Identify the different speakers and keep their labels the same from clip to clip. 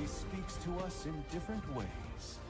Speaker 1: He speaks to us in different ways.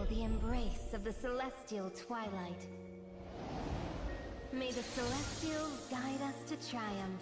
Speaker 2: the embrace of the celestial twilight. May the celestials guide us to triumph.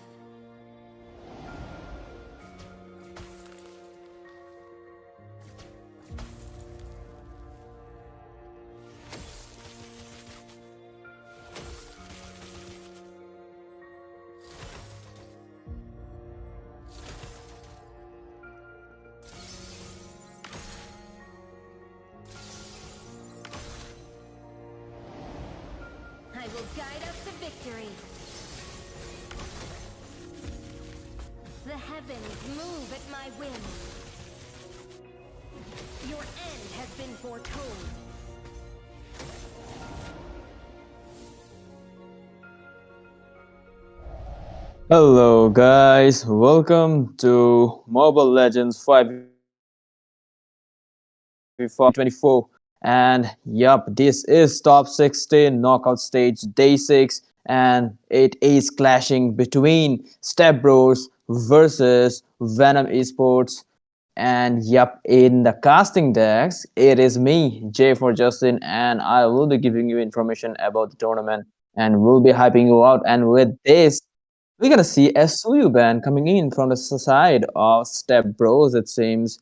Speaker 2: I will guide us to victory. The heavens move at my whim. Your end has been foretold.
Speaker 3: Hello guys, welcome to Mobile Legends 5v5 and yup, this is top 16 knockout stage day 6 and it is clashing between Step Bros versus Venom Esports. And yup, in the casting decks, it is me, J for Justin, and I will be giving you information about the tournament and will be hyping you out. And with this, we're gonna see a Suyu band coming in from the side of Step Bros, it seems.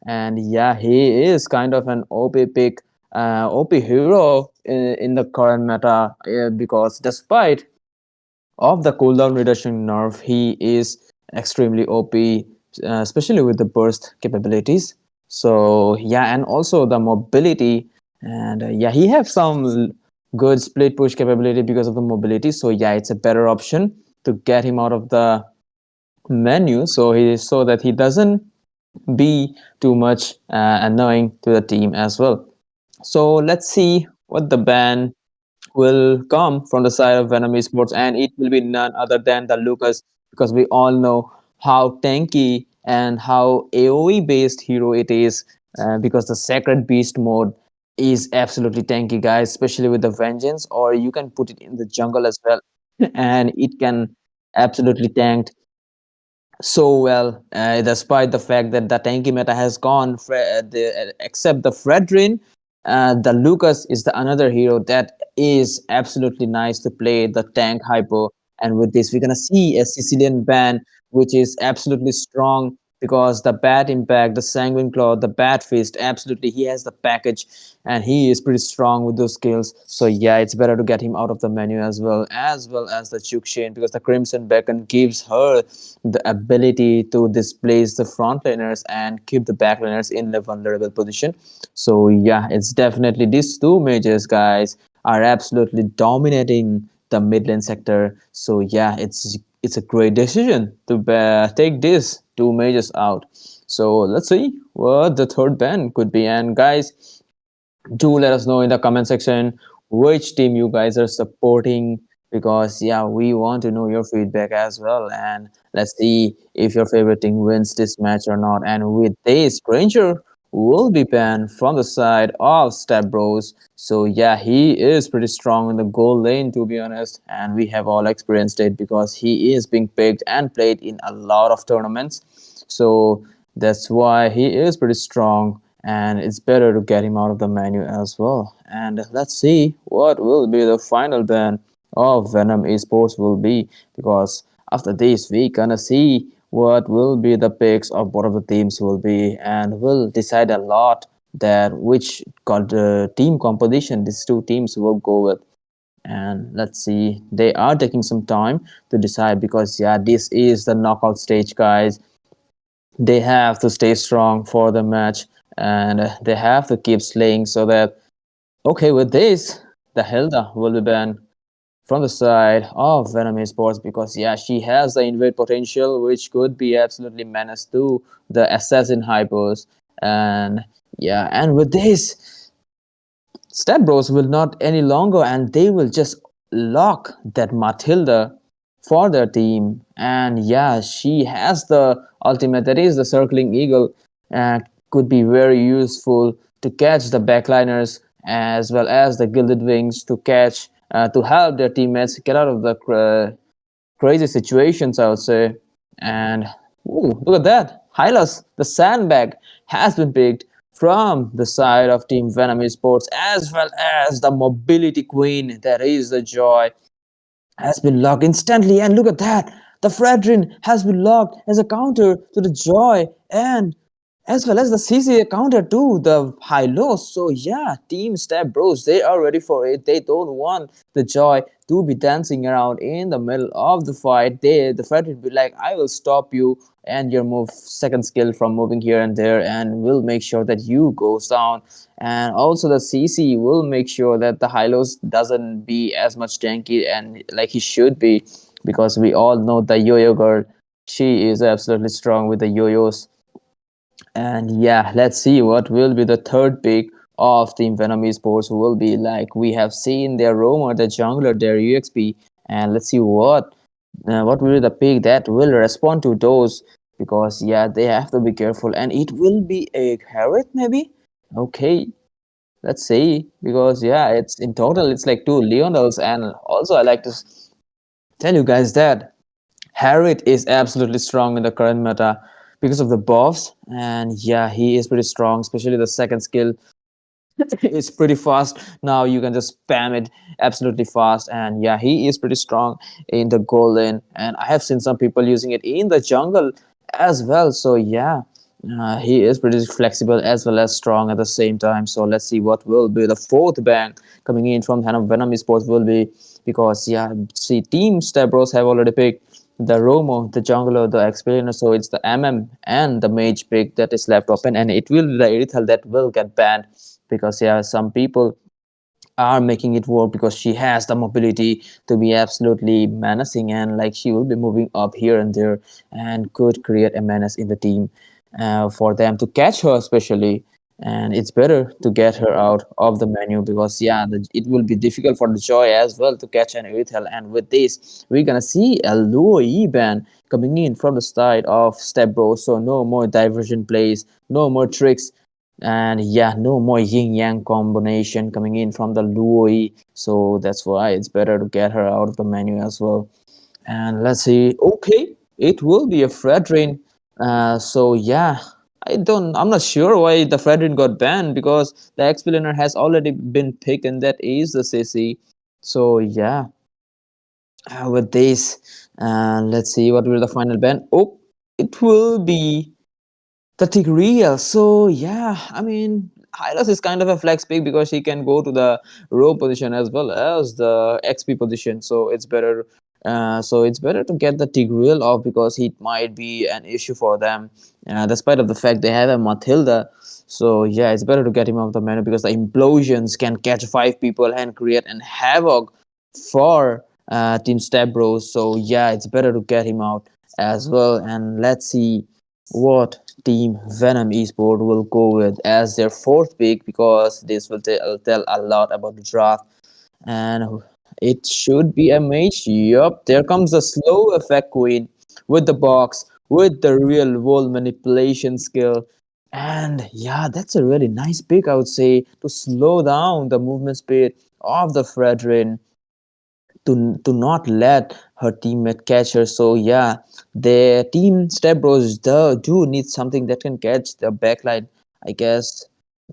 Speaker 3: And yeah, he is kind of an OP pick, OP hero in the current meta because despite of the cooldown reduction nerf, he is extremely OP, especially with the burst capabilities. So yeah, and also the mobility, and yeah, he have some good split push capability because of the mobility. So yeah, it's a better option to get him out of the menu, so that he doesn't be too much annoying to the team as well. So let's see what the ban will come from the side of Venom Esports, and it will be none other than the Lucas, because we all know how tanky and how AoE based hero it is, because the Sacred Beast mode is absolutely tanky, guys, especially with the Vengeance, or you can put it in the jungle as well, and it can absolutely tank so well, despite the fact that the tanky meta has gone, except the Fredrin, the Lucas is the another hero that is absolutely nice to play the tank hypo. And with this, we're gonna see a Sicilian ban, which is absolutely strong because the Bat Impact, the Sanguine Claw, the Bat Fist, absolutely he has the package, and he is pretty strong with those skills. So yeah, it's better to get him out of the menu as well as the Chook Chain, because the Crimson Beacon gives her the ability to displace the frontliners and keep the backliners in a vulnerable position. So yeah, it's definitely these two mages, guys, are absolutely dominating the mid lane sector. So yeah, it's a great decision to take these two mages out. So let's see what the third ban could be. And guys, do let us know in the comment section which team you guys are supporting, because yeah, we want to know your feedback as well, and let's see if your favorite team wins this match or not. And with this, Granger will be banned from the side of Step Bros. So yeah, he is pretty strong in the goal lane, to be honest, and we have all experienced it because he is being picked and played in a lot of tournaments. So that's why he is pretty strong, and it's better to get him out of the menu as well. And let's see what will be the final ban of Venom Esports will be, because after this we gonna see what will be the picks of both of the teams will be, and will decide a lot that which team composition these two teams will go with. And let's see, they are taking some time to decide, because yeah, this is the knockout stage, guys. They have to stay strong for the match, and they have to keep slaying, so that okay, with this, the Hilda will be banned from the side of Venom Esports, because yeah, she has the invade potential which could be absolutely menace to the assassin hypos. And yeah, and with this, Step Bros will not any longer, and they will just lock that Matilda for their team. And yeah, she has the ultimate, that is the Circling Eagle, and could be very useful to catch the backliners as well as the Gilded Wings, to catch, to help their teammates get out of the crazy situations, I would say. And ooh, look at that. Hylas, the sandbag, has been picked from the side of Team Venom Esports, as well as the mobility queen that is the Joy has been locked instantly. And look at that, the Fredrin has been locked as a counter to the Joy, and as well as the CC counter to the high lows. So yeah, Team Step Bros, they are ready for it. They don't want the Joy to be dancing around in the middle of the fight. The Fred will be like, I will stop you and your move second skill from moving here and there, and will make sure that you goes down. And also the CC will make sure that the high lows doesn't be as much tanky and like he should be, because we all know the yo-yo girl, she is absolutely strong with the yo-yos. And yeah, let's see what will be the third pick of Team Venom Esports, who will be like, we have seen their roamer, the jungler, their UXP, and let's see what will be the pick that will respond to those, because yeah, they have to be careful, and it will be a Harriet maybe. Okay, let's see, because yeah, it's in total it's like two Leonels, and also I like to tell you guys that Harriet is absolutely strong in the current meta because of the buffs, and yeah, he is pretty strong, especially the second skill. It's pretty fast. Now you can just spam it absolutely fast, and yeah, he is pretty strong in the gold lane, and I have seen some people using it in the jungle as well. So yeah, he is pretty flexible as well as strong at the same time. So let's see what will be the fourth bang coming in from Venom Esports will be, because yeah, see, Team Stebros have already picked the Romo, the jungler, the explainer. So it's the and the mage pick that is left open, and it will be the Irithel that will get banned, because yeah, some people are making it work because she has the mobility to be absolutely menacing, and like she will be moving up here and there and could create a menace in the team for them to catch her especially. And it's better to get her out of the menu, because yeah, it will be difficult for the Joy as well to catch an Irithel. And with this, we're gonna see a low E ban coming in from the side of Step Bro. So no more diversion plays, no more tricks, and yeah, no more yin yang combination coming in from the Luoi. So that's why it's better to get her out of the menu as well. And let's see, okay, it will be a Fredrin. So yeah, I'm not sure why the Fredrin got banned, because the explainer has already been picked, and that is the CC. So yeah, with this, let's see what will the final ban. Oh, it will be the Tigreal. So yeah, I mean, Hylas is kind of a flex pick because he can go to the row position as well as the XP position. So it's better to get the Tigreal off, because it might be an issue for them, despite of the fact they have a Matilda. So yeah, it's better to get him off the menu, because the implosions can catch 5 people and create an havoc for Team Step Bros. So yeah, it's better to get him out as well. And let's see what Team Venom Esport will go with as their fourth pick, because this will tell a lot about the draft. And it should be a mage. Yup, there comes the slow effect queen with the box, with the real world manipulation skill. And yeah, that's a really nice pick, I would say, to slow down the movement speed of the Fredrin, to not let her teammate catch her. So yeah, the team Step Bros do need something that can catch the backline, I guess.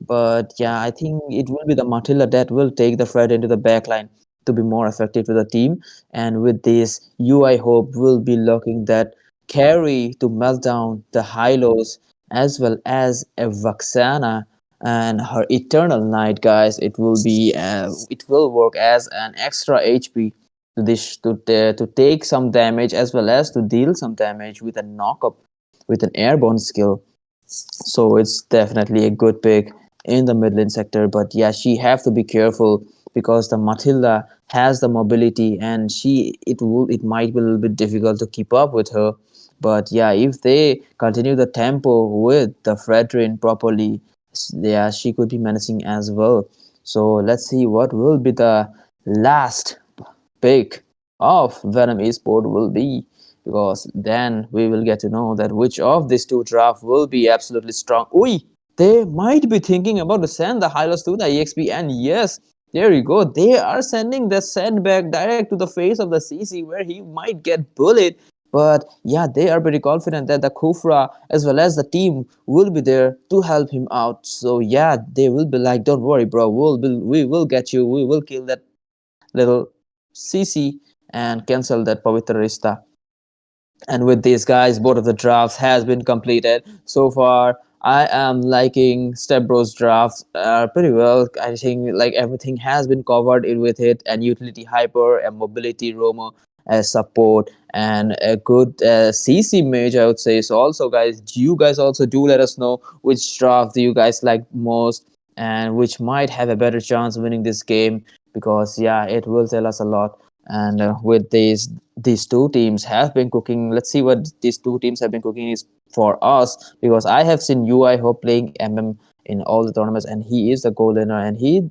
Speaker 3: But yeah, I think it will be the Matilda that will take the Fred into the backline to be more effective to the team. And with this, you, I hope, will be looking that carry to melt down the Hylos, as well as a Vaxana and her Eternal Night, guys. It will work as an extra HP to to take some damage, as well as to deal some damage with a knockup with an airborne skill. So it's definitely a good pick in the mid lane sector. But yeah, she have to be careful, because the Matilda has the mobility, and it might be a little bit difficult to keep up with her. But yeah, if they continue the tempo with the Fredrin properly, yeah, she could be menacing as well. So let's see what will be the last pick of Venom Esport will be, because then we will get to know that which of these two draft will be absolutely strong. Oi, they might be thinking about to send the Hylos to the EXP, and yes, there you go. They are sending the setback direct to the face of the CC, where he might get bullied But yeah, they are pretty confident that the Kufra as well as the team will be there to help him out. So yeah, they will be like, don't worry, bro, we will get you, we will kill that little CC and cancel that Pavitra Rista. And with these guys, both of the drafts has been completed so far. I am liking Step Bros drafts pretty well. I think like everything has been covered in with it, and utility hyper and mobility roamer as support and a good CC mage, I would say. So also guys, you guys also do let us know which draft do you guys like most and which might have a better chance of winning this game, because yeah, it will tell us a lot. And with these two teams have been cooking, let's see what these two teams have been cooking is for us, because I have seen UI Hope playing MM in all the tournaments, and he is the goal winner, and he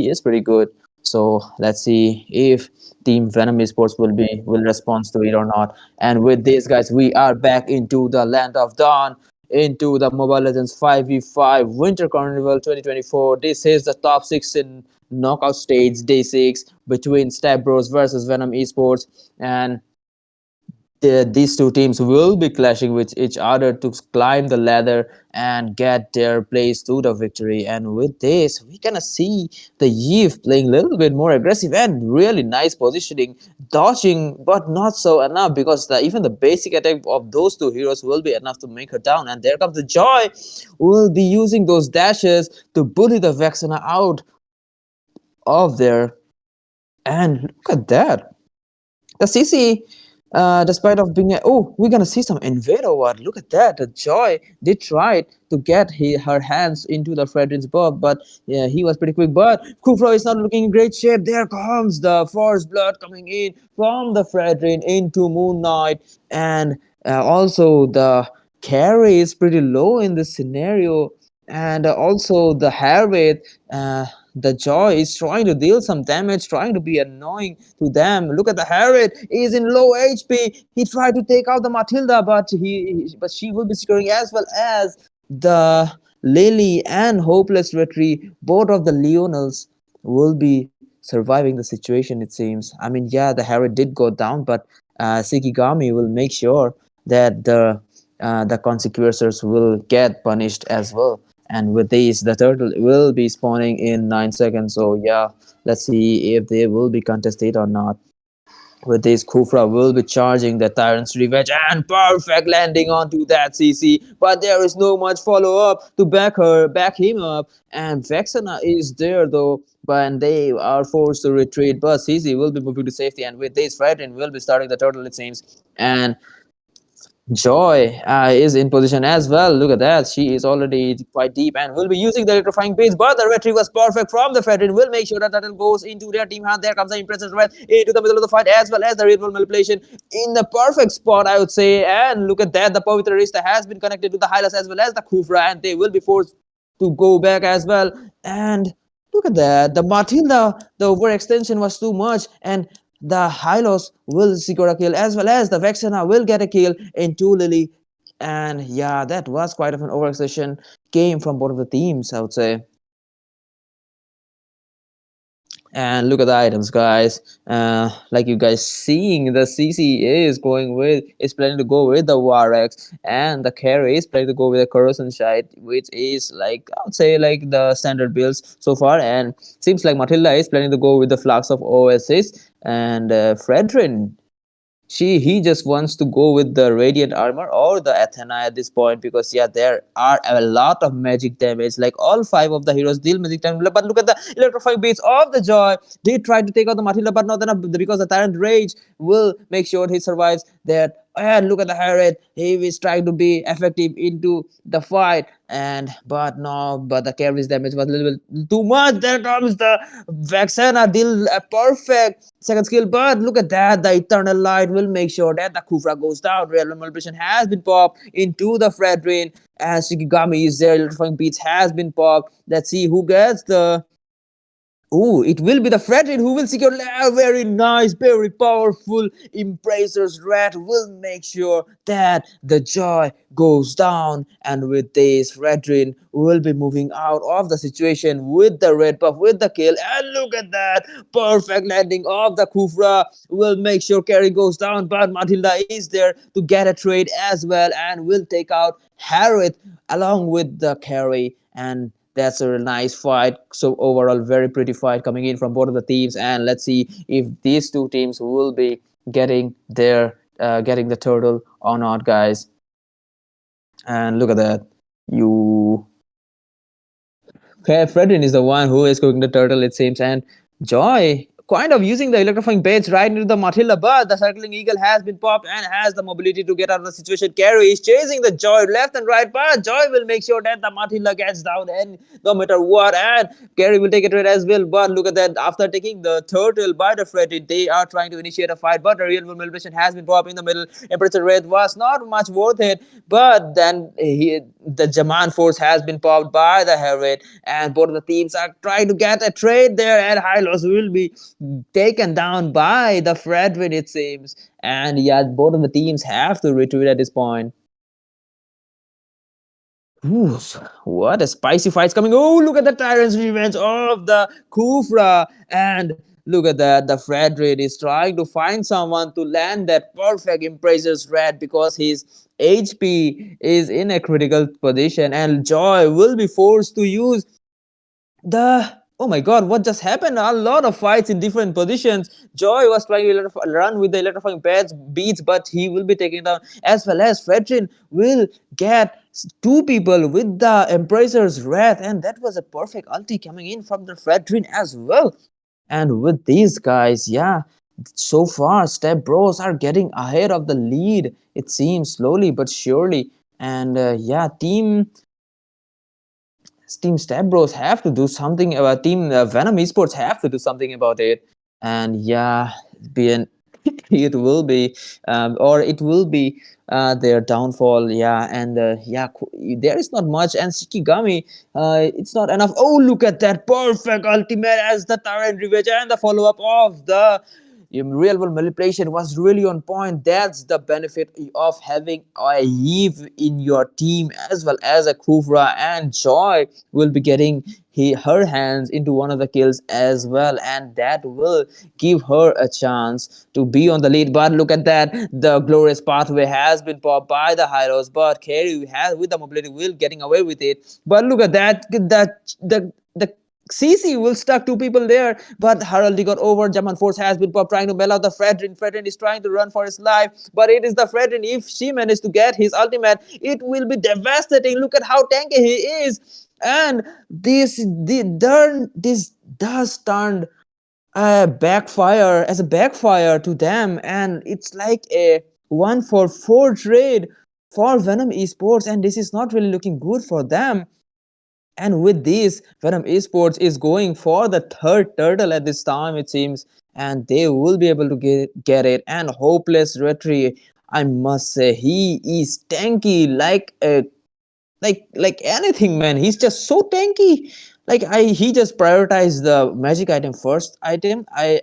Speaker 3: is pretty good. So let's see if Team Venom Esports will respond to it or not. And with these guys, we are back into the land of dawn, into the Mobile Legends 5v5 Winter Carnival 2024. This is the top 6 in knockout stage, day 6, between Step Bros versus Venom Esports. And these two teams will be clashing with each other to climb the ladder and get their place to the victory. And with this, we gonna see the Yves playing a little bit more aggressive and really nice positioning, dodging, but not so enough, because even the basic attack of those two heroes will be enough to make her down. And there comes the Joy, will be using those dashes to bully the Vexana out of there. And look at that. The CC, despite of being oh, we're gonna see some Invader War. Look at that. The Joy did try to get her hands into the Fredrin's buff, but yeah, he was pretty quick. But Kufra is not looking in great shape. There comes the Force Blood coming in from the Fredrin into Moon Knight, and also the carry is pretty low in this scenario. And also the Harriet, the Joy is trying to deal some damage, trying to be annoying to them. Look at the Harriet, he's in low HP. He tried to take out the Matilda, but but she will be securing, as well as the Lily and Hopeless Retreat. Both of the Leonels will be surviving the situation, it seems. I mean, yeah, the Harriet did go down, but Shikigami will make sure that the consequences will get punished as well. And with these, the turtle will be spawning in 9 seconds. So yeah, let's see if they will be contested or not. With this, Kufra will be charging the Tyrant's Revenge, and perfect landing onto that CC. But there is no much follow-up to back him up. And Vexana is there though, but they are forced to retreat. But CC will be moving to safety, and with this, Fredrin will be starting the turtle, it seems. And Joy is in position as well. Look at that. She is already quite deep and will be using the electrifying base. But the retrieve was perfect from the Fredrin. Will make sure that turtle goes into their team hand. There comes the impressive red into the middle of the fight, as well as the ritual manipulation in the perfect spot, I would say. And look at that. The Pavitra Rista has been connected to the Hylas as well as the Kufra, and they will be forced to go back as well. And look at that. The Matilda, the overextension was too much, and the Hylos will secure a kill, as well as the Vexana will get a kill into Lily. And yeah, that was quite of an overextension game from both of the teams, I would say. And look at the items, guys. Like you guys seeing, the CC is planning to go with the Warex, and the carry is planning to go with the Corrosion Shite, which is like, I would say, like the standard builds so far. And seems like Matilda is planning to go with the Flux of Oasis, and Fredrin, he just wants to go with the radiant armor or the Athena at this point, because yeah, there are a lot of magic damage. Like all 5 of the heroes deal magic damage. But look at the electrifying beats of the Joy. They tried to take out the Matilda, but not enough, because the Tyrant Rage will make sure he survives that. And look at the Harriet. He is trying to be effective into the fight, and but no, but the carry's damage was a little bit too much. There comes the Vexana, deal a perfect second skill. But look at that, the Eternal Light will make sure that the Kufra goes down. Real manipulation has been popped into the Fredrin, and Shikigami is there. Electrifying beats has been popped. Let's see who gets the Oh, it will be the Fredrin who will secure a very nice, very powerful Embracer's Rat will make sure that the joy goes down, and with this Fredrin will be moving out of the situation with the red buff, with the kill, and look at that perfect landing of the Kufra will make sure carry goes down, but Matilda is there to get a trade as well and will take out Harith along with the carry, and that's a nice fight. So overall, very pretty fight coming in from both of the teams, and let's see if these two teams will be getting their getting the turtle or not, guys. And look at that. You Okay, Fredrin is the one who is cooking the turtle, it seems, and Joy kind of using the electrifying baits right into the Matilda, but the circling eagle has been popped and has the mobility to get out of the situation. Carry is chasing the Joy left and right, but Joy will make sure that the Matilda gets down, and no matter what, and Carry will take it right as well. But look at that, after taking the turtle by the Fredrin, they are trying to initiate a fight, but a real vulnerability has been popped in the middle. Empress Red was not much worth it, but then the Jaman force has been popped by the Herod, and both of the teams are trying to get a trade there, and Hylos will be taken down by the Fredwin, it seems. And yeah, both of the teams have to retreat at this point. Oof, what a spicy fight's coming. Oh, look at the Tyrant's Revenge of the Kufra. And look at that. The Fredrid is trying to find someone to land that perfect Embracer's Red because his HP is in a critical position. And Joy will be forced to use the oh my god, what just happened? A lot of fights in different positions. Joy was trying to run with the electrifying beats, but he will be taken down, as well as Fredrin will get two people with the Embracer's Wrath, and that was a perfect ulti coming in from the Fredrin as well. And with these guys, yeah, so far Step Bros are getting ahead of the lead, it seems, slowly but surely. And yeah, Team Step Bros have to do something about Team Venom Esports have to do something about it. And yeah, being it will be or it will be their downfall. Yeah, and yeah, there is not much. And Shikigami, it's not enough. Oh, look at that perfect ultimate as the Tyrant Revenge, and the follow up of the real world manipulation was really on point. That's the benefit of having a Eve in your team as well as a Kufra, and Joy will be getting her hands into one of the kills as well, and that will give her a chance to be on the lead. But look at that, the glorious pathway has been popped by the heroes, but Carry has with the mobility will getting away with it. But look at that, the CC will stuck two people there, but Haraldi got over. German force has been popped, trying to mail out the Fredrin. Fredrin is trying to run for his life, but it is the Fredrin. If she managed to get his ultimate, it will be devastating. Look at how tanky he is, and this does turn a backfire to them, and it's like a 1-for-4 trade for Venom Esports, and this is not really looking good for them. And with this, Venom Esports is going for the third turtle at this time, it seems, and they will be able to get it. And Hopeless Retry, I must say, he is tanky like anything, man. He's just so tanky. Like he just prioritized the magic item first item. I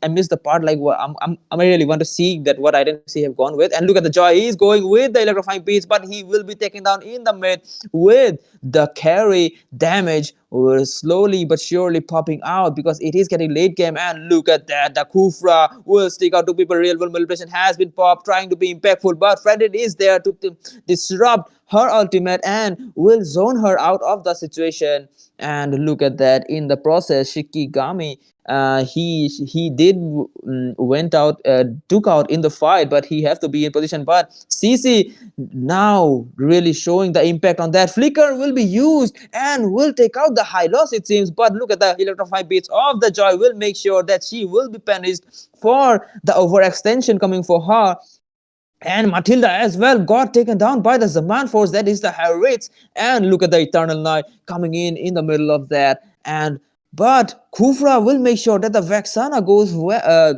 Speaker 3: missed the part. Like what I really want to see that what items he have gone with. And look at the Joy. He's going with the electrifying beats, but he will be taken down in the mid with the carry damage slowly but surely popping out because it is getting late game. And look at that, the Kufra will stick out to people. Real world manipulation has been popped, trying to be impactful, but Fredit is there to disrupt her ultimate and will zone her out of the situation. And look at that, in the process Shikigami, he did went out took out in the fight, but he have to be in position. But CC now really showing the impact on that. Flicker will be used and will take out the high loss, it seems. But look at the electrify beats of the Joy will make sure that she will be punished for the overextension coming for her. And Matilda as well got taken down by the Zaman force, that is the Harriets. And look at the Eternal Night coming in the middle of that. And But Kufra will make sure that the Vexana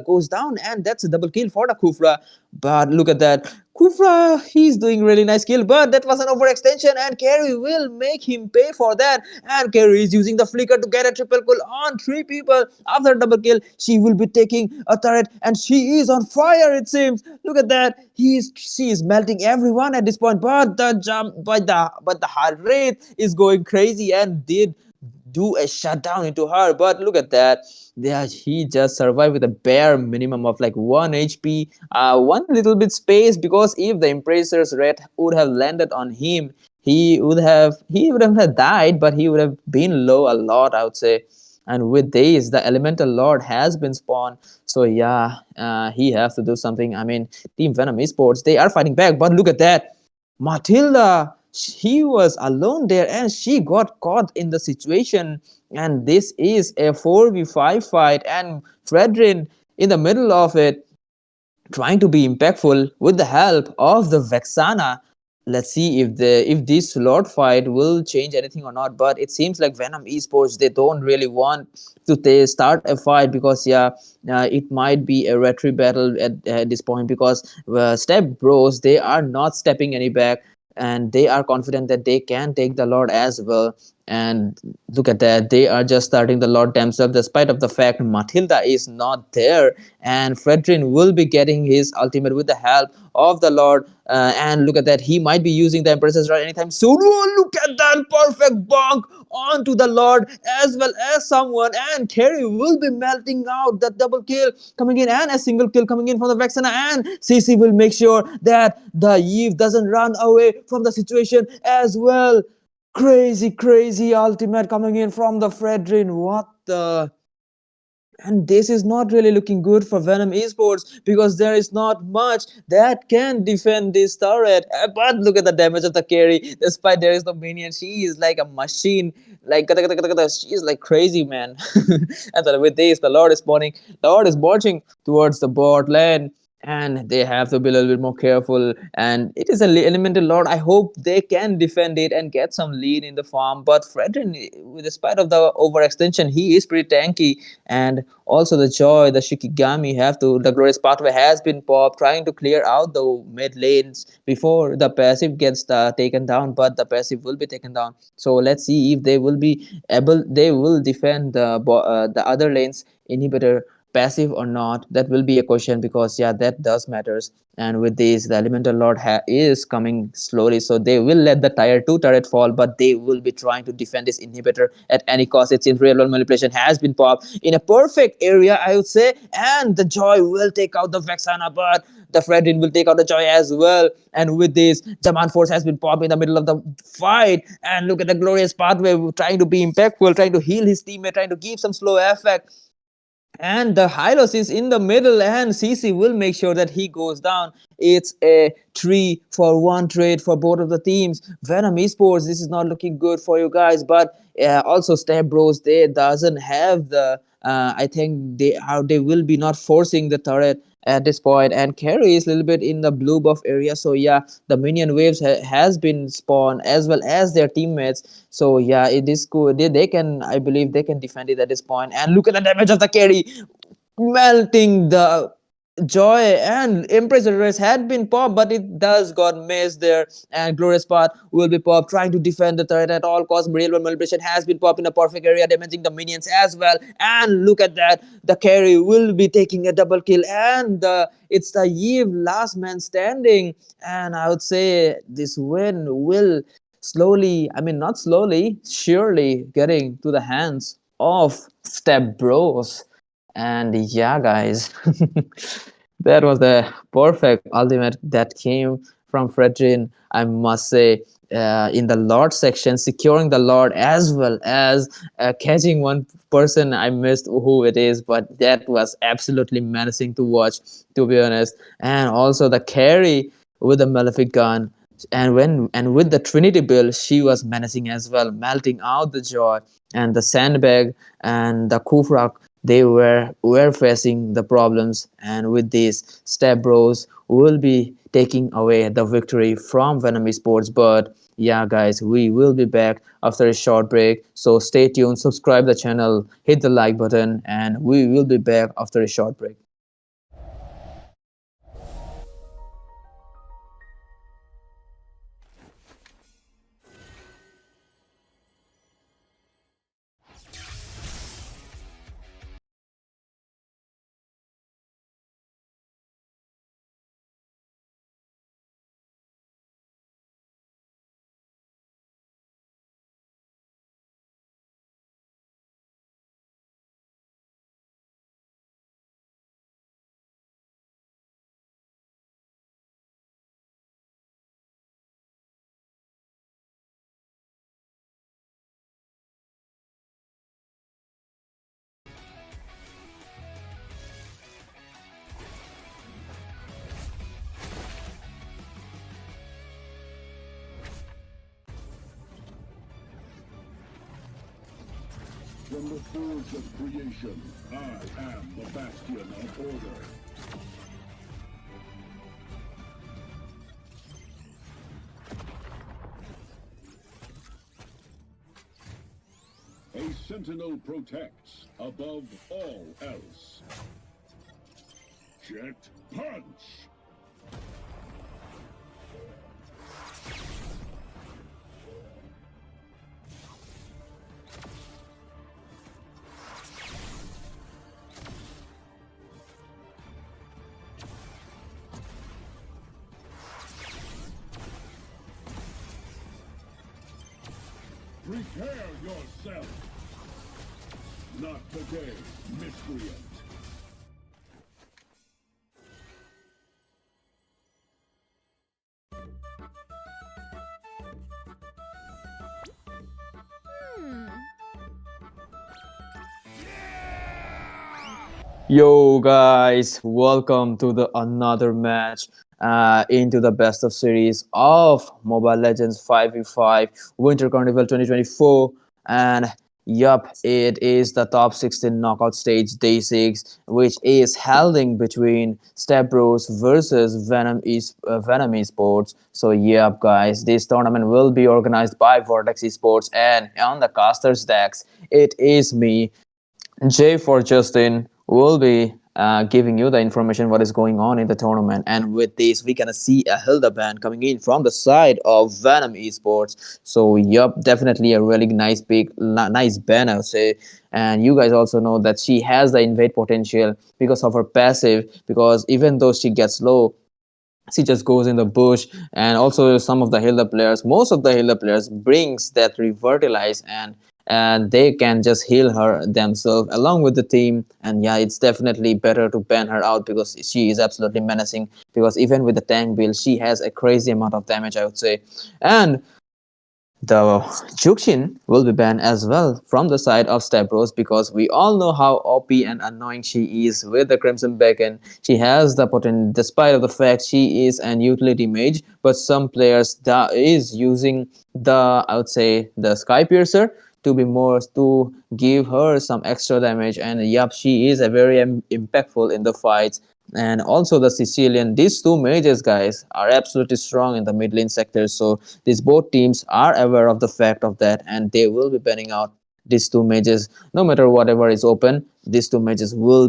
Speaker 3: goes down, and that's a double kill for the Kufra. But look at that. Kufra, he's doing really nice kill, but that was an overextension, and Carry will make him pay for that. And Carry is using the flicker to get a triple kill on 3 people. After a double kill, she will be taking a turret, and she is on fire, it seems. Look at that. She is melting everyone at this point, but the jump, but the heart rate is going crazy and did do a shutdown into her. But look at that. Yeah, he just survived with a bare minimum of like 1 HP, one little bit space, because if the Embracer's red would have landed on him, he would have died, but he would have been low a lot, I would say. And with this, the Elemental Lord has been spawned. So yeah, he has to do something. I mean, Team Venom Esports, they are fighting back, but look at that. Matilda, she was alone there and she got caught in the situation. And this is a 4v5 fight, and Fredrin in the middle of it, trying to be impactful with the help of the Vexana. Let's see if this slot fight will change anything or not. But it seems like Venom Esports, they don't really want to start a fight, because yeah, it might be a retry battle at this point, because Step Bros, they are not stepping any back, and they are confident that they can take the Lord as well. And look at that, they are just starting the Lord themselves, despite of the fact Matilda is not there, and Fredrin will be getting his ultimate with the help of the Lord. And look at that, he might be using the Empress's Rod anytime soon. Oh, look at that perfect bonk onto the Lord as well as someone, and Terry will be melting out. The double kill coming in and a single kill coming in from the Vexana, and CC will make sure that the Eve doesn't run away from the situation as well. Crazy ultimate coming in from the Fredrin. What the? And this is not really looking good for Venom Esports, because there is not much that can defend this turret. But look at the damage of the carry. Despite there is no minion, she is like a machine. Like she is like crazy, man. And then with this, the Lord is spawning. Lord is marching towards the bot lane, and they have to be a little bit more careful. And it is an elemental Lord. I hope they can defend it and get some lead in the farm. But Fredrin, despite of the overextension, he is pretty tanky. And also the Joy, the Shikigami have to, the Glorious Pathway has been popped, trying to clear out the mid lanes before the passive gets taken down. But the passive will be taken down, so let's see if they will be able, they will defend the other lanes inhibitor passive or not. That will be a question, because yeah, that does matters. And with this, the Elemental Lord is coming slowly, so they will let the tier 2 turret fall, but they will be trying to defend this inhibitor at any cost. It seems real world manipulation has been popped in a perfect area, I would say, and the Joy will take out the Vexana, but the Fredrin will take out the Joy as well. And with this, Jaman Force has been popped in the middle of the fight, and look at the Glorious Pathway trying to be impactful, trying to heal his teammate, trying to give some slow effect. And the Hylos is in the middle, and CC will make sure that he goes down. It's a 3-for-1 trade for both of the teams. Venom Esports, this is not looking good for you guys. But also Step Bros, they doesn't have the I think they will be not forcing the turret at this point, and Carry is a little bit in the blue buff area. So yeah, the minion waves has been spawned as well as their teammates. So yeah, it is good. They can, I believe they can defend it at this point. And look at the damage of the Carry, melting the Joy, and Empress Race had been popped, but it does got missed there. And Glorious Path will be popped, trying to defend the turret at all costs. Real World Manipulation has been popped in a perfect area, damaging the minions as well. And look at that, the carry will be taking a double kill, and it's the Eve last man standing. And I would say this win will slowly, I mean not slowly, surely getting to the hands of Step Bros. And yeah, guys, that was the perfect ultimate that came from Fredrin, I must say. In the Lord section, securing the Lord as well as catching one person. I missed who it is, but that was absolutely menacing to watch, to be honest. And also the carry with the Malefic gun, and with the Trinity build, she was menacing as well, melting out the Joy. And the Sandbag and the Kufrak, they were facing the problems. And with these, Step Bros will be taking away the victory from Venom Esports. But yeah, guys, we will be back after a short break. So stay tuned, subscribe the channel, hit the like button, and we will be back after a short break.
Speaker 4: From the forge of creation, I am the bastion of order. A sentinel protects above all else. Jet punch! Prepare yourself! Not today, miscreant!
Speaker 3: Yo guys, welcome to the another match into the best of series of Mobile Legends 5v5 Winter Carnival 2024. And yup, it is the top 16 knockout stage day 6, which is holding between Step Bros versus Venom Esports. So yup guys, this tournament will be organized by Vortex Esports, and on the casters decks it is me, J for Justin, will be giving you the information what is going on in the tournament. And with this, we gonna see a Hilda ban coming in from the side of Venom Esports. So yup, definitely a really nice pick, nice ban, I would say. And you guys also know that she has the invade potential because of her passive. Because even though she gets low, she just goes in the bush. And also some of the Hilda players, most of the Hilda players brings that revitalize, and they can just heal her themselves along with the team. And yeah, it's definitely better to ban her out because she is absolutely menacing, because even with the tank build she has a crazy amount of damage, I would say. And the Jukshin will be banned as well from the side of Stavros, because we all know how OP and annoying she is with the Crimson Beacon. She has the potential, despite of the fact she is an utility mage, but some players that is using the, I would say, the Sky Piercer to be more, to give her some extra damage. And yup, she is a very impactful in the fights. And also the Sicilian, these two mages guys are absolutely strong in the mid lane sector. So these both teams are aware of the fact of that, and they will be banning out these two mages. No matter whatever is open, these two mages will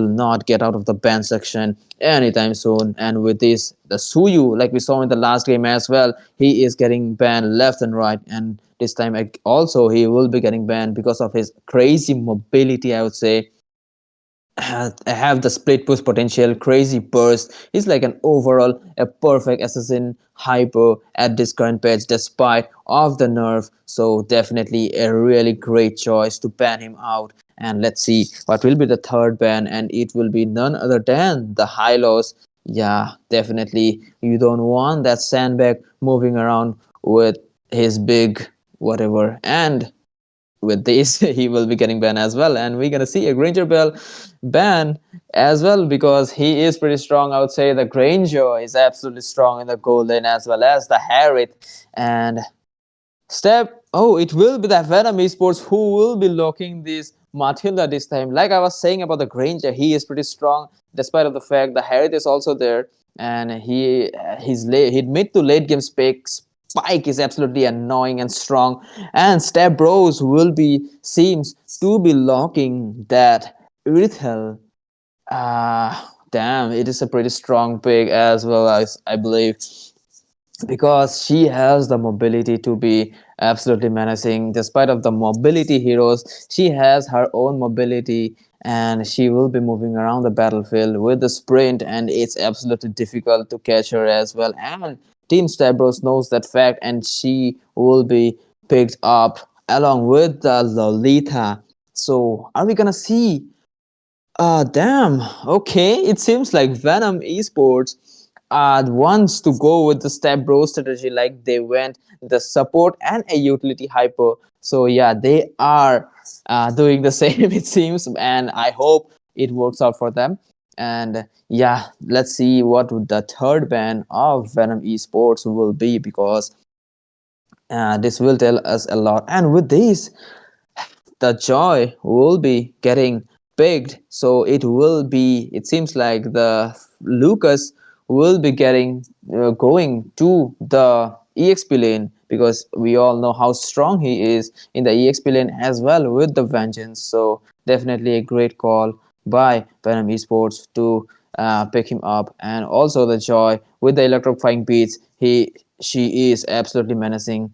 Speaker 3: not get out of the ban section anytime soon. And with this, the Suyu, like we saw in the last game as well, he is getting banned left and right. And this time also he will be getting banned because of his crazy mobility, I would say. Have the split push potential, crazy burst. He's like an overall a perfect assassin hyper at this current patch despite of the nerf. So definitely a really great choice to ban him out. And let's see what will be the third ban, and it will be none other than the Hylos. Yeah, definitely you don't want that sandbag moving around with his big whatever. And with this he will be getting banned as well. And we're gonna see a Granger Bell ban as well, because he is pretty strong. I would say the Granger is absolutely strong in the gold lane, as well as the Harriet. And Step, oh, it will be the Venom Esports who will be locking this Matilda this time. Like I was saying about the Granger, he is pretty strong despite of the fact the Harriet is also there. And his mid to late game spike is absolutely annoying and strong, and Step Bros will be seems to be locking that Irithel. Damn, it is a pretty strong pick as well, as I believe, because she has the mobility to be absolutely menacing. Despite of the mobility heroes, she has her own mobility, and she will be moving around the battlefield with the sprint, and it's absolutely difficult to catch her as well. And Team Stavros knows that fact, and she will be picked up along with the Lolita. So are we gonna see damn. Okay, it seems like Venom Esports wants to go with the step bro strategy, like they went the support and a utility hyper. So yeah, they are doing the same, it seems, and I hope it works out for them. And yeah, let's see what the third ban of Venom Esports will be, because this will tell us a lot. And with this, the joy will be getting picked, so it seems like the Lucas will be getting going to the exp lane, because we all know how strong he is in the exp lane as well with the vengeance. So definitely a great call by Venom Esports to pick him up. And also the joy with the electrifying beats, she is absolutely menacing.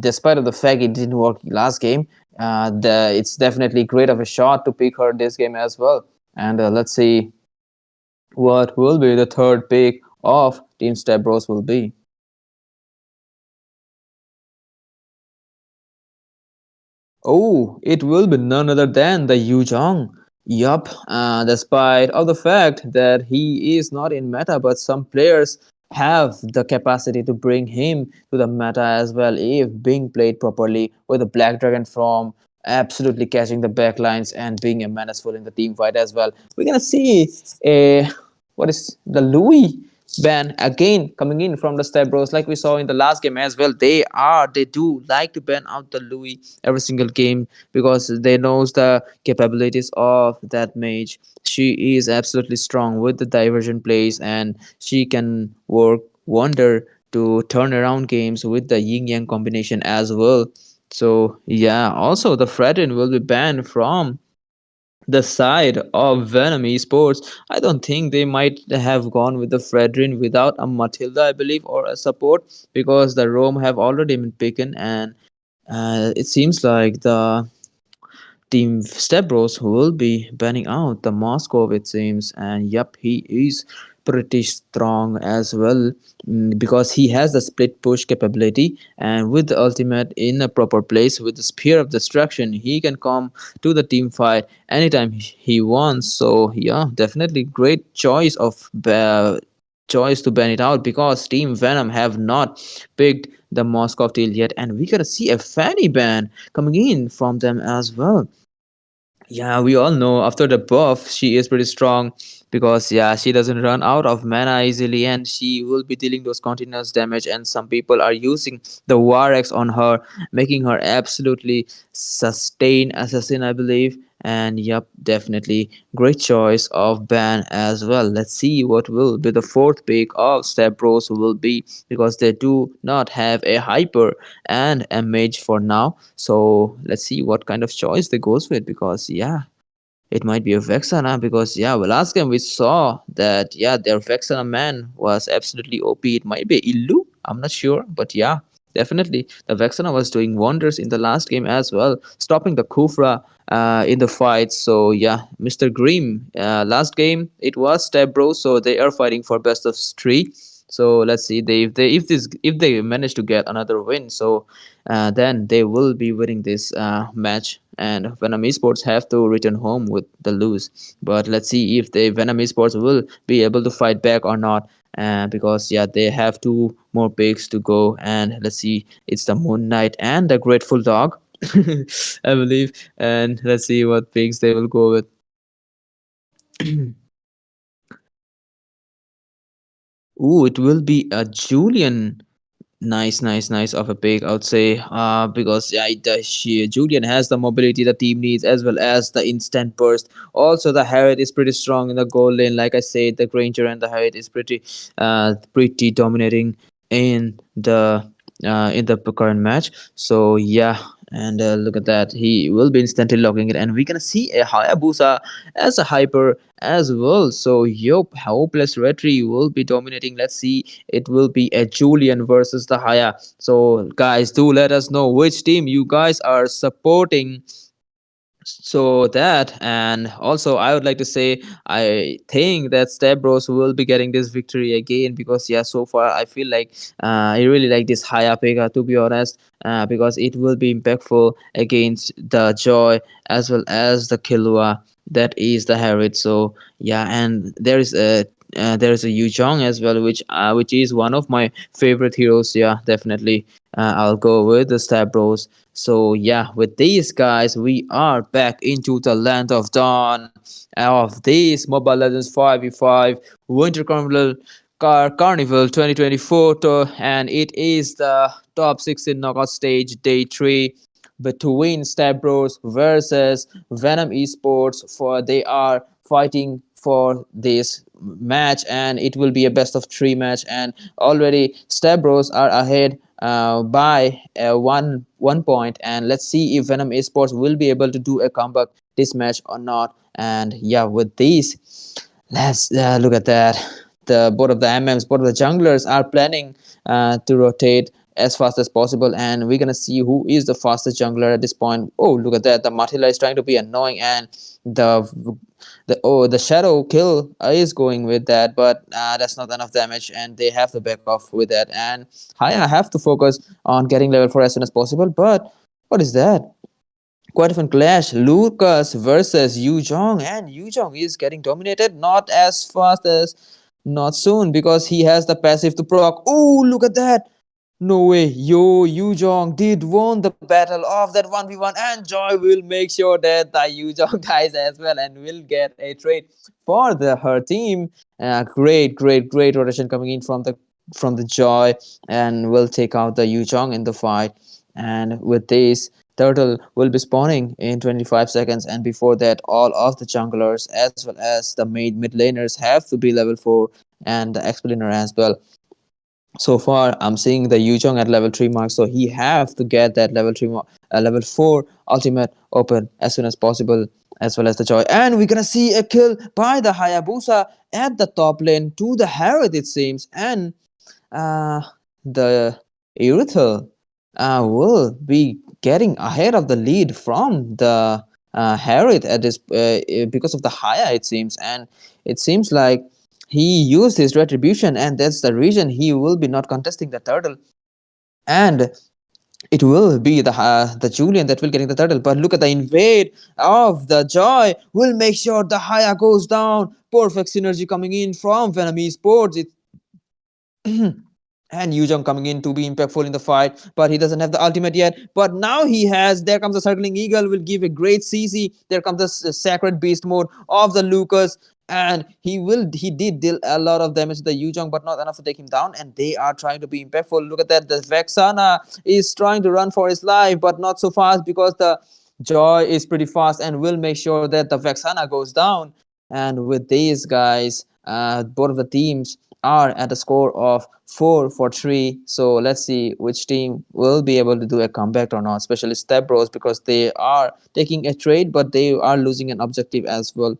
Speaker 3: Despite of the fact it didn't work last game, it's definitely great of a shot to pick her this game as well. And let's see what will be the third pick of Team Step Bros will be. Oh, it will be none other than the Yu Zhong. Yup, despite of the fact that he is not in meta, but some players have the capacity to bring him to the meta as well if being played properly with the Black Dragon form, absolutely catching the backlines and being a menaceful in the team fight as well. We're gonna see a what is the Louis ban again coming in from the Step Bros, like we saw in the last game as well. They do like to ban out the Louis every single game, because they knows the capabilities of that mage. She is absolutely strong with the diversion plays, and she can work wonder to turn around games with the yin yang combination as well. So yeah, also the Fredrin will be banned from the side of Venom Esports. I don't think they might have gone with the Fredrin without a Matilda, I believe, or a support, because the Rome have already been taken, and it seems like the Team Step Bros will be banning out the Moscow, it seems. And yep, he is pretty strong as well, because he has the split push capability, and with the ultimate in a proper place with the spear of destruction, he can come to the team fight anytime he wants. So yeah, definitely great choice to ban it out, because Team Venom have not picked the Moscow till yet, and we gotta see a Fanny ban coming in from them as well. Yeah, we all know after the buff, she is pretty strong, because yeah, she doesn't run out of mana easily, and she will be dealing those continuous damage. And some people are using the War Axe on her, making her absolutely sustain assassin, I believe. And yep, definitely great choice of ban as well. Let's see what will be the fourth pick of Step Bros will be, because they do not have a hyper and a mage for now. So let's see what kind of choice they goes with, because yeah, it might be a Vexana, because yeah, well, last game we saw that yeah, their Vexana man was absolutely OP. It might be Illu, I'm not sure, but yeah, definitely the Vexana was doing wonders in the last game as well, stopping the Kufra in the fight. So yeah, Mr. Grimm, last game it was Step Bro, so they are fighting for best of three. So let's see, if they manage to get another win, so then they will be winning this match, and Venom Esports have to return home with the lose. But let's see if the Venom Esports will be able to fight back or not, because yeah, they have two more picks to go. And let's see, it's the Moon Knight and the Grateful Dog, I believe. And let's see what picks they will go with. Ooh, it will be a Julian. Nice, nice, nice of a pick, I would say. Because yeah, Julian has the mobility the team needs, as well as the instant burst. Also, the Harriet is pretty strong in the goal lane. Like I said, the Granger and the Harriet is pretty dominating in the in the current match. So yeah, and look at that, he will be instantly logging it, and we're gonna see a Hayabusa as a hyper as well. So yup, hopeless retry will be dominating. Let's see, it will be a Julian versus the Haya. So guys, do let us know which team you guys are supporting. So that, and also I would like to say, I think that Step Bros will be getting this victory again, because yeah, so far I feel like I really like this Haya Pega, to be honest, because it will be impactful against the Joy as well as the Killua, that is the Harriet. So yeah, and there is a Yu Jong as well, which is one of my favorite heroes. Yeah, definitely. I'll go with the Step Bros. So yeah, with these guys, we are back into the land of dawn of this Mobile Legends 5v5 Winter Carnival 2024, and it is the top 16 knockout stage, day 3, between Step Bros versus Venom Esports. For they are fighting for this match, and it will be a best of 3 match, and already Step Bros are ahead by one point, and let's see if Venom Esports will be able to do a comeback this match or not. And yeah, with these, let's look at that. The both of the MMs, both of the junglers are planning to rotate as fast as possible, and we're gonna see who is the fastest jungler at this point. Oh, look at that! The Matila is trying to be annoying, and the the shadow kill is going with that, but that's not enough damage, and they have to back off with that. And I have to focus on getting level 4 as soon as possible. But what is that? Quite a fun clash. Lucas versus Yu Jong, and Yu Jong is getting dominated. Not as fast as, not soon, because he has the passive to proc. Oh, look at that! No way, yo, Yu Jong did won the battle of that 1v1, and Joy will make sure that the Yu Jong dies as well, and will get a trade for her team. Great rotation coming in from the Joy, and will take out the Yu Jong in the fight. And with this, Turtle will be spawning in 25 seconds, and before that, all of the junglers as well as the mid laners have to be level 4, and the explainer as well. So far I'm seeing the Yuzhong at level 3 mark, so he have to get that level 4 ultimate open as soon as possible, as well as the Joy. And we're gonna see a kill by the Hayabusa at the top lane to the Harriet, it seems. And the Irithel will be getting ahead of the lead from the Harriet at this because of the Haya, it seems. And it seems like he used his retribution, and that's the reason he will be not contesting the turtle. And it will be the Julian that will getting the turtle. But look at the invade of the Joy will make sure the Haya goes down. Perfect synergy coming in from Venom Esports. It and Yuzhong coming in to be impactful in the fight, but he doesn't have the ultimate yet. But now he has. There comes the circling eagle, will give a great CC. There comes the sacred beast mode of the Lucas, and he did deal a lot of damage to the Yuzhong, but not enough to take him down. And they are trying to be impactful. Look at that. The Vexana is trying to run for his life, but not so fast, because the Joy is pretty fast and will make sure that the Vexana goes down. And with these guys, both of the teams are at a score of 4-3. So let's see which team will be able to do a comeback or not, especially Step Bros, because they are taking a trade, but they are losing an objective as well.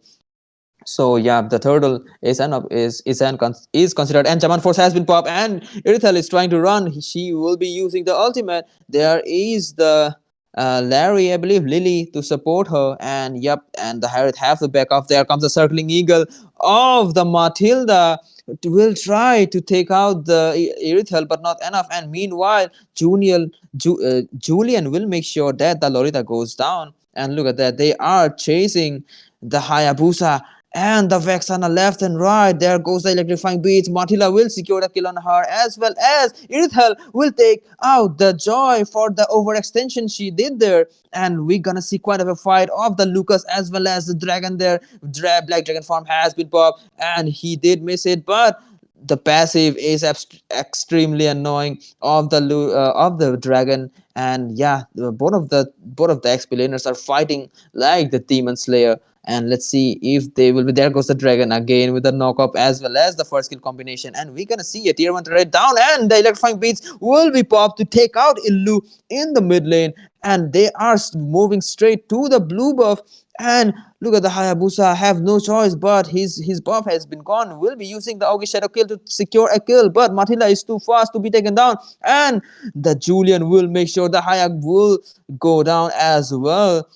Speaker 3: So yeah, the turtle is considered, and Chaman Force has been popped, and Irithel is trying to run. She will be using the ultimate. There is the Larry, I believe, Lily to support her, and yep, and the Harriet have to back off. There comes the circling eagle of the Matilda, will try to take out the Irithel, but not enough. And meanwhile, Julian will make sure that the Lorita goes down. And look at that, they are chasing the Hayabusa and the Vexana left and right. There goes the electrifying beats. Matila will secure the kill on her, as well as Irithel will take out the Joy for the overextension she did there. And we're gonna see quite a fight of the Lucas as well as the dragon there. Black dragon form has been popped, and he did miss it, but the passive is extremely annoying of of the dragon. And yeah, both of the explainers are fighting like the demon slayer. And let's see if they will be. There goes the dragon again with the knock up as well as the first skill combination, and we're gonna see a tier 1 turret down, and the electrifying beats will be popped to take out Illu in the mid lane. And they are moving straight to the blue buff. And look at the Hayabusa, have no choice, but his buff has been gone. Will be using the Augie Shadow kill to secure a kill, but Matilda is too fast to be taken down. And the Julian will make sure the Hayak will go down as well.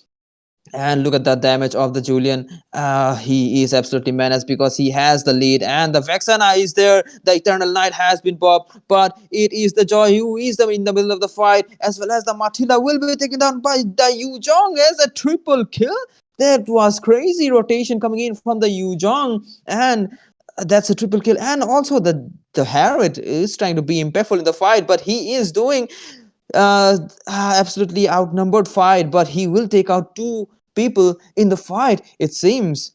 Speaker 3: And look at the damage of the Julian. He is absolutely menaced because he has the lead, and the Vexana is there. The Eternal Knight has been popped, but it is the Joy who is in the middle of the fight, as well as the Matilda will be taken down by the Yu Zhong as a triple kill. That was crazy rotation coming in from the Yu Zhong, and that's a triple kill. And also the Harriet is trying to be impactful in the fight, but he is doing absolutely outnumbered fight, but he will take out two people in the fight, it seems.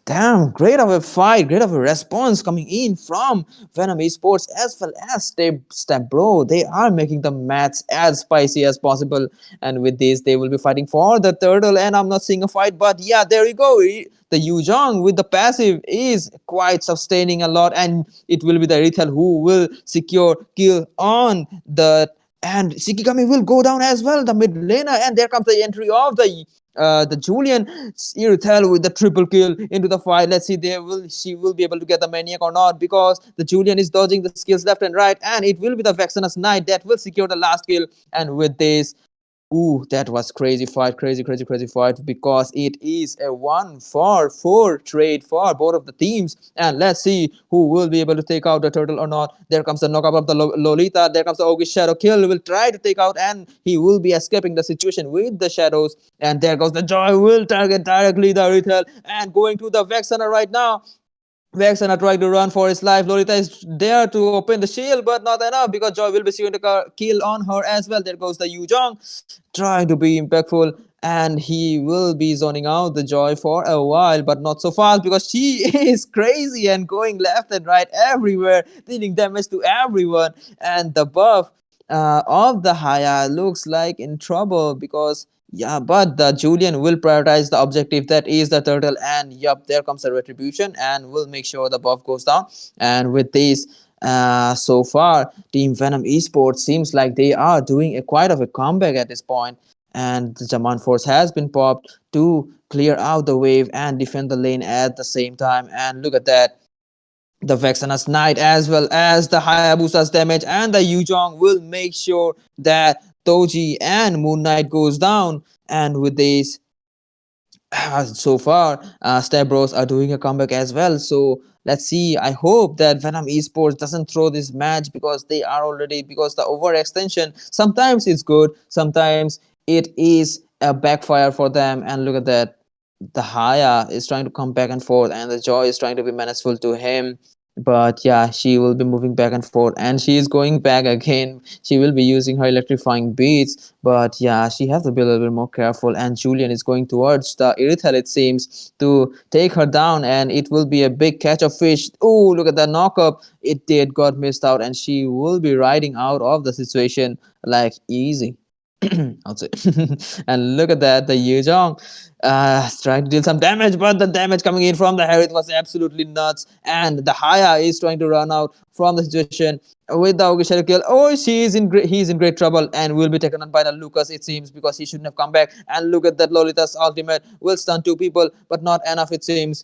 Speaker 3: Damn, great of a fight, great of a response coming in from Venom Esports as well as Step Bro. They are making the match as spicy as possible, and with this, they will be fighting for the turtle. And I'm not seeing a fight, but yeah, there you go. The Yu Zhong with the passive is quite sustaining a lot, and it will be the Rethel who will secure kill on the. And Shikigami will go down as well, the mid laner, and there comes the entry of the Julian Irithel with the triple kill into the fight. Let's see, she will be able to get the maniac or not, because the Julian is dodging the skills left and right, and it will be the Vexana's Knight that will secure the last kill. And with this, ooh, that was crazy fight, crazy fight, because it is a 1-for-4 trade for both of the teams. And let's see who will be able to take out the turtle or not. There comes the knockup of the Lolita. There comes the Augie Shadow kill. Will try to take out, and he will be escaping the situation with the shadows. And there goes the Joy, will target directly the Rethel, and going to the Vexana right now. Vexana trying to run for his life. Lolita is there to open the shield, but not enough, because Joy will be seeing the kill on her as well. There goes the Yu Zhong, trying to be impactful, and he will be zoning out the Joy for a while, but not so fast, because she is crazy and going left and right everywhere, dealing damage to everyone. And the buff of the Haya looks like in trouble, because yeah, but the Julian will prioritize the objective, that is the turtle. And yup, there comes the retribution, and will make sure the buff goes down. And with this, so far, Team Venom Esports seems like they are doing quite of a comeback at this point. And the Jaman Force has been popped to clear out the wave and defend the lane at the same time. And look at that, the Vexana's Knight as well as the Hayabusa's damage, and the Yu Zhong will make sure that Toji and Moon Knight goes down. And with this, so far, Step Bros are doing a comeback as well. So let's see. I hope that Venom Esports doesn't throw this match, because they are already, because the overextension sometimes it's good, sometimes it is a backfire for them. And look at that, the Haya is trying to come back and forth, and the Joy is trying to be menaceful to him. But yeah, she will be moving back and forth, and she is going back again. She will be using her electrifying beats, but yeah, she has to be a little bit more careful. And Julian is going towards the Irithel, it seems, to take her down, and it will be a big catch of fish. Oh, look at that knockup. It did got missed out, and she will be riding out of the situation like easy. I'll say. And look at that, the Yu Zhong trying to deal some damage, but the damage coming in from the Harith was absolutely nuts. And the Haya is trying to run out from the situation with the Augie kill. Oh, he's in great trouble, and will be taken on by the Lucas, it seems, because he shouldn't have come back. And look at that, Lolita's ultimate will stun two people, but not enough, it seems.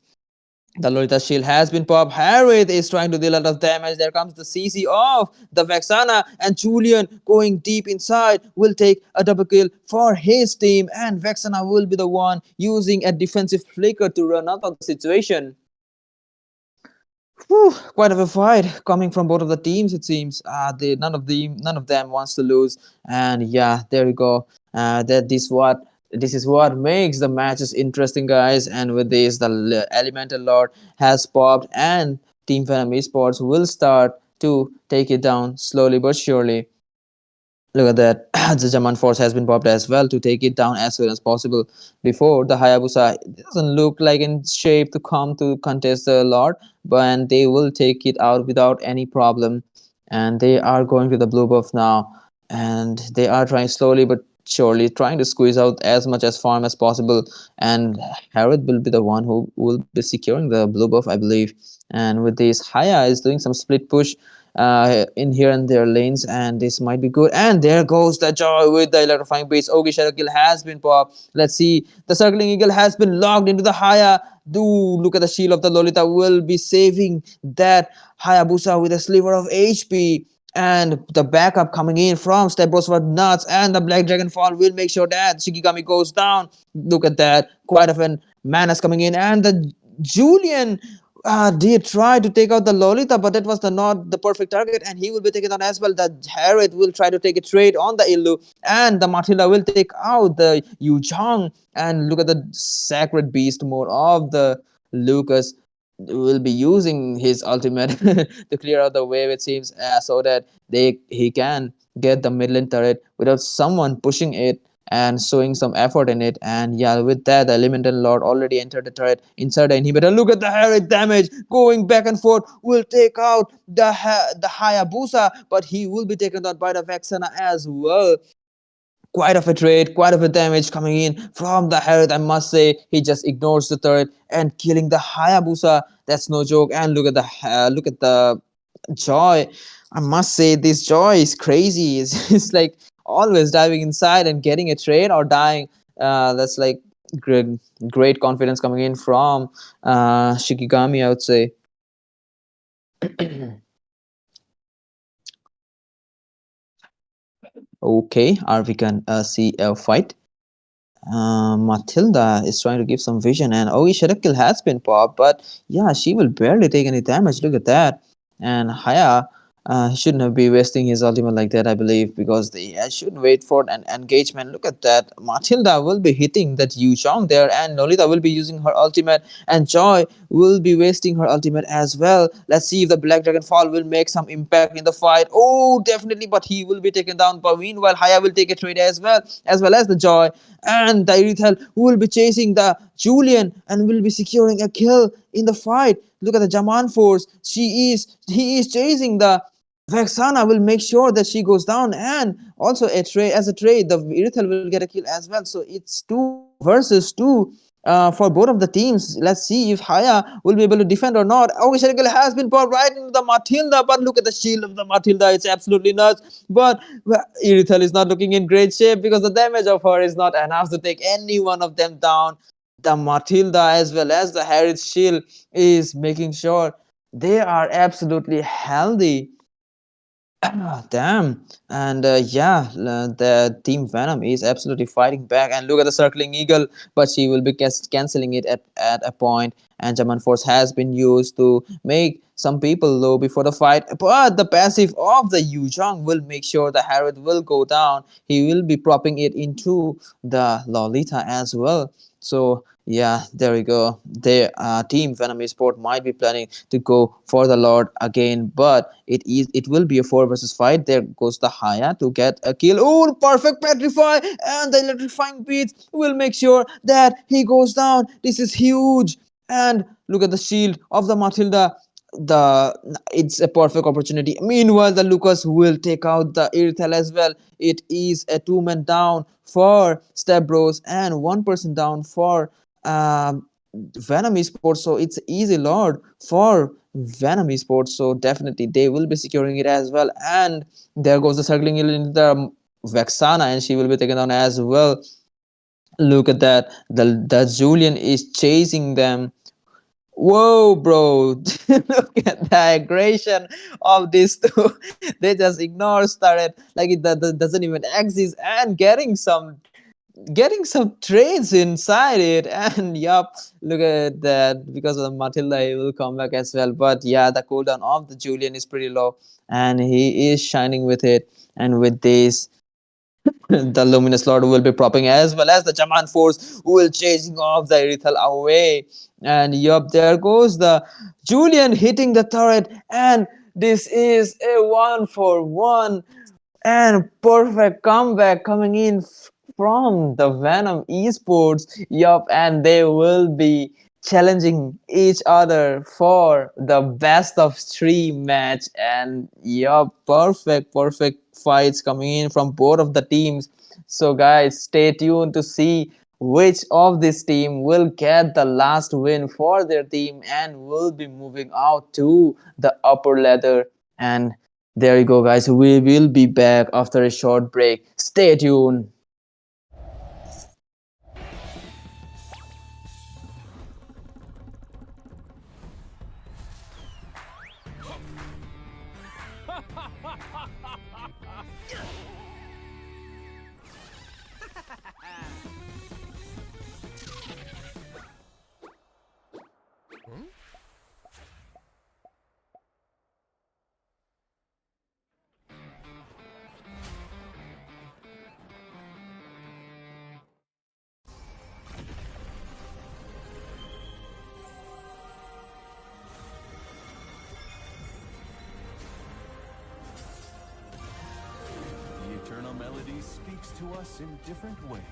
Speaker 3: The Lolita shield has been popped. Harith is trying to deal a lot of damage. There comes the CC of the Vexana, and Julian going deep inside will take a double kill for his team, and Vexana will be the one using a defensive flicker to run out of the situation. Whew, quite of a fight coming from both of the teams, it seems. None of them wants to lose. And yeah, there you go. This is what makes the matches interesting, guys. And with this, the Elemental Lord has popped, and Team Venom Esports will start to take it down slowly but surely. Look at that. The German force has been popped as well to take it down as soon as possible. Before the Hayabusa doesn't look like in shape to come to contest the Lord, but they will take it out without any problem. And they are going to the blue buff now, and they are trying slowly but surely, trying to squeeze out as much as farm as possible. And Harrod will be the one who will be securing the blue buff, I believe. And with this, Haya is doing some split push in here and there lanes, and this might be good. And there goes the Joy with the electrifying beast. Okay, Shadow Kill has been popped. Let's see. The circling eagle has been locked into the Haya. Do look at the shield of the Lolita will be saving that Hayabusa with a sliver of HP. And the backup coming in from Step Bros for nuts, and the Black Dragon Fall will make sure that Shikigami goes down. Look at that. Quite of an manas coming in, and the Julian did try to take out the Lolita, but that was the not the perfect target, and he will be taken on as well. The Harriet will try to take a trade on the Illu, and the Matilda will take out the Yu Chong. And look at the Sacred Beast mode of the Lucas will be using his ultimate to clear out the wave, it seems, so that he can get the mid lane turret without someone pushing it and showing some effort in it. And yeah, with that, the Elemental Lord already entered the turret inside the inhibitor. Look at the Harry damage going back and forth. Will take out the Hayabusa, but he will be taken out by the Vexana as well. Quite of a trade, quite of a damage coming in from the Herod, I must say. He just ignores the turret and killing the Hayabusa. That's no joke. And look at the Joy. I must say this Joy is crazy. It's like always diving inside and getting a trade or dying. That's like great, great confidence coming in from Shikigami, I would say. Okay, are we can see a fight? Matilda is trying to give some vision, and oh, Sharakil has been popped, but yeah, she will barely take any damage. Look at that. And Haya, he shouldn't be wasting his ultimate like that, I believe, because they shouldn't wait for an engagement. Look at that. Matilda will be hitting that Yu Chong there, and Lolita will be using her ultimate, and Joy will be wasting her ultimate as well. Let's see if the Black Dragon Fall will make some impact in the fight. Oh, definitely, but he will be taken down. But meanwhile, Haya will take a trade as well as the Joy. And the Irithel who will be chasing the Julian and will be securing a kill in the fight. Look at the Jaman force. He is chasing the Vexana will make sure that she goes down, and also a trade, the Irithel will get a kill as well. So it's 2 versus 2 for both of the teams. Let's see if Haya will be able to defend or not. Oh, Sherikal has been popped right into the Matilda, but look at the shield of the Matilda. It's absolutely nuts. But Irithel is not looking in great shape because the damage of her is not enough to take any one of them down. The Matilda as well as the Harris shield is making sure they are absolutely healthy. Damn. And yeah, the Team Venom is absolutely fighting back. And look at the circling eagle, but she will be canceling it at a point. And German Force has been used to make some people low before the fight. But the passive of the Yu Zhang will make sure the Harriet will go down. He will be propping it into the Lolita as well. So yeah, there we go. The Team Venom Esport might be planning to go for the Lord again, but it will be a 4 versus 5. There goes the Haya to get a kill. Oh, perfect petrify, and the electrifying beats will make sure that he goes down. This is huge. And look at the shield of the Matilda. It's a perfect opportunity. Meanwhile, the Lucas will take out the Irithel as well. It is a 2-man down for Step Bros and 1 person down for Venom Esports. So it's easy Lord for Venom Esports. So definitely they will be securing it as well. And there goes the circling into the Vexana, and she will be taken down as well. Look at that. The Julian is chasing them. Whoa, bro. Look at the aggression of these two. They just ignore started like it doesn't even exist, and getting some trades inside it. And yup, look at that. Because of the Matilda, he will come back as well. But yeah, the cooldown of the Julian is pretty low, and he is shining with it. And with this, the Luminous Lord will be propping as well as the Chaman Force who will chasing off the Irithel away. And yup, there goes the Julian hitting the turret, and this is a 1 for 1. And perfect comeback coming in from the Venom Esports. Yup, and they will be challenging each other for the best of three match. And yup, perfect fights coming in from both of the teams. So, guys, stay tuned to see which of this team will get the last win for their team and will be moving out to the upper ladder. And there you go, guys. We will be back after a short break. Stay tuned.
Speaker 1: The eternal melody speaks to us in different ways.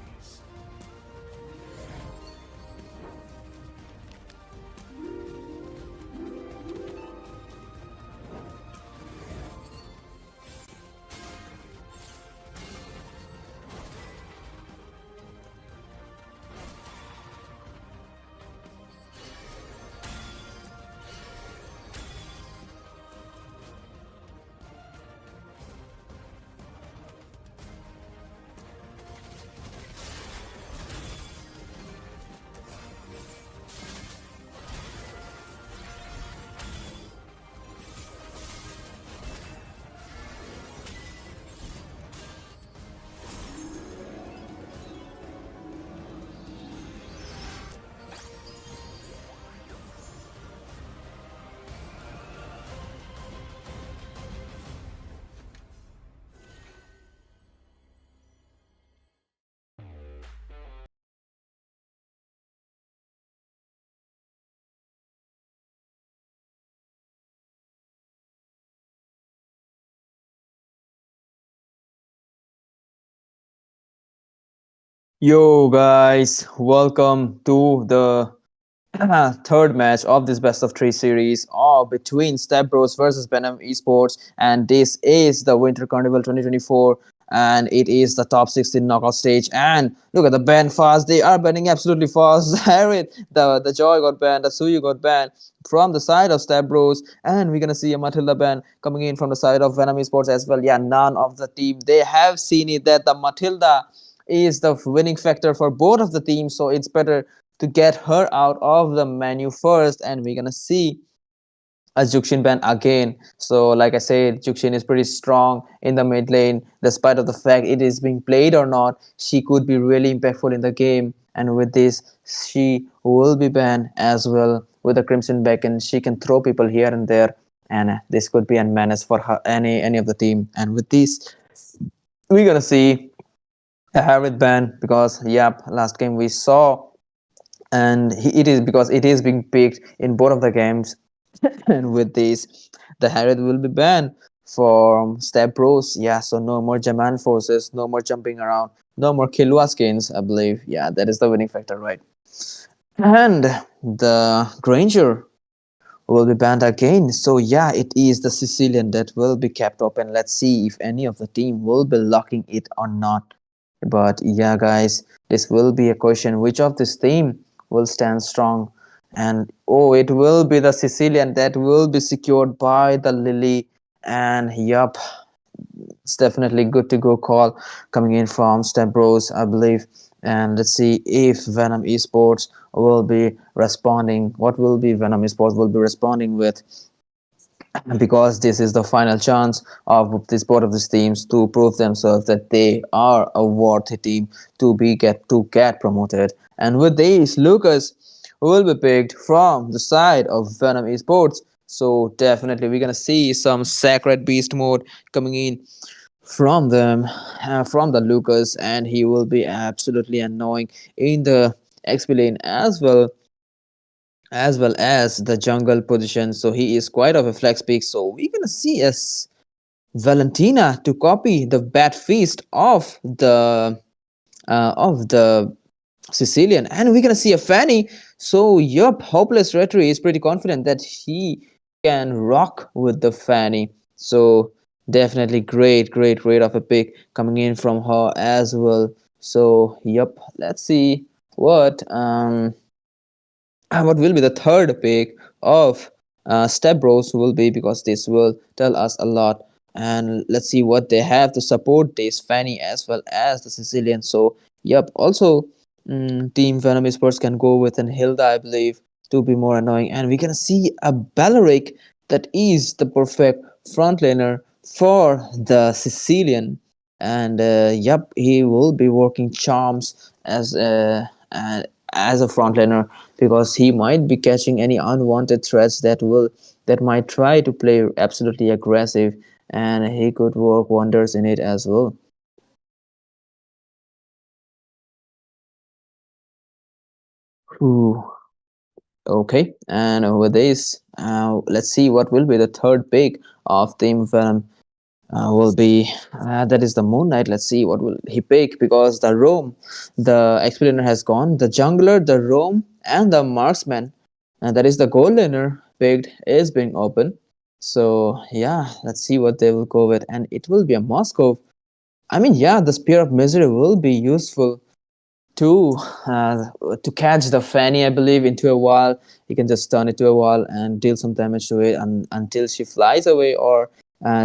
Speaker 3: Yo, guys, welcome to the third match of this best of three series between Step Bros versus Venom Esports, and this is the Winter Carnival 2024, and it is the top 16 knockout stage. And look at the ban fast; they are banning absolutely fast. Harriet, the Joy got banned, the Suyu got banned from the side of Step Bros, and we're gonna see a Matilda ban coming in from the side of Venom Esports as well. Yeah, none of the team they have seen it that the Matilda is the winning factor for both of the teams, so it's better to get her out of the menu first. And we're gonna see a Juxin ban again. So like I said, Juxin is pretty strong in the mid lane, despite of the fact it is being played or not. She could be really impactful in the game, and with this she will be banned as well with a Crimson Beacon. She can throw people here and there, and this could be a menace for her, any of the team. And with this we're gonna see a Harriet ban, because yep, last game we saw, and it is because it is being picked in both of the games. And with this, the Harriet will be banned from Step Bros. Yeah, so no more Jaman forces, no more jumping around, no more Killua skins, I believe. Yeah, that is the winning factor, right? And the Granger will be banned again. So yeah, it is the Sicilian that will be kept open. Let's see if any of the team will be locking it or not. But yeah, guys, this will be a question: which of this team will stand strong? And oh, it will be the Sicilian that will be secured by the Lily. And yup, it's definitely good to go call coming in from Step Bros, I believe. And let's see if Venom Esports will be responding. What will be Venom Esports will be responding with, because this is the final chance of this both of these teams to prove themselves that they are a worthy team to get promoted. And with this, Lucas will be picked from the side of Venom Esports. So definitely we're gonna see some Sacred Beast mode coming in from them, from the Lucas, and he will be absolutely annoying in the XP lane as well as the jungle position. So he is quite of a flex pick. So we're gonna see Valentina to copy the bad feast of the Sicilian, and we're gonna see a Fanny. So yup, hopeless Retri is pretty confident that he can rock with the Fanny. So definitely great of a pick coming in from her as well. So yup, let's see what what will be the third pick of Step Bros will be, because this will tell us a lot. And let's see what they have to support this Fanny as well as the Sicilian. So yep, also Team Venom Esports can go with an Hilda, I believe, to be more annoying. And we can see a Balaric that is the perfect frontliner for the Sicilian. And yep, he will be working charms as a frontliner, because he might be catching any unwanted threats that might try to play absolutely aggressive, and he could work wonders in it as well. Ooh, okay, and with this, let's see what will be the third pick of Team Venom. Will be that is the Moon Knight. Let's see what will he pick, because the Roam, the Explainer has gone, the Jungler, the Roam, and the Marksman, and that is the Gold Laner picked is being open. So yeah, let's see what they will go with, and it will be a Moscow. I mean, yeah, the Spear of Misery will be useful to uh, to catch the Fanny, I believe, into a wall. He can just turn it to a wall and deal some damage to it until she flies away, or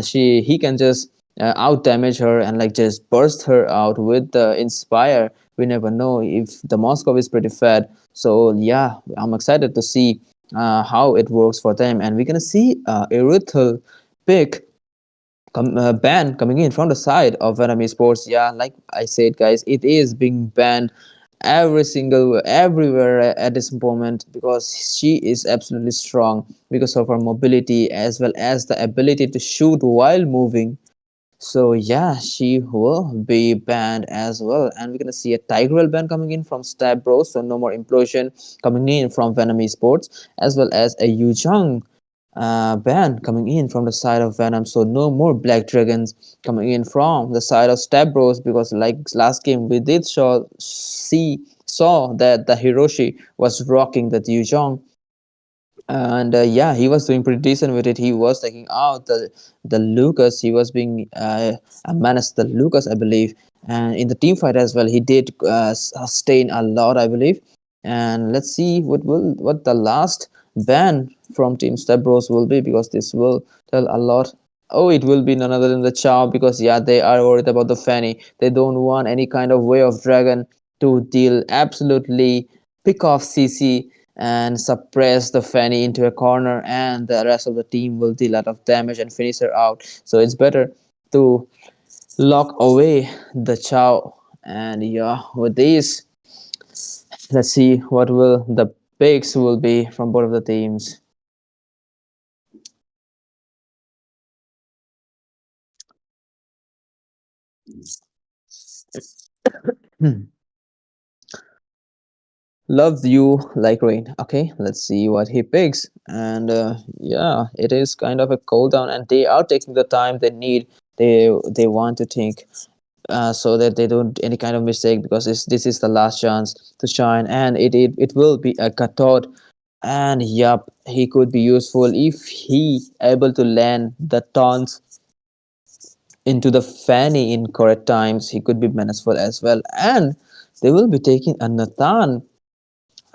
Speaker 3: he can just out damage her and like just burst her out with the Inspire. We never know if the Moscow is pretty fat. So yeah, I'm excited to see how it works for them, and we're gonna see Erythel pick ban coming in from the side of Venom Esports. Yeah, like I said, guys, it is being banned everywhere at this moment, because she is absolutely strong because of her mobility as well as the ability to shoot while moving. So yeah, she will be banned as well, and we're gonna see a Tigrel ban coming in from Stab Bros. So no more Implosion coming in from Venom Esports, as well as a Yuzhong ban coming in from the side of Venom. So no more Black Dragons coming in from the side of Stab Bros, because like last game we did saw that the Hiroshi was rocking the Yuzhong, and yeah, he was doing pretty decent with it. He was taking out the Lucas. He was being a menace to the Lucas, I believe, and in the team fight as well, he did sustain a lot, I believe. And let's see what the last ban from Team Step Bros will be, because this will tell a lot. Oh, it will be none other than the Chow, because yeah, they are worried about the Fanny. They don't want any kind of way of Dragon to deal absolutely pick off CC and suppress the Fanny into a corner, and the rest of the team will deal a lot of damage and finish her out. So it's better to lock away the Chow. And yeah, with these, let's see what will the picks will be from both of the teams. Loves you like rain. Okay, let's see what he picks. And yeah, it is kind of a cooldown, and they are taking the time they need. They want to think so that they don't any kind of mistake, because this is the last chance to shine, and it will be a cutout. And yup, he could be useful if he able to land the taunts into the Fanny in correct times. He could be menaceful as well, and they will be taking a Nathan.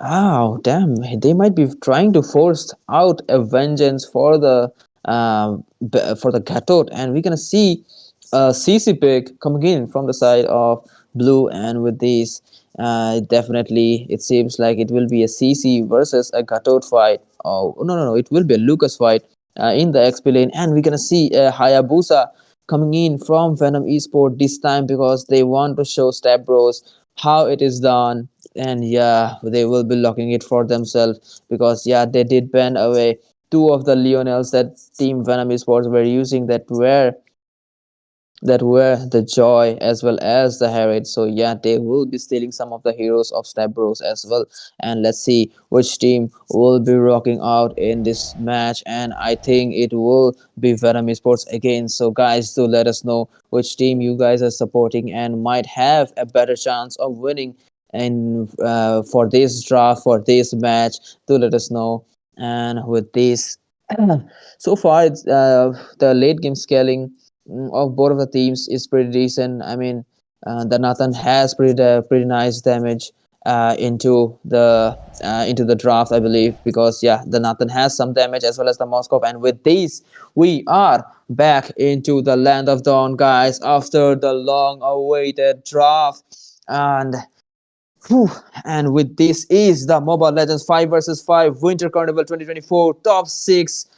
Speaker 3: Oh, damn. They might be trying to force out a vengeance for the Gatot, and we're gonna see a CC pick coming in from the side of blue, and with these, definitely it seems like it will be a CC versus a Gatot fight. Oh, no, it will be a Lucas fight in the XP lane, and we're gonna see a Hayabusa coming in from Venom Esport this time, because they want to show Step Bros how it is done. And yeah, they will be locking it for themselves, because yeah, they did ban away two of the Lionels that Team Venom Esports were using, that were that were the joy as well as the Harriet. So yeah, they will be stealing some of the heroes of Step Bros as well. And let's see which team will be rocking out in this match. And I think it will be Venom Esports again. So guys, do let us know which team you guys are supporting and might have a better chance of winning. And for this draft, for this match, do let us know. And with this, so far, it's the late game scaling of both of the teams is pretty decent. I mean, the Nathan has pretty nice damage into the draft, I believe, because yeah, the Nathan has some damage as well as the Moscow. And with these, we are back into the land of dawn, guys, after the long-awaited draft. And whew, and with this is the Mobile Legends 5 versus 5 Winter Carnival 2024 top 16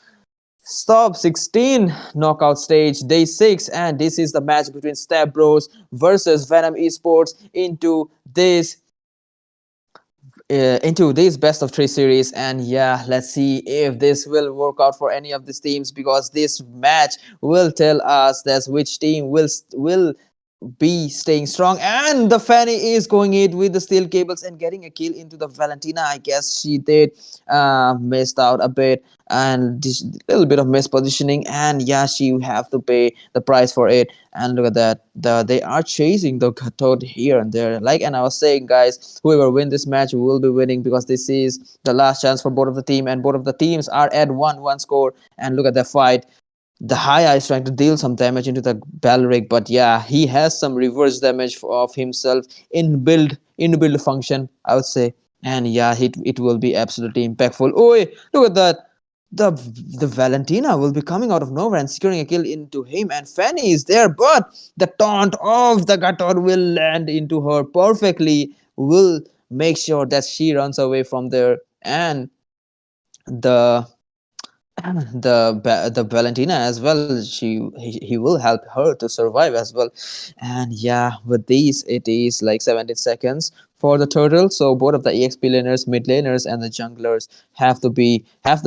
Speaker 3: knockout stage, day 6, and this is the match between Step Bros versus Venom Esports into this best of 3 series. And yeah, let's see if this will work out for any of these teams, because this match will tell us that which team will be staying strong. And the Fanny is going it with the steel cables and getting a kill into the Valentina. I guess she did missed out a bit, and this little bit of mispositioning, and yeah, she have to pay the price for it. And look at that, they are chasing the Toad here and there, like, and I was saying, guys, whoever win this match will be winning, because this is the last chance for both of the team, and both of the teams are at 1-1 score. And look at the fight. The Haya is trying to deal some damage into the Balric, but yeah, he has some reverse damage of himself in build function, I would say. And yeah, it will be absolutely impactful. Oh, look at that. The the Valentina will be coming out of nowhere and securing a kill into him, and Fanny is there, but the taunt of the Gator will land into her perfectly, will make sure that she runs away from there. And the the Valentina as well, he will help her to survive as well. And yeah, with these, it is like 17 seconds for the turtle, so both of the exp laners, mid laners, and the junglers have to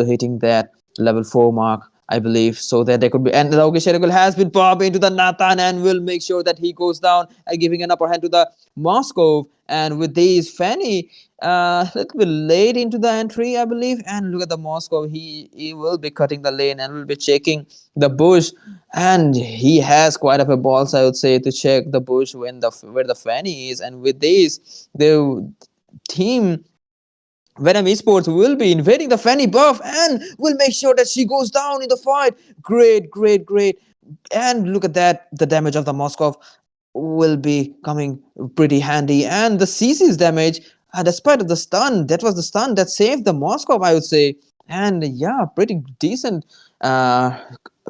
Speaker 3: hitting that level 4 mark, I believe, so that they could be. And the Sherigal has been popped into the Nathan and will make sure that he goes down and giving an upper hand to the Moscow. And with these, Fanny a little bit late into the entry, I believe. And look at the Moscow, he will be cutting the lane and will be checking the bush, and he has quite a few balls, I would say, to check the bush when the where the Fanny is. And with this, the team Venom Esports will be invading the Fanny buff and will make sure that she goes down in the fight. Great, great, great. And look at that, the damage of the Moskov will be coming pretty handy. And the CC's damage, despite of the stun, that was the stun that saved the Moskov, I would say. And yeah, uh,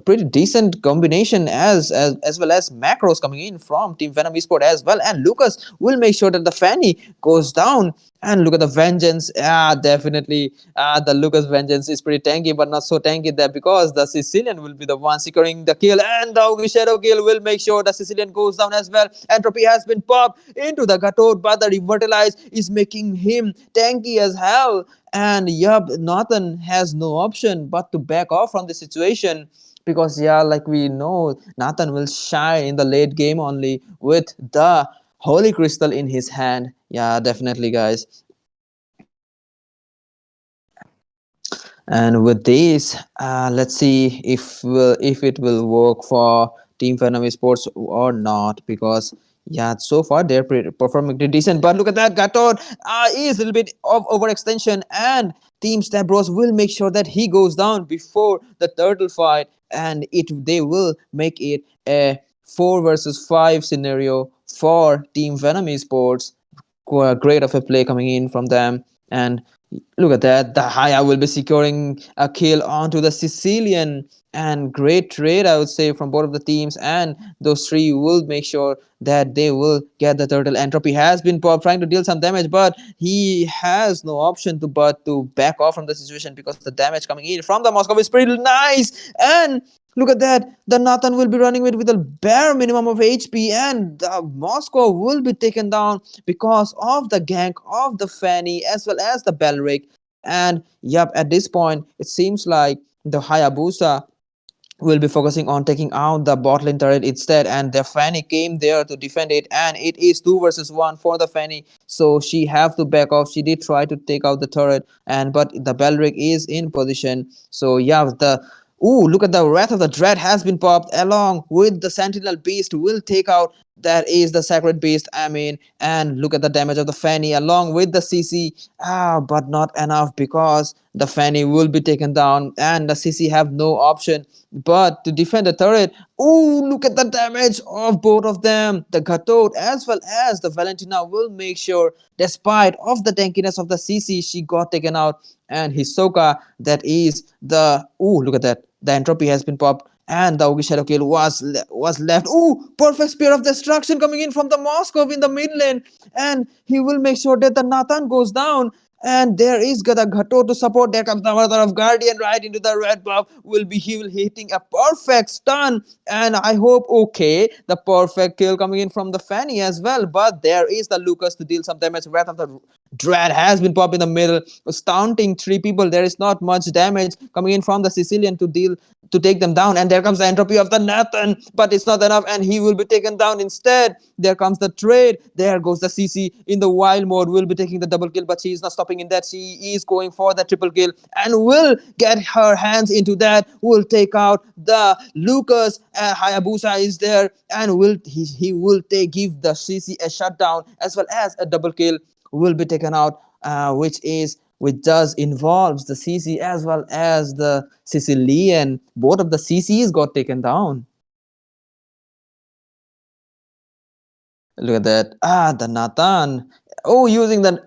Speaker 3: pretty decent combination as well as macros coming in from Team Venom Esport as well. And Lucas will make sure that the Fanny goes down. And look at the Vengeance. Definitely, the Lucas Vengeance is pretty tanky, but not so tanky there, because the Sicilian will be the one securing the kill, and the Shadow Kill will make sure the Sicilian goes down as well. Entropy has been popped into the Gatot, but the Revitalize is making him tanky as hell. And yup, Nathan has no option but to back off from the situation, because yeah, like we know, Nathan will shine in the late game only with the Holy Crystal in his hand. Yeah, definitely, guys. And with this, let's see if it will work for Team Phenom Sports or not, because yeah, so far they're performing pretty decent. But look at that, Gator is a little bit of overextension, and Team Step Bros will make sure that he goes down before the turtle fight, and they will make it a 4 versus 5 scenario for Team Venom Esports. Great of a play coming in from them. And look at that, the Haya will be securing a kill onto the Sicilian. And great trade, I would say, from both of the teams. And those three will make sure that they will get the turtle. Entropy has been trying to deal some damage, but he has no option to back off from the situation, because the damage coming in from the Moscow is pretty nice. And look at that, the Nathan will be running with a bare minimum of HP, and the Moscow will be taken down because of the gank of the Fanny as well as the Belric. And yep, at this point, it seems like the Hayabusa will be focusing on taking out the bot lane turret instead, and the Fanny came there to defend it, and it is 2 versus 1 for the Fanny, so she have to back off. She did try to take out the turret, and but the Balric is in position. So yeah, the ooh, look at the Wrath of the Dread has been popped along with the Sentinel Beast will take out, that is the Sacred Beast, I mean, and look at the damage of the Fanny along with the CC. But not enough, because the Fanny will be taken down and the CC have no option but to defend the turret. Oh, look at the damage of both of them. The Gatot as well as the Valentina will make sure, despite of the tankiness of the CC, she got taken out. And Hisoka, that is the, oh, look at that. The entropy has been popped, and the Ogi Shadow Kill was left. Oh, perfect Spear of Destruction coming in from the Moskov in the mid lane, and he will make sure that the Nathan goes down. And there is Gada Ghato to support. There comes the Mother of Guardian right into the red buff. He will hitting a perfect stun. And I hope, okay, the perfect kill coming in from the Fanny as well. But there is the Lucas to deal some damage. Wrath of the Dread has been popped in the middle, stunting 3 people. There is not much damage coming in from the Sicilian to take them down. And there comes the entropy of the Nathan, but it's not enough, and he will be taken down instead. There comes the trade. There goes the CC in the wild mode, will be taking the double kill, but she is not stopping in that. She is going for the triple kill and will get her hands into that, will take out the Lucas. Hayabusa is there, and he will give the CC a shutdown as well as a double kill will be taken out, which does involves the CC as well as the Sicilian. Both of the CCs got taken down. Look at that. The Nathan. Oh, using the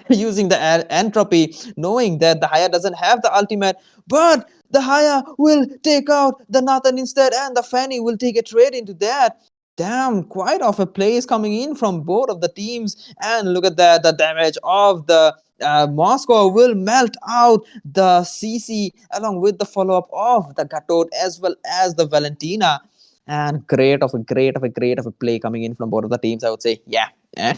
Speaker 3: using the entropy, knowing that the Haya doesn't have the ultimate, but the Haya will take out the Nathan instead, and the Fanny will take a trade into that. Damn, quite of a play is coming in from both of the teams. And look at that, the damage of the Moscow will melt out the CC along with the follow-up of the Gatot as well as the Valentina. And great of a play coming in from both of the teams, I would say. Yeah. And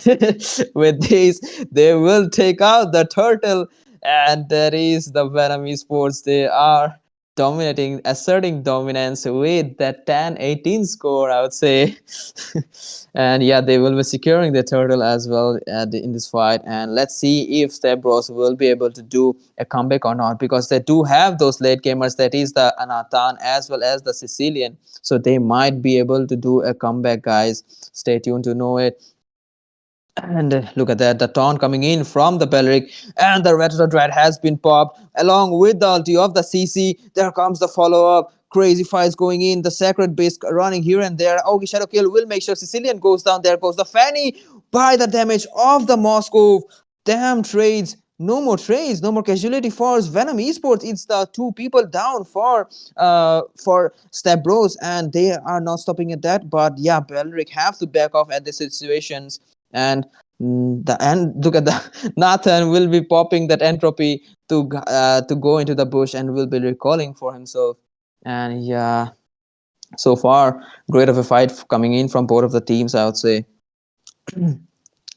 Speaker 3: with this, they will take out the turtle, and that is the Venom Esports. They are dominating, asserting dominance with that 10-18 score, I would say. And yeah, they will be securing the turtle as well in this fight. And let's see if Step Bros will be able to do a comeback or not, because they do have those late gamers, that is the Anatan as well as the Sicilian. So they might be able to do a comeback, guys. Stay tuned to know it. And look at that, the taunt coming in from the Belric, and the Retro Dread has been popped along with the ulti of the CC. There comes the follow-up. Crazy fights going in. The Sacred Beast running here and there. Ogi Shadow Kill will make sure Sicilian goes down. There goes the Fanny by the damage of the Moscow. Damn trades. No more trades, no more casualty for Venom Esports. It's the 2 people down for Step Bros, and they are not stopping at that. But yeah, Belric have to back off at the situations. And look at the Nathan will be popping that entropy to go into the bush and will be recalling for himself. And yeah, so far great of a fight coming in from both of the teams, I would say.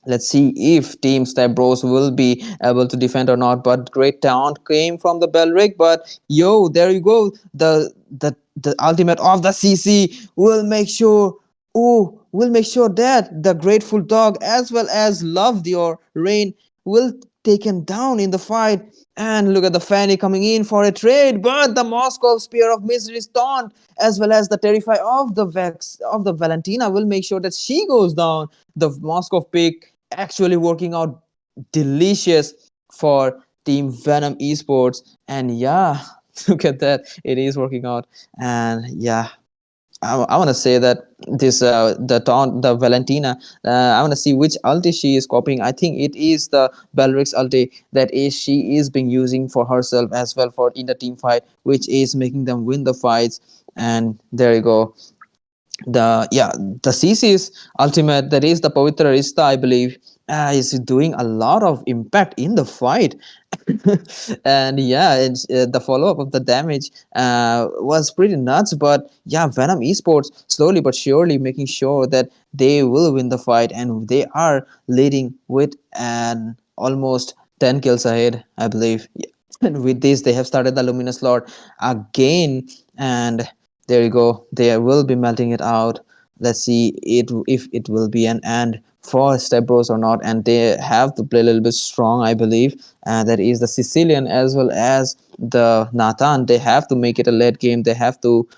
Speaker 3: Let's see if Team Step Bros will be able to defend or not. But great taunt came from the Belric. But yo, there you go. The ultimate of the CC will make sure. Oh, will make sure that the Grateful Dog as well as Love Your Rain will taken down in the fight. And look at the Fanny coming in for a trade, but the Moscow Spear of Misery's taunt as well as the Terrify of the Vex of the Valentina will make sure that she goes down. The Moscow pick actually working out delicious for Team Venom Esports. And yeah, look at that, it is working out. And yeah, I want to say that this the Valentina, I want to see which ulti she is copying. I think it is the Belrix ulti that is she is being using for herself as well for in the team fight, which is making them win the fights. And there you go. The CC's ultimate, that is the Pavitra Rista, I believe, is doing a lot of impact in the fight. And yeah, the follow-up of the damage was pretty nuts. But yeah, Venom Esports slowly but surely making sure that they will win the fight, and they are leading with an almost 10 kills ahead, I believe. Yeah. And with this, they have started the Luminous Lord again. And There you go. They will be melting it out. Let's see it if it will be an end for Step Bros or not. And they have to play a little bit strong, I believe. That is the Sicilian as well as the Nathan. They have to make it a late game. They have to.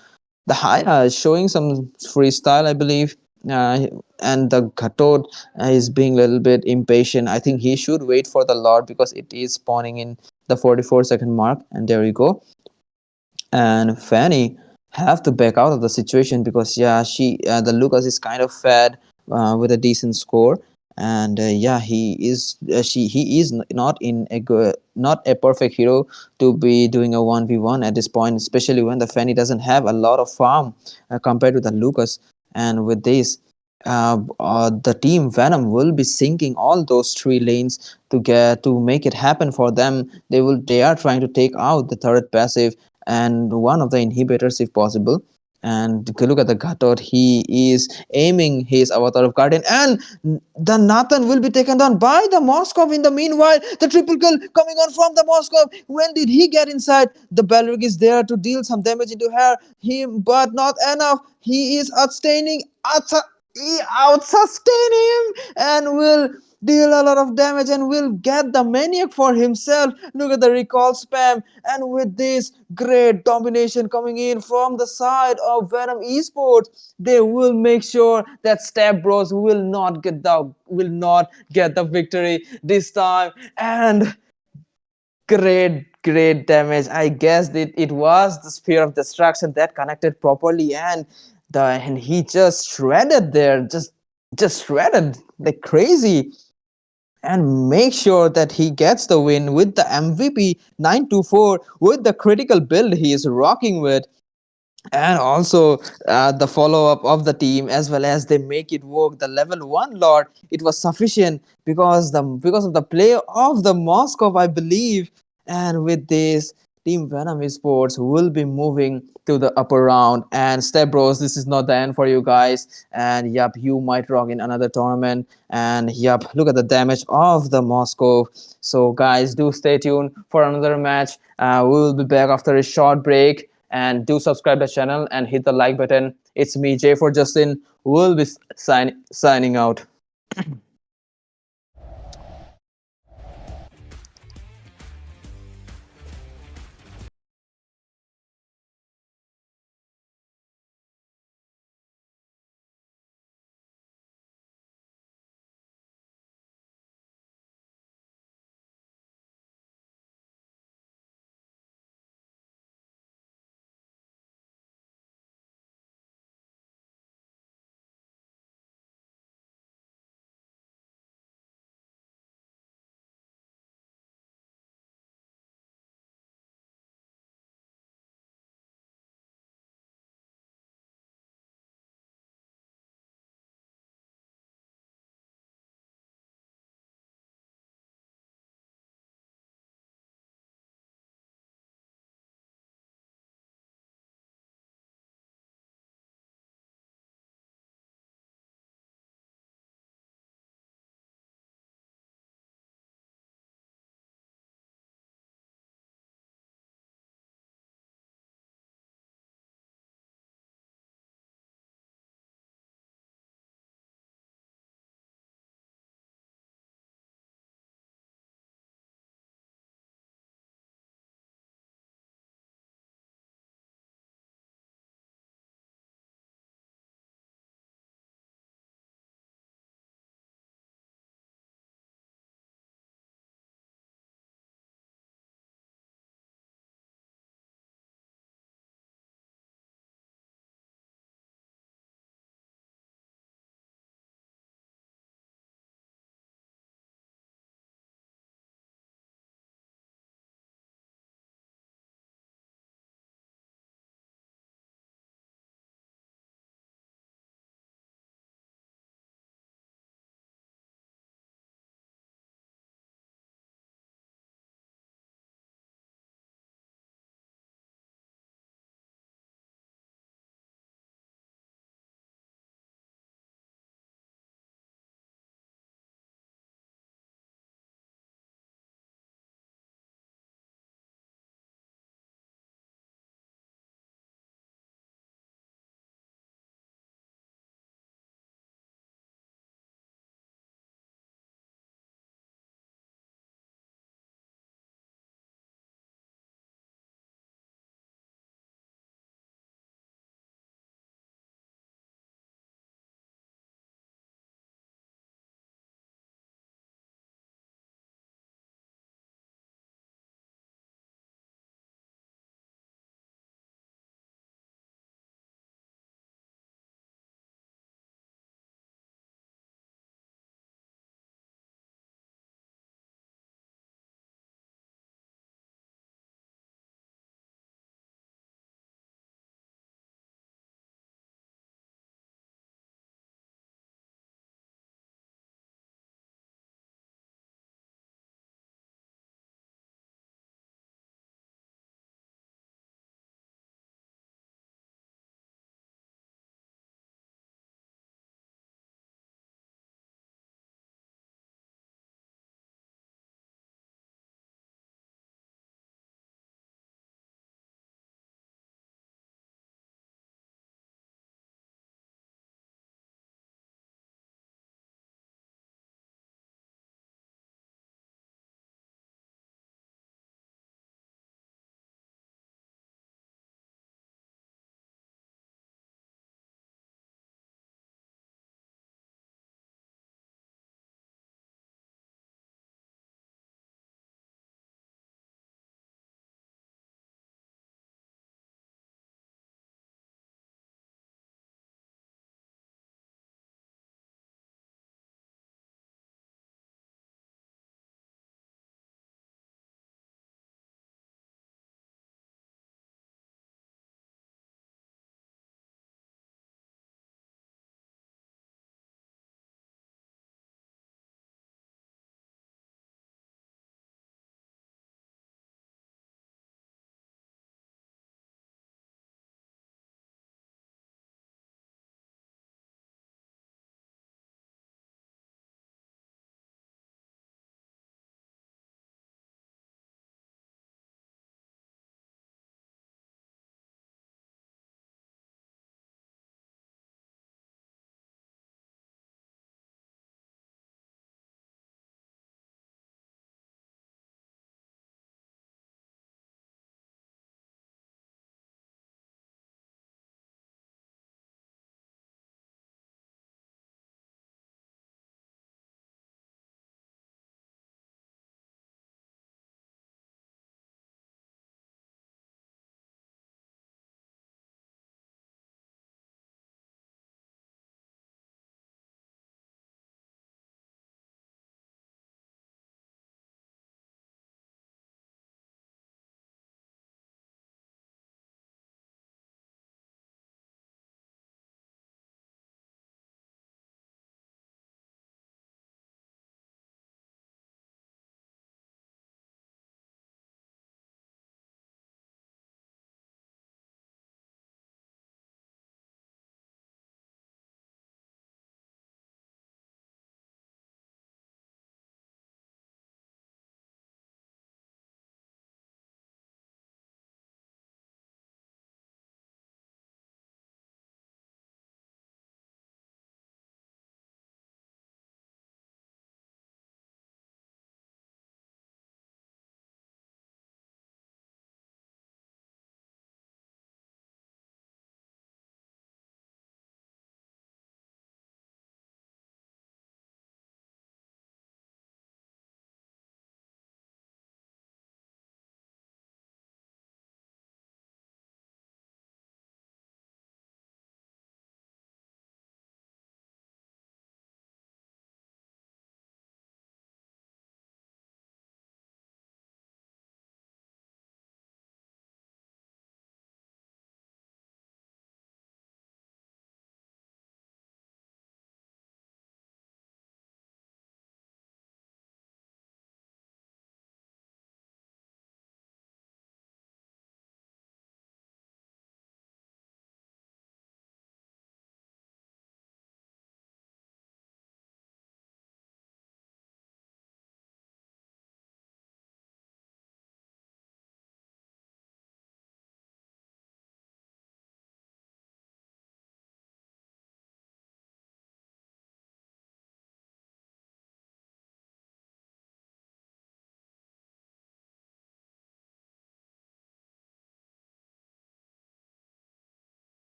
Speaker 3: The Haya is showing some freestyle, I believe. And the Ghatod is being a little bit impatient. I think he should wait for the Lord because it is spawning in the 44-second mark. And there you go. And Fanny have to back out of the situation because yeah, the Lucas is kind of fed with a decent score, and yeah, he is not in a good, not a perfect hero to be doing a 1v1 at this point, especially when the Fanny doesn't have a lot of farm compared to the Lucas. And with this, the team Venom will be sinking all those three lanes to make it happen for them. They are trying to take out the third passive and one of the inhibitors if possible. And if you look at the Ghatot, he is aiming his avatar of Guardian, and the Nathan will be taken down by the Moskov. In the meanwhile, the triple kill coming on from the Moskov. When did he get inside? The Balric is there to deal some damage into him, but not enough. He is outstanding. He outsustain him and will deal a lot of damage and will get the maniac for himself. Look at the recall spam, and with this great domination coming in from the side of Venom Esports, they will make sure that Step Bros will not get the victory this time. And great damage. I guess it was the Spear of Destruction that connected properly, and he just shredded there, just shredded like crazy, and make sure that he gets the win with the MVP 924 with the critical build he is rocking with. And also the follow-up of the team, as well as they make it work. The level 1 Lord, it was sufficient because of the play of the Moscow, I believe. And with this, Team Venom Esports will be moving to the upper round. And Step Bros, this is not the end for you guys. And yep, you might rock in another tournament. And yep, look at the damage of the Moscow. So guys, do stay tuned for another match. We will be back after a short break. And do subscribe the channel and hit the like button. It's me, Jay for Justin. We'll be signing out.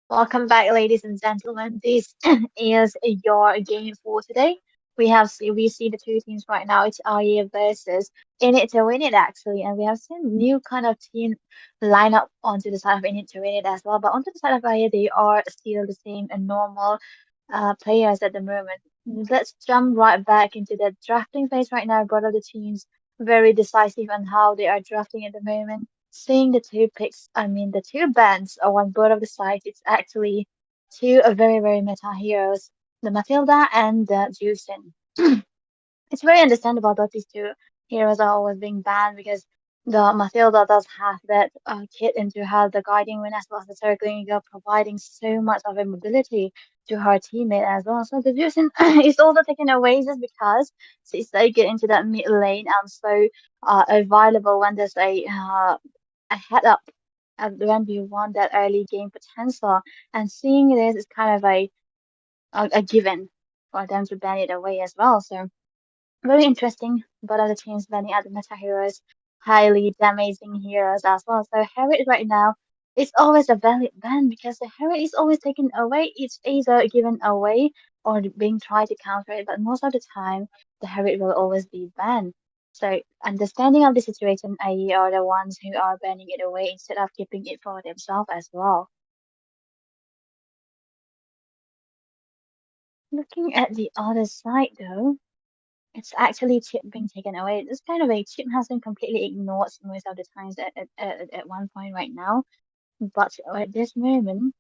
Speaker 5: Welcome back, ladies and gentlemen. This is your game for today. We see the two teams right now. It's RE versus In It to Win It actually, and we have seen new kind of team line up onto the side of In It to Win It as well. But onto the side of RE, they are still the same and normal players at the moment. Let's jump right back into the drafting phase right now. Both of the teams very decisive on how they are drafting at the moment. Seeing the two picks, I mean the two bands are on both of the sides. It's actually two very very meta heroes, the Matilda and the Juicin. It's very understandable that these two heroes are always being banned because the Matilda does have that kit into her the guiding wind as well as the circling eagle, providing so much of a mobility to her teammate as well. So the Juicin is also taken away just because since they get into that mid lane and so available when there's a head up when you want that early game potential. And seeing this is kind of a given for them to ban it away as well. So very interesting, but other teams banning other meta heroes, highly damaging heroes as well. So Harriet right now is always a valid ban because the Harriet is always taken away. It's either given away or being tried to counter it, but most of the time the Harriet will always be banned. So understanding of the situation, IE are the ones who are banning it away instead of keeping it for themselves as well. Looking at the other side though, it's actually chip being taken away. This kind of a chip has been completely ignored most of the times at one point right now. But at this moment,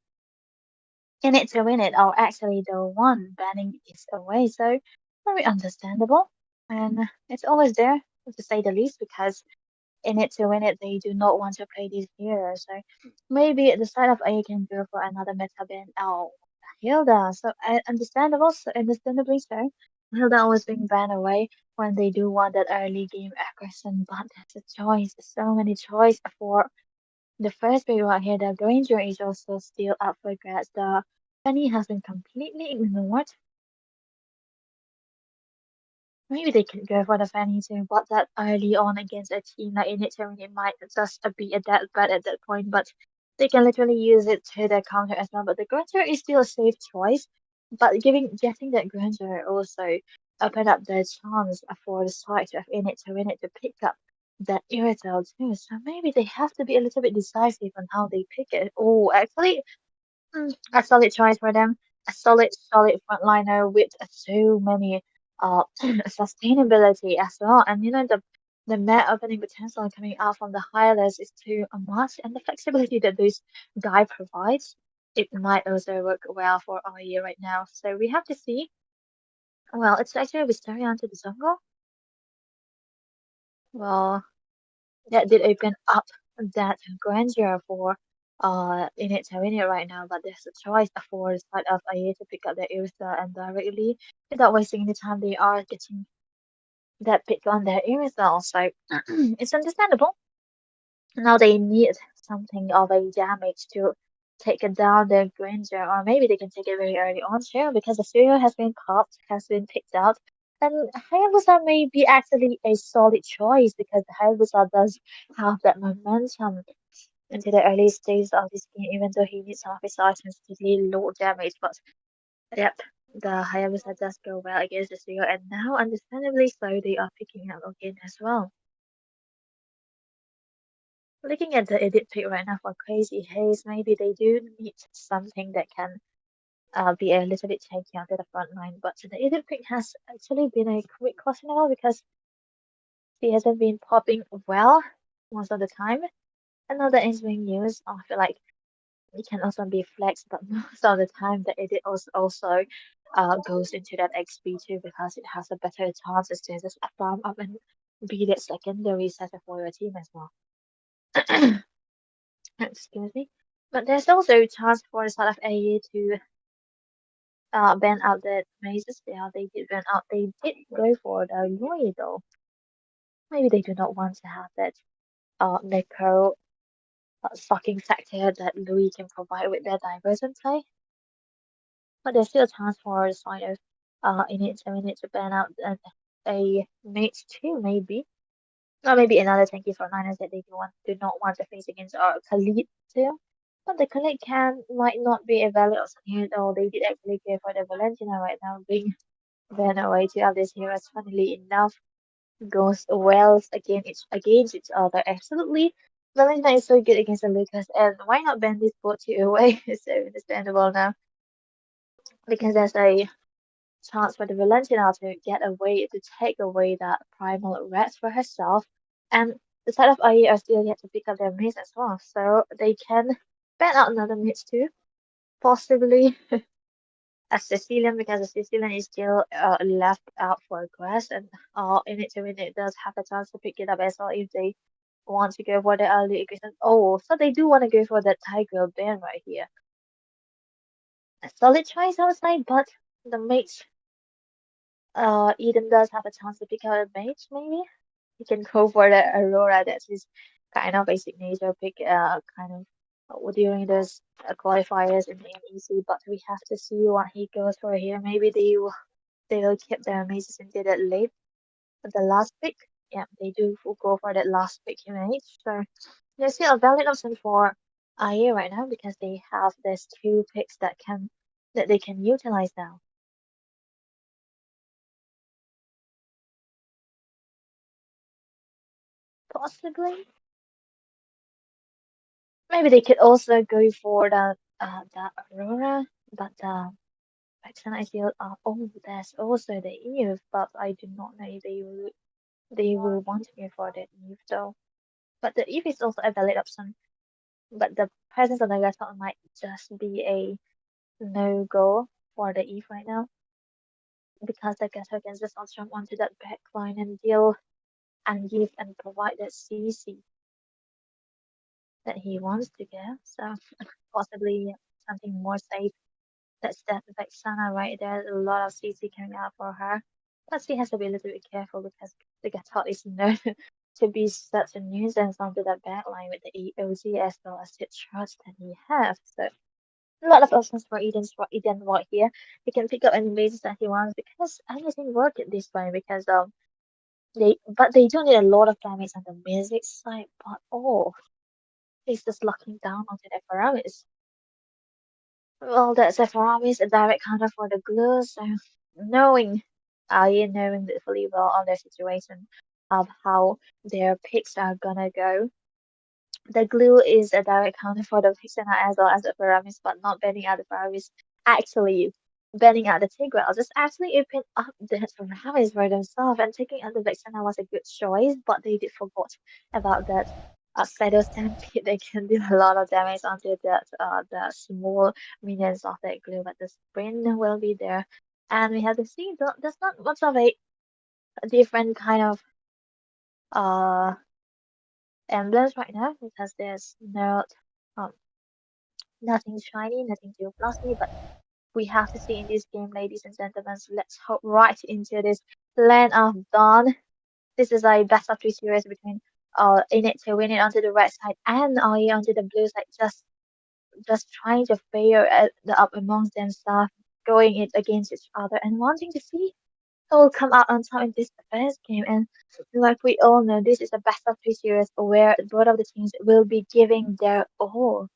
Speaker 5: in it to win it are actually the one banning this away. So very understandable. And it's always there, to say the least, because in it to win it, they do not want to play these heroes. So maybe at the side of A can go for another meta ban. Oh, Hilda. So understandable, so understandably so. Hilda always being banned away when they do want that early game aggression, but there's a choice, so many choice for the first pick right here. The Granger is also still up for grabs. The Penny has been completely ignored. Maybe they could go for the Fanny too, but that early on against a team like in it, it might just be a dead bad at that point, but they can literally use it to their counter as well. But the Granger is still a safe choice, but getting that Granger also open up the chance for the side of in it to win it to pick up that Irrital too. So maybe they have to be a little bit decisive on how they pick it. Oh, actually, a solid choice for them. A solid frontliner with so many sustainability as well. And the map opening potential coming out from the Hylas is too much, and the flexibility that this guy provides, it might also work well for our year right now. So we have to see. Well, it's actually Wisteria onto the jungle. Well, that did open up that grandeur for in it to win it right now, but there's a choice for the side of IA to pick up the Irisa and directly without wasting the time they are getting that pick on their Irisa. So it's understandable. Now they need something of a damage to take it down their grandeur, or maybe they can take it very early on too, because the studio has been popped, has been picked out. And Hayabusa may be actually a solid choice because the Hayabusa does have that momentum into the early stages of this game, even though he needs some of his items to deal low damage. But yep, the Hayabusa does go well against the studio, and now understandably so, they are picking up again as well. Looking at the edit pick right now for Crazy Haze, maybe they do need something that can be a little bit tanky onto the front line. But the edit pick has actually been a quick questionable because he hasn't been popping well most of the time. And now that it's being used, I feel like it can also be flexed, but most of the time the edit also goes into that XP too because it has a better chances to just farm up and be that secondary setter for your team as well. Excuse me. But there's also a chance for the side of AE to ban out the mazes. Yeah, they did ban out. They did go for the Yui though. Maybe they do not want to have that necro sucking factor that Louis can provide with their diversion play. But there's still a chance for the side of in it to ban out a mate too, maybe. Or maybe another tanky frontliners that they do not want to face against or Khalid too. But the click can might not be a valid option here, though they did actually go for the Valentina right now, being then away to have these heroes. Funnily enough, goes well against each other. Absolutely. Valentina is so good against the Lucas, and why not ban this bot two away? It's so understandable now. Because there's a chance for the Valentina to get away to take away that primal rest for herself. And the side of IE are still yet to pick up their mates as well. So they can ban out another mid too. Possibly a Sicilian because the Sicilian is still left out for grass and in it to win it does have a chance to pick it up as well if they want to go for the early aggression. Oh, so they do want to go for that Tiger ban right here. A solid choice I would say, but the mage Eden does have a chance to pick out a mage maybe. He can go for the Aurora, that's his kind of a signature pick kind of during those qualifiers in the NEC, but we have to see what he goes for here. Maybe they will keep their mazes until that late. But the last pick, yeah, they do go for that last pick image. So there's still a valid option for IA right now because they have these two picks that they can utilize now. Possibly. Maybe they could also go for the Aurora, but Vexen I feel oh there's also the Eve, but I do not know if they will want to go for that Eve though. But the Eve is also a valid option. But the presence of the Gaston might just be a no go for the Eve right now because the Gaston can just jump onto that back line and deal and give and provide that CC that he wants to get. So possibly something more safe. That's that Vexana right there. A lot of CC coming out for her. But she has to be a little bit careful because the Gatot is known to be such a nuisance onto that backline with the EOZ as well as the trust that he has. So a lot of options for Eden right here. He can pick up any bases that he wants because anything work at this point because they do need a lot of damage on the music side, but oh he's just locking down onto the Ferraris. Well, that's a Ferraris, a direct counter for the glue, so knowing knowing that fully well on their situation of how their picks are gonna go, the glue is a direct counter for the Vixena as well as the Ferraris, but not banning out the Ferraris. Actually, banning out the Tigreal just actually opened up the Ferraris for themselves, and taking out the Vixena was a good choice, but they did forgot about that. Shadow Stampede, they can do a lot of damage onto the small minions of that glue, but the sprint will be there. And we have to see, there's not much of a different kind of uh emblems right now because there's um nothing shiny, nothing too flashy, but we have to see in this game, ladies and gentlemen. So let's hop right into this Land of Dawn. This is a best of three series between in it to win it onto the red side and IE onto the blue side, just trying to figure the up amongst themselves, going it against each other and wanting to see who will come out on top in this first game. And like we all know, this is a best of three series where both of the teams will be giving their all.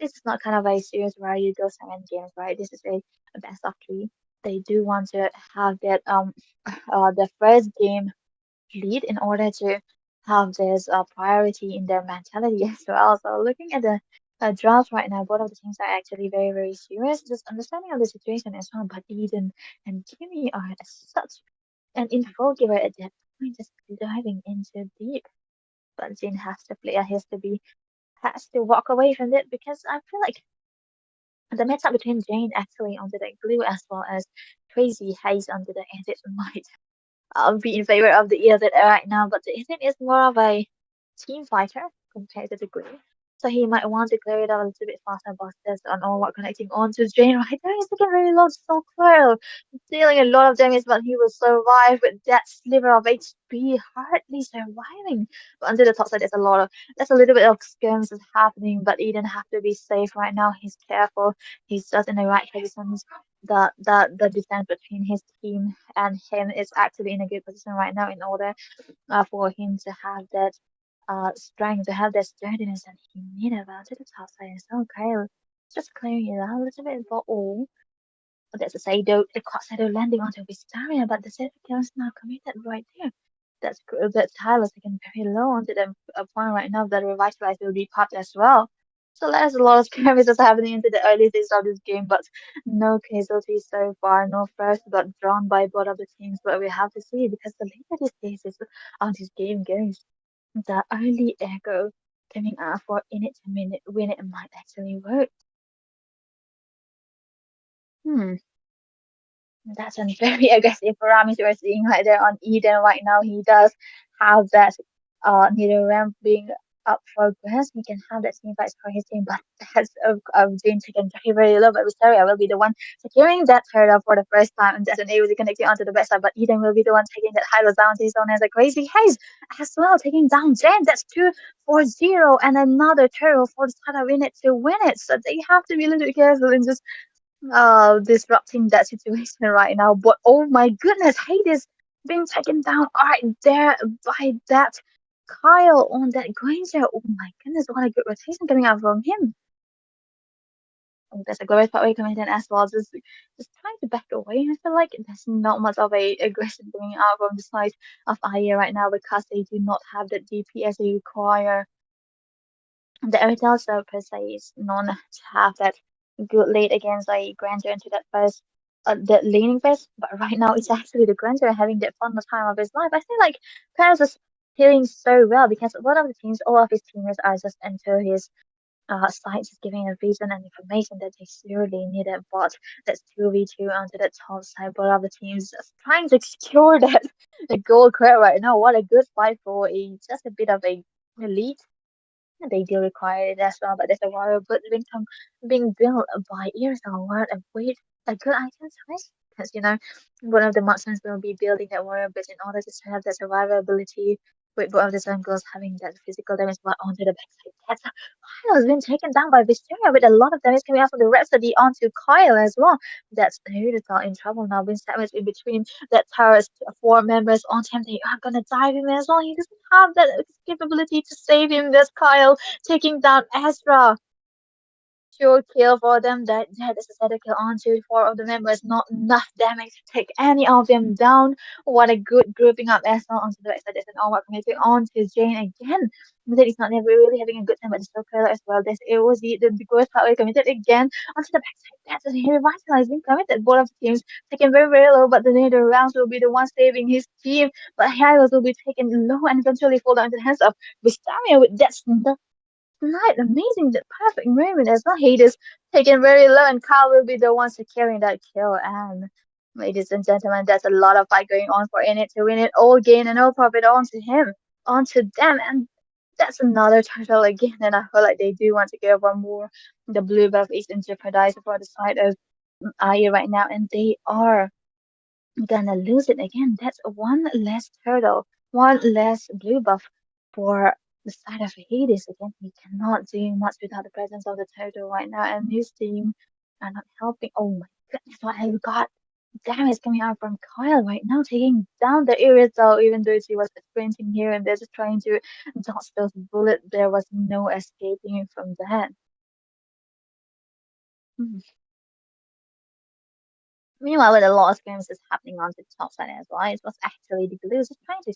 Speaker 5: This is not kind of a series where you go 7 games, right? This is a best of three. They do want to have that the first game lead in order to have this priority in their mentality as well. So looking at the draft right now, both of the teams are actually very, very serious. Just understanding of the situation as well. But Eden and Kimmy are such an info giver at that point, just diving into deep. But Jin has to walk away from it because I feel like the matchup between Jane actually onto the glue as well as Crazy Haze onto the edit might be in favor of the Ethan right now, but the Ethan is more of a team fighter compared to the Green. So he might want to clear it out a little bit faster, but there's an all what connecting on to Jane right there. He's looking very low, so clear, dealing a lot of damage, but he will survive with that sliver of HP, hardly surviving. But under the top side, there's a little bit of skirmishes happening, but Eden have to be safe right now. He's careful. He's just in the right position. The defense between his team and him is actually in a good position right now in order for him to have that trying to have that sturdiness and he need about to the top side as well. Kyle just clearing it out a little bit for all. That's a Sado, a Sado landing onto Wisteria, but the second kill is now committed right there. That's Tyler's taken very low onto the point right now that Revitalize will be popped as well. So there's a lot of skirmishes happening into the early stages of this game, but no casualties so far, no first but drawn by both of the teams. But we have to see because the later these stages of this game goes, the early echo coming out for in it to minute when it might actually work. Hmm. That's a very aggressive parameter we're seeing right there on Eden right now. He does have that needle ramp being up for grabs. He can have that team fights for his team, but that's being taken very, very low. But Wisteria will be the one securing that turtle for the first time, and that's an able to connect it onto the backside. But Eden will be the one taking that high down to his own as a crazy haze as well, taking down Jen. That's 2-0, and another turtle for the start of win it to win it. So they have to be a little bit careful and just disrupting that situation right now. But oh my goodness, Hades being taken down right there by that Kyle on that Granger. Oh my goodness, what a good rotation coming out from him. Oh, there's a glorious pathway coming in as well. Just trying to back away. I feel like there's not much of a aggression coming out from the side of Aya right now because they do not have the DPS they require. The Airtel server per se is known to have that good lead against a Granger into that first, the laning phase. But right now, it's actually the Granger having the funnest time of his life. I feel like Paris is healing so well because one of the teams, all of his teammates are just into his site, just giving a reason and information that they surely need a bot that's 2v2 onto the top side. Both of the teams just trying to secure that the gold crate right now. What a good fight for a just a bit of a lead they do require it as well, but there's a water but being built by years or what a wait a good item choice. Because one of the marksmen will be building that warrior bit in order to have that survivability with both of the circles having that physical damage but onto the backside. That's Kyle has been taken down by Visteria with a lot of damage coming out from the Rhapsody onto Kyle as well. That's Nerf in trouble now, being sandwiched in between that tower's four members on him. They are gonna dive him as well. He doesn't have that capability to save him. There's Kyle taking down Astra. Sure kill for them. That is a set kill on to four of the members. Not enough damage to take any of them down. What a good grouping up as well onto the backside. There's an all committing on to Jane again. But he's not never really having a good time, but the still killer as well. It was the growth power committed again onto the backside. That's a revitalizing committed. Both of the teams taken very, very low, but the later rounds will be the one saving his team. But Hylos will be taken low and eventually fall down into the hands of Wistaria with that night, amazing, the perfect moment as well. Hades taken very low, and Carl will be the one securing that kill. And ladies and gentlemen, there's a lot of fight going on for in it to win it. All gain and all profit onto him, onto them, and that's another turtle again. And I feel like they do want to go for more. The blue buff is in jeopardize for the side of Aya right now, and they are gonna lose it again. That's one less turtle, one less blue buff for the side of Hades again. He cannot do much without the presence of the turtle right now, and his team are not helping. Oh my goodness, what have we got? Damage coming out from Kyle right now, taking down the Irisol, even though she was sprinting here and there, just trying to dodge those bullets. There was no escaping from that. Hmm. Meanwhile, with a lot of skirmishes happening on the top side as well, it was actually the Blues just trying to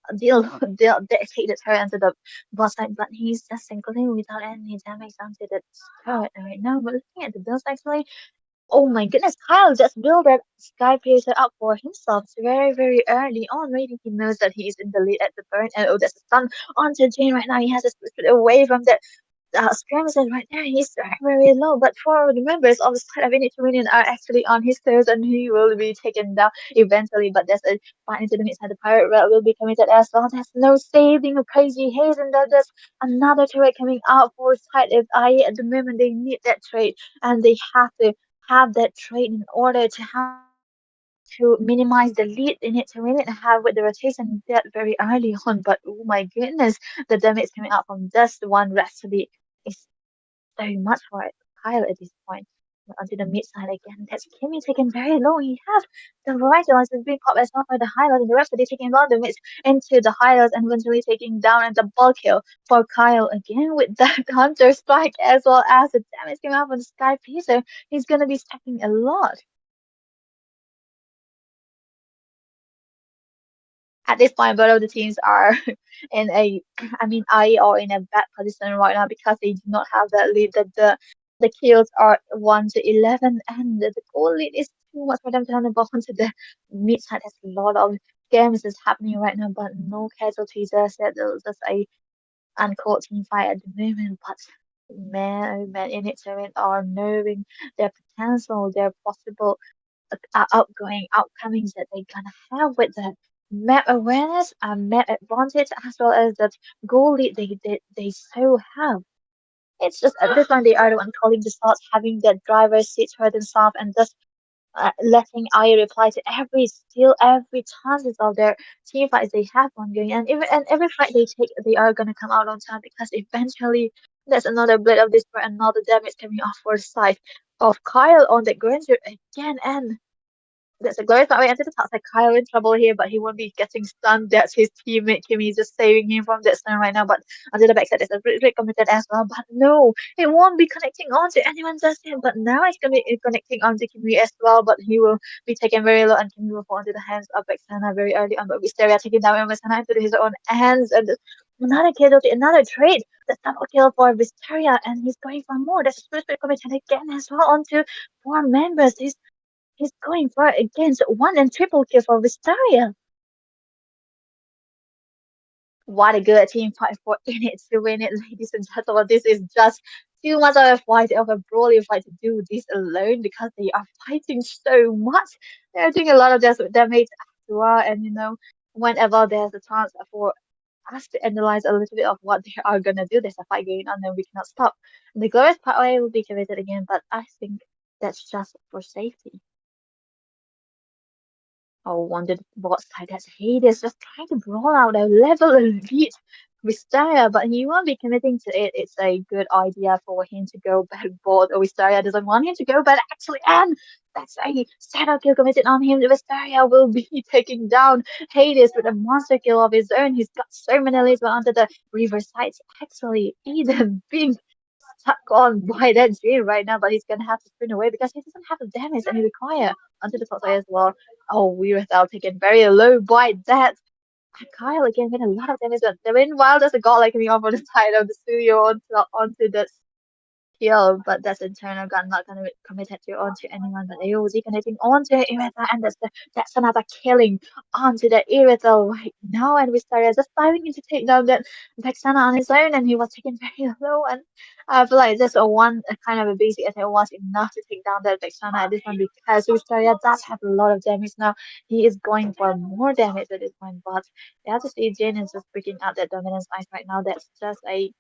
Speaker 5: take the turret onto the boss side, but he's just simply without any damage onto the turret right now. But looking at the builds actually, oh my goodness, Kyle just built that Sky Piercer up for himself very, very early on. Maybe he knows that he is in the lead at the burn, and oh, there's a stun onto Jane right now. He has to split away from that skirmishes right there. He's very low, but for the members of the side of Init Dominion are actually on his toes, and he will be taken down eventually. But there's a fight into the mid side. The pirate route will be committed as well. There's no saving a crazy haze, and there's another turret coming out for side of I at the moment. They need that trade, and they have to have that trade in order to have to minimize the lead in it to win it and have with the rotation that very early on. But oh my goodness, the damage coming out from just one Rhapsody is so much for Kyle at this point. onto the mid side again. That's Kimmy taken very low. He have the variety lines is being popped as well by the highlight, and the rest of it taking down the mid into the highlights and eventually taking down and the ball kill for Kyle again with that counter strike as well as the damage came out on the Sky Piercer. He's gonna be stacking a lot. At this point, both of the teams are in a, I mean, I are in a bad position right now because they do not have that lead. That the kills are 1-11, and the goal lead is too much for them to hand the ball onto the mid side. There's a lot of games is happening right now, but no casualties. As I said, there's just a uncaught team fight at the moment. But man, oh man, in it, are knowing their potential, their possible outgoing outcomings that they're gonna have with the map awareness and map advantage as well as that goal lead they so have. It's just at this point they are the one calling the shots, having their driver seats for themselves and just letting I reply to every steal, every chances of their team fights they have ongoing, and even and every fight they take, they are gonna come out on time because eventually there's another blade of despair, another damage coming off for the side of Kyle on the Granger again, and that's a glorious way into the top like Kyle in trouble here, but he won't be getting stunned. That's his teammate Kimmy just saving him from that stun right now. But onto the backside, there's a great committed as well. But no, it won't be connecting on to anyone just yet. But now it's gonna be connecting on to Kimmy as well. But he will be taken very low, and Kimmy will fall into the hands of Vexana very early on. But Wisteria taking down Vexana into his own hands, and another casualty, another trade. The double kill for Wisteria, and he's going for more. There's a spirit committed again as well onto four members. He's going for against one and triple kill for Vistaria. What a good team fight for in it to win it, ladies and gentlemen. This is just too much of a fight, of a brawly fight to do this alone because they are fighting so much. They're doing a lot of damage as well, and whenever there's a chance for us to analyze a little bit of what they are gonna do, there's a fight going on and we cannot stop. The glorious pathway will be committed again, but I think that's just for safety. Oh, on the bot side, that's Hades just trying to brawl out a level elite Wisteria, but he won't be committing to it. It's a good idea for him to go back board. Wisteria doesn't want him to go back actually, and that's a shadow kill committed on him. Wisteria will be taking down Hades with a monster kill of his own. He's got so many leads, but onto the river sides. Actually, Eden being stuck on by that Jane right now, but he's gonna have to sprint away because he doesn't have the damage that he require onto the top side as well. Oh, we were taken very low by that. Kyle again getting a lot of damage. But meanwhile, there's a god like coming off on the side of the studio onto the kill, but that's internal gun not gonna be committed to onto anyone, but AOZ connecting onto Irithel, and that's another killing onto the Irithel right now, and Wisteria just diving in to take down that Vexana on his own, and he was taken very low, and I feel like just a kind of a basic attack was enough to take down that Vexana at this point because Wisteria does have a lot of damage now. He is going for more damage at this point, but you have to see Jane is just picking out that dominance ice right now. That's just a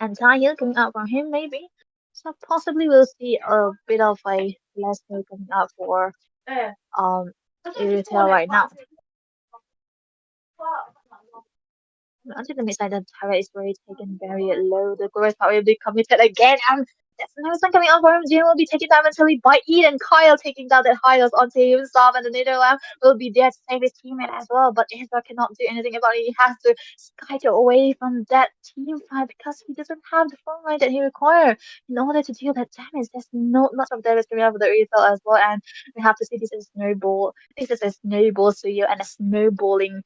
Speaker 5: entire coming out from him, maybe. So possibly we'll see a bit of a less play coming out for Irithel right now. Until the mid-side, the turret is very taken very low. The glorious power will be committed again, and there's another one coming out for him. Jin will be taken down eventually by Eden. Kyle taking down that Hylos onto himself, and the Netherland will be there to save his teammate as well. But Ezra cannot do anything about it. He has to skite away from that team fight because he doesn't have the front line that he requires in order to deal that damage. There's not much of damage coming out of the Irithel as well, and we have to see this as a snowball. This is a snowball studio and a snowballing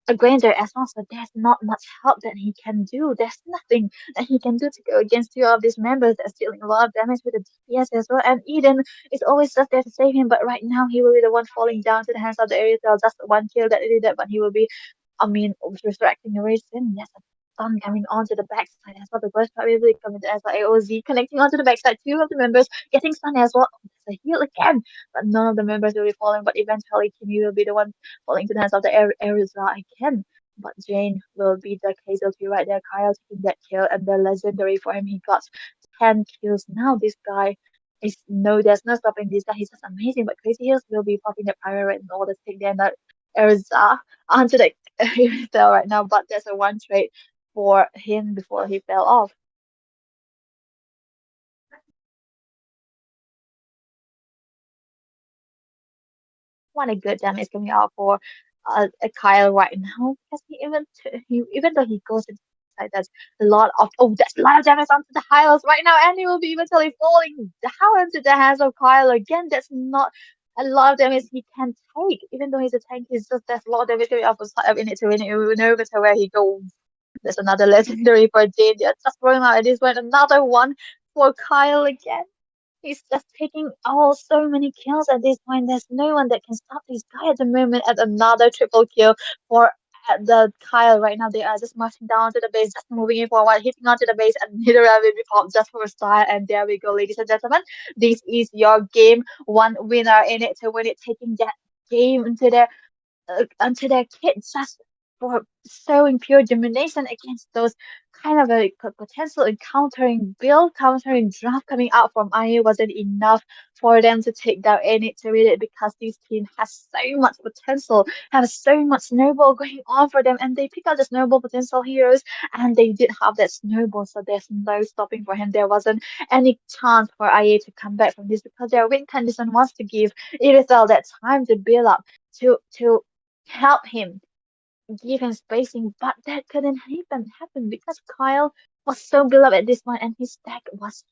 Speaker 5: a Granger as well, so there's not much help that he can do. There's nothing that he can do to go against two of these members that's dealing a lot of damage with the DPS as well. And Eden is always just there to save him, but right now he will be the one falling down to the hands of the Aerial. Just one kill that he did that, but he will be, resurrecting the race. And yes, stun coming onto the backside as well. The burst probably coming as well. AOZ connecting onto the backside. Two of the members getting stunned as well. There's a heal again, but none of the members will be falling. But eventually, Kimi will be the one falling to the hands of the Arizona again. But Jane will be the casualty right there. Kyle taking that kill, and the legendary for him, he got 10 kills. Now this guy is there's no stopping this guy. He's just amazing. But Crazy Hills will be popping the pirate in order to take down that Arizona onto the Arizona right now. But there's a one trade for him before he fell off. what a good damage coming out for Kyle right now because even though he goes into the side, that's a lot of damage onto the Hylos right now, and he will be eventually falling down into the hands of Kyle again. That's not a lot of damage he can take, even though he's a tank. He's just there's a lot of damage coming off the side of Init to win it. We know better where he goes. There's another legendary for Jade. They're just throwing out at this point. Another one for Kyle again. He's just taking so many kills at this point. There's no one that can stop this guy at the moment. At another triple kill for the Kyle right now. They are just marching down to the base, just moving in forward, hitting onto the base, and hit around with pop just for style. And there we go, ladies and gentlemen. This is your game one winner in it to win it, taking that game into their kids just for showing pure domination against those kind of a potential encountering build, countering draft coming out from IE wasn't enough for them to take down any to read it because this team has so much potential, have so much snowball going on for them, and they pick out the snowball potential heroes, and they did have that snowball, so there's no stopping for him. There wasn't any chance for IE to come back from this because their win condition wants to give Irisel that time to build up to help him, give him spacing, but that couldn't happen because Kyle was so beloved at this point and his stack was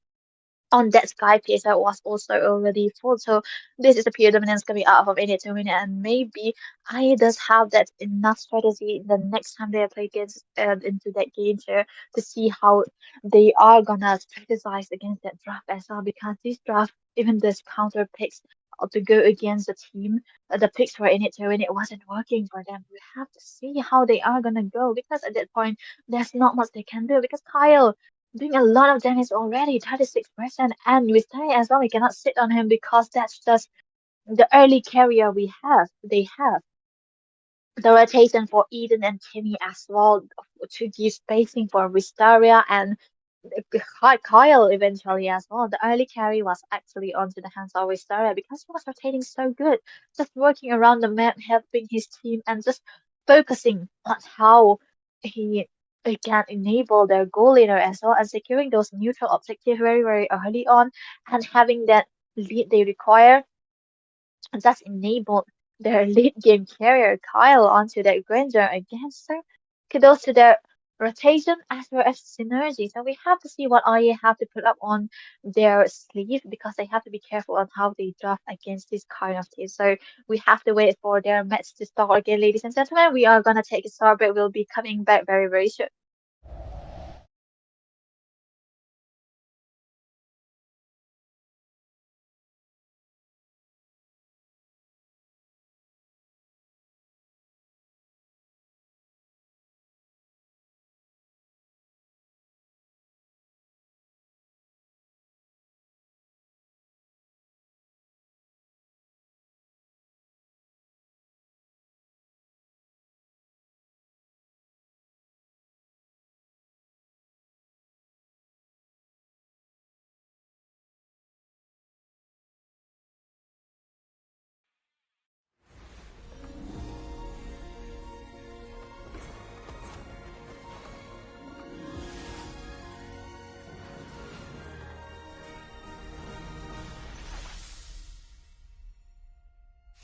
Speaker 5: on that sky piece that was also already full. So this is a pure dominance coming out of it to win it, and maybe I does have that enough strategy the next time they play against into that game to see how they are gonna strategize against that draft as well because this draft even this counter picks to go against the team the picks were in it to win it wasn't working for them. We have to see how they are gonna go because at that point there's not much they can do because Kyle doing a lot of damage already, 36%. And with Tiny as well, we cannot sit on him because that's just the early carrier we have. They have the rotation for Eden and Timmy as well to give spacing for Wistaria and Kyle eventually as well. The early carry was actually onto the hands of Wistaria because he was rotating so good, just working around the map, helping his team, and just focusing on how he can enable their goal leader as well and securing those neutral objectives very, very early on and having that lead they require thus enabled their late game carrier Kyle onto that Granger again. So kudos to their rotation as well as synergy. So we have to see what IE have to put up on their sleeve because they have to be careful on how they draft against this kind of team. So we have to wait for their match to start again, ladies and gentlemen. We are gonna take a start, but we'll be coming back very, very soon.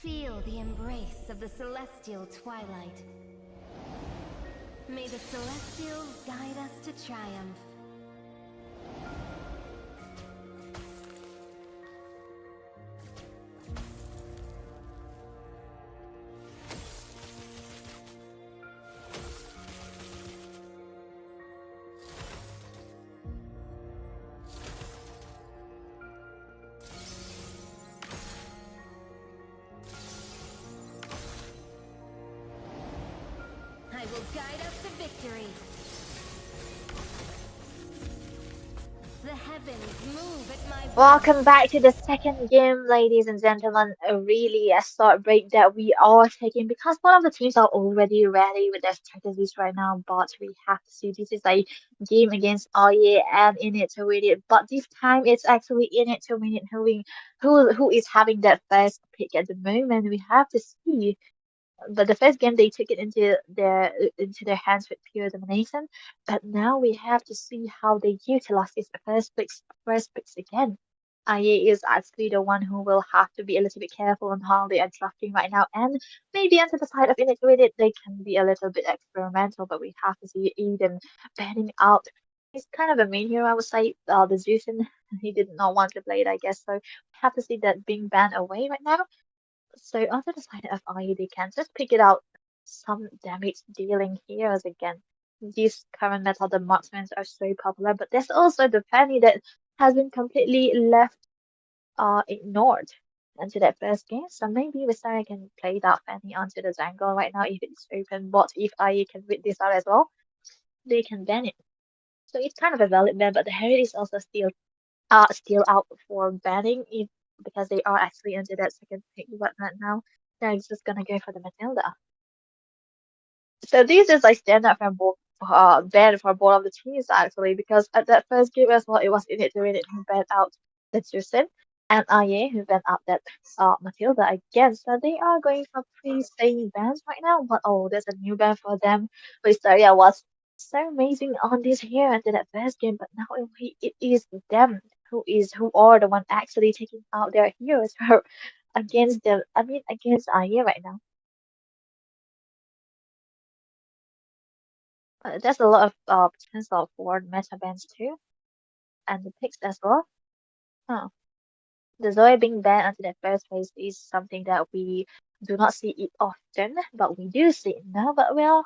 Speaker 2: Feel the embrace of the celestial twilight. May the celestials guide us to triumph. I will guide us to victory. The heavens move at my
Speaker 5: Welcome back to the second game, ladies and gentlemen. Really a start break that we are taking because one of the teams are already ready with their strategies right now, but we have to see this is a game against Aye and in it to win it. But this time it's actually in it to win it who is having that first pick at the moment. We have to see. But the first game they took it into their hands with pure domination. But now we have to see how they utilize this first picks again. IE is actually the one who will have to be a little bit careful on how they are drafting right now. And maybe onto the side of Intuited, they can be a little bit experimental, but we have to see Eden banning out. He's kind of a main hero, I would say. The Zeusyn, he did not want to play it, I guess. So we have to see that being banned away right now. So onto the side of IE, they can just pick it out some damage dealing heroes again. These current meta, the marksmen are so popular, but there's also the Penny that has been completely left ignored into that first game. So maybe Visaya can play that Fanny onto the jungle right now if it's open bot. If IE can read this out as well, they can ban it. So it's kind of a valid ban, but the Herald is also still out for banning if because they are actually into that second pick whatnot now. They're just gonna go for the Matilda. So this is like standard for both ban for both of the teams actually because at that first game as well it was in it to win it who banned out the Justin and Aye who banned out that Matilda again. So they are going for pretty same bans right now, but oh there's a new ban for them. Wisteria was so amazing on this here into that first game, but now it is them who are the one actually taking out their heroes against them. I mean against Aye right now. There's a lot of potential for meta bans too, and the picks as well. Huh. The Zoe being banned until that first phase is something that we do not see it often, but we do see it now. But well,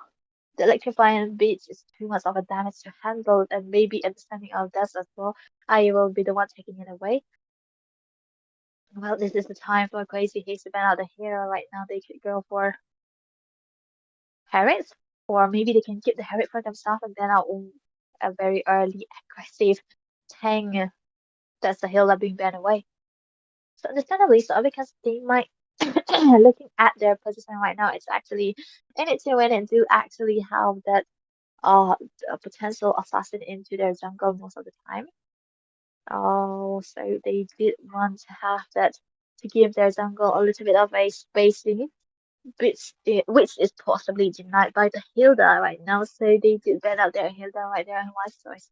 Speaker 5: the electrifying beats is too much of a damage to handle, and maybe understanding of that as well. I will be the one taking it away. Well, this is the time for Crazy Haste to ban out the hero right now. They could go for Harriet, or maybe they can keep the Harriet for themselves and then out a very early aggressive Tang. That's the hill that being banned away. So understandably so because they might looking at their position right now, it's actually in it to win and do actually have that potential assassin into their jungle most of the time. Oh, so they did want to have that to give their jungle a little bit of a spacing, which is possibly denied by the Hilda right now. So they did ban out their Hilda right there and wise choice.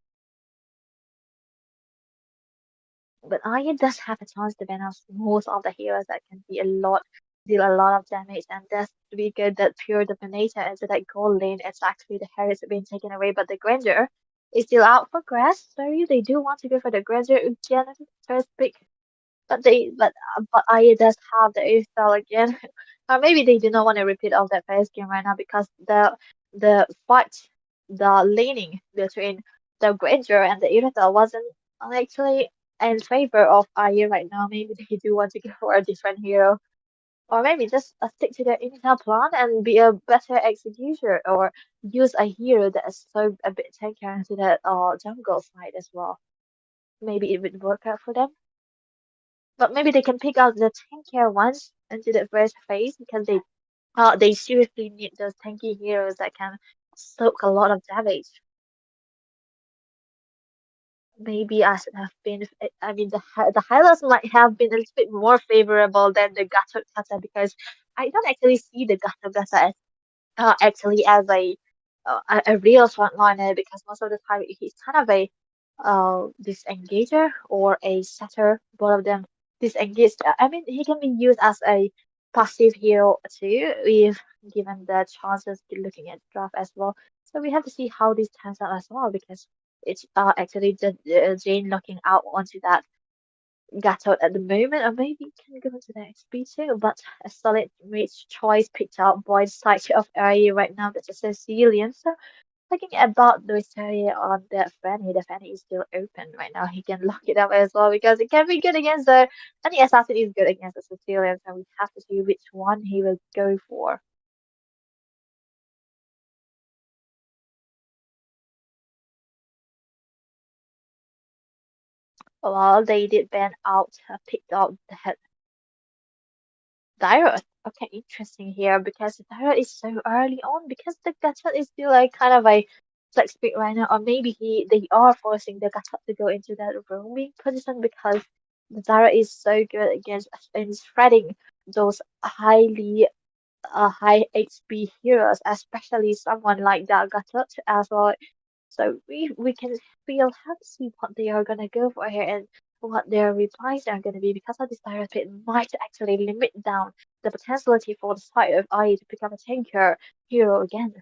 Speaker 5: But Arya does have a chance to ban out most of the heroes that can deal a lot of damage, and that's to be good that pure dominator into that gold lane. It's actually the Harris being taken away, but the Granger is still out for grass. So they do want to go for the Granger again as the first pick, but Arya does have the A style again, or maybe they do not want to repeat of that first game right now because the fight, the laning between the Granger and the Irithel wasn't actually in favor of Arya right now. Maybe they do want to go for a different hero. Or maybe just stick to their initial plan and be a better executioner or use a hero that is so a bit tankier into that jungle side as well. Maybe it would work out for them. But maybe they can pick out the tankier ones into the first phase because they seriously need those tanky heroes that can soak a lot of damage. Maybe I should have been. I mean, the highlights might have been a little bit more favorable than the Gato Kata because I don't actually see the Gato Kata as actually as a real frontliner because most of the time he's kind of a disengager or a setter. Both of them disengaged. I mean, he can be used as a passive hero too, if given the chances. Looking at draft as well. So we have to see how this turns out as well because it's actually the Jane looking out onto that Gatot at the moment, or maybe it can go into the XP too. But a solid rich choice picked out by the side of area right now. That's a Sicilian. So looking about the area on the Fanny is still open right now. He can lock it up as well because it can be good against the any assassin is good against the Sicilian. So we have to see which one he will go for. Well, they did ban out, picked out the Dyra. Okay, interesting here because Dyra is so early on because the Gatot is still like kind of a flex pick right now, or maybe they are forcing the Gatot to go into that roaming position because the Dyra is so good against in spreading those high HP heroes, especially someone like that Gatot as well. So we can we'll have to see what they are gonna go for here, and what their replies are going to be because of this direct hit might actually limit down the potentiality for the side of IE to become a tanker hero again.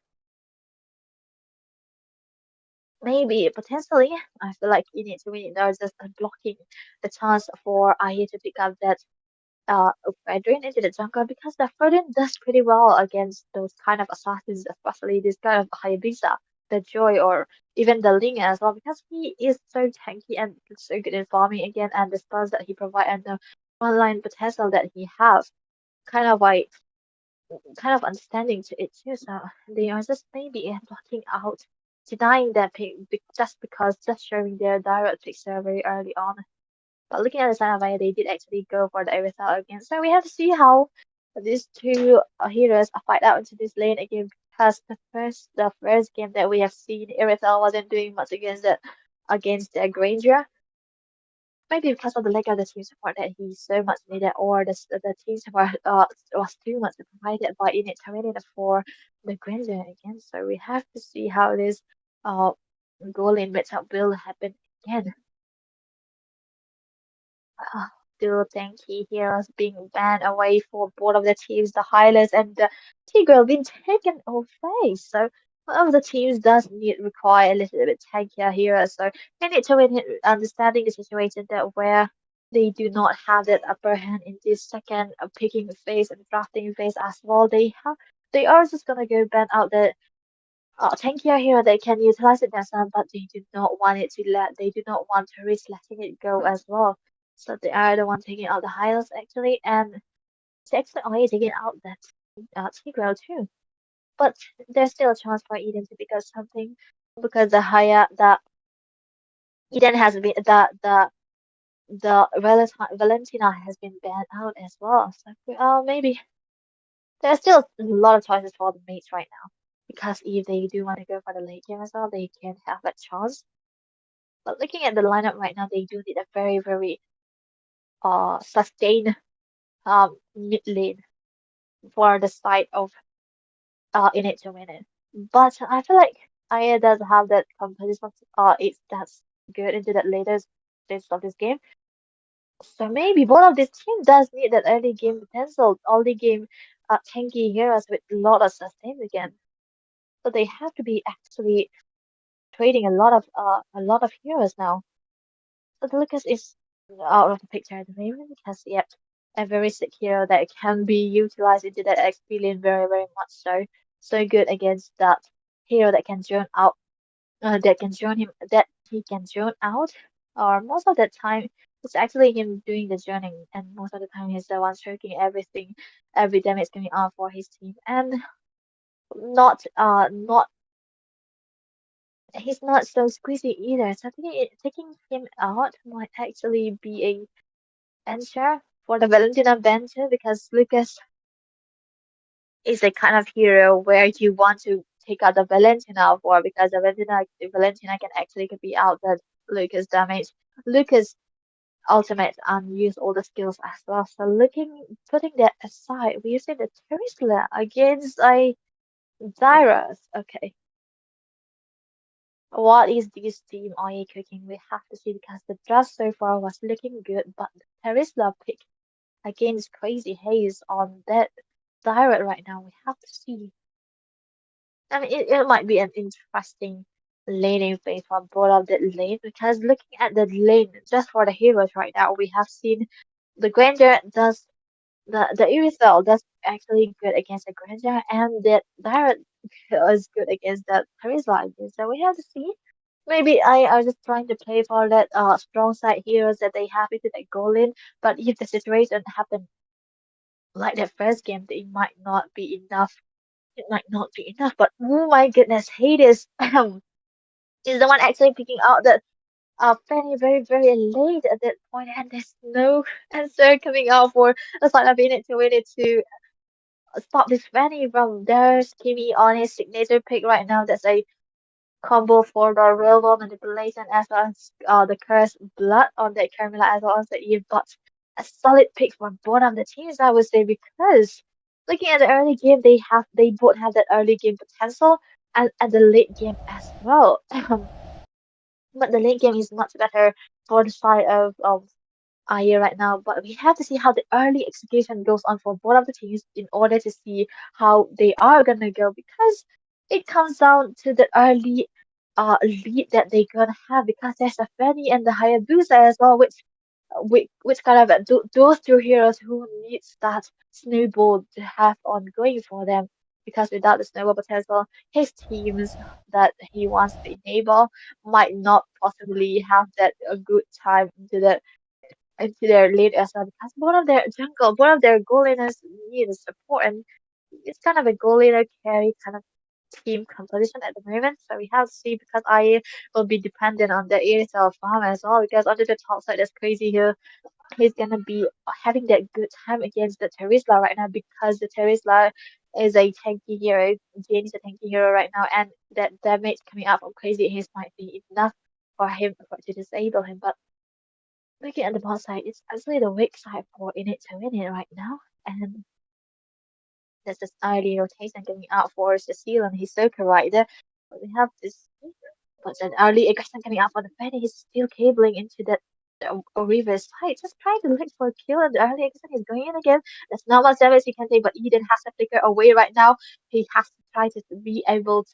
Speaker 5: Maybe potentially, I feel like you need to win it. There's just blocking the chance for IE to pick up that Fredrin into the jungle because the Fredrin does pretty well against those kind of assassins, especially this kind of Hayabusa, the Joy, or even the Ling as well, because he is so tanky and so good in farming again, and the spells that he provides and the online potential that he has, kind of like kind of understanding to it too. So they are just maybe blocking out, denying that pick just because just showing their direct picks very early on. But looking at the sign of Maya, they did actually go for the Aerithal again. So we have to see how these two heroes fight out into this lane again. Because the first game that we have seen, Aerithal wasn't doing much against the Granger. Maybe because of the lack of the team support that he so much needed, or the team support was too much provided by Init Terrain for the Granger again. So we have to see how this goal in matchup will happen again. Still tanky heroes being banned away for both of the teams, the Hylas and the Tigreal being taken away. So one of the teams does require a little bit tankier heroes. So they need to win understanding the situation that where they do not have that upper hand in this second picking phase and drafting phase as well. They are just gonna go ban out the tankier hero. They can utilize it themselves, but they do not want it to let. They do not want to risk letting it go as well. So they are the one taking out the Hylos actually, and it's actually only taking out that Tigreal too. But there's still a chance for Eden to pick up something because the Eden has been the Valentina has been banned out as well. So maybe there's still a lot of choices for the mates right now. Because if they do want to go for the late game as well, they can have that chance. But looking at the lineup right now, they do need a very, very sustained mid lane for the side of in it to win it. But I feel like Aya does have that competitive it's that's good into that later stage of this game. So maybe one of these teams does need that early game potential, early game tanky heroes with a lot of sustain again. So they have to be actually trading a lot of heroes now. But Lucas is out of the picture at the moment because yet a very sick hero that can be utilized into that XP lane very, very much so. So good against that hero that can drone out that he can drone out. Or most of the time it's actually him doing the droning, and most of the time he's the one stroking everything, every damage coming out for his team. And not he's not so squeezy either. So taking him out might actually be a answer for the Valentina banter because Lucas is a kind of hero where you want to take out the Valentina for because the Valentina can actually could be out the Lucas damage. Lucas ultimate and use all the skills as well. So putting that aside, we're using the Terisla against a Zyrus. Okay. What is this team are you cooking? We have to see because the draft so far was looking good, but the Terisla pick against Crazy Haze on that direct right now. We have to see. I mean, it might be an interesting laning phase for both of the lane because looking at the lane just for the heroes right now, we have seen the Granger does the Irisel does actually good against the Granger, and the direct is good against the Charisma. So we have to see. Maybe I are just trying to play for that strong side heroes that they have into that goal in. But if the situation happen like that first game, it might not be enough. It might not be enough. But oh my goodness, Hades is the one actually picking out that Fanny very very late at that point, and there's no answer coming out for a side of it to win it to stop this Fanny from there's Kimmy on his signature pick right now. That's a combo for the railroad manipulation as well as the cursed blood on that Carnival as well as the Eve, but a solid pick for both of the teams I would say because looking at the early game they both have that early game potential and at the late game as well. But the late game is much better for the side of IE right now, but we have to see how the early execution goes on for both of the teams in order to see how they are gonna go because it comes down to the early lead that they're gonna have because there's a Fanny and the Hayabusa as well, which kind of those two heroes who needs that snowball to have on going for them because without the snowball potential, his teams that he wants to enable might not possibly have that a good time into their late as well because one of their goal laners needs support and it's kind of a goal laner carry kind of team composition at the moment. So we have to see because I will be dependent on the ASL farm as well because under the top side that's crazy here. He's gonna be having that good time against the Terisla right now because the Terisla is a tanky hero. Jane is a tanky hero right now and that damage coming out from crazy haze might be enough to disable him. But looking at the bot side, it's actually the weak side for Init to win it right now. And there's this early rotation coming out for Cecile and Hisoka right there. But we have this but an early aggression coming out for the Fanny. He's still cabling into that Oriva's side. Just trying to look for a kill and the early aggression is going in again. There's not much damage he can take, but Eden has to flicker away right now. He has to try to be able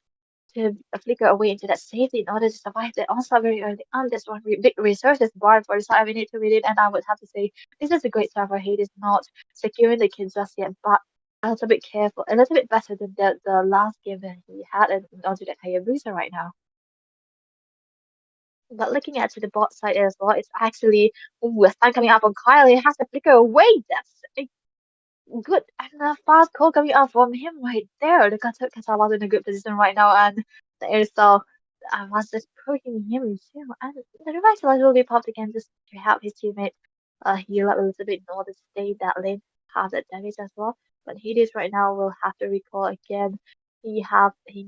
Speaker 5: to flicker away into that safety in order to survive that also very early on. That's one big resources bar for the side. We need to win it, and I would have to say this is a great start for Hades not securing the kills just yet, but a little bit careful, a little bit better than the last game that he had and onto that Hayabusa right now. But looking at to the bot side as well, it's actually a stun coming out from Kyle. He has to flicker away. That's a good and a fast call coming out from him right there. The Kata was in a good position right now, and the airstyle was just poking him too. And the revitalizer will be popped again just to help his teammate heal up a little bit in order to stay that lane, have that damage as well. But Hades right now will have to recall again. He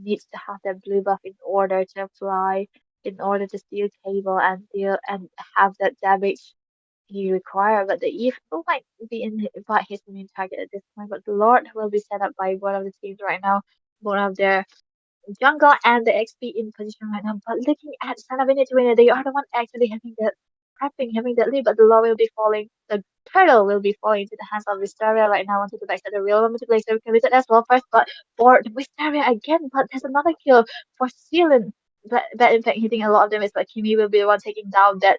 Speaker 5: needs to have that blue buff in order to apply, in order to steal cable and deal and have that damage he require, but the evil might be in by his main target at this point. But the Lord will be set up by one of the teams right now, one of their jungle and the XP in position right now. But looking at Son of Init Winner, they are the one actually having that prepping, having that lead, but the Lord will be falling. The turtle will be falling into the hands of Wisteria right now onto the backside. The real multiplayer committed as well first, but for the Wisteria again, but there's another kill for Sealan. But in fact hitting a lot of damage, but Kimi will be the one taking down that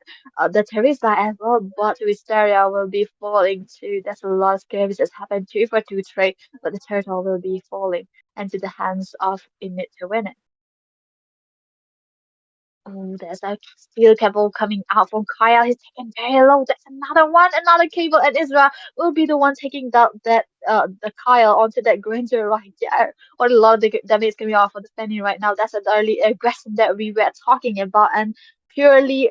Speaker 5: the Teresa as well, but Wisteria will be falling too. There's a lot of skirmishes that's happened 2 for 2 trade, but the turtle will be falling into the hands of Init to win it. Oh, there's a steel cable coming out from Kyle. He's taken very low. That's another one, another cable, and Isra will be the one taking the Kyle onto that Granger right there. What a lot of the damage coming off of the Fanny right now. That's an early aggression that we were talking about, and purely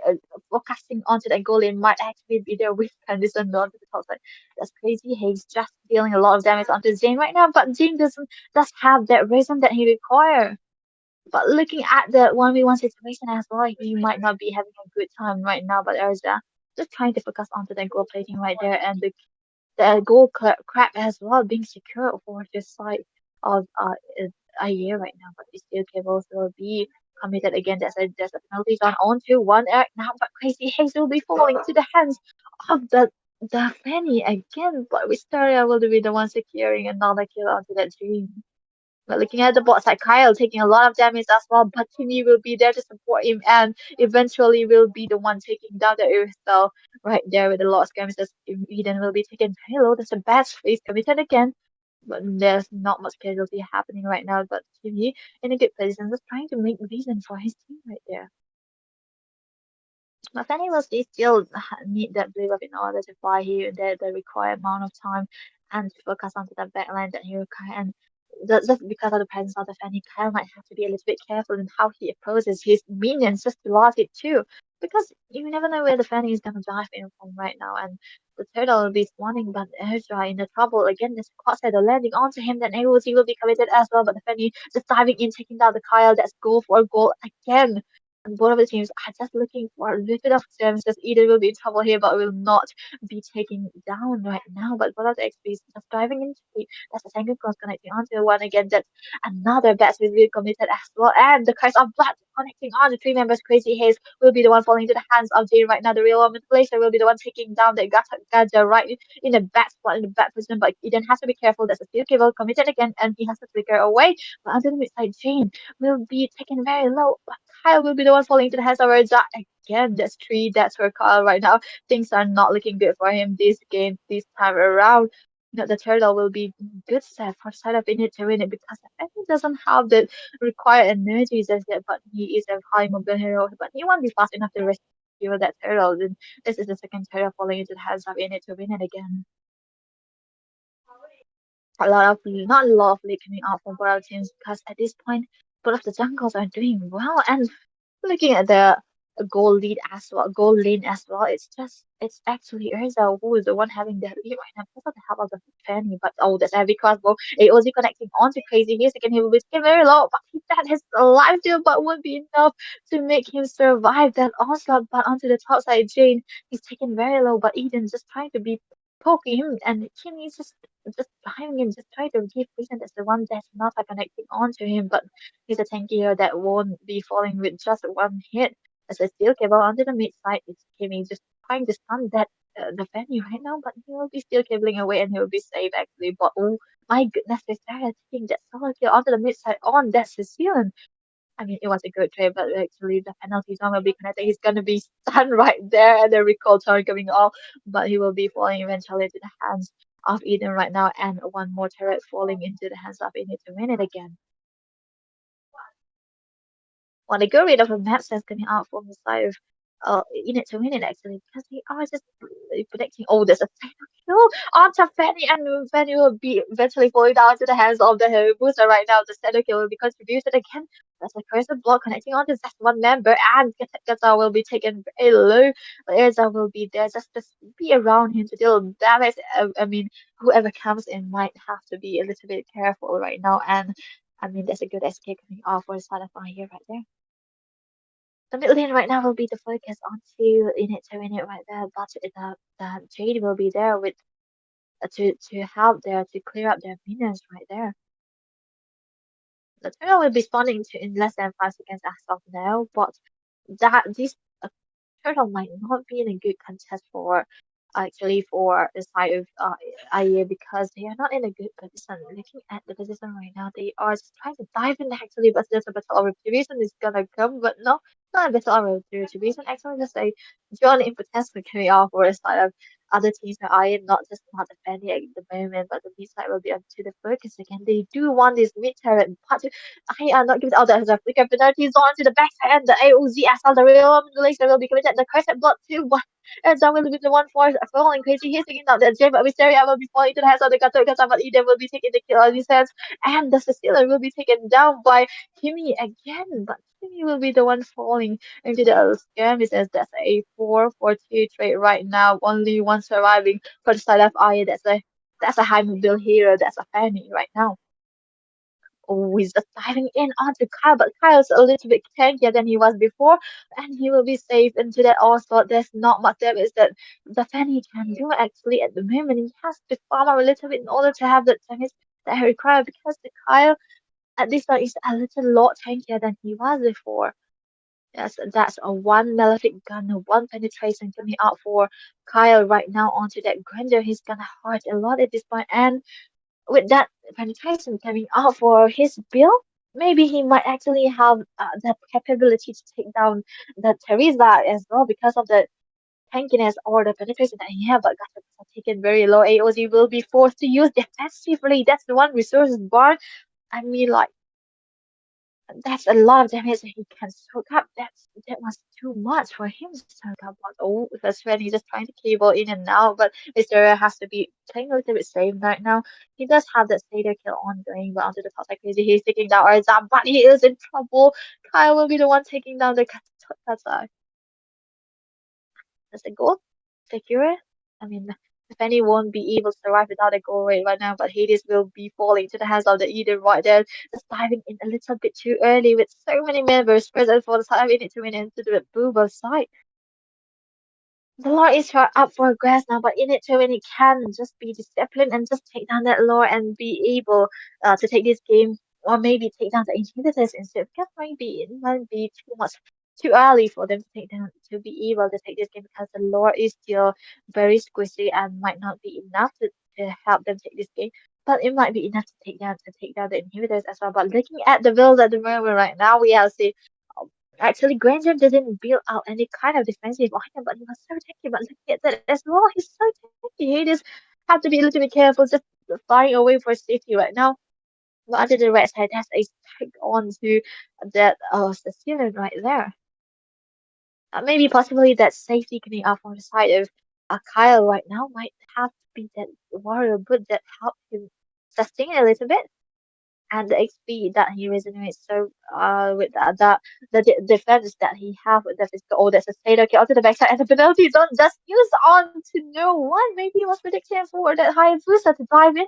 Speaker 5: focusing onto that goal lane might actually be their weak condition onto the top side. That's crazy. He's just dealing a lot of damage onto Zane right now, but Zane doesn't just have that reason that he requires. But looking at the 1v1 situation as well, he might not be having a good time right now, but there's just trying to focus onto the goal plating right there and the goal crab as well being secure for this side of a year right now. But the steel cables will be committed again. There's a penalty zone on to one now, but Crazy Haze will be falling to the hands of the Fanny again. But Wisteria will be the one securing another kill onto that dream. But looking at the bot side, Kyle taking a lot of damage as well, but Timmy will be there to support him and eventually will be the one taking down the Earthstyle right there with a lot of skirmishes. Eden will be taken very low. There's a bad space committed again, but there's not much casualty happening right now. But Timmy in a good position, just trying to make reason for his team right there. But Fanny will still need that blue buff in order to buy here the required amount of time and to focus onto the backline that he requires. And just because of the presence of the Fanny, Kyle might have to be a little bit careful in how he approaches his minions just to lose it too. Because you never know where the Fanny is gonna dive in from right now, and the turtle will be spawning, but Ezra in the trouble again. This quad side landing onto him, then AOC will be committed as well. But the Fanny just diving in, taking down the Kyle. That's goal for a goal again. And both of the teams are just looking for a little bit of services. Eden will be in trouble here, but will not be taken down right now. But both of the XPs just diving into the that's the second cross connecting onto one again. That's another best will be committed as well. And the curse of blood connecting on the three members. Crazy Haze will be the one falling into the hands of Jane right now. The real woman Glacier will be the one taking down the Gaja right in the back spot in the back position. But Eden has to be careful. There's a steel cable committed again, and he has to flicker away. But under the mid side, Jane will be taken very low. But Kyle will be the one falling into the hands of Raja again. That's three. That's for Kyle right now. Things are not looking good for him this game, this time around. The turtle will be good set for side of in it to win it because he doesn't have the required energies as yet, but he is a high mobile hero. But he won't be fast enough to rescue that turtle. Then this is the second turtle falling into the hands of in it to win it again. A lot of not a lot of lead coming out from both teams because at this point both of the jungles are doing well and looking at the goal lead as well. It's actually Urza who is the one having that lead right now because of the help of the Fanny. But oh, that's heavy crossbow. AOZ connecting on to Crazy. Here's again he will be taken very low, but he that his life steal, but won't be enough to make him survive that onslaught. But onto the top side, Jane he's taken very low, but Eden just trying to be poking him, and Kimmy just behind him, just trying to give reason that's the one that's not connecting on to him, but he's a tankier that won't be falling with just one hit. As a steel cable onto the mid side, it's Kimmy just trying to stun that the venue right now, but he will be steel cabling away and he will be safe actually. But oh my goodness, they started taking that solo kill onto the mid side on that Sicilian. I mean, it was a good trade, but actually the penalty zone will be connected. He's gonna be stunned right there, and the recall turn coming off, but he will be falling eventually into the hands of Eden right now, and one more turret falling into the hands of Eden to win it again. Well, they got rid of a map sense coming out from the side of in it to win it actually because they are just predicting. Oh, there's a final kill onto Fanny, and Fanny will be eventually falling down to the hands of the hero booster right now. The shadow kill will be contributed again. That's a cursor block connecting on to just one member, and Gaza will be taken very low. Erza will be there just be around him to deal damage. I mean, whoever comes in might have to be a little bit careful right now, and I mean, there's a good escape coming off for the side of here right there. The mid lane right now will be the focus onto in it to win it right there, but the Jade will be there with to help there to clear up their minions right there. The turtle will be spawning to in less than 5 seconds as of now, but that this turtle might not be in a good contest for actually for the side of IE because they are not in a good position. Looking at the position right now, they are just trying to dive in actually, but there's a battle of retribution is gonna come, but no, not a battle of retribution. Actually, just a John in protest coming off for the side of other teams that are not just not defending at the moment, but the mid side will be up to the focus again. They do want this mid turret, but I are not giving out the flicker penalties on to the backside and the AOZ as well. The real laser will be committed. The crescent blood too, but and John will be the one for falling crazy. He's taking out the gem, but Mysteria will be falling into the hands of the Gato, but Eden will be taking the kill on his hands, and the Cecilia will be taken down by Kimmy again, but Kimmy will be the one falling into the scam. It says that's a 4-4-2 trade right now. Only one surviving for the side of Aya. That's a high mobile hero. That's a Fanny right now. Oh, he's just diving in onto Kyle, but Kyle's a little bit tankier than he was before, and he will be safe into that onslaught. There's not much damage that the Fanny can do actually at the moment. He has to farm up a little bit in order to have the damage that he requires because the Kyle at this point is a little lot tankier than he was before. Yes, that's a one malefic gun, one penetration coming out for Kyle right now onto that Granger. He's gonna hurt a lot at this point, and with that penetration coming out for his build, maybe he might actually have the capability to take down the Teresa as well because of the tankiness or the penetration that he have. But Gacha are taken very low. AOZ will be forced to use defensively. That's the one resource bar. I mean, like that's a lot of damage that he can soak up. That was too much for him to soak up. But oh, that's when he's just trying to cable in and out. But Mysteria has to be playing a little bit safe right now. He does have that Slater kill ongoing, but onto the top like crazy. He's taking down Arzam, but he is in trouble. Kyle will be the one taking down the Katsa. That's a goal. Secure. I mean, Fanny won't be able to survive without a goal right now, but Hades will be falling to the hands of the Eden right there, just diving in a little bit too early with so many members present for the time in it to win into the Boobo side. The lore is up for grabs now, but in it to win, it can just be disciplined and just take down that lore and be able to take this game or maybe take down the inhibitors instead, because maybe it might be too early for them to take down to be able to take this game, because the lore is still very squishy and might not be enough to help them take this game. But it might be enough to take down the inhibitors as well. But looking at the build at the moment right now, we have seen actually Granger didn't build out any kind of defensive item, but he was so tanky. But looking at that as well, he's so tanky. He just have to be a little bit careful, just flying away for safety right now. But under the red side, that's a tag on to that Cecilian right there. Maybe possibly that safety coming up from the side of Kyle right now might have to be that warrior boot that helped him sustain a little bit, and the XP that he regenerates. So with the defense that he have with that is oh, that's a state. Okay, onto the backside, and the penalty zone just used on to no one. Maybe he was predicting for that high booster to dive in,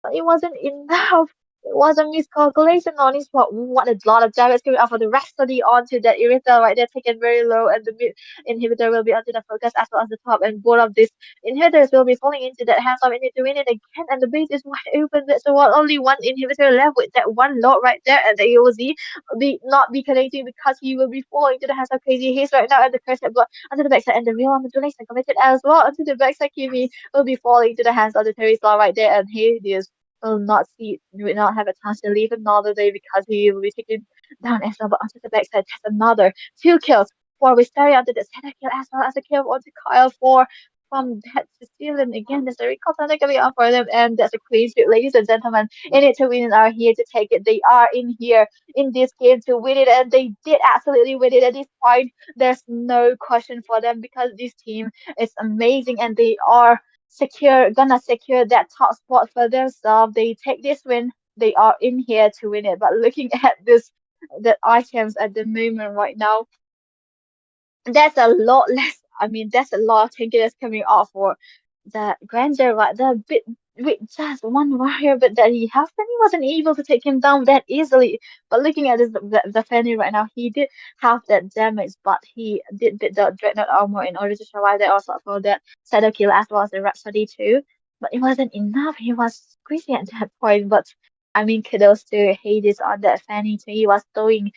Speaker 5: but it wasn't enough. It was a miscalculation on his part. What a lot of damage coming out for the rest of the onto that irrital right there, taken very low, and the mid inhibitor will be onto the focus as well as the top, and both of these inhibitors will be falling into that hands of to win it again, and the base is wide open. There's only one inhibitor left with that one lot right there, and the AOZ not be connecting because he will be falling to the hands of Crazy Haze right now, and the curse block onto the backside, and the real manipulation committed as well onto the backside. Kimi will be falling to the hands of the Terry Slaw right there, and Hades will not have a chance to leave another day because he will be taken down as well. But onto the backside, there's another 2 kills for Wisteria onto the center kill as well as a kill onto Kyle for from that Sicilian again. There's a recall time coming up for them, and that's a clean sweep, ladies and gentlemen. In it to win and are here to take it. They are in here in this game to win it, and they did absolutely win it at this point. There's no question for them because this team is amazing, and they are gonna secure that top spot for themselves. They take this win. They are in here to win it. But looking at the items at the moment right now, that's a lot less. I mean, that's a lot of tankiness coming off for the Granger, right? The bit with just one warrior, but that he has, and he wasn't able to take him down that easily. But looking at the Fanny right now, he did have that damage, but he did beat the Dreadnought armor in order to survive that, also for that shadow kill as well as the Rhapsody too. But it wasn't enough. He was squeezing at that point, but. I mean, kudos to Hades on that Fanny too. He was throwing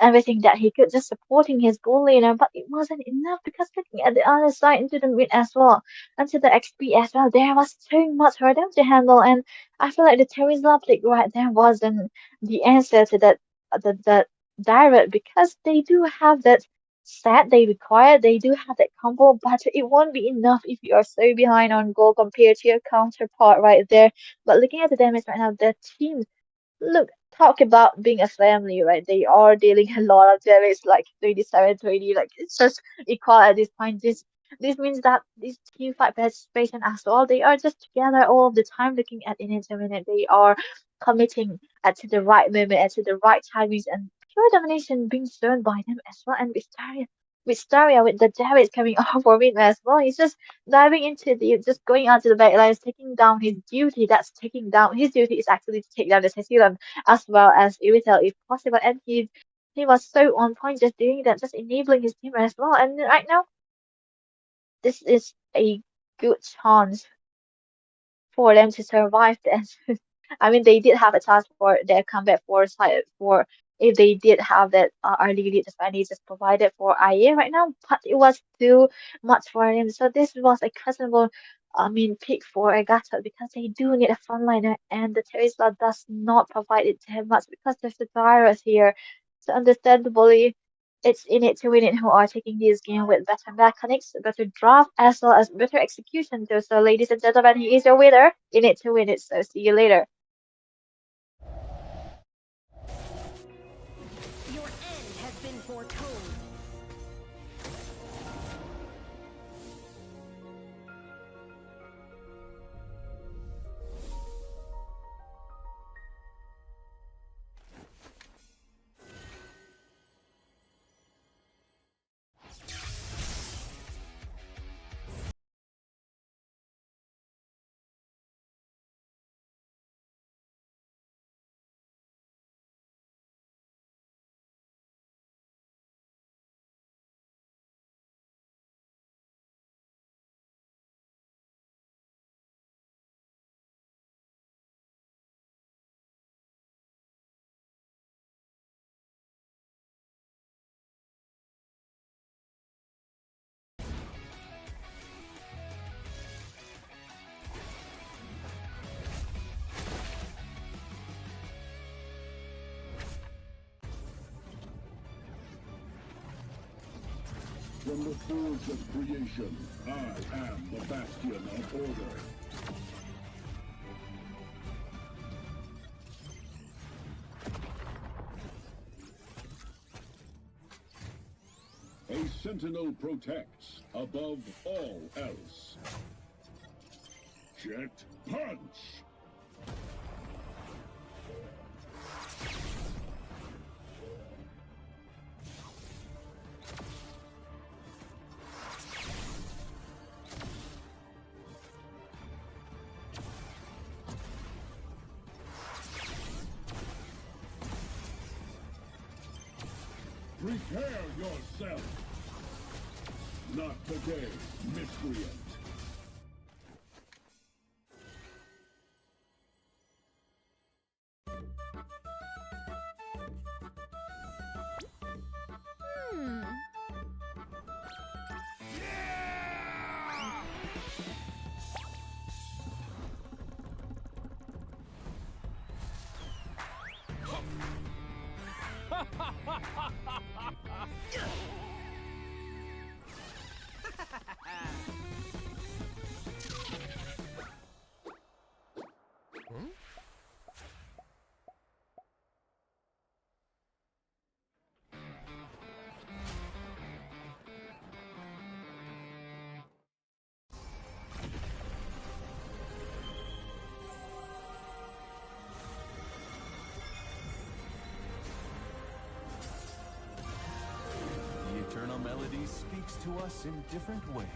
Speaker 5: everything that he could, just supporting his goal laner, but it wasn't enough because looking at the other side into the mid as well, into the XP as well, there was too much for them to handle, and I feel like the Teresa pick right there wasn't the answer to that direct, because they do have that set they require, they do have that combo, but it won't be enough if you are so behind on goal compared to your counterpart right there. But looking at the damage right now, the team look, talk about being a family, right? They are dealing a lot of damage, like 27, 20, like it's just equal at this point. This means that this team fight participation as well, they are just together all of the time looking at in a minute. They are committing at to the right moment, at to the right timings, and pure domination being shown by them as well. And Wisteria with the damage coming off for him as well. He's just diving into just going onto the back lines, taking down his duty. That's taking down his duty is actually to take down the Cecilian as well as Iritel if possible. And he was so on point just doing that, just enabling his team as well. And right now, this is a good chance for them to survive this. I mean, they did have a chance for their comeback foresight for if they did have that early lead as well. They just provided for IA right now, but it was too much for them. So this was a questionable, I mean, pick for Agatha because they do need a frontliner, and the Tesla does not provide it to him much because there's the virus here. So understandably, it's in it to win it who are taking this game with better mechanics, better draft, as well as better execution too. So ladies and gentlemen, he is your winner in it to win it. So see you later.
Speaker 2: Your end has been foretold.
Speaker 4: From the forge of creation, I am the bastion of order. A sentinel protects above all else. Jet punch! Prepare yourself! Not today, miscreant!
Speaker 1: The eternal melody speaks to us in different ways.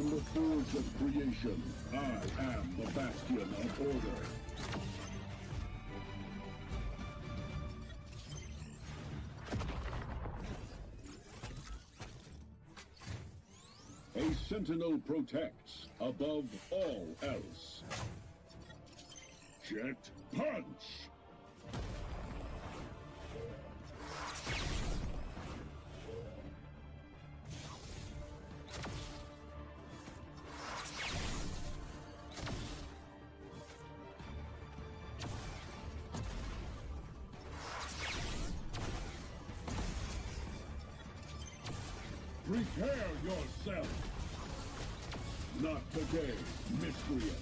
Speaker 4: From the forge of creation, I am the bastion of order. A sentinel protects above all else. Jet punch! Prepare yourself! Not today, miscreant.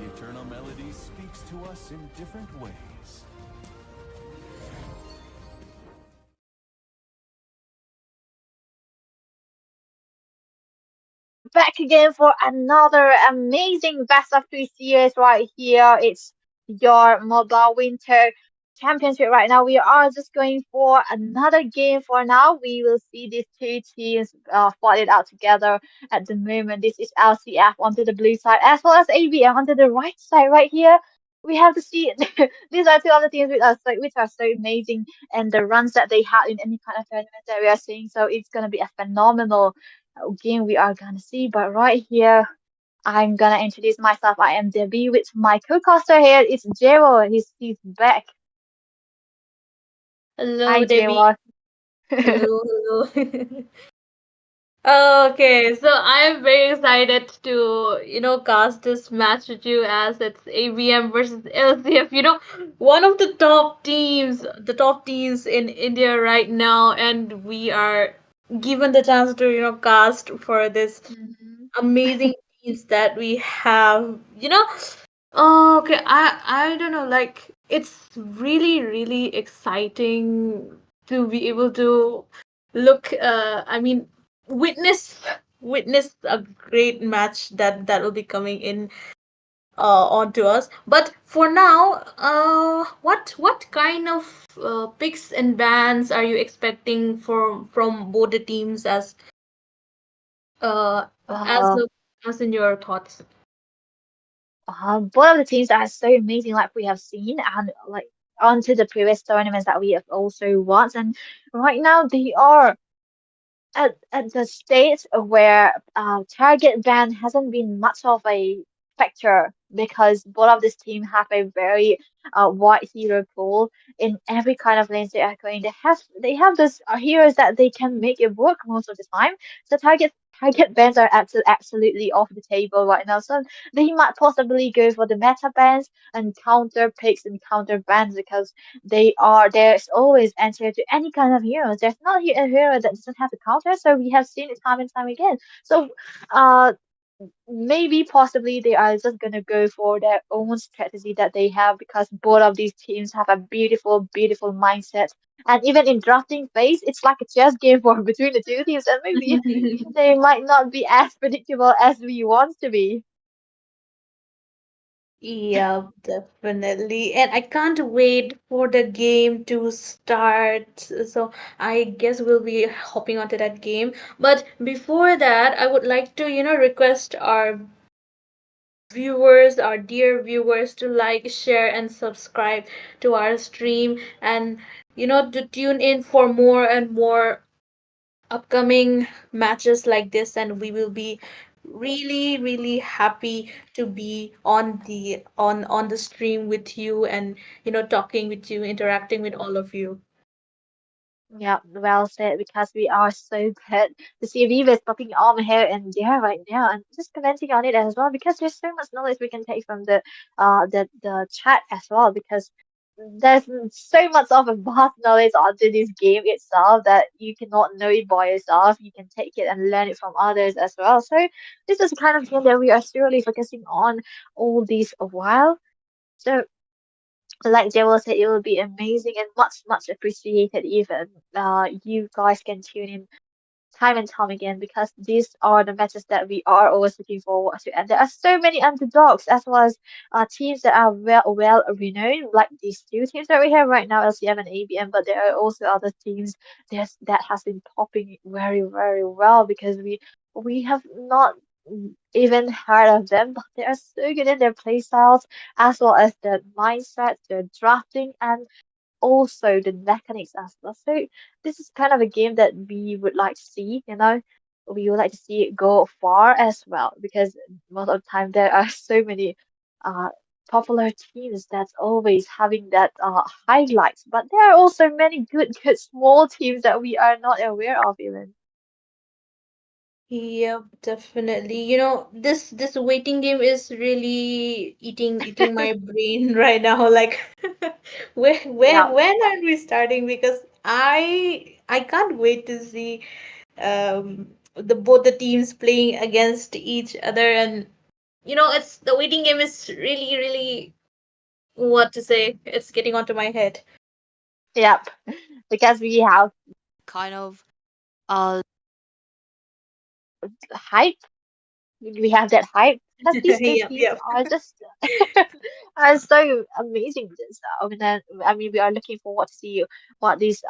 Speaker 1: The eternal melody speaks to us in different ways.
Speaker 5: Back again for another amazing best of three series right here. It's your Moba Winter Championship right now. We are just going for another game for now. We will see these two teams fight it out together at the moment. This is LCF onto the blue side as well as ABM onto the right side right here. We have to see these are two other teams with us, like, which are so amazing, and the runs that they had in any kind of tournament that we are seeing. So it's gonna be a phenomenal game we are gonna see. But right here, I'm gonna introduce myself. I am Debbie with my co-caster here. It's Jero. He's back.
Speaker 6: Hello,
Speaker 5: Hi,
Speaker 6: Debbie.
Speaker 5: Jero.
Speaker 6: Hello, hello. Okay, so I'm very excited to, cast this match with you as it's AVM versus LCF. One of the top teams in India right now, and we are given the chance to, cast for this
Speaker 5: Mhm.
Speaker 6: amazing teams that we have. Oh, okay. I don't know. Like it's really really exciting to be able to look. I mean, witness witness a great match that will be coming in onto us. But for now, what kind of picks and bans are you expecting from both the teams uh as
Speaker 5: Uh,
Speaker 6: as in your thoughts?
Speaker 5: both of the teams are so amazing, like we have seen, and like onto the previous tournaments that we have also won. And right now, they are at the stage where target ban hasn't been much of a factor because both of this team have a very wide hero pool in every kind of lanes they are going. They have those heroes that they can make it work most of the time. So target bans are absolutely off the table right now. So they might possibly go for the meta bans and counter picks and counter bans because there's always answer to any kind of heroes. There's not a hero that doesn't have a counter, so we have seen it time and time again. So uh maybe possibly they are just gonna go for their own strategy that they have because both of these teams have a beautiful, beautiful mindset. And even in drafting phase, it's like a chess game for between the two teams, and maybe they might not be as predictable as we want to be.
Speaker 6: Yeah, definitely. And I can't wait for the game to start. So I guess we'll be hopping onto that game. But before that, I would like to, request our viewers, our dear viewers, to like, share, and subscribe to our stream and, to tune in for more and more upcoming matches like this, and we will be really, really happy to be on the stream with you and talking with you, interacting with all of you.
Speaker 5: Yeah, well said, because we are so good. The CV is popping on here and there right now, and just commenting on it as well, because there's so much knowledge we can take from the chat as well, because there's so much of a vast knowledge onto this game itself that you cannot know it by yourself. You can take it and learn it from others as well. So this is the kind of game that we are surely focusing on all this a while. So like Jewel said, it will be amazing and much, much appreciated even. You guys can tune in time and time again, because these are the matches that we are always looking forward to. And there are so many underdogs as well as teams that are well renowned, like these two teams that we have right now, LCM and ABM. But there are also other teams that has been popping very very well, because we have not even heard of them, but they are so good in their play styles as well as the mindset, the drafting, and also the mechanics as well. So this is kind of a game that we would like to see, we would like to see it go far as well, because most of the time there are so many uh popular teams that's always having that highlights, but there are also many good small teams that we are not aware of even.
Speaker 6: Yep, definitely. This waiting game is really eating my brain right now. Like,
Speaker 5: Yeah.
Speaker 6: when are we starting? Because I can't wait to see the both the teams playing against each other, and it's the waiting game is really, really, what to say. It's getting onto my head.
Speaker 5: Yep. Because we have kind of uh hype. We have that hype because these two
Speaker 6: Yep,
Speaker 5: teams
Speaker 6: yep.
Speaker 5: are just are so amazing. Just, I mean, we are looking forward to see what these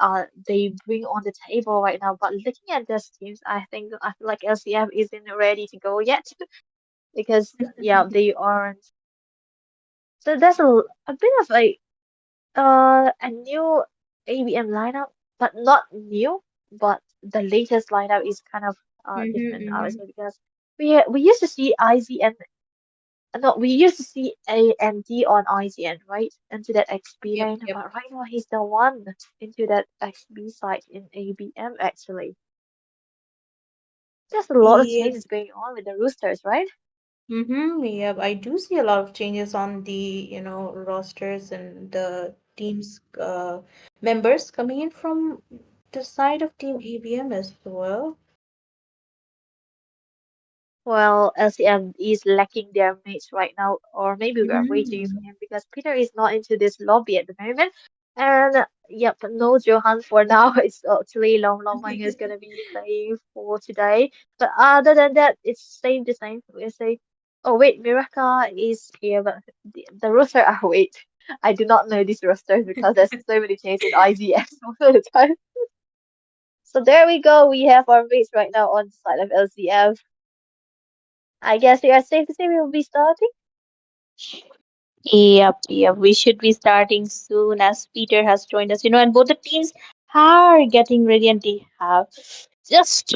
Speaker 5: they bring on the table right now. But looking at these teams, I feel like LCF isn't ready to go yet, because yeah, they aren't. So there's a bit of a new ABM lineup, but not new, but the latest lineup is kind of different, I would
Speaker 6: Mm-hmm.
Speaker 5: say, because we used to see IZN. No, we used to see AMD on IGN, right? Into that XP
Speaker 6: Yep,
Speaker 5: lane,
Speaker 6: yep.
Speaker 5: but right now he's the one into that XP side in ABM actually. There's a lot of
Speaker 6: Yep.
Speaker 5: changes going on with the Roosters, right?
Speaker 6: Mm-hmm. Yep. I do see a lot of changes on the, rosters and the teams members coming in from the side of Team ABM as well.
Speaker 5: Well, LCM is lacking their mates right now, or maybe we are waiting for
Speaker 6: Mm-hmm.
Speaker 5: him because Peter is not into this lobby at the moment. And yep, no Johan for now. It's actually Long Wang is gonna be playing for today. But other than that, it's same the same. We say, oh wait, Miraka is here, but the roster. Ah wait, I do not know these rosters because there's so many changes in IGS most of the time. So there we go. We have our mates right now on the side of LCF. I guess we are safe to say we will be starting.
Speaker 7: Yep, yep. We should be starting soon as Peter has joined us, and both the teams are getting ready and they have just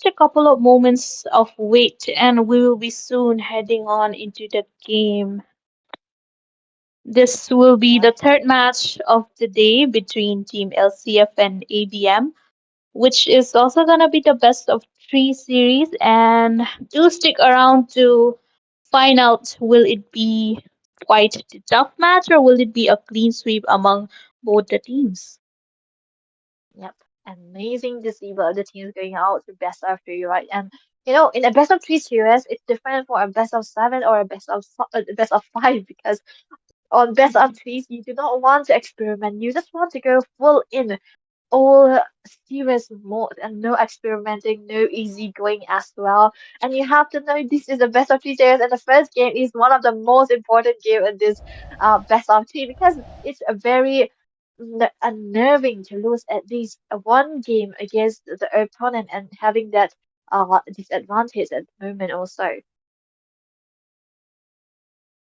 Speaker 7: a couple of moments of wait and we will be soon heading on into the game. This will be
Speaker 5: Yeah.
Speaker 7: the third match of the day between Team LCF and ABM, which is also gonna be the best of three series. And do stick around to find out, will it be quite a tough match or will it be a clean sweep among both the teams?
Speaker 5: Yep. Amazing to see the other teams going out to best of three, right? And in a best of three series, it's different for a best of seven or a best of five, because on best of threes, you do not want to experiment. You just want to go full in, all serious mode, and no experimenting, no easy going as well. And you have to know this is the best of three series, and the first game is one of the most important game in this best of three, because it's a very unnerving to lose at least one game against the opponent and having that disadvantage at the moment also.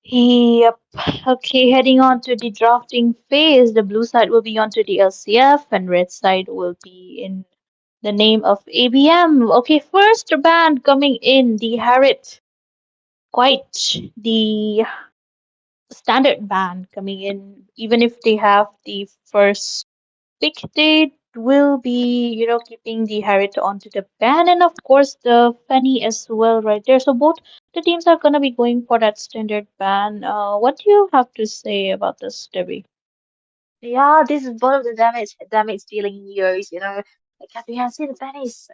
Speaker 7: Yep. Okay, heading on to the drafting phase, the blue side will be onto the LCF and red side will be in the name of ABM. Okay, first band coming in, the Harriet. Quite the standard band coming in, even if they have the first pick, they will be, keeping the Harriet onto the ban, and of course the Fanny as well, right there. So both the teams are gonna be going for that standard ban. What do you have to say about this, Debbie?
Speaker 5: Yeah, this is one of the damage dealing heroes, because we have seen Benny is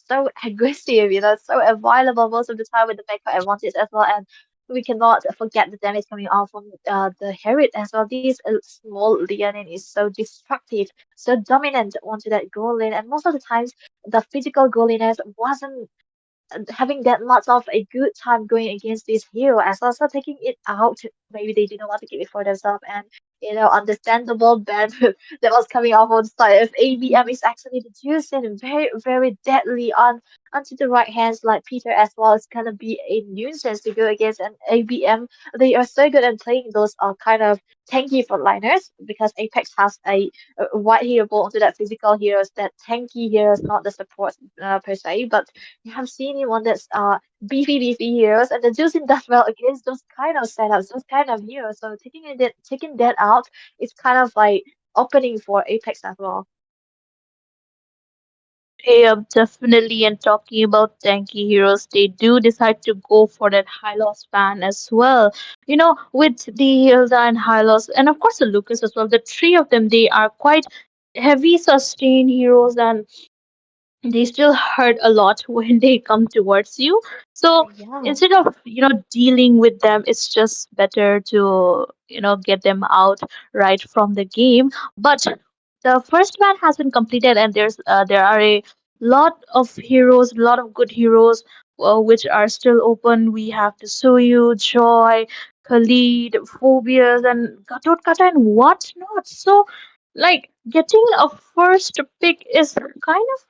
Speaker 5: so aggressive, so available most of the time with the backpack advantage as well, and we cannot forget the damage coming out from the Herod as well. This small Leonin is so destructive, so dominant onto that goal lane, and most of the times the physical goaliness wasn't having that much of a good time going against this hero as well. So taking it out, maybe they didn't want to keep it for themselves, and understandable ban that was coming off on the side of ABM is actually the juice and very, very deadly on onto the right hands like Peter as well. It's gonna be a nuisance to go against an ABM. They are so good at playing those kind of tanky frontliners because Apex has a wide hero ball onto that physical heroes, that tanky heroes, not the support per se, but you have seen him on that beefy heroes, and the Juicing does well against those kind of setups, those kind of heroes. So taking that out is kind of like opening for Apex as well.
Speaker 7: Yeah, definitely. And talking about tanky heroes, they do decide to go for that high loss ban as well. With the Hilda and high loss, and of course the Lucas as well. The three of them, they are quite heavy sustain heroes, and they still hurt a lot when they come towards you. So
Speaker 5: Yeah.
Speaker 7: instead of dealing with them, it's just better to get them out right from the game. But the first man has been completed, and there are a lot of heroes, a lot of good heroes, which are still open. We have the Suyu, Joy, Khalid, Phobias, and Gatot Kata, and whatnot. So like getting a first pick is kind of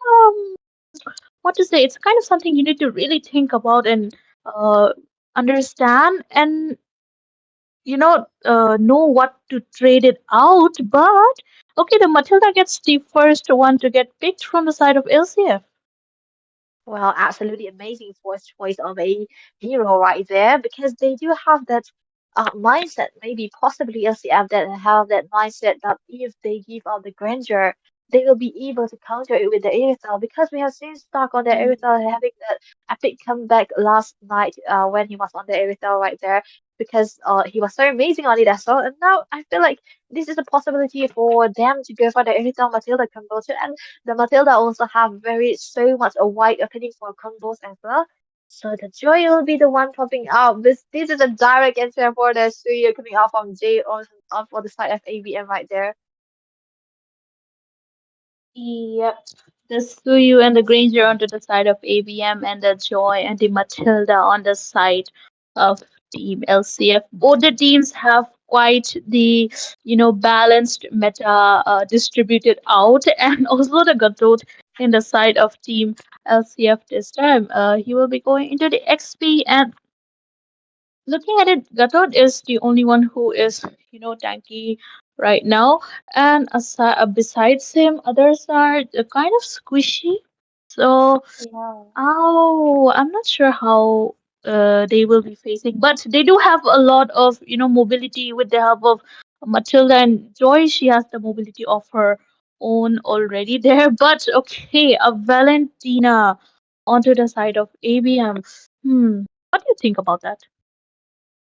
Speaker 7: what to say, it's kind of something you need to really think about and uh, understand, and know what to trade it out. But okay, the Matilda gets the first one to get picked from the side of LCF.
Speaker 5: Well, absolutely amazing first choice of a hero right there because they do have that mindset, maybe possibly LCF that have that mindset that if they give out the grandeur, they will be able to counter it with the Aerithal because we have seen Stark on the Aerithal having that epic comeback last night when he was on the Aerithal right there because he was so amazing on it as well. And now I feel like this is a possibility for them to go for the Aerithal Matilda combo too. And the Matilda also have very so much a wide opening for combos as well. So the Joy will be the one popping out. This is a direct answer for the Suyo coming out from J on for the side of ABM right there.
Speaker 7: Yep. The Suyu and the Granger onto the side of ABM, and the Joy and the Matilda on the side of Team LCF. Both the teams have quite the balanced meta distributed out, and also the Gatot in the side of Team LCF this time. He will be going into the XP, and looking at it, Gatot is the only one who is, tanky right now. And besides him, others are kind of squishy. So,
Speaker 5: Yeah.
Speaker 7: oh, I'm not sure how they will be facing, but they do have a lot of, mobility with the help of Matilda and Joy. She has the mobility of her own already there. But okay, a Valentina onto the side of ABM. What do you think about that?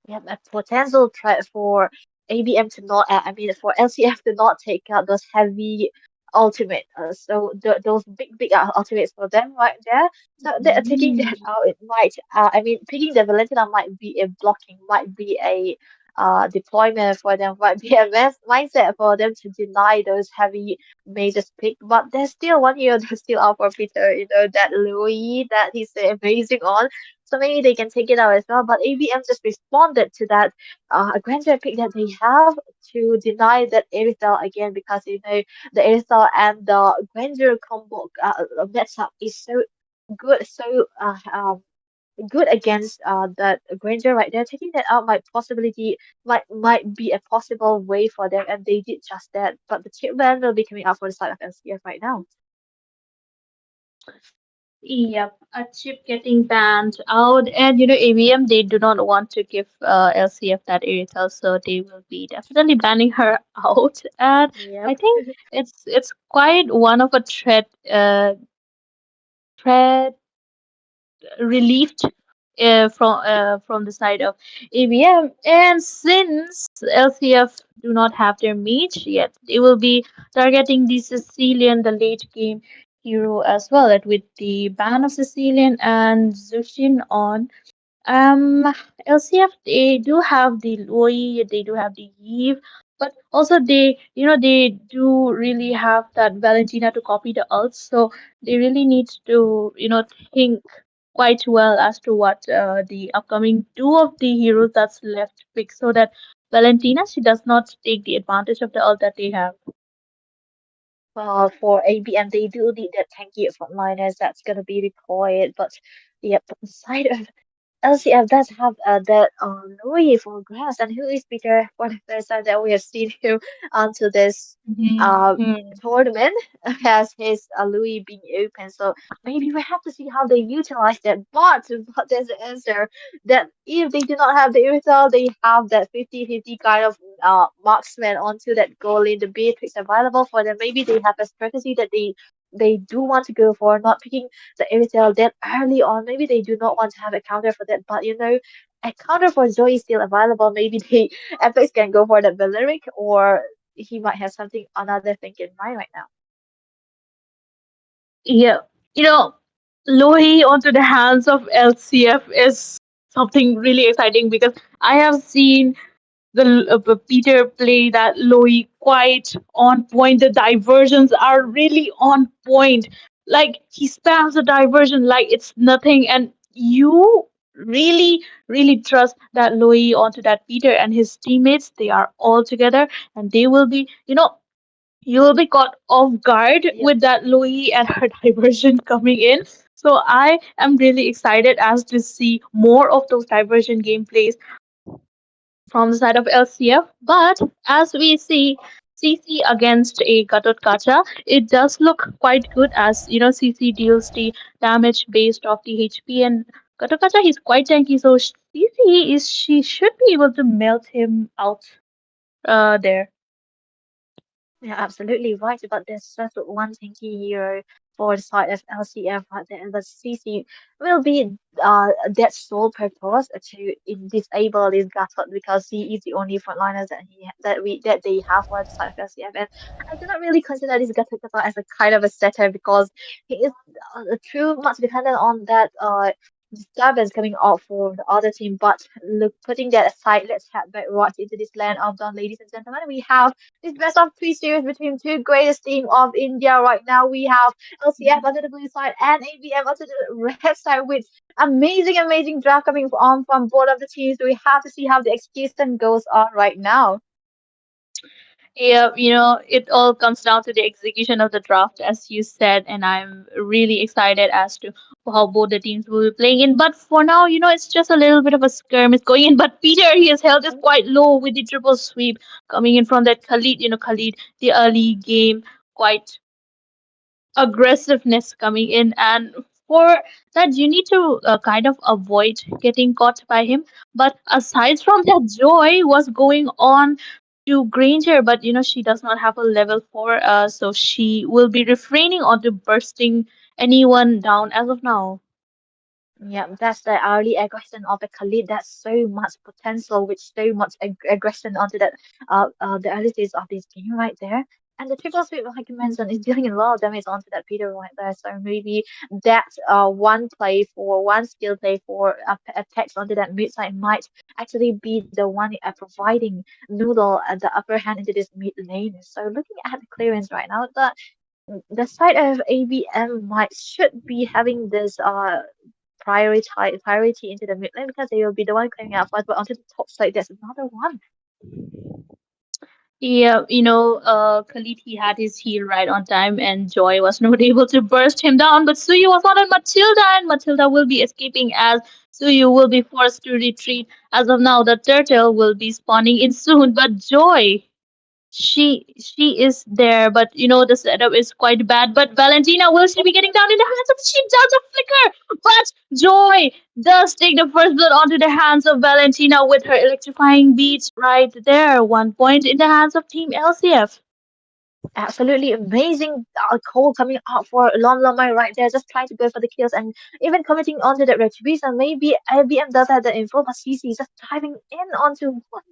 Speaker 5: We have a potential threat for ABM to not, I mean, for LCF to not take out those heavy ultimate. So those big ultimates for them right there. So they're taking that out. It might, I mean, picking the Valentina might be a blocking, might be a deployment for them, might be a mindset for them to deny those heavy majors pick. But there's still one year that's still out for Peter. That Louis that he's amazing on. So maybe they can take it out as well. But ABM just responded to that Granger pick that they have to deny that Aerithal again because the Aerithal and the Granger combo matchup is so good, so good against that Granger right there. Taking that out might be a possible way for them, and they did just that. But the chipman will be coming out for the side of LCF right now.
Speaker 7: Yep, a chip getting banned out, and ABM they do not want to give LCF that Irital, so they will be definitely banning her out. And I
Speaker 5: Yep.
Speaker 7: think it's quite one of a threat relieved from the side of ABM. And since LCF do not have their mage yet, they will be targeting the Sicilian, the late game hero as well. That with the ban of Sicilian and Zushin on LCF, they do have the Loi, they do have the Eve, but also they do really have that Valentina to copy the ults, so they really need to, think quite well as to what the upcoming two of the heroes that's left pick, so that Valentina, she does not take the advantage of the ult that they have.
Speaker 5: Well, for ABM, they do need that tanky frontliners that's gonna be required, but yep, the side of LCF does have that Louis for grass, and who is Peter for the first time that we have seen him onto this uh
Speaker 7: Mhm.
Speaker 5: tournament has his Louis being open. So maybe we have to see how they utilize that. But there's the answer that if they do not have the Irithel, they have that 50-50 kind of marksman onto that goal in the Beatrix available for them. Maybe they have a strategy that they do want to go for, not picking the Airtel that early on. Maybe they do not want to have a counter for that, but a counter for Zoe is still available. Maybe they Apex can go for that Valeric, or he might have something another thing in mind right now.
Speaker 7: Yeah, you know, Lohi onto the hands of LCF is something really exciting because I have seen the Peter play that Lohi quite on point. The diversions are really on point. Like he spams the diversion like it's nothing, and you really, really trust that Lohi onto that Peter and his teammates. They are all together, and they will be, you will be caught off guard
Speaker 5: Yep.
Speaker 7: with that Louis and her diversion coming in. So I am really excited as to see more of those diversion gameplays from the side of LCF. But as we see CC against a Gatot Kacha, it does look quite good as CC deals the damage based off the HP, and Gatot Kacha he's quite tanky, so CC is she should be able to melt him out there.
Speaker 5: Yeah, absolutely right. But there's just one thinky hero for the side of LCF right there, and the CC will be that sole purpose to disable this Gatot because he is the only frontliners that they have for the side of LCF. And I do not really consider this Gatot as a kind of a setter because he is too much dependent on that disturbance coming out for the other team. But look, putting that aside, let's head back right into this land of dawn, ladies and gentlemen. We have this best of three series between two greatest team of India right now. We have LCF onto the blue side and ABM onto the red side with amazing draft coming on from both of the teams. We have to see how the execution goes on right now.
Speaker 7: Yeah, it all comes down to the execution of the draft, as you said, and I'm really excited as to how both the teams will be playing in. But for now, it's just a little bit of a skirmish going in. But Peter, his health is quite low with the triple sweep coming in from that Khalid, Khalid, the early game, quite aggressiveness coming in, and for that you need to kind of avoid getting caught by him. But aside from that, Joy was going on to Granger, but she does not have a level 4, so she will be refraining on to bursting anyone down as of now.
Speaker 5: Yeah, that's the early aggression of a Khalid. That's so much potential with so much aggression onto that the early stage of this game right there. And the triple sweep, like you mentioned, is dealing a lot of damage onto that Peter right there. So maybe that one skill play for attacks onto that mid side might actually be the one providing Noodle the upper hand into this mid lane. So looking at the clearance right now, the side of ABM might should be having this priority into the mid lane because they will be the one clearing out first. But onto the top side, there's another one.
Speaker 7: Yeah, Khalid he had his heal right on time, and Joy was not able to burst him down. But Suyu was on Matilda, and Matilda will be escaping as Suyu will be forced to retreat. As of now, the turtle will be spawning in soon. But Joy, She is there, but the setup is quite bad. But Valentina, will she be getting down in the hands of? She does a flicker, but Joy does take the first blood onto the hands of Valentina with her electrifying beats right there. 1 point in the hands of Team LCF.
Speaker 5: Absolutely amazing call coming out for Lon Lamai right there, just trying to go for the kills and even committing onto that retribution. Maybe IBM does have the info, but CC is just diving in onto one.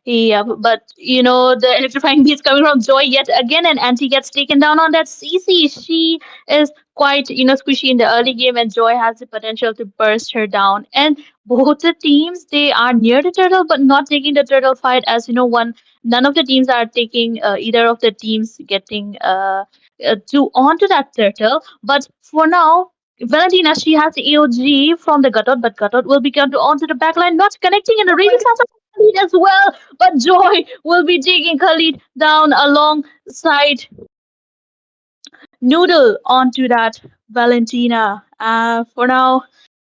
Speaker 7: Yeah, but the electrifying beats coming from Joy yet again, and Anti gets taken down on that CC. She is quite, squishy in the early game, and Joy has the potential to burst her down. And both the teams, they are near the turtle, but not taking the turtle fight. As none of the teams are taking either of the teams getting to onto that turtle. But for now, Valentina, she has the AOG from the Gatot, but Gatot will be come to onto the backline, not connecting, and the
Speaker 5: Oh my
Speaker 7: raising sounds of Khalid as well. But Joy will be taking Khalid down alongside Noodle onto that Valentina. For now,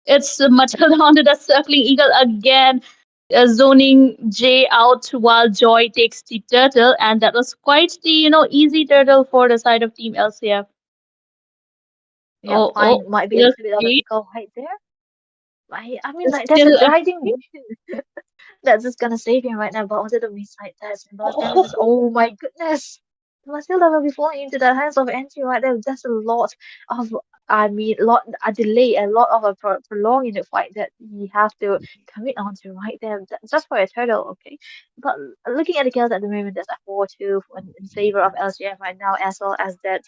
Speaker 7: it's Matilda onto the circling eagle again, zoning Jay out while Joy takes the turtle, and that was quite the easy turtle for the side of Team LCF.
Speaker 5: Yeah,
Speaker 7: Oh, oh,
Speaker 5: fine. Might be a
Speaker 7: still
Speaker 5: little bit of a
Speaker 7: Jay,
Speaker 5: pickle right there. I mean, like, there's
Speaker 7: still
Speaker 5: a
Speaker 7: a
Speaker 5: guiding that's just gonna save him right now. But onto the mid side, that's Los Angeles. Oh my goodness. Matilda will be falling into the hands of Angie right there. That's a lot of, I mean, lot a delay, a lot of a prolong in the fight that you have to commit on to right there, just for a turtle, okay. But looking at the kills at the moment, there's a 4-2 in favor of LGF right now, as well as that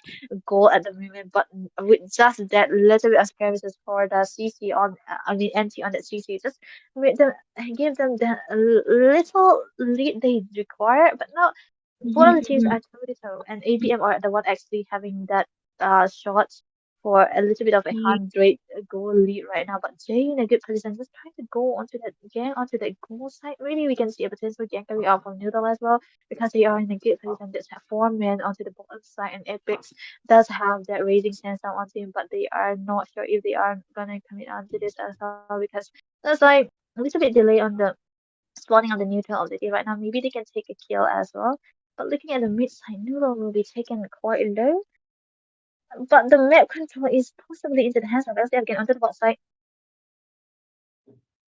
Speaker 5: goal at the moment. But with just that little bit of skirmishes for the CC on, I mean, NT on that CC, just with them give them the little lead they require. But now both of the teams are toe to toe, and ABM are the one actually having that shot for a little bit of a 100 goal lead right now. But Jay in a good position, just trying to go onto that gang onto that goal side. Maybe we can see a potential gang carry out from Noodle as well, because they are in a good position. Just have 4 men onto the bottom side, and Epics does have that raising sense down onto him, but they are not sure if they are gonna commit onto this as well, because there's like a little bit delay on the spawning on the neutral of the day right now. Maybe they can take a kill as well. But looking at the mid side, Noodle will be taken quite low. But the map control is possibly into the hands of LCF again onto the bot side.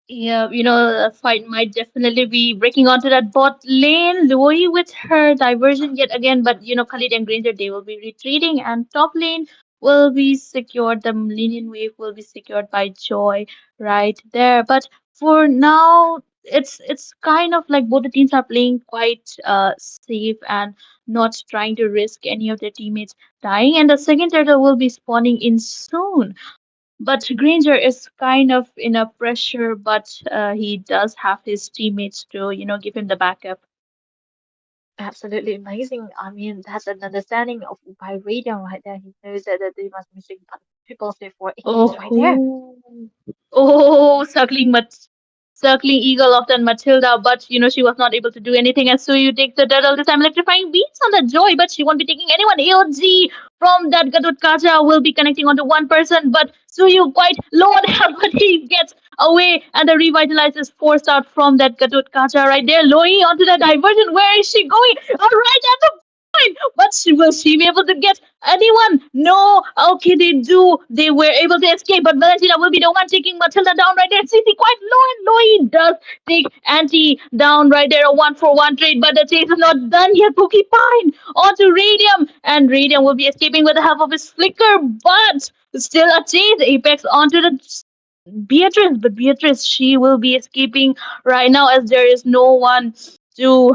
Speaker 7: Yeah, the fight might definitely be breaking onto that bot lane. Louis with her diversion yet again, but Khalid and Granger, they will be retreating, and top lane will be secured. The Millennium Wave will be secured by Joy right there. But for now, it's kind of like both the teams are playing quite safe and not trying to risk any of their teammates dying. And the second turtle will be spawning in soon. But Granger is kind of in a pressure, but he does have his teammates to, give him the backup.
Speaker 5: Absolutely amazing. I mean, that's an understanding of by Radiant right there. He knows that they must be missing but triple save for Apex right there.
Speaker 7: Oh, oh, circling eagle of that Matilda, but she was not able to do anything. And so you take the turtle this time, electrifying beats on the Joy, but she won't be taking anyone. AOG from that Gadot Kaja will be connecting onto one person, but Suyu quite low on health, but he gets away, and the revitalize is forced out from that Gadot Kaja right there. Loi onto the diversion. Where is she going? All right at the point, but will she be able to get anyone? No. Okay, they do. They were able to escape, but Valentina will be the one taking Matilda down right there. CC quite low, and Loy does take Anti down right there. A 1-for-1 trade, but the chase is not done yet. Pine onto Radium, and Radium will be escaping with the help of his flicker, but still a chase. Apex onto the Beatrice, but Beatrice, she will be escaping right now as there is no one to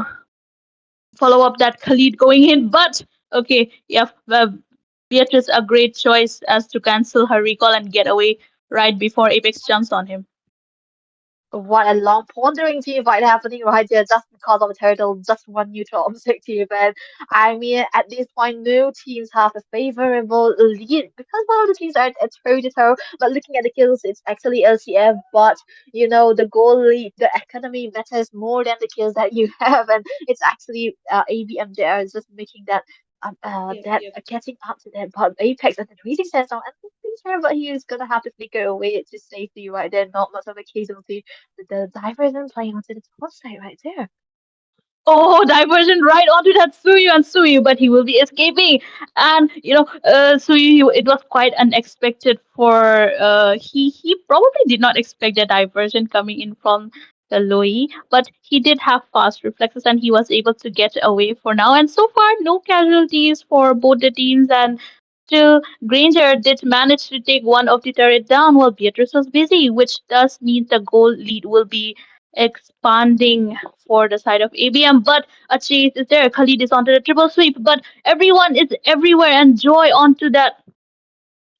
Speaker 7: follow up that Khalid going in. But okay, yeah, Beatrice a great choice as to cancel her recall and get away right before Apex jumps on him.
Speaker 5: What a long pondering team fight happening right there just because of a turtle, just one neutral objective. And I mean, at this point, no teams have a favorable lead because one of the teams are at toe to toe. But looking at the kills, it's actually LCF. But the goal lead, the economy matters more than the kills that you have, and it's actually ABM there just making that. That catching up to that, but Apex and the Racing Sense and danger, but he is gonna have to flicker away to safety right there. Not much of a casualty. The diversion playing onto the top side right there.
Speaker 7: Oh, diversion right onto that Suyu, but he will be escaping. And Suyu, it was quite unexpected for he probably did not expect a diversion coming in from the Loi, but he did have fast reflexes and he was able to get away for now. And so far, no casualties for both the teams. And still, Granger did manage to take one of the turret down while Beatrice was busy, which does mean the goal lead will be expanding for the side of ABM. But a chase is there. Khalid is onto the triple sweep, but everyone is everywhere and Joy onto that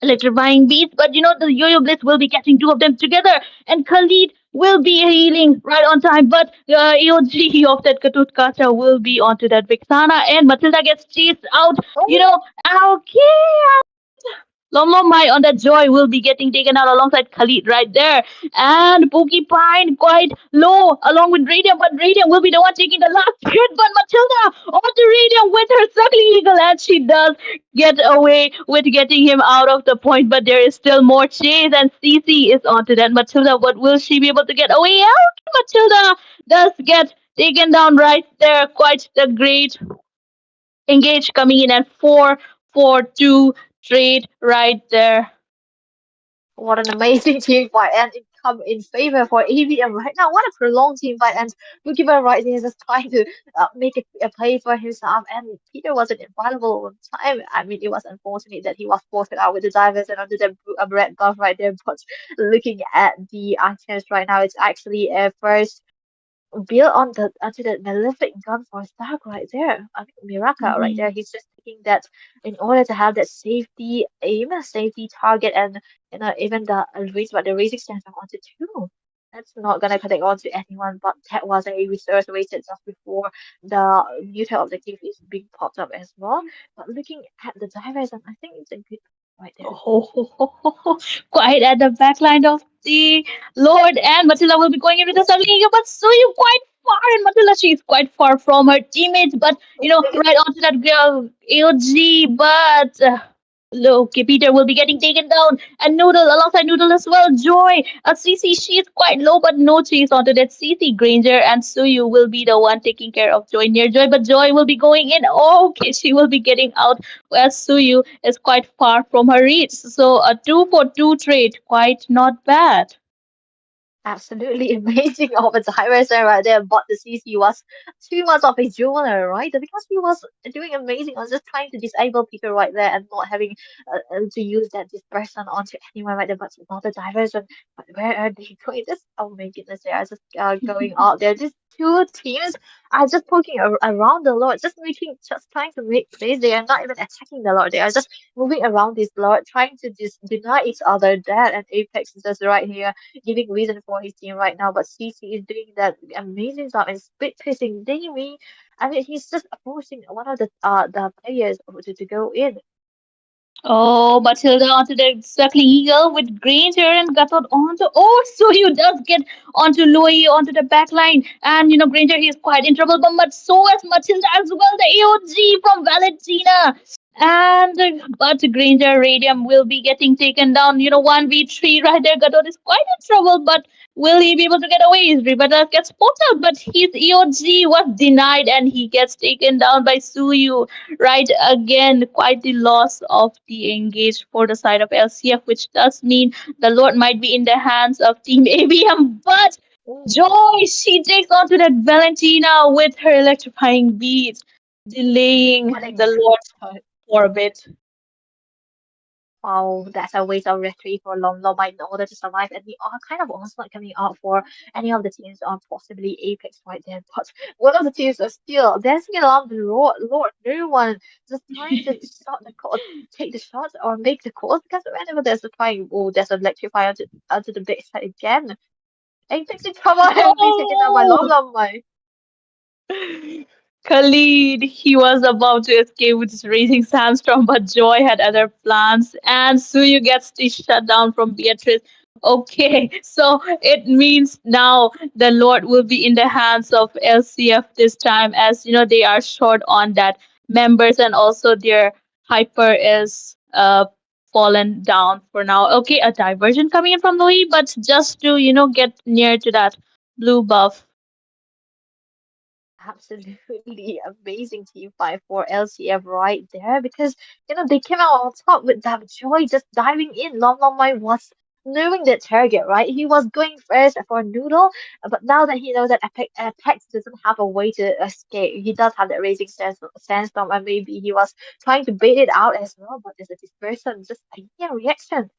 Speaker 7: electrifying beast. But the Yo-Yo Blitz will be catching two of them together, and Khalid will be healing right on time. But AOG of that Katut Kacha will be onto that Vixana, and Matilda gets chased out.
Speaker 5: Oh,
Speaker 7: Okay, Lomlomai on that Joy will be getting taken out alongside Khalid right there. And Pookie Pine quite low along with Radiant, but Radiant will be the one taking the last hit. But Matilda onto Radiant with her Suckling Eagle, and she does get away with getting him out of the point. But there is still more chase, and CC is onto that Matilda. But will she be able to get away? Yeah, Matilda does get taken down right there. Quite the great engage coming in at 4-4-2 trade right there.
Speaker 5: what an amazing team fight, and it come in favor for ABM right now. What a prolonged team fight, and Bookkeeper right there is just trying to make a play for himself, and Peter wasn't infallible on time. I mean, it was unfortunate that he was forced out with the divers and under the red buff right there, but looking at the items right now, it's actually a first build on the onto that malefic gun for Stark right there. I mean Miraka right there.
Speaker 7: Mhm.
Speaker 5: He's just thinking that in order to have that safety aim, safety target, and even the race, but the racing stance onto two. That's not gonna connect on to anyone, but that was a resource wasted just before the neutral objective is being popped up as well. But looking at the divers, and I think it's a good right there.
Speaker 7: Oh, quite at the back line of the Lord, and Matilda will be going in with the Ugly Eagle, but Suyu quite far, and Matilda, she's quite far from her teammates, but right onto that girl, AOG, but okay, Peter will be getting taken down, and Noodle alongside Noodle as well. Joy, CC, she's quite low, but no chase onto that CC. Granger and Suyu will be the one taking care of Joy near Joy, but Joy will be going in. Okay, she will be getting out, whereas Suyu is quite far from her reach. So a 2-for-2 trade, quite not bad.
Speaker 5: Absolutely amazing of a divers there right there, but the CC was too much of a jeweler, right? Because he was doing amazing. I was just trying to disable Peter right there and not having to use that dispersion onto anyone right there, but not the diversion. But where are they going? Just oh my goodness, they are just going out there. These two teams are just poking around the Lord, just trying to make plays. They are not even attacking the Lord. They are just moving around this Lord, trying to deny each other that. And Apex is just right here giving reason for his team right now. But CC is doing that amazing job and split pissing Davey. I mean, he's just forcing one of the players to go in.
Speaker 7: Oh, Matilda onto the Suckling Eagle with Granger and Gatot onto. Oh, so you does get onto Louis onto the back line. And Granger, he is quite in trouble, but so is Matilda as well, the AOG from Valentina. And but Granger Radium will be getting taken down. 1v3 right there. Gatot is quite in trouble, but will he be able to get away? His Rebecca gets poked out, but his EOG was denied and he gets taken down by Suyu. Right, again, quite the loss of the engage for the side of LCF, which does mean the Lord might be in the hands of Team ABM. But
Speaker 5: Ooh,
Speaker 7: Joy, she takes on to that Valentina with her electrifying beats, delaying
Speaker 5: what a
Speaker 7: the
Speaker 5: good
Speaker 7: Lord
Speaker 5: start.
Speaker 7: for a bit.
Speaker 5: Wow, that's a waste of retreat for Long Long in order to survive. And we are kind of also not coming out for any of the teams on possibly Apex right there. But one of the teams are still dancing around the Lord. No one just trying to shot the call, take the shots or make the calls because whenever there's a trying, oh, there's an electrify onto the big side again. Apex is come on and be taken out by Long
Speaker 7: Oh!
Speaker 5: Long.
Speaker 7: Khalid, he was about to escape with his racing sandstorm, but Joy had other plans, and Suyu gets the shutdown from Beatrice. Okay, so it means now the Lord will be in the hands of LCF this time, as they are short on that members, and also their hyper is fallen down for now. Okay, a diversion coming in from Louis, but just to, get near to that blue buff.
Speaker 5: Absolutely amazing team fight for LCF right there because they came out on top with that joy just diving in. Long Long Mai was knowing the target, right? He was going first for Noodle, but now that he knows that Apex doesn't have a way to escape, he does have that Raging Sandstorm, and maybe he was trying to bait it out as well, but there's a dispersion, just a reaction.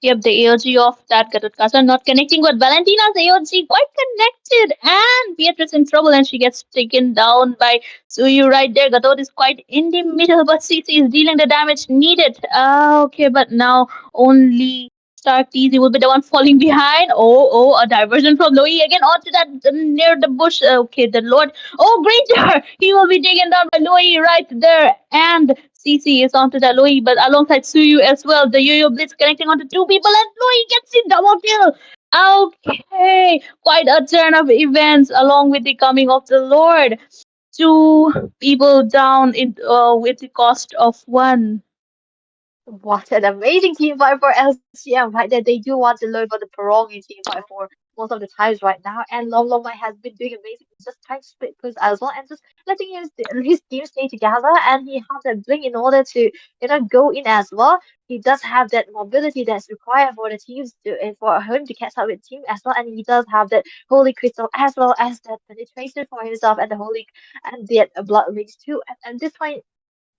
Speaker 7: Yep, the AOG of that Gatotkacha are not connecting, but Valentina's AOG quite connected, and Beatrice in trouble, and she gets taken down by Suyu right there. Gatot is quite in the middle, but CC is dealing the damage needed. Okay, but now only Stark TZ will be the one falling behind. Oh, a diversion from Loey again onto that near the bush. Okay, the Lord. Oh, great! He will be taken down by Loey right there, and CC is onto the Loey, but alongside Suyu as well. The Yo-Yo Blitz connecting onto two people, and Loey gets the double kill. Okay, quite a turn of events along with the coming of the Lord. Two people down in with the cost of one.
Speaker 5: What an amazing team fight for LCM, right? That they do want to learn for the Perong in team fight for most of the times right now. And Long Long Mai has been doing amazing, just trying to split push as well and just letting his team stay together. And he has that blink in order to go in as well. He does have that mobility that's required for the teams to and for him to catch up with team as well. And he does have that holy crystal as well as that penetration for himself and the holy and the blood rings too. And this point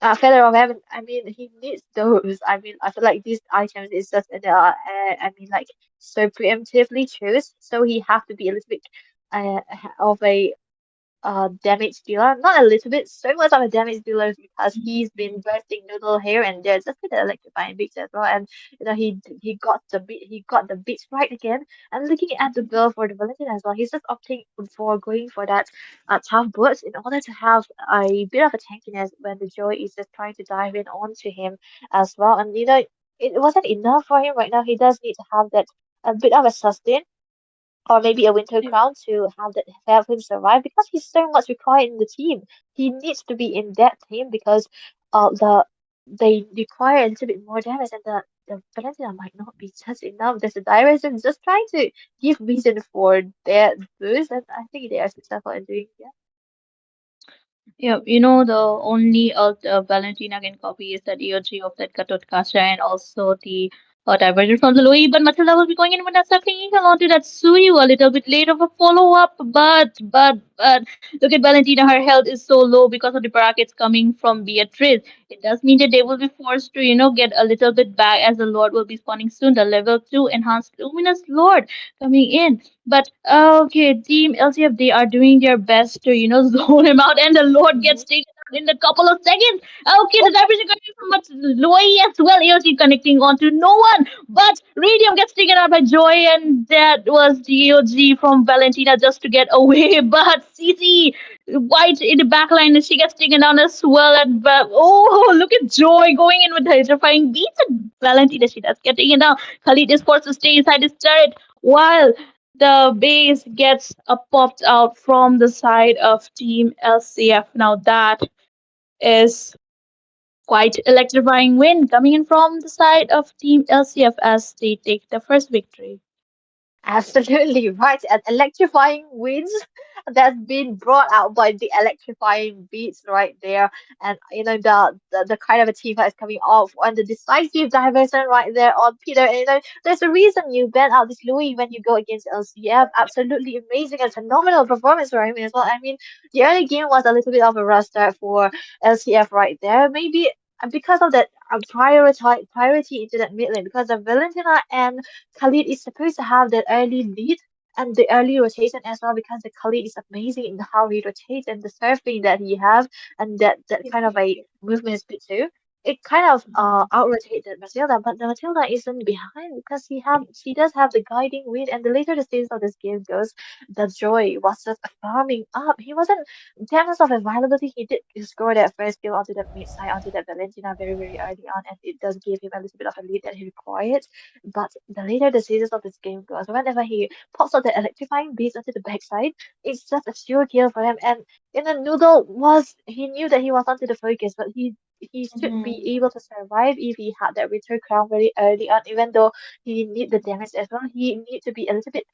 Speaker 5: Feather of Heaven, I mean, he needs those. I mean, I feel like these items is just, I mean, like, so preemptively choose. So he have to be a little bit uh, of a damage dealer. Not a little bit, so much of a damage dealer because he's been bursting Noodle here and there just with the electrifying beats as well. And he got the beats right again. And looking at the build for the Valentine as well, he's just opting for going for that tough burst in order to have a bit of a tankiness when the Joy is just trying to dive in onto him as well. And it wasn't enough for him right now. He does need to have that a bit of a sustain or maybe a winter crown to have that help him survive because he's so much required in the team. He needs to be in that team because they require a little bit more damage and the Valentina might not be just enough. There's a direction just trying to give reason for their boost and I think they are successful in doing that.
Speaker 7: Yeah, the only Valentina can copy is that EOG of that Katot Kasha and also the diversion from the Louis. But Matilda will be going in with that something on to that Suyu a little bit late of a follow up. But look at Valentina, her health is so low because of the brackets coming from Beatrice. It does mean that they will be forced to, get a little bit back as the Lord will be spawning soon. The level 2 enhanced Luminous Lord coming in. But okay, Team LCF, they are doing their best to, zone him out, and the Lord
Speaker 5: Mhm.
Speaker 7: gets taken out in a couple of seconds. Okay, the diversion coming from much Loy as well. AOC connecting on to no one, but Radium gets taken out by Joy, and that was the AOG from Valentina just to get away. But CC White in the back line, and she gets taken down as well. And oh, look at Joy going in with her terrifying beats, and Valentina, she does get taken down. Khalid is forced to stay inside his turret while the base gets popped out from the side of Team LCF. Now that is quite electrifying win coming in from the side of Team LCF as they take the first victory.
Speaker 5: Absolutely right. And electrifying winds that's been brought out by the electrifying beats right there. And the kind of a team that is coming off and the decisive diversion right there on Peter. And there's a reason you ban out this Louis when you go against LCF. Absolutely amazing and phenomenal performance for him as well. I mean, the early game was a little bit of a rush start for LCF right there. Maybe because of that priority into that mid lane because the Valentina and Khalid is supposed to have that early lead and the early rotation as well because the Khalid is amazing in how he rotates and the surfing that he have and that kind of a movement speed too. It kind of out rotated Matilda, but the Matilda isn't behind because she does have the guiding wind and the later the stage of this game goes, the Joy was just farming up. He wasn't in terms of availability, he did score that first kill onto the mid side onto that Valentina very, very early on, and it does give him a little bit of a lead that he required. But the later the stages of this game goes, whenever he pops out the electrifying beast onto the backside, it's just a sure kill for him. And Noodle was he knew that he was onto the focus, but he he should be
Speaker 7: Mhm.
Speaker 5: able to survive if he had that return crown very early on, even though he need the damage as well. He need to be a little bit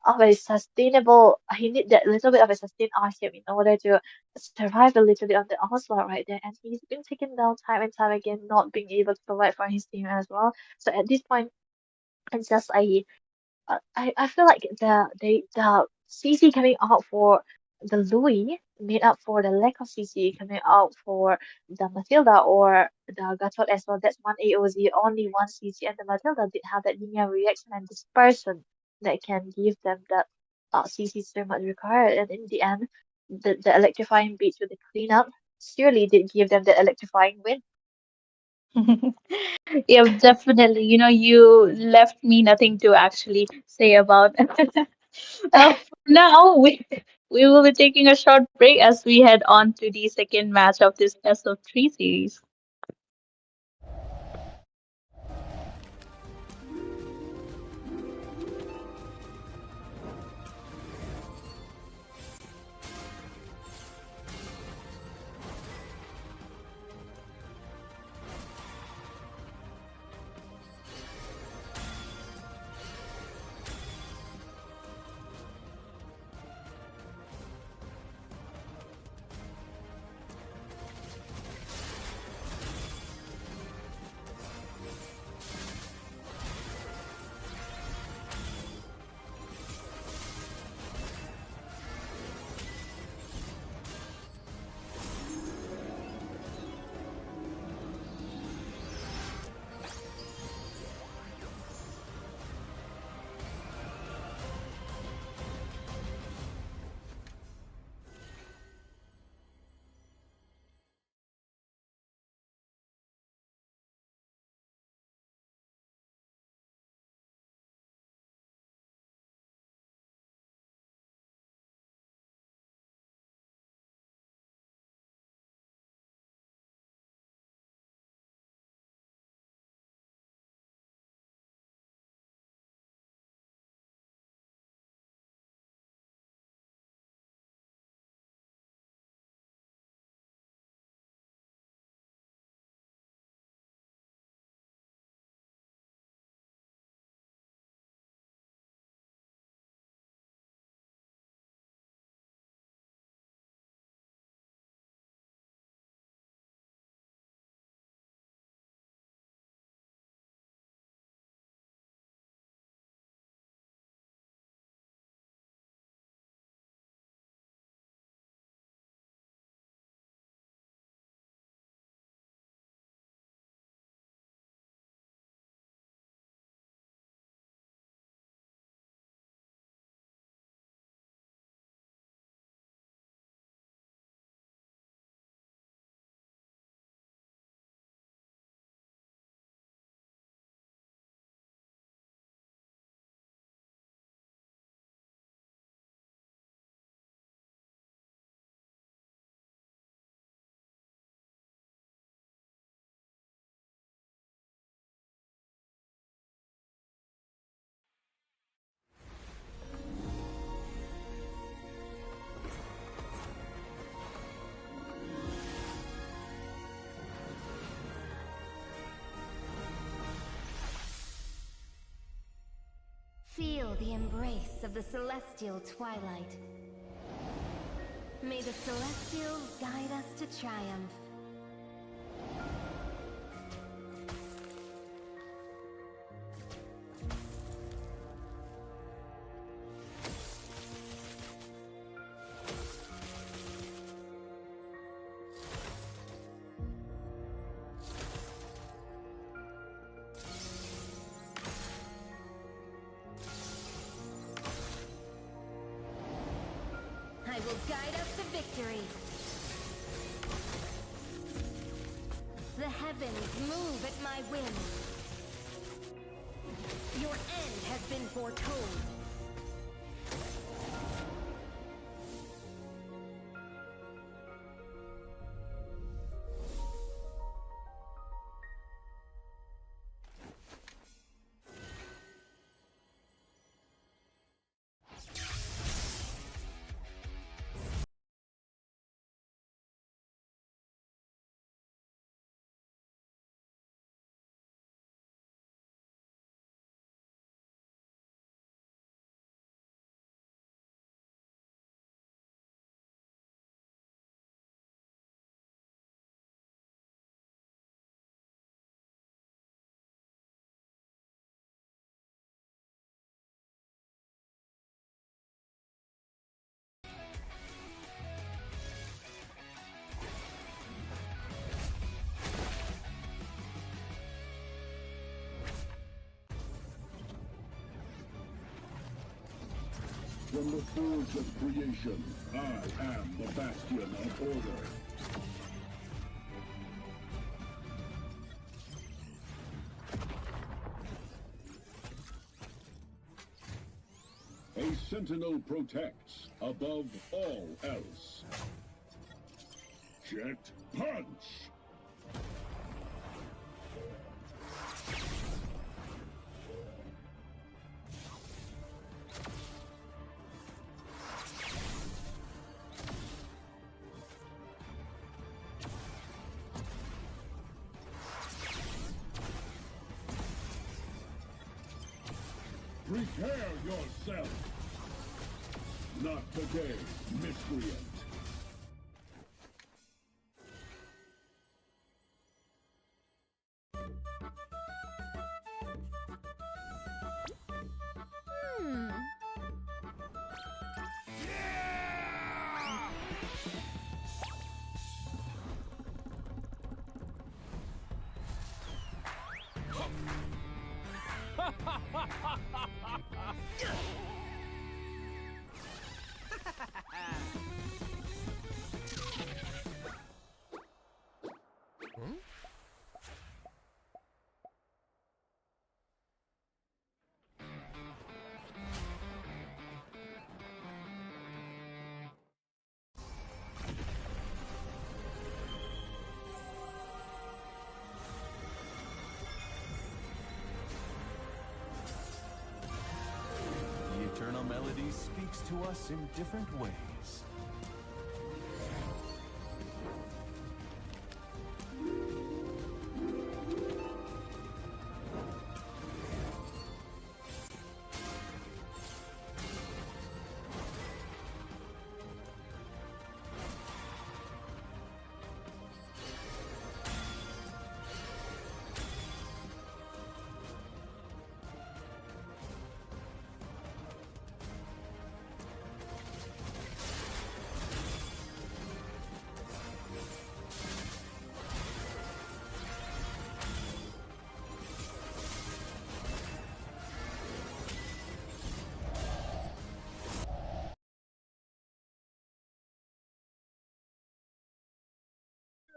Speaker 5: of a sustainable. He need that little bit of a sustained item in order to survive a little bit on the onslaught right there. And he's been taken down time and time again, not being able to provide for his team as well. So at this point, it's just I feel like the CC coming out for the Louis made up for the lack of CC coming out for the Matilda or the Gatot as well. That's one AOZ, only one CC, and the Matilda did have that linear reaction and dispersion that can give them that CC so much required. And in the end, the electrifying beats with the cleanup surely did give them the electrifying win.
Speaker 7: Yeah, definitely. You left me nothing to actually say about. For now, we will be taking a short break as we head on to the second match of this best of three series.
Speaker 2: Feel the embrace of the celestial twilight. May the celestials guide us to triumph. I will guide us to victory. The heavens move at my whim. Your end has been foretold.
Speaker 4: From the forge of creation, I am the bastion of order. A sentinel protects above all else. Jet punch! Prepare yourself! Not today, miscreant.
Speaker 1: The eternal melody speaks to us in different ways.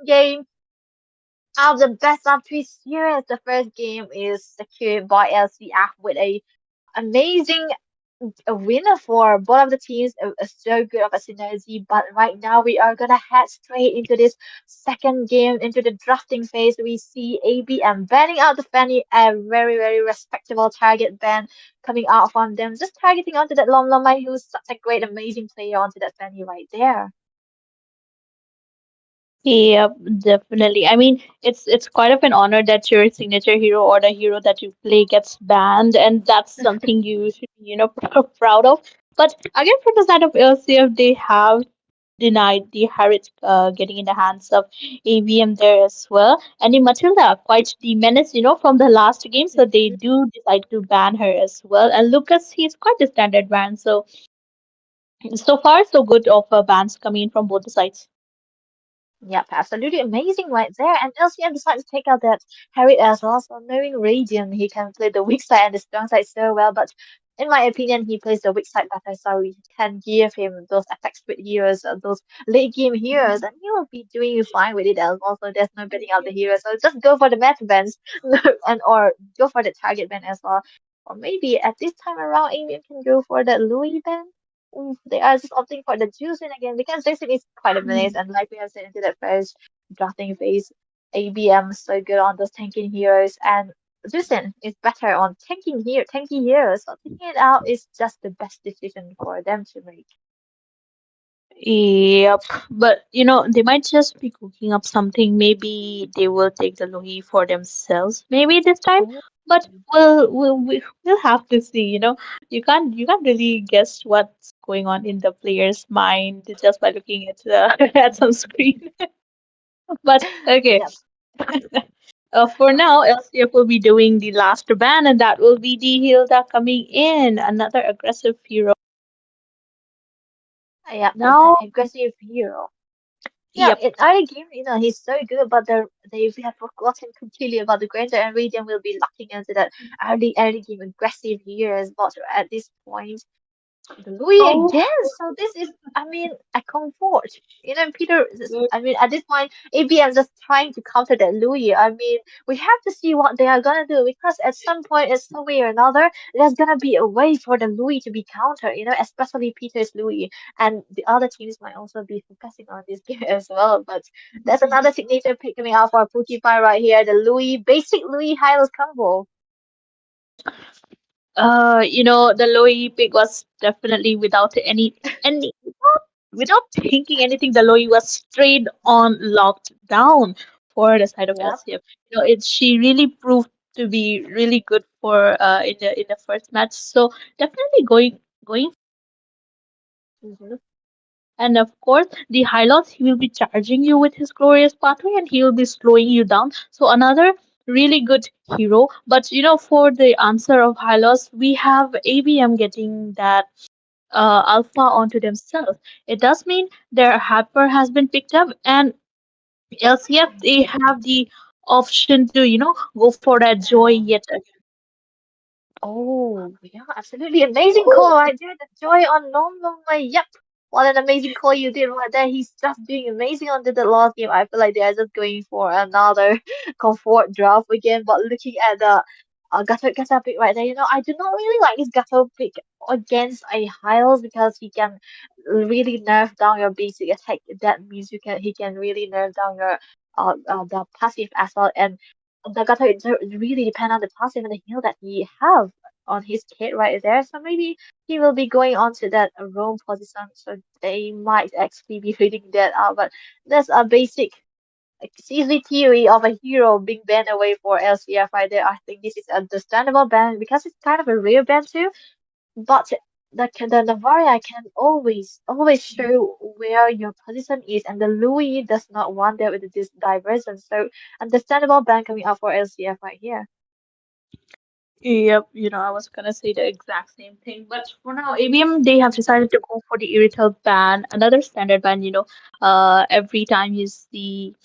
Speaker 5: Game of the best of three series. The first game is secured by LCF with a amazing a winner for both of the teams. So good of a synergy. But right now we are gonna head straight into this second game, into the drafting phase. We see ABM banning out the Fanny, a very respectable target ban coming out from them, just targeting onto that Lom Lomai, who's such a great, amazing player onto that Fanny right there.
Speaker 7: Yep, definitely. I mean, it's quite of an honor that your signature hero or the hero that you play gets banned, and that's something you should be, proud of. But again, from the side of LCF, they have denied the Harriet getting in the hands of ABM there as well. And the Matilda are quite the menace, from the last game, so they do decide to ban her as well. And Lucas, he's quite a standard ban, so far so good of bans coming in from both the sides.
Speaker 5: Yep, absolutely amazing right there. And LCM decided to take out that Harry as well. So knowing Radiant, he can play the weak side and the strong side so well. But in my opinion, he plays the weak side better. So we can give him those attack speed heroes, those late game heroes, and he will be doing fine with it as well. So there's no betting out the heroes. So just go for the meta bans, and or go for the target ban as well. Or maybe at this time around, Amy can go for the Louis ban. They are just opting for the Juicing again because Jason is quite a menace, and like we have said into that first drafting phase, ABM so good on those tanking heroes, and Juicing is better on tanky heroes. So taking it out is just the best decision for them to make.
Speaker 7: Yep, but they might just be cooking up something. Maybe they will take the Lohi for themselves. Maybe this time,
Speaker 5: Oh,
Speaker 7: but we'll have to see. You can't really guess what's going on in the player's mind just by looking at at some screen. But okay,
Speaker 5: yep.
Speaker 7: for now, LCF will be doing the last ban, and that will be the Hilda coming in, another aggressive hero.
Speaker 5: Yep,
Speaker 7: Now,
Speaker 5: aggressive hero. Yeah,
Speaker 7: yep.
Speaker 5: in early game, he's so good, but they have forgotten completely about the Granger, and Radiant will be locking into that early game aggressive heroes. But at this point, The Louis
Speaker 7: Oh,
Speaker 5: again. So this is, I mean, a comfort. Peter.
Speaker 7: good.
Speaker 5: I mean, at this point, ABM just trying to counter that Louis. I mean, we have to see what they are gonna do because at some point, in some way or another, there's gonna be a way for the Louis to be countered. Especially Peter's Louis, and the other teams might also be focusing on this game as well. But that's another signature pick coming out for Pokemon right here. The Louis basic Louis Hylos combo.
Speaker 7: The Loi pick was definitely without any without thinking anything. The Loi was straight on locked down for the side of
Speaker 5: Yep.
Speaker 7: LCF. She really proved to be really good for in the first match. So definitely going.
Speaker 5: Hmm.
Speaker 7: And of course, the Hylos, he will be charging you with his glorious pathway and he will be slowing you down. So another really good hero. But for the answer of Hylos, we have ABM getting that alpha onto themselves. It does mean their hyper has been picked up, and LCF they have the option to go for that joy yet again.
Speaker 5: Oh, yeah, absolutely amazing call right there. The joy on Long Long Way. Yep. What an amazing call you did right there. He's just doing amazing on the last game. I feel like they are just going for another comfort draft again. But looking at the Gato pick right there, I do not really like this Gato pick against a Hyles because he can really nerf down your basic attack. That means he can really nerf down your the passive as well. And Nagato it really depend on the passive and the heal that he have on his kit right there. So maybe he will be going on to that roam position. So they might actually be reading that out. But that's a basic easy theory of a hero being banned away for LCF right there. I think this is a understandable ban because it's kind of a rare ban too. But the Navaria can always show where your position is, and the Louis does not want that with this diversion. So understandable ban coming out for LCF right here.
Speaker 7: Yep, I was gonna say the exact same thing. But for now, ABM they have decided to go for the irrital ban, another standard ban. Every time you see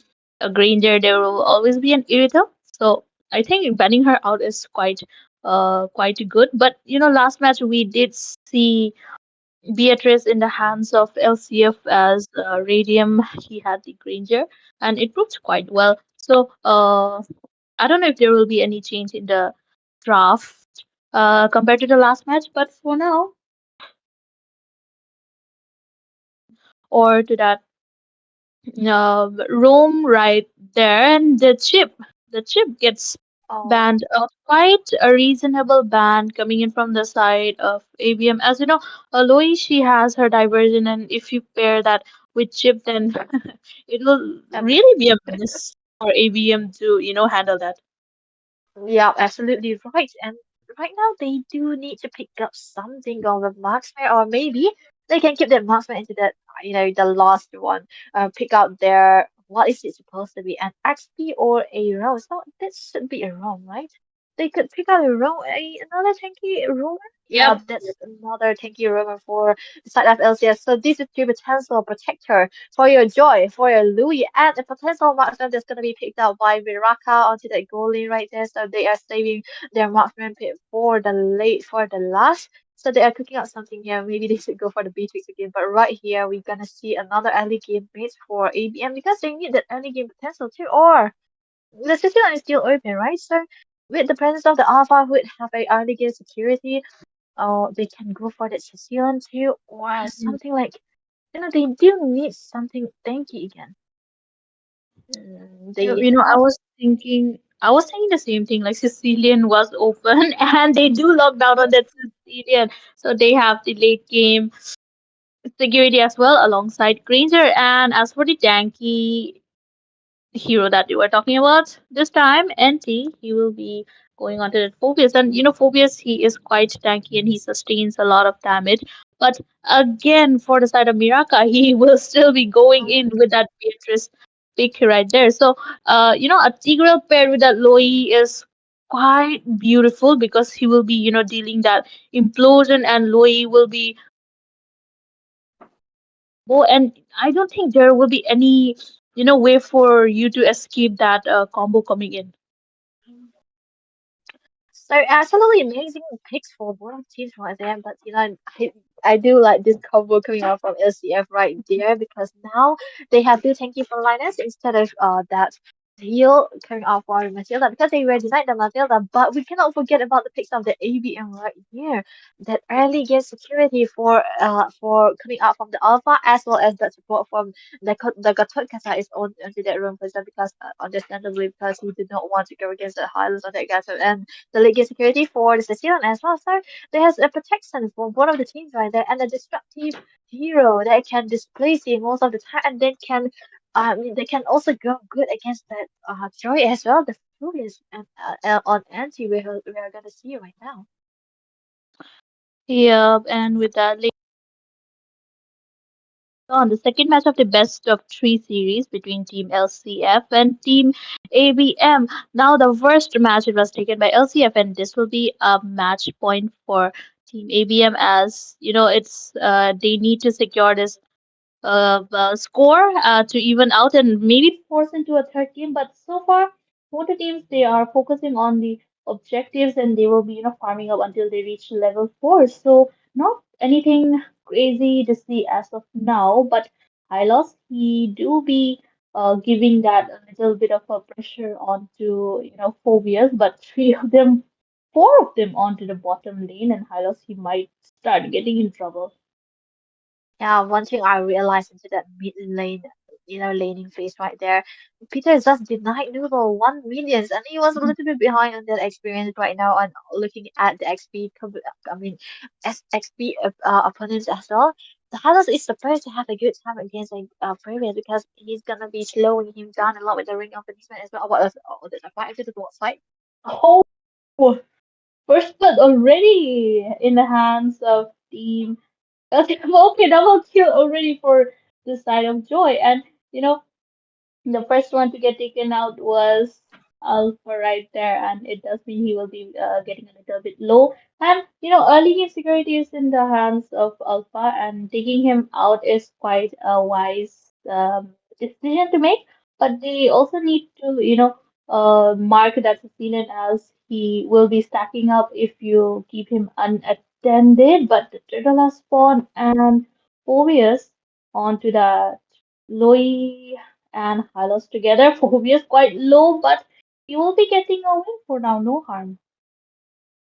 Speaker 7: a Granger, there will always be an irrital. So I think banning her out is quite good. But last match we did see Beatrice in the hands of LCF as Radium. He had the Granger, and it proved quite well. So I don't know if there will be any change in the draft compared to the last match, but for now, or to that Rome right there, and the chip gets
Speaker 5: Oh,
Speaker 7: banned. Quite a reasonable ban coming in from the side of ABM. As you know, Aloy she has her diversion, and if you pair that with chip, then it will
Speaker 5: um,
Speaker 7: really be a menace for ABM to handle that.
Speaker 5: yeah, absolutely right. And right now they do need to pick up something on the marksman, or maybe they can keep that marksman into that, the last one. Pick out their what is it supposed to be, an XP or a roam? So that should be a roam, right? They could pick out a roam, another tanky roamer. Yeah,
Speaker 7: Yep.
Speaker 5: that's another tanky roamer for the side of LCS. So this is the potential protector for your Joy, for your Louis, and a potential marksman that's going to be picked out by Viraka onto that goal lane right there. So they are saving their marksman pick for the late, for the last. So they are cooking up something here. Maybe they should go for the Beatrix again. But right here, we're going to see another early game mate for ABM because they need that early game potential too. Or the system is still open, right? So with the presence of the Alpha, who would have a early game security, they can go for that Sicilian too, or something like they do need something tanky again. They
Speaker 7: I
Speaker 5: have.
Speaker 7: was thinking the same thing. Like Sicilian was open, and they do lock down on that Sicilian, so they have the late game security as well alongside Granger. And as for the tanky hero that you were talking about this time, NT, he will be going on to that Phobius. And Phobius, he is quite tanky and he sustains a lot of damage. But again, for the side of Miraka, he will still be going in with that Beatrice pick right there. So, a Tigreal pair with that Loi is quite beautiful because he will be, dealing that implosion, and Loi will be. Oh, and I don't think there will be any, way for you to escape that combo coming in.
Speaker 5: So absolutely amazing picks for both teams right there. But I do like this combo coming out from LCF right there because now they have two tanky frontliners instead of that heal coming out for Matilda because they were denied the Matilda. But we cannot forget about the picks of the ABM right here. That early game security for coming out from the Alpha as well as the support from the Gatot Kasa is on into that room for them because understandably because he did not want to go against the Highlands on that Gatot and the league security for the Sicilian as well. So there's a protection for one of the teams right there and a disruptive hero that can displace him most of the time and then can they can also go good against that Joy as well, the Furious and on anti we are gonna see right now.
Speaker 7: Yeah, and with that, on the second match of the best of three series between Team LCF and Team ABM. Now, the first match it was taken by LCF, and this will be a match point for Team ABM as it's they need to secure this score to even out and maybe force into a third game. But so far, both the teams they are focusing on the objectives and they will be farming up until they reach level 4. So not anything crazy to see as of now. But Hylos he do be giving that a little bit of a pressure onto Phobias, but three of them. Four of them onto the bottom lane, and Hylos he might start getting in trouble.
Speaker 5: Yeah, one thing I realized into that mid lane, laning phase right there, Peter just denied Noodle 1 million, and he was a little bit behind on that experience right now. On looking at the XP, I mean, XP opponents as well. The Hylos is supposed to have a good time against Previous because he's gonna be slowing him down a lot with the ring of punishment as well. There's a fight to the board fight.
Speaker 7: Oh, first blood already in the hands of Team. Okay, double kill already for the side of Joy, and you know the first one to get taken out was Alpha right there, and it does mean he will be getting a little bit low. And early game security is in the hands of Alpha, and taking him out is quite a wise decision to make. But they also need to, mark that Sicilian as he will be stacking up if you keep him unattended. But the turtle has spawned, and Obvious onto that. Loi and Hylos together. Phobia is quite low, but you will be getting a win for now. No harm.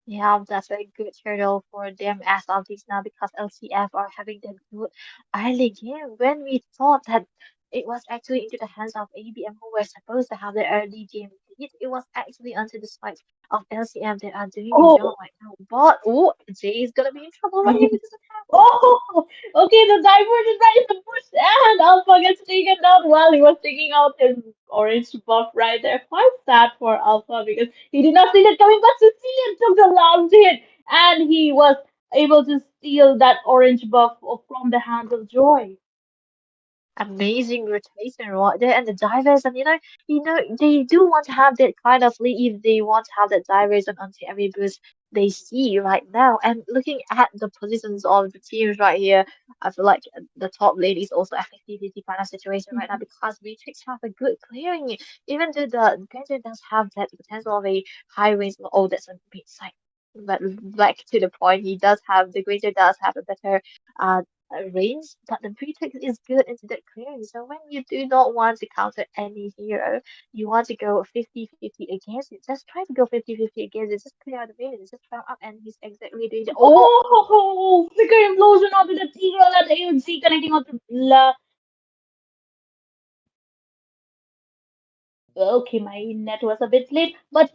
Speaker 5: Yeah, that's a good hurdle for them as of this now because LCF are having that good early game. When we thought that it was actually into the hands of ABM who were supposed to have the early game lead, it was actually onto the side of LCF that are doing the job
Speaker 7: Oh,
Speaker 5: right now. But oh, Jay is gonna be in trouble right here. He doesn't have
Speaker 7: oh, okay. The diversion right in the bush, and Alpha gets taken down while he was taking out his orange buff right there. Quite sad for Alpha because he did not see that coming, but Sicilian took the last hit, and he was able to steal that orange buff from the hands of Joy.
Speaker 5: amazing rotation right there and the divers and they do want to have that kind of lead if they want to have that divers on onto every boost they see right now and looking at the positions of the teams right here I feel like the top lane is also a 50-50 kind of situation right now because Matrix have a good clearing even though the Granger does have that potential of a high range oh that's a big side but back to the point he does have the Granger does have a better uh range, but the prefix is good into that clearing. So when you do not want to counter any hero, you want to go 50-50 against it. Just try to go 50-50 against it. Just clear out the minions. Just farm up and he's exactly doing the oh
Speaker 7: Oh, flicker implosion onto the T-roll at AOC connecting onto okay, my net was a bit late, but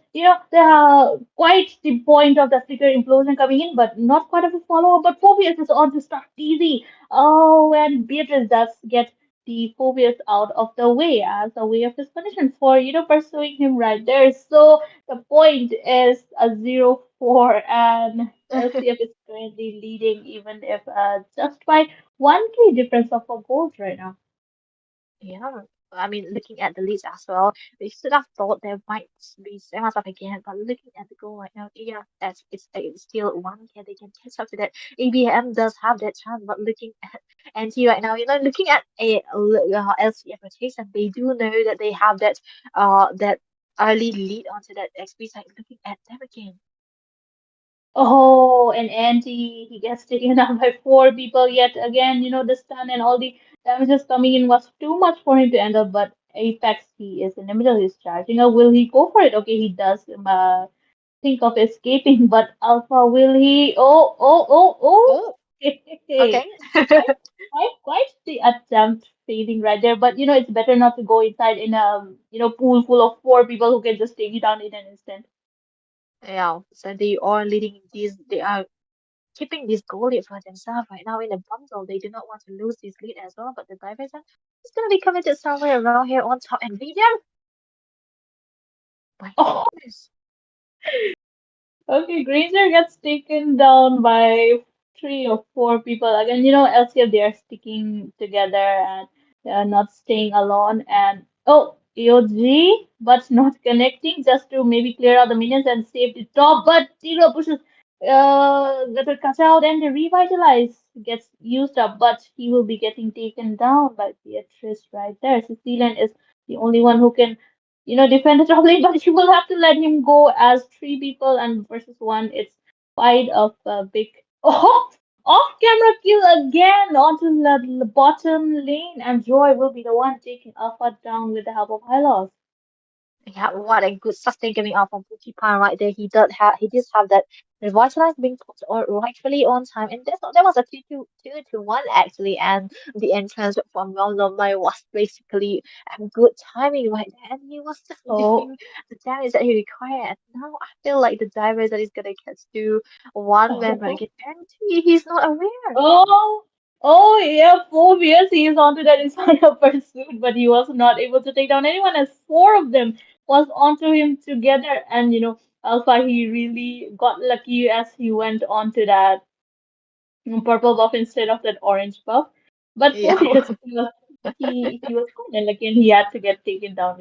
Speaker 7: quite the point of the flicker implosion coming in, but not quite of a follow up. But Phobius is on to start easy. Oh, and Beatrice does get the Phobius out of the way as a way of his punishment for pursuing him right there. So the point is a 0-4, and LCF is currently leading, even if just by 1K difference of a gold right now.
Speaker 5: yeah. I mean, looking at the leads as well, we should have thought there might be so much up again, but looking at the goal right now, yeah, it's still 1K. They can catch up to that. ABM does have that chance, but looking at NT right now, looking at a LCF rotation, they do know that they have that early lead onto that XP side. Looking at them again.
Speaker 7: Oh, and Andy, he gets taken out by four people yet again. The stun and all the damages coming in was too much for him to handle. But Apex, he is in the middle, he's charging. Or will he go for it? Okay, he does think of escaping, but Alpha, will he? Oh, oh, oh, oh.
Speaker 5: Oh, okay.
Speaker 7: Hey, quite the attempt failing right there. But it's better not to go inside in a pool full of four people who can just take you down in an instant.
Speaker 5: Yeah, so they are leading these, they are keeping this goal lead for themselves right now in the bundle. They do not want to lose this lead as well, but the Divergent is going to be committed somewhere around here on top. And Radiant, my
Speaker 7: Oh,
Speaker 5: goodness.
Speaker 7: okay, Granger gets taken down by three or four people. Again, LCF, they are sticking together and not staying alone. And oh, EOG, but not connecting just to maybe clear out the minions and save the top. But Zero pushes the cuts out and the revitalize gets used up, but he will be getting taken down by Beatrice right there. Cecilian is the only one who can defend the top lane, but you will have to let him go as three people and versus one. It's quite of a big oh, off-camera kill again onto the bottom lane, and Joy will be the one taking Alpha down with the help of Hylos.
Speaker 5: Yeah, what a good sustain coming out from Pokemon right there. He does have that revitalized being put or rightfully on time, and that was a 2-2-1 actually, and the entrance from Mai was basically good timing right there, and he was just
Speaker 7: Oh,
Speaker 5: giving the damage that he required. And now I feel like the diver that is gonna catch to one man but
Speaker 7: oh,
Speaker 5: again, and he's not aware.
Speaker 7: oh, oh, yeah, Phobius, he is onto that Inferno pursuit, but he was not able to take down anyone as four of them was onto him together, and Alpha, he really got lucky as he went onto that purple buff instead of that orange buff. But
Speaker 5: Yeah.
Speaker 7: Phobius, he was kind of lucky and he had to get taken down.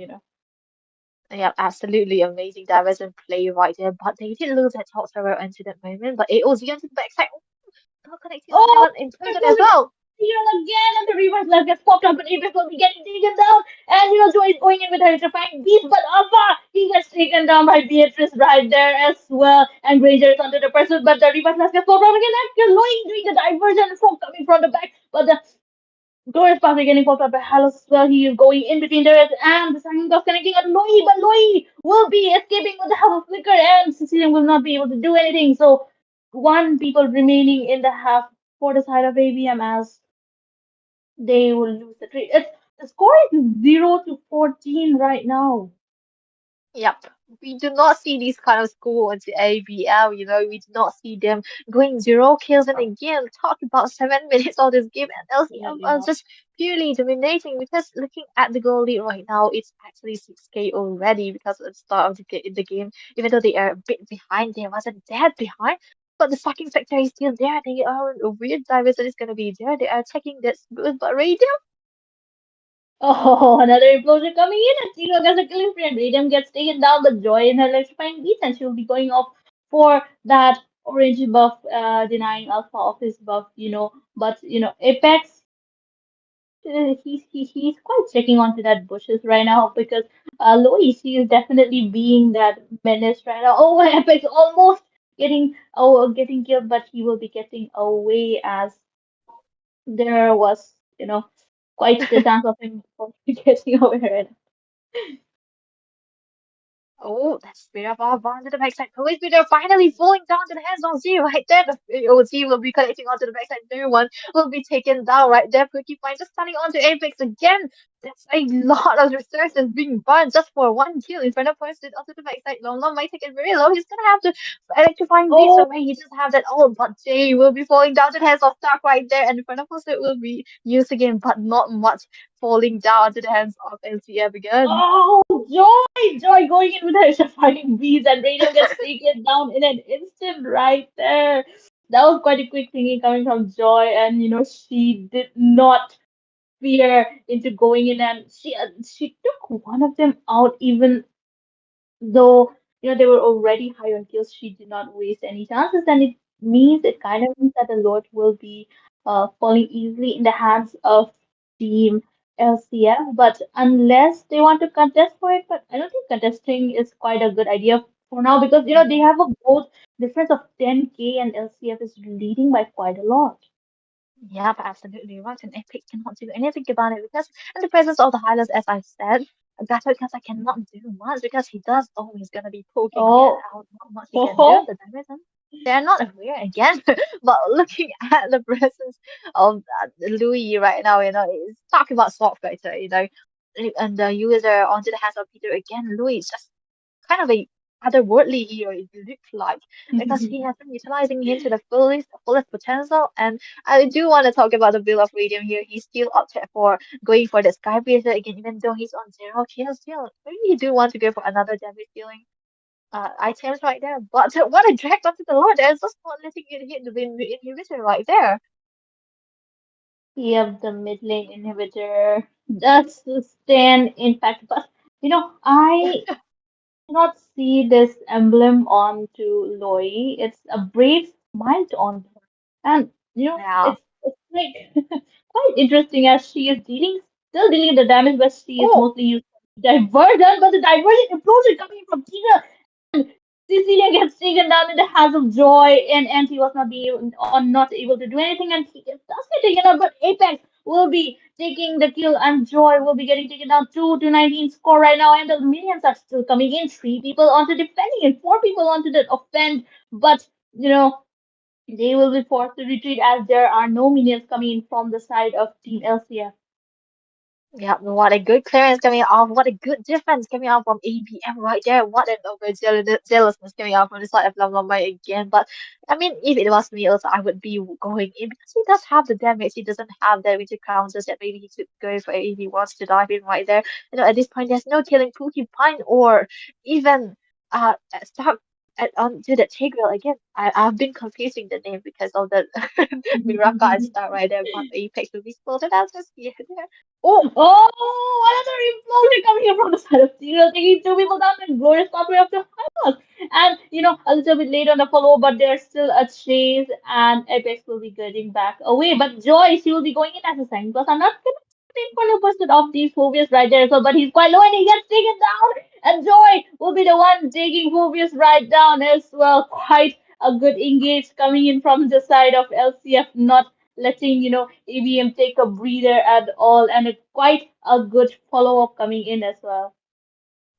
Speaker 5: Yeah, absolutely amazing diversion play right there. But they did lose that top thrower into that moment. But AOZ onto the backside. Not connecting on
Speaker 7: Oh,
Speaker 5: anyone
Speaker 7: they're
Speaker 5: included as
Speaker 7: going
Speaker 5: well.
Speaker 7: here again, and the reverse left gets popped up, and Apex will be getting taken down. And Joy is going in with her electrifying beast, but Alpha, he gets taken down by Beatrice right there as well. And Granger is onto the pursuit, but the reverse left gets popped up again. And Chloe doing the diversion from coming from the back, but the Glorious pass getting popped up by Halos as well. He is going in between there, and the second toss connecting at Loi, but Loi will be escaping with the help of Flicker, and Sicilian will not be able to do anything. So, one people remaining in the half for the side of ABM as they will lose the trade. The score is 0-14 right now.
Speaker 5: Yep. We do not see these kind of score on the ABL, we do not see them going zero kills. And again, talk about 7 minutes of this game, and LCM
Speaker 7: Absolutely
Speaker 5: are
Speaker 7: not.
Speaker 5: just purely dominating because looking at the goal lead right now, it's actually 6K already because at the start of the game, even though they are a bit behind, they wasn't that behind. But the fucking factor is still there. They are a weird divers that is gonna be there. They are checking this good, but radio.
Speaker 7: Oh, another implosion coming in, and Tino gets a killing spree, and Radium gets taken down, but Joy in her electrifying beats, and she'll be going off for that orange buff, denying Alpha of his buff. But, Apex, he's quite checking onto that bushes right now because Lois, she is definitely being that menace right now. Oh, Apex almost getting killed, but he will be getting away as there was, quite the chance of him getting away right.
Speaker 5: Oh, that's bit of our bond to the backside. Police Peter finally falling down to the hands of Z right there. The OG will be connecting onto the backside. No one will be taken down right there. Porcupine just turning onto Apex again. That's a lot of resources being burned just for one kill. In front of Pursuit onto the backside. Long Long might take it very low. He's gonna have to electrifying beats
Speaker 7: Oh,
Speaker 5: away. He doesn't have that all, but Jay will be falling down to the hands of Stark right there. And in front of Pursuit will be used again, but not much falling down to the hands of LCF again.
Speaker 7: oh, Joy going in with her electrifying beats, and Radium gets taken down in an instant right there. That was quite a quick thinking coming from Joy, and she did not fear into going in, and she took one of them out even though they were already high on kills. She did not waste any chances, and it kind of means that the Lord will be falling easily in the hands of team LCF. But unless they want to contest for it, but I don't think contesting is quite a good idea for now because they have a both difference of 10K and LCF is leading by quite a lot.
Speaker 5: Yep, absolutely right. And Epic cannot do anything about it because in the presence of the Hylas, as I said, Gato Kasa cannot do much because he does always gonna be poking in and
Speaker 7: Oh,
Speaker 5: out. Not much he can do.
Speaker 7: oh,
Speaker 5: The damage they're not aware again. But looking at the presence of Louis right now, it's talking about sword fighter, and the user onto the hands of Peter again. Louis is just kind of a otherworldly hero it looks like because he has been utilizing him to the fullest potential. And I do want to talk about the Bill of Radium here. He's still opted for going for the Sky Blazer again, even though he's on 0 kills still. Maybe you do want to go for another damage dealing items right there. But what a drag onto the Lord. There's just not letting it hit the inhibitor right there.
Speaker 7: yep, the mid lane inhibitor does stand impact, but I cannot see this emblem onto Loi. It's a brave smile on her. And
Speaker 5: Yeah.
Speaker 7: it's like quite interesting as she is still dealing the damage, but she is
Speaker 5: Oh,
Speaker 7: mostly used diversion, but the diversion implosion coming from Tina. Cecilia gets taken down in the hands of Joy, and he was not able to do anything, and he does get taken out. But Apex will be taking the kill, and Joy will be getting taken down. 2 to 19 score right now, and the minions are still coming in. 3 people onto defending, and 4 people onto the offend. But they will be forced to retreat as there are no minions coming in from the side of Team LCF.
Speaker 5: yeah, what a good clearance coming off. What a good defense coming out from ABM right there. What an zealousness coming out from the side of Lamlamba again. But I mean, if it was me also, I would be going in because he does have the damage. He doesn't have the winter counters that maybe he could go for if he wants to dive in right there. At this point, there's no killing Porcupine or even start onto the Tigreal again. I've been confusing the name because of the Miraka and stuff right there. But Apex will be spotted out just here. Oh,
Speaker 7: Oh, another implosion coming in from the side of Zero, taking 2 people down and glorious pathway of the Hylos. And a little bit late on the follow, but there's still a chase, and Apex will be getting back away. But Joy, she will be going in as a second because I'm not gonna take 100% of these Phobius right there as well, but he's quite low and he gets taken down. And Joy will be the one taking Phobius right down as well. Quite a good engage coming in from the side of LCF, not letting ABM take a breather at all, and it's quite a good follow up coming in as well.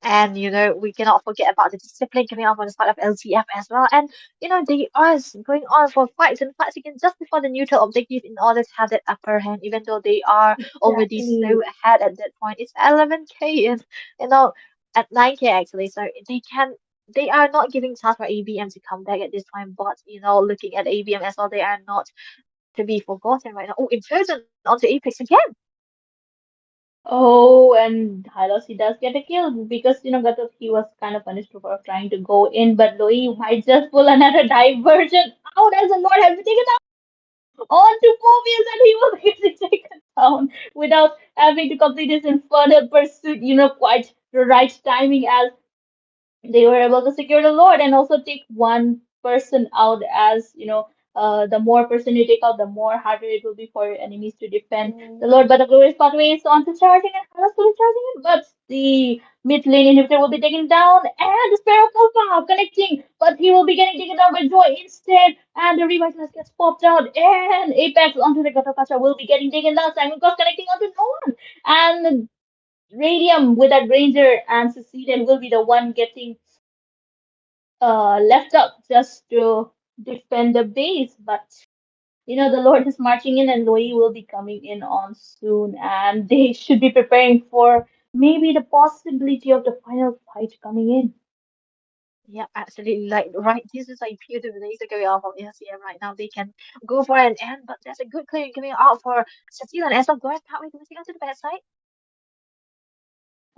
Speaker 5: and we cannot forget about the discipline coming out on the side of LCF as well. And they are going on for fights and fights again just before the neutral objective in order to have that upper hand, even though they are already
Speaker 7: Exactly.
Speaker 5: so ahead at that point. It's 11K and you know at 9K actually, so they are not giving chance for ABM to come back at this time. But looking at ABM as well, they are not to be forgotten right now. Oh, Implosion onto Apex again.
Speaker 7: Oh, and Hylos, he does get a kill because Gatot, he was kind of punished for trying to go in, but Loi might just pull another diversion out as the Lord has been taken down onto Phobius, and he will get taken down without having to complete his infernal pursuit. Quite the right timing as they were able to secure the Lord and also take one person out as the more person you take out, the more harder it will be for your enemies to defend the Lord. But the glorious pathway is on to charging and Hannah's will be charging it, but the mid lane inhibitor will be taken down and the Sparrow Alpha connecting, but he will be getting taken down by Joy instead, and the Revitalize gets popped out, and Apex onto the Gatakacha will be getting taken down. Simon Cross connecting onto no one, and Radium with that Ranger and Cecilian will be the one getting left up just to defend the base. But the Lord is marching in, and Loi will be coming in on soon, and they should be preparing for maybe the possibility of the final fight coming in.
Speaker 5: Yeah, absolutely. Like, right, this is like pure laser going out from LCM right now. They can go for an end, but there's a good clearing coming out for Cecile and Esel. Go ahead, can't wait to see onto the bad side.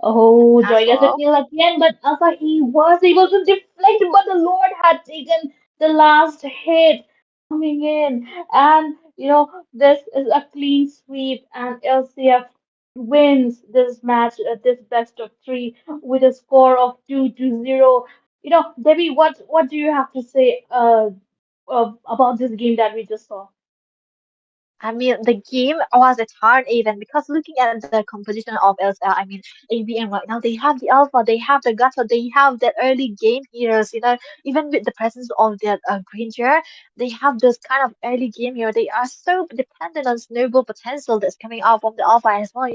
Speaker 7: Oh,
Speaker 5: As
Speaker 7: Joy gets a
Speaker 5: well.
Speaker 7: kill again, but Alpha he was able to deflect, but the Lord had taken the last hit coming in. And this is a clean sweep, and LCF wins this match, this best of three, with a score of 2-0. Debbie, what do you have to say about this game that we just saw?
Speaker 5: I mean, the game was a turn even because looking at the composition of ABM right now, they have the Alpha, they have the Gato, they have that early game heroes, even with the presence of that Granger, they have those kind of early game hero. They are so dependent on snowball potential that's coming out from the Alpha as well.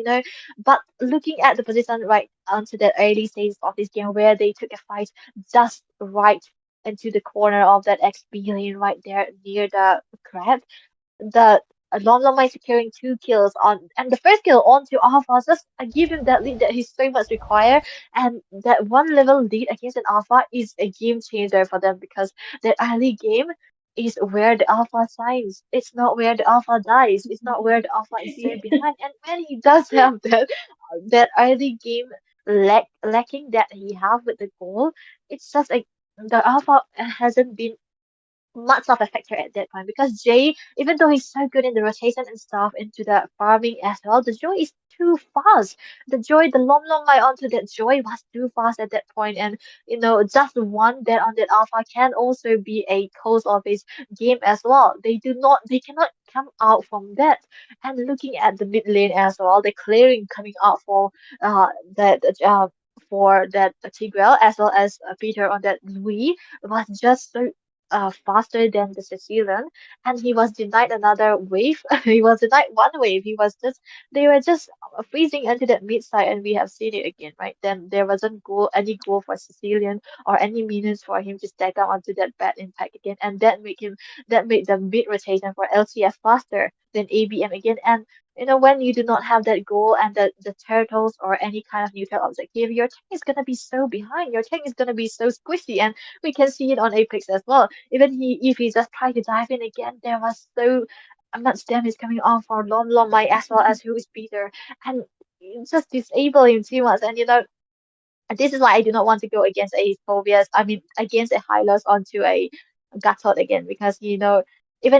Speaker 5: But looking at the position right onto that early stage of this game where they took a fight just right into the corner of that XP lane right there near the crab the Lon by securing 2 kills on and the first kill onto Alpha just give him that lead that he so much require and that 1 level lead against an Alpha is a game changer for them because that early game is where the Alpha shines. It's not where the Alpha dies. It's not where the Alpha is so behind. And when he does have that early game lacking that he have with the goal, it's just like the Alpha hasn't been much of a factor at that point because Jay, even though he's so good in the rotation and stuff into the farming as well, the Joy is too fast. The Lom Mai onto that Joy was too fast at that point, and just one that on that Alpha can also be a cause of his game as well. They cannot come out from that. And looking at the mid lane as well, the clearing coming out that for that Tigreal as well as Peter on that Louis was just so faster than the Sicilian, and he was denied another wave. He was denied one wave. They were just freezing into that mid side, and we have seen it again, right? Then there wasn't any goal for Sicilian or any minutes for him to stack up onto that bad impact again, and that made the mid rotation for LCF faster than ABM again, and. When you do not have that goal and the turtles or any kind of neutral objective, your tank is gonna be so behind. Your tank is gonna be so squishy, and we can see it on Apex as well. Even if he just tried to dive in again, there was so much damage coming on for Lom Mai as well as who is Peter, and just disable him too much. And and this is why I do not want to go against a Phobias, I mean, against a Hylos onto a Gatot again, because, even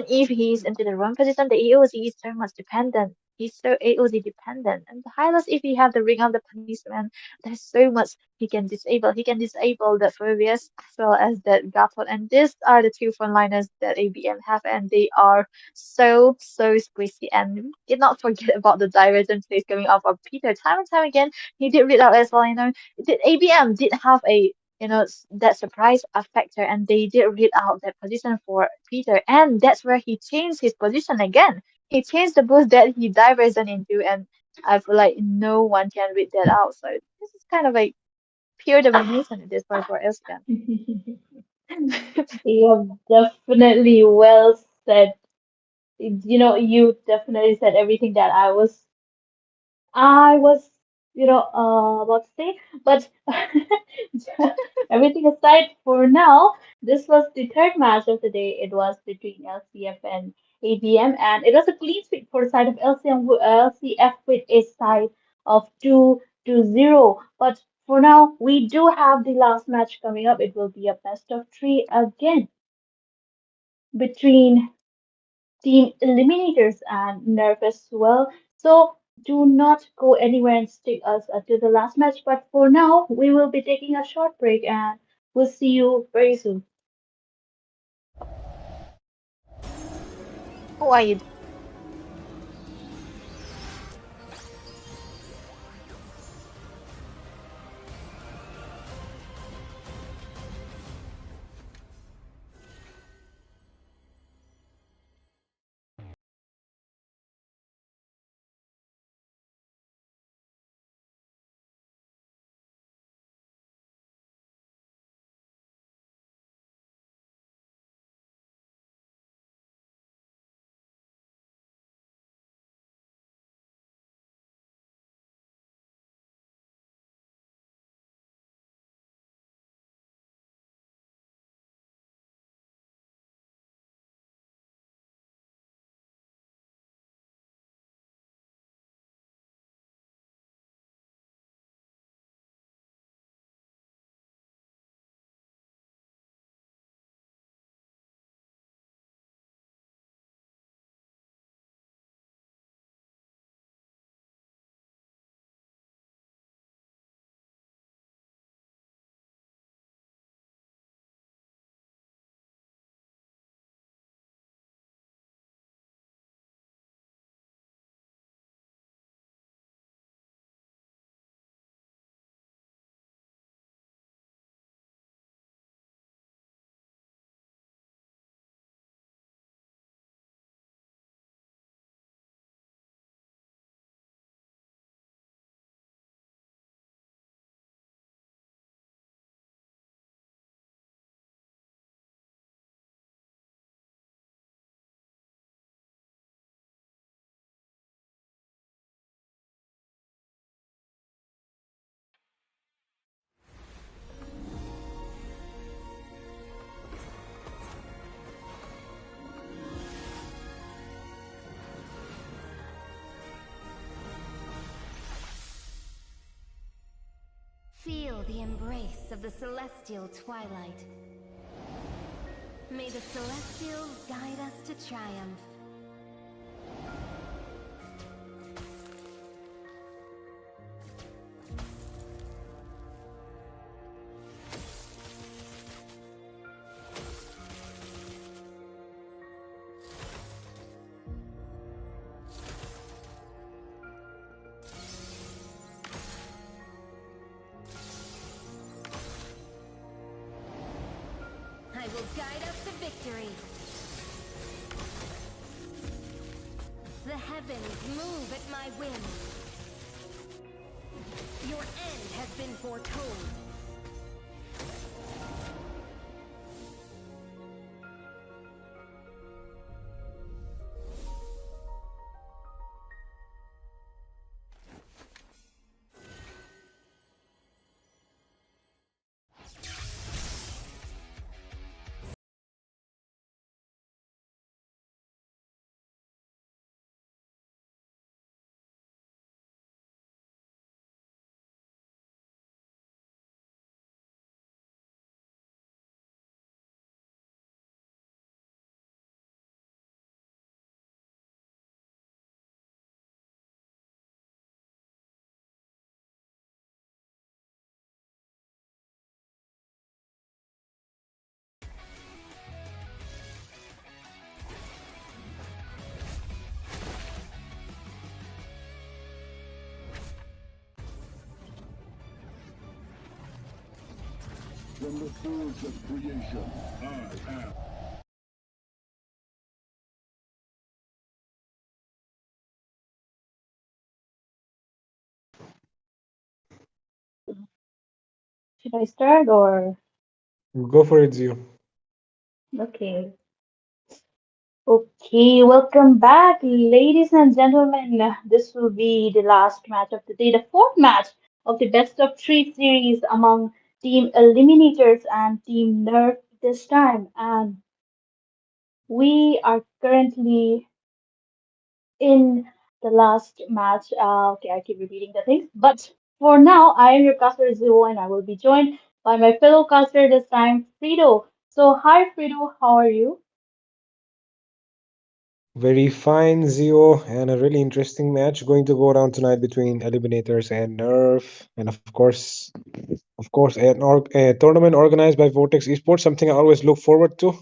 Speaker 5: if he's into the wrong position, the AOZ is so much dependent. He's so AOZ dependent. And the Hylos, if he have the Ring of the Punishment, there's so much he can disable. He can disable the Phobias as well as that Gatot. And these are the two frontliners that ABM have, and they are so squishy. And we did not forget about the divergent plays coming off of Peter. Time and time again, he did read out as well. ABM did have that surprise factor, and they did read out that position for Peter, and that's where he changed his position again. He changed the boost that he diverted into, and I feel like no one can read that out. So this is kind of a pure domination at this point for Elskan.
Speaker 7: You have definitely well said. You definitely said everything that I was, about to say. But everything aside, for now, this was the third match of the day. It was between LCF and ABM, and it was a clean sweep for the side of LCF with a side of 2-0. But for now, we do have the last match coming up. It will be a best of three again between Team Eliminators and Nerf as well. So do not go anywhere and stick us to the last match. But for now, we will be taking a short break and we'll see you very soon.
Speaker 5: Who are you?
Speaker 2: the embrace of the celestial twilight. May the celestials guide us to triumph. I will guide us to victory. The heavens move at my whim. Your end has been foretold.
Speaker 4: From the forge of creation, I am.
Speaker 7: Should I start or
Speaker 8: Go for it, Zio.
Speaker 7: okay? Okay, welcome back, ladies and gentlemen. This will be the last match of the day, the fourth match of the best of three series among Team Eliminators and Team Nerf this time. And we are currently in the last match. Okay, I keep repeating the things. But for now, I am your caster Zero and I will be joined by my fellow caster this time, Frido. So, hi, Frido, how are you?
Speaker 8: Very fine, Zio, and a really interesting match going to go down tonight between Eliminators and Nerf, and of course, a tournament organized by Vortex Esports. Something I always look forward to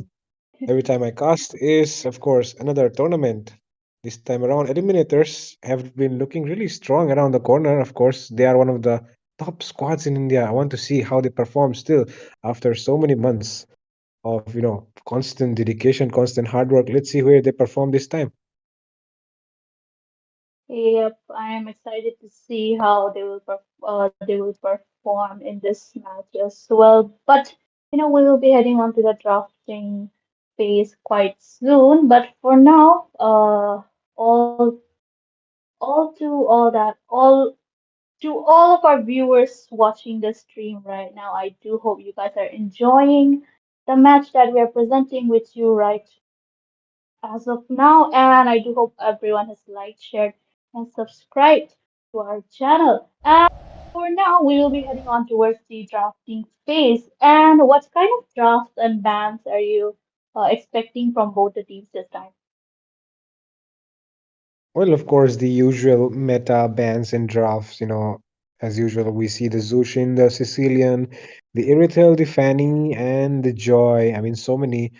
Speaker 8: every time I cast is, of course, another tournament. This time around, Eliminators have been looking really strong around the corner. Of course, they are one of the top squads in India. I want to see how they perform still after so many months of constant dedication, constant hard work. Let's see where they perform this time.
Speaker 7: Yep, I am excited to see how they will perform in this match as well. But we will be heading on to the drafting phase quite soon. But for now, all to all of our viewers watching the stream right now, I do hope you guys are enjoying the match that we are presenting with you right as of now. And I do hope everyone has liked, shared, and subscribed to our channel. And for now, we will be heading on towards the drafting phase. And what kind of drafts and bans are you expecting from both the teams this time?
Speaker 8: Well, of course, the usual meta bans and drafts, as usual, we see the Zushin, the Sicilian, the Irithel, the Fanny, and the Joy. I mean, so many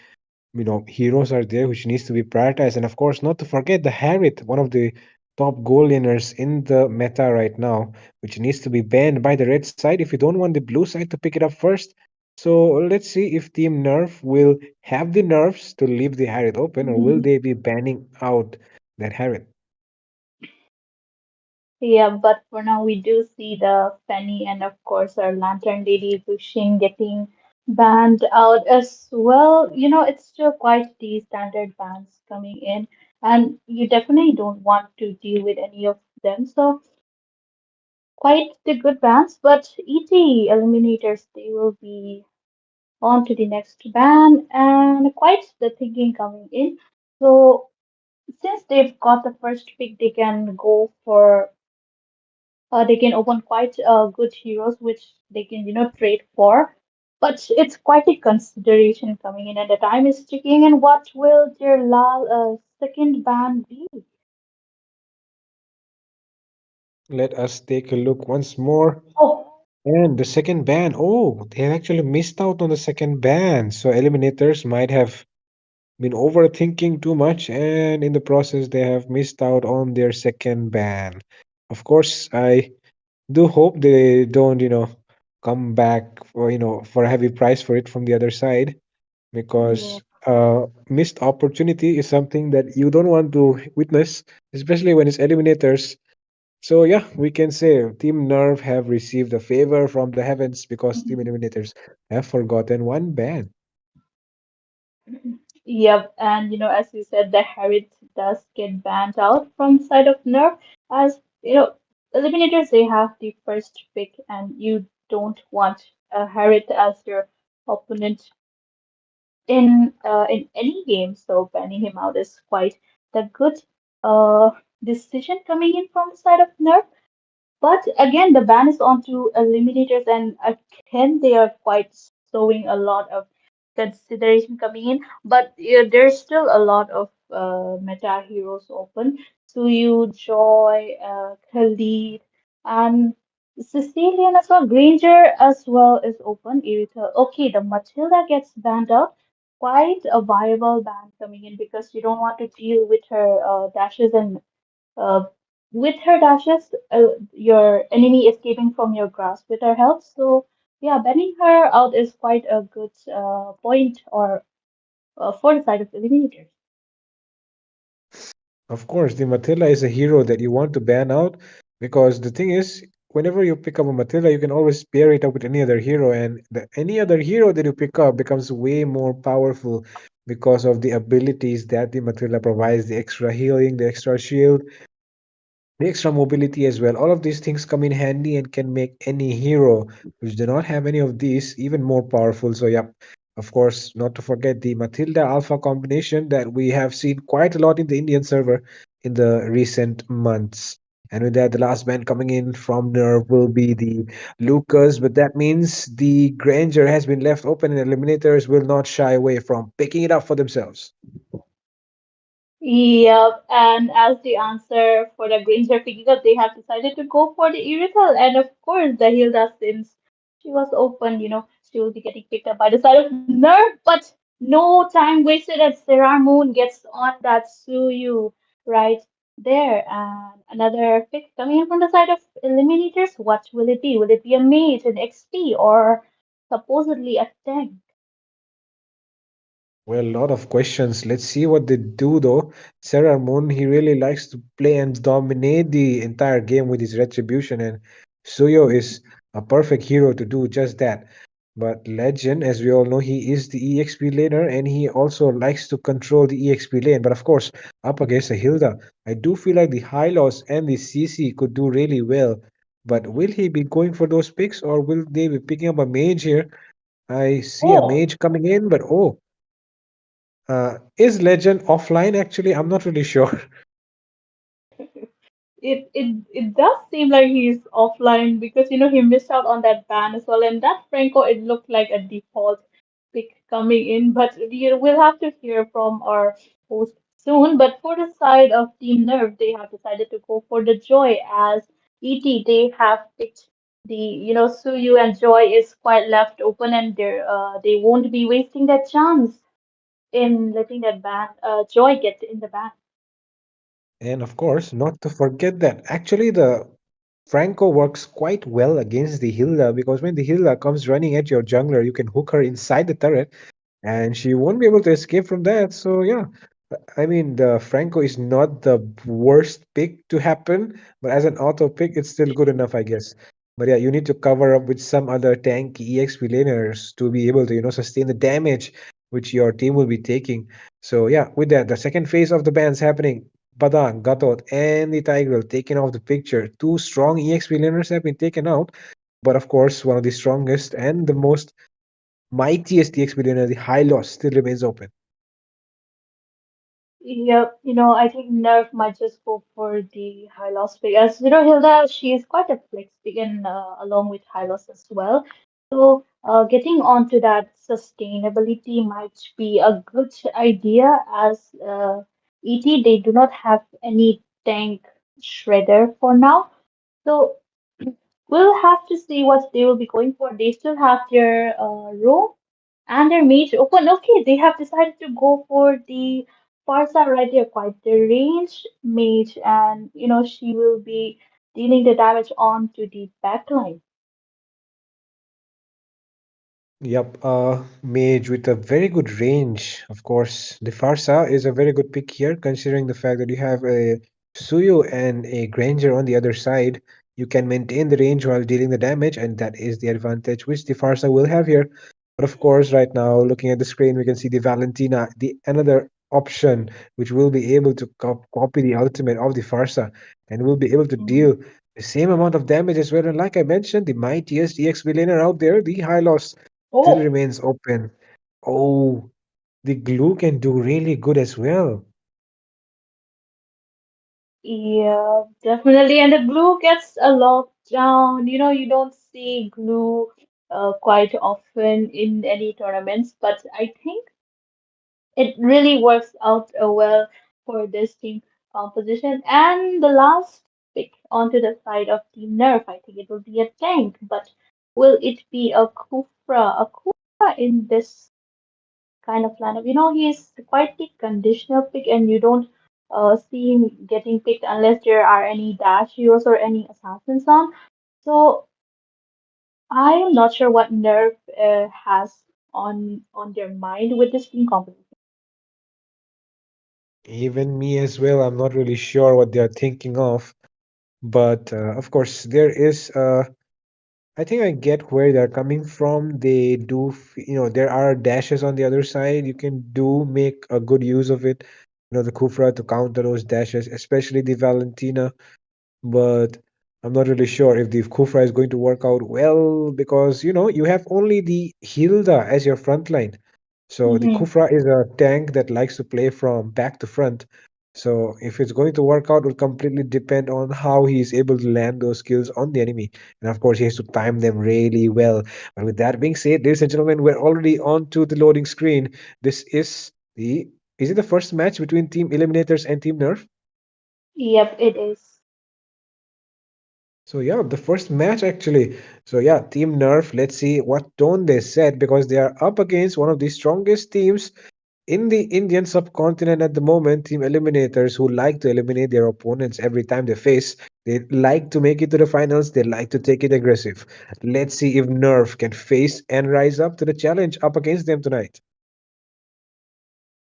Speaker 8: heroes are there which needs to be prioritized, and of course not to forget the Harith, one of the top goal laners in the meta right now, which needs to be banned by the red side if you don't want the blue side to pick it up first. So let's see if Team Nerf will have the nerfs to leave the Harith open, or will they be banning out that Harith.
Speaker 7: Yeah, but for now we do see the Penny and of course our Lantern Lady Zushin getting banned out as well. It's still quite the standard bans coming in, and you definitely don't want to deal with any of them. So quite the good bans, but ET Eliminators they will be on to the next ban, and quite the thinking coming in. So since they've got the first pick, they can go for They can open quite good heroes, which they can, trade for. But it's quite a consideration coming in, and the time is ticking. And what will their second ban be?
Speaker 8: Let us take a look once more.
Speaker 7: Oh,
Speaker 8: And the second ban, oh, they have actually missed out on the second ban. So Eliminators might have been overthinking too much, and in the process, they have missed out on their second ban. Of course, I do hope they don't, come back for, for a heavy price for it from the other side,
Speaker 7: yeah.
Speaker 8: because missed opportunity is something that you don't want to witness, especially when it's Eliminators. So yeah, we can say Team Nerve have received a favor from the heavens because Team Eliminators have forgotten one ban.
Speaker 7: Yep, and as you said, the Harriet does get banned out from side of Nerf, as eliminators they have the first pick, and you don't want Harriet as your opponent in any game. So banning him out is quite the good uh decision coming in from the side of Nerf. But again, the ban is on to eliminators, and again, they are quite showing a lot of consideration coming in. But yeah, there's still a lot of meta heroes open. Suyu, Joy, Khalid, and Sicilian as well. Granger as well is open. Irithel. Okay, the Matilda gets banned out. Quite a viable ban coming in because you don't want to deal with her dashes and uh, with her dashes, your enemy escaping from your grasp with her health. So yeah, banning her out is quite a good point or for the side of eliminators.
Speaker 8: Of course, the Matilda is a hero that you want to ban out because the thing is, whenever you pick up a Matilda, you can always pair it up with any other hero, and any other hero that you pick up becomes way more powerful because of the abilities that the Matilda provides, the extra healing, the extra shield, the extra mobility as well. All of these things come in handy and can make any hero which do not have any of these even more powerful. So, yep, of course, not to forget the Matilda Alpha combination that we have seen quite a lot in the Indian server in the recent months. And with that, the last band coming in from Nerve will be the Lucas, but that means the Granger has been left open and Eliminators will not shy away from picking it up for themselves.
Speaker 7: Yep, and as the answer for the Granger picking up, they have decided to go for the Irithel. And of course, the Hilda, since she was open, she will be getting picked up by the side of Nerf. But no time wasted as Serrar Moon gets on that Suyu right there. And another pick coming in from the side of Eliminators. What will it be? Will it be a mage, an XP, or supposedly a tank?
Speaker 8: Well, a lot of questions. Let's see what they do though. Sarah Moon, he really likes to play and dominate the entire game with his retribution, and Suyo is a perfect hero to do just that. But Legend, as we all know, he is the EXP laner and he also likes to control the EXP lane. But of course, up against a Hilda, I do feel like the Hylos and the CC could do really well. But will he be going for those picks or will they be picking up a mage here? I see a
Speaker 7: Oh.
Speaker 8: mage coming in, but oh. Is Legend offline actually? I'm not really sure.
Speaker 7: It does seem like he's offline because he missed out on that ban as well, and that Franco it looked like a default pick coming in, but we'll have to hear from our host soon. But for the side of Team Nerve, they have decided to go for the Joy as ET. They have picked the Suyu and Joy is quite left open, and they won't be wasting that chance in letting that ban Joy get in the ban.
Speaker 8: And of course, not to forget that actually the Franco works quite well against the Hilda because when the Hilda comes running at your jungler, you can hook her inside the turret and she won't be able to escape from that. So yeah, I mean the Franco is not the worst pick to happen, but as an auto pick, it's still good enough, I guess. But yeah, you need to cover up with some other tanky EXP laners to be able to sustain the damage which your team will be taking. So yeah, with that, the second phase of the ban's happening. Badang, Gatot, and the Tigreal taken off the picture. Two strong EXP laners have been taken out, but of course, one of the strongest and the most mightiest EXP laner, the Hylos, still remains open.
Speaker 7: Yep, I think Nerf might just go for the high loss pick. As Hilda, she is quite a flex pick and along with high loss as well. So, getting onto that sustainability might be a good idea as ET, they do not have any tank shredder for now. So, we'll have to see what they will be going for. They still have their roam and their mage open. Okay, they have decided to go for the Farsa right there, quite the range mage, and she will be dealing the damage onto the backline.
Speaker 8: Yep, mage with a very good range. Of course, the Farsa is a very good pick here, considering the fact that you have a Suyu and a Granger on the other side. You can maintain the range while dealing the damage, and that is the advantage which the Farsa will have here. But of course, right now, looking at the screen, we can see the Valentina, the another option which will be able to copy the ultimate of the Farsa and will be able to
Speaker 7: Mhm.
Speaker 8: deal the same amount of damage as well. And like I mentioned, the mightiest EX billionaire out there, the Hylos still
Speaker 7: Oh,
Speaker 8: remains open. Oh, the glue can do really good as well.
Speaker 7: yeah, definitely. And the glue gets a lot down. You don't see glue quite often in any tournaments, but I think it really works out well for this team composition. And the last pick onto the side of Team Nerf, I think it will be a tank, but will it be a Kufra? A Kufra in this kind of lineup, he's quite the conditional pick, and you don't see him getting picked unless there are any dash heroes or any assassins on. So I am not sure what Nerf has on their mind with this team composition.
Speaker 8: Even me as well, I'm not really sure what they are thinking of. But of course, there is. I think I get where they're coming from. They do, there are dashes on the other side. You can do make a good use of it. The Kufra to counter those dashes, especially the Valentina. But I'm not really sure if the Kufra is going to work out well because you have only the Hilda as your front line. So the
Speaker 7: Mhm.
Speaker 8: Kufra is a tank that likes to play from back to front. So if it's going to work out will completely depend on how he is able to land those skills on the enemy. And of course he has to time them really well. But with that being said, ladies and gentlemen, we're already on to the loading screen. This is it the first match between Team Eliminators and Team Nerf?
Speaker 7: Yep, it is.
Speaker 8: So yeah, the first match actually. So yeah, Team Nerf. Let's see what tone they set because they are up against one of the strongest teams in the Indian subcontinent at the moment. Team Eliminators, who like to eliminate their opponents every time they face. They like to make it to the finals. They like to take it aggressive. Let's see if Nerf can face and rise up to the challenge up against them tonight.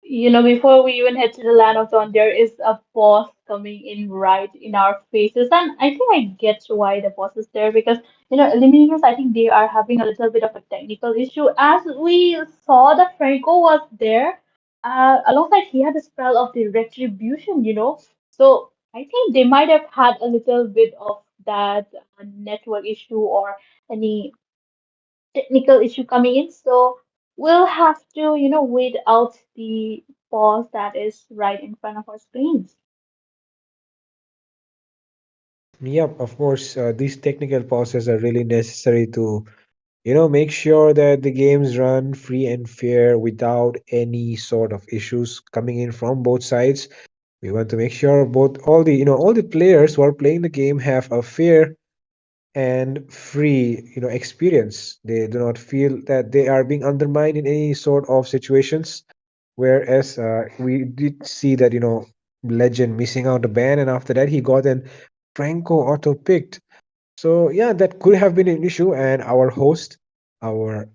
Speaker 7: Before we even head to the land of Dawn, there is a boss coming in right in our faces. And I think I get why the boss is there because, Eliminators, I think they are having a little bit of a technical issue. As we saw that Franco was there, alongside he had the spell of the retribution. So I think they might have had a little bit of that network issue or any technical issue coming in. So we'll have to, wait out the pause that is right in front of our screens.
Speaker 8: Yep, of course, these technical pauses are really necessary to make sure that the games run free and fair without any sort of issues coming in from both sides. We want to make sure both all the players who are playing the game have a fair and free, experience. They do not feel that they are being undermined in any sort of situations. Whereas we did see that, Legend missing out a ban, and after that he got an Franco auto picked. So yeah, that could have been an issue, and our host will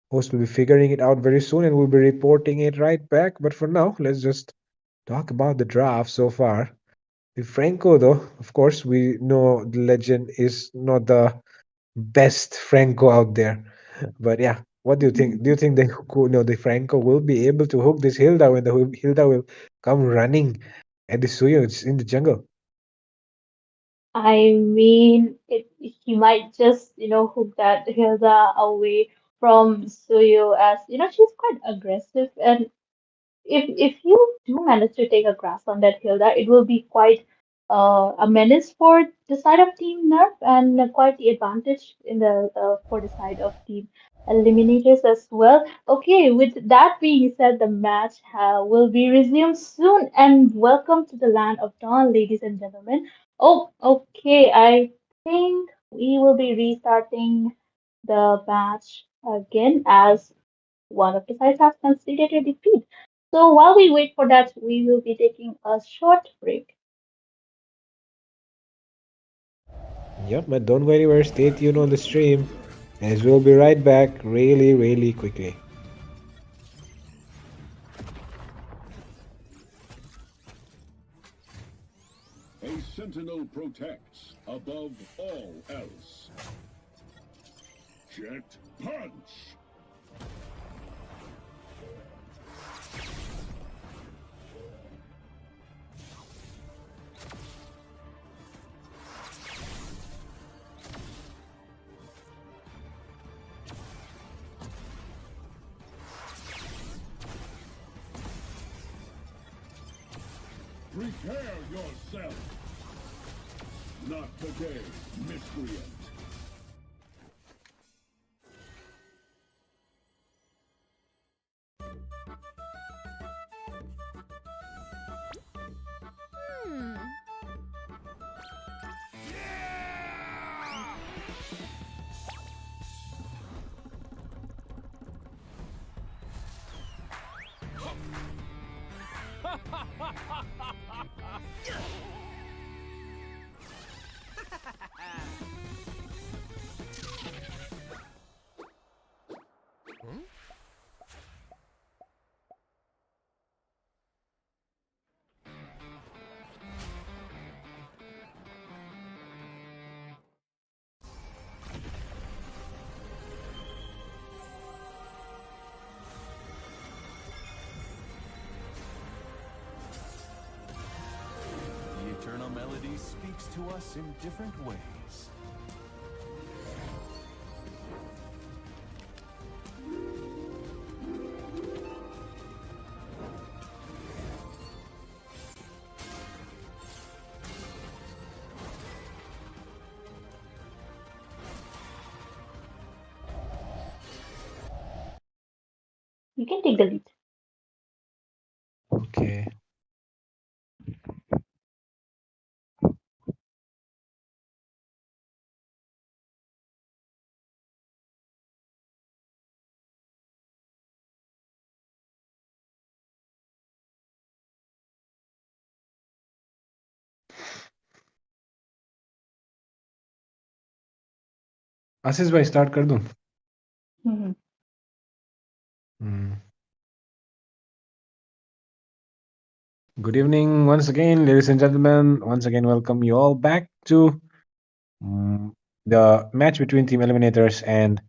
Speaker 8: be figuring it out very soon and will be reporting it right back. But for now, let's just talk about the draft so far. The Franco, though, of course, we know the legend is not the best Franco out there. But yeah, what do you think? Do you think the Franco will be able to hook this Hilda when the Hilda will come running at the Suyos in the jungle?
Speaker 7: I mean, he might just, hook that Hilda away from Suyu as, she's quite aggressive. And if you do manage to take a grasp on that Hilda, it will be quite a menace for the side of Team Nerf and quite the advantage in the for the side of Team Eliminators as well. Okay, with that being said, the match will be resumed soon, and welcome to the land of dawn, ladies and gentlemen. Oh, okay, I think we will be restarting the match again as one of the sides has conceded a defeat. So while we wait for that, we will be taking a short break.
Speaker 8: Yep, but don't go anywhere. Stay tuned on the stream, as we'll be right back really, really quickly.
Speaker 4: A sentinel protects above all else. Jet punch! Prepare yourself! Not today, miscreant.
Speaker 1: The eternal melody speaks to us in different ways.
Speaker 7: You can take the lead.
Speaker 8: Okay. आशीष भाई start कर दूं?
Speaker 7: Mhm.
Speaker 8: Hmm. Good evening once again, ladies and gentlemen. Once again, welcome you all back to the match between Team Eliminators and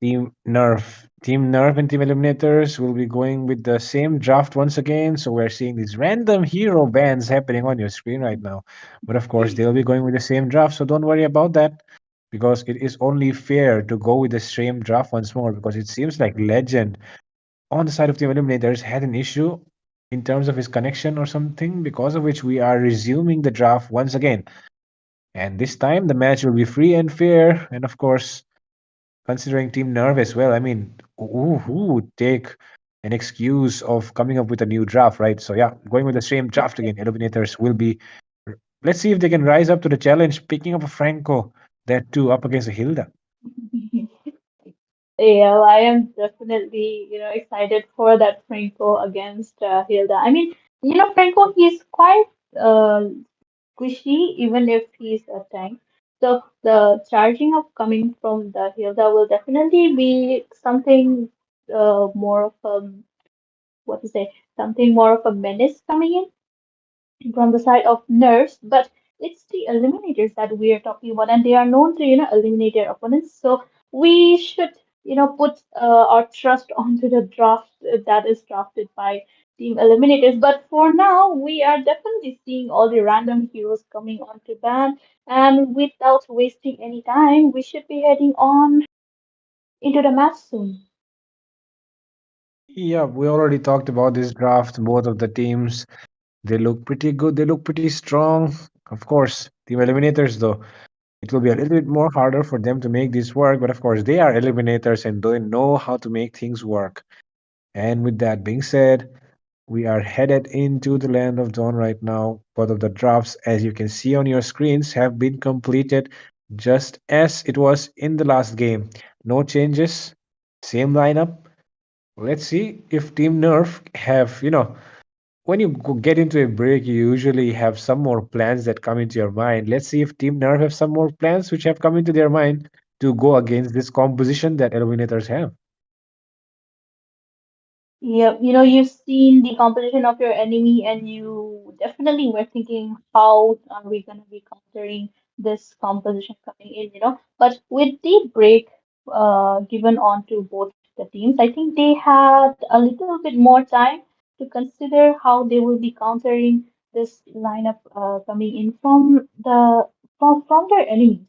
Speaker 8: Team Nerf. Team Nerf and Team Eliminators will be going with the same draft once again. So we're seeing these random hero bands happening on your screen right now. But of course, they'll be going with the same draft. So don't worry about that because it is only fair to go with the same draft once more because it seems like Legend on the side of Team Eliminators had an issue in terms of his connection or something, because of which we are resuming the draft once again. And this time the match will be free and fair. And of course, considering Team Nerve as well, I mean, who would take an excuse of coming up with a new draft, right? So yeah, going with the same draft again. Eliminators will be. Let's see if they can rise up to the challenge, picking up a Franco, that too up against a Hilda.
Speaker 7: Yeah, well, I am definitely, excited for that Franco against Hilda. I mean, Franco, he's quite uh, squishy, even if he's a tank. So the charging up coming from the Hilda will definitely be something more of a, what to say, something more of a menace coming in from the side of nerfs, but it's the eliminators that we are talking about, and they are known to, eliminate their opponents. So we should, put our trust onto the draft that is drafted by team eliminators. But for now, we are definitely seeing all the random heroes coming onto ban, and without wasting any time, we should be heading on into the match soon.
Speaker 8: Yeah, we already talked about this draft. Both of the teams, they look pretty good. They look pretty strong. Of course, Team Eliminators, though, it will be a little bit more harder for them to make this work. But of course, they are Eliminators and they know how to make things work. And with that being said, we are headed into the land of dawn right now. Both of the drafts, as you can see on your screens, have been completed just as it was in the last game. No changes, same lineup. Let's see if Team Nerf have, when you get into a break, you usually have some more plans that come into your mind. Let's see if Team Nerf have some more plans which have come into their mind to go against this composition that Eliminators have.
Speaker 7: Yeah, you've seen the composition of your enemy, and you definitely were thinking, how are we going to be countering this composition coming in, But with the break given on to both the teams, I think they had a little bit more time to consider how they will be countering this lineup coming in from their enemies.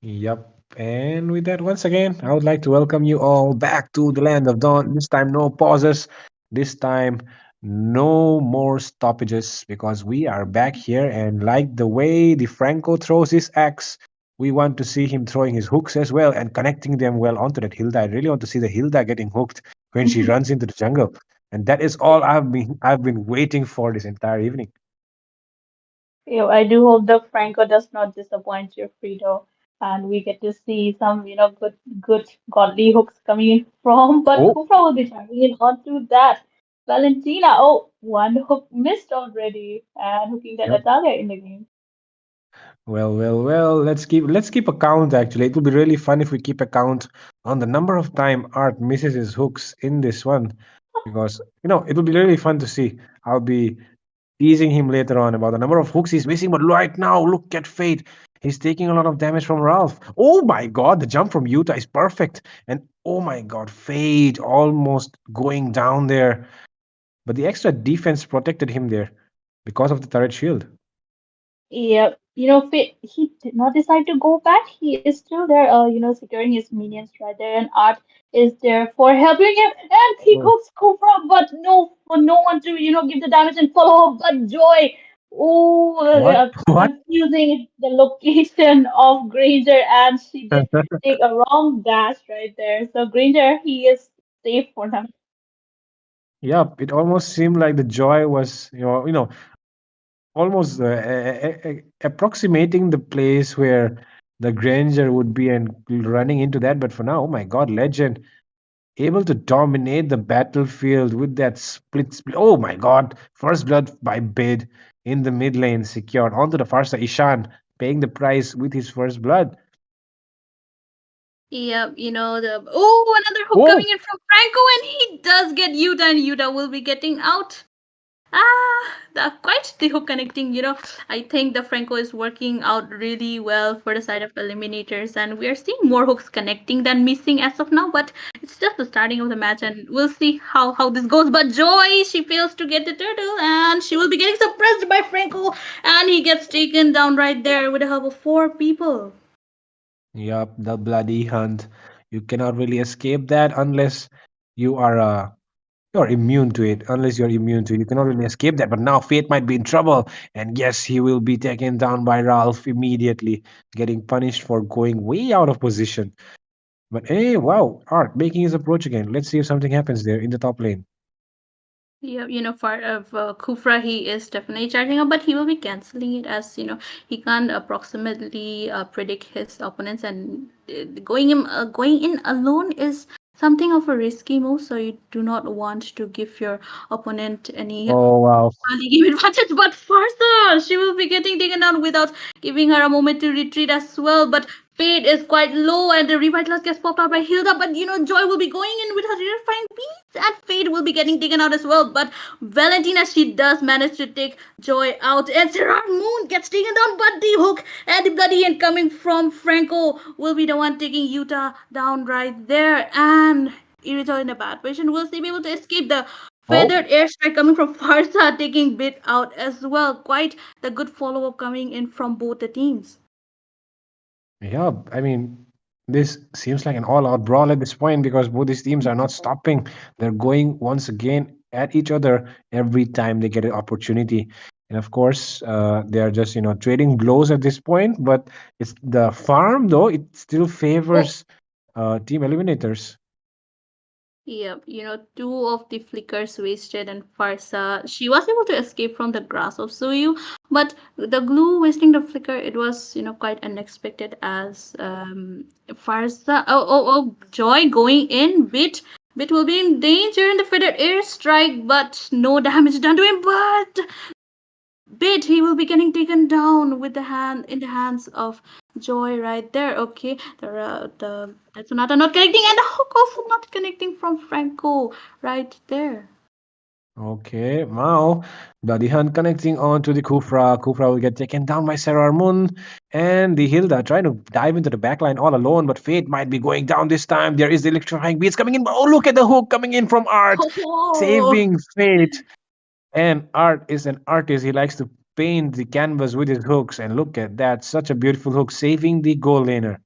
Speaker 8: Yep. And with that, once again, I would like to welcome you all back to the land of dawn. This time, no pauses. This time, no more stoppages because we are back here. And like the way the Franco throws his axe, we want to see him throwing his hooks as well and connecting them well onto that Hilda. I really want to see the Hilda getting hooked when she runs into the jungle. And that is all I've been waiting for this entire evening.
Speaker 7: I do hope the Franco does not disappoint you, Frito, and we get to see some, good godly hooks coming in from. But
Speaker 8: Oh,
Speaker 7: Kufra will be chiming in onto that. Valentina, oh, one hook missed already, and hooking that
Speaker 8: yep.
Speaker 7: Natalia in the game.
Speaker 8: Well. Let's keep a count. Actually, it will be really fun if we keep a count on the number of time Art misses his hooks in this one, because it will be really fun to see. I'll be teasing him later on about the number of hooks he's missing. But right now, look at Fate. He's taking a lot of damage from Ralph. Oh my God, the jump from Utah is perfect. And oh my God, Fate almost going down there. But the extra defense protected him there because of the turret shield.
Speaker 7: Yeah, he did not decide to go back. He is still there, securing his minions right there, and Art is there for helping him. And he
Speaker 8: Oh,
Speaker 7: goes Cobra, but no, for no one to, give the damage and follow up. But Joy, oh,
Speaker 8: what? What?
Speaker 7: confusing the location of Granger, and she did take a wrong dash right there. So Granger, he is safe for now.
Speaker 8: Yep, it almost seemed like the joy was, almost approximating the place where the Granger would be and running into that. But for now, oh my God, Legend able to dominate the battlefield with that split. Oh my God, first blood by Bid in the mid lane secured onto the far side. Ishan paying the price with his first blood.
Speaker 6: Yep, the another hook
Speaker 8: Oh,
Speaker 6: coming in from Franco, and he does get Yuta, and Yuta will be getting out. Quite the hook connecting. I think the Franco is working out really well for the side of eliminators, and we are seeing more hooks connecting than missing as of now. But it's just the starting of the match, and we'll see how this goes. But Joy, she fails to get the turtle, and she will be getting suppressed by Franco, and he gets taken down right there with the help of four people.
Speaker 8: yup, the bloody hunt. You cannot really escape that unless you are you're immune to it. Unless you're immune to it, you cannot really escape that. But now Fate might be in trouble, and yes, he will be taken down by Ralph immediately, getting punished for going way out of position. But hey, wow, Art making his approach again. Let's see if something happens there in the top lane.
Speaker 6: Yeah, part of Kufra, he is definitely charging up, but he will be canceling it as he can't approximately predict his opponents, and going in alone is something of a risky move. So you do not want to give your opponent any
Speaker 8: Oh wow.
Speaker 6: early game advantage. But Farsa, she will be getting taken down without giving her a moment to retreat as well. But Fate is quite low, and the Revitalize gets popped out by Hilda. But Joy will be going in with her terrifying beats, and Fate will be getting taken out as well. But Valentina, she does manage to take Joy out, and Sarah Moon gets taken down. But the hook and the bloody end coming from Franco will be the one taking Utah down right there. And Irito in a bad position will still be able to escape the
Speaker 8: Oh
Speaker 6: feathered airstrike coming from Farsa, taking Bit out as well. Quite the good follow up coming in from both the teams.
Speaker 8: yeah, I mean This seems like an all-out brawl at this point because both these teams are not stopping. They're going once again at each other every time they get an opportunity. And of course, they are just trading blows at this point. But it's the farm though; it still
Speaker 6: Oh,
Speaker 8: favors Team Eliminators.
Speaker 6: yep, two of the flickers wasted, and Farsa, she was able to escape from the grasp of Suyu, but the glue wasting the flicker, it was, quite unexpected as Farsa, Joy going in, Bit will be in danger in the fitted airstrike, but no damage done to him, but Bit, he will be getting taken down with the hand in the hands of Joy right there. Okay, the Sonata not connecting and the hook also not connecting from Franco right there.
Speaker 8: Okay, now Bloody Hunt connecting on to the Kufra. Kufra will get taken down by Sarah Moon. And the Hilda trying to dive into the backline all alone, but Fate might be going down this time. There is the electrifying beats coming in. Oh, look at the hook coming in from Art,
Speaker 6: Oh,
Speaker 8: saving Fate. And Art is an artist. He likes to paint the canvas with his hooks. And look at that, such a beautiful hook, saving the goal laner.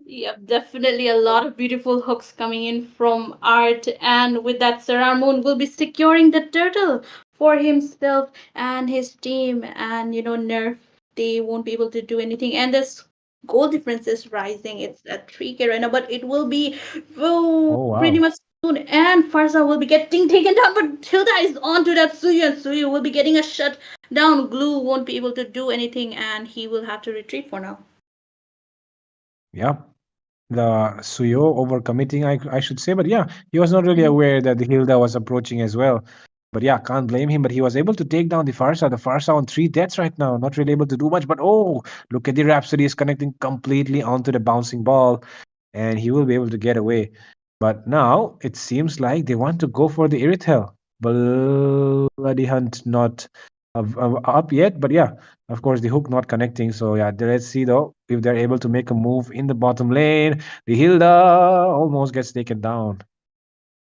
Speaker 6: yep, definitely a lot of beautiful hooks coming in from Art, and with that, Sarar Moon will be securing the turtle for himself and his team, and Nerf. They won't be able to do anything, and this goal difference is rising. It's at 3K right now, but it will be
Speaker 8: Oh,
Speaker 6: pretty
Speaker 8: wow.
Speaker 6: much soon. And Farsa will be getting taken down, but Hilda is on to that Suyu, and Suyu will be getting a shut down. Glue won't be able to do anything, and he will have to retreat for now.
Speaker 8: Yep. The Suyo overcommitting, I should say. But yeah, he was not really aware that the Hilda was approaching as well. But yeah, can't blame him. But he was able to take down the Farsa. The Farsa on 3 deaths right now, not really able to do much. But oh, look at the Rhapsody is connecting completely onto the bouncing ball, and he will be able to get away. But now it seems like they want to go for the Irithel. Bloody Hunt not up yet, but yeah, of course the hook not connecting. So yeah, let's see though if they're able to make a move in the bottom lane. The Hilda almost gets taken down.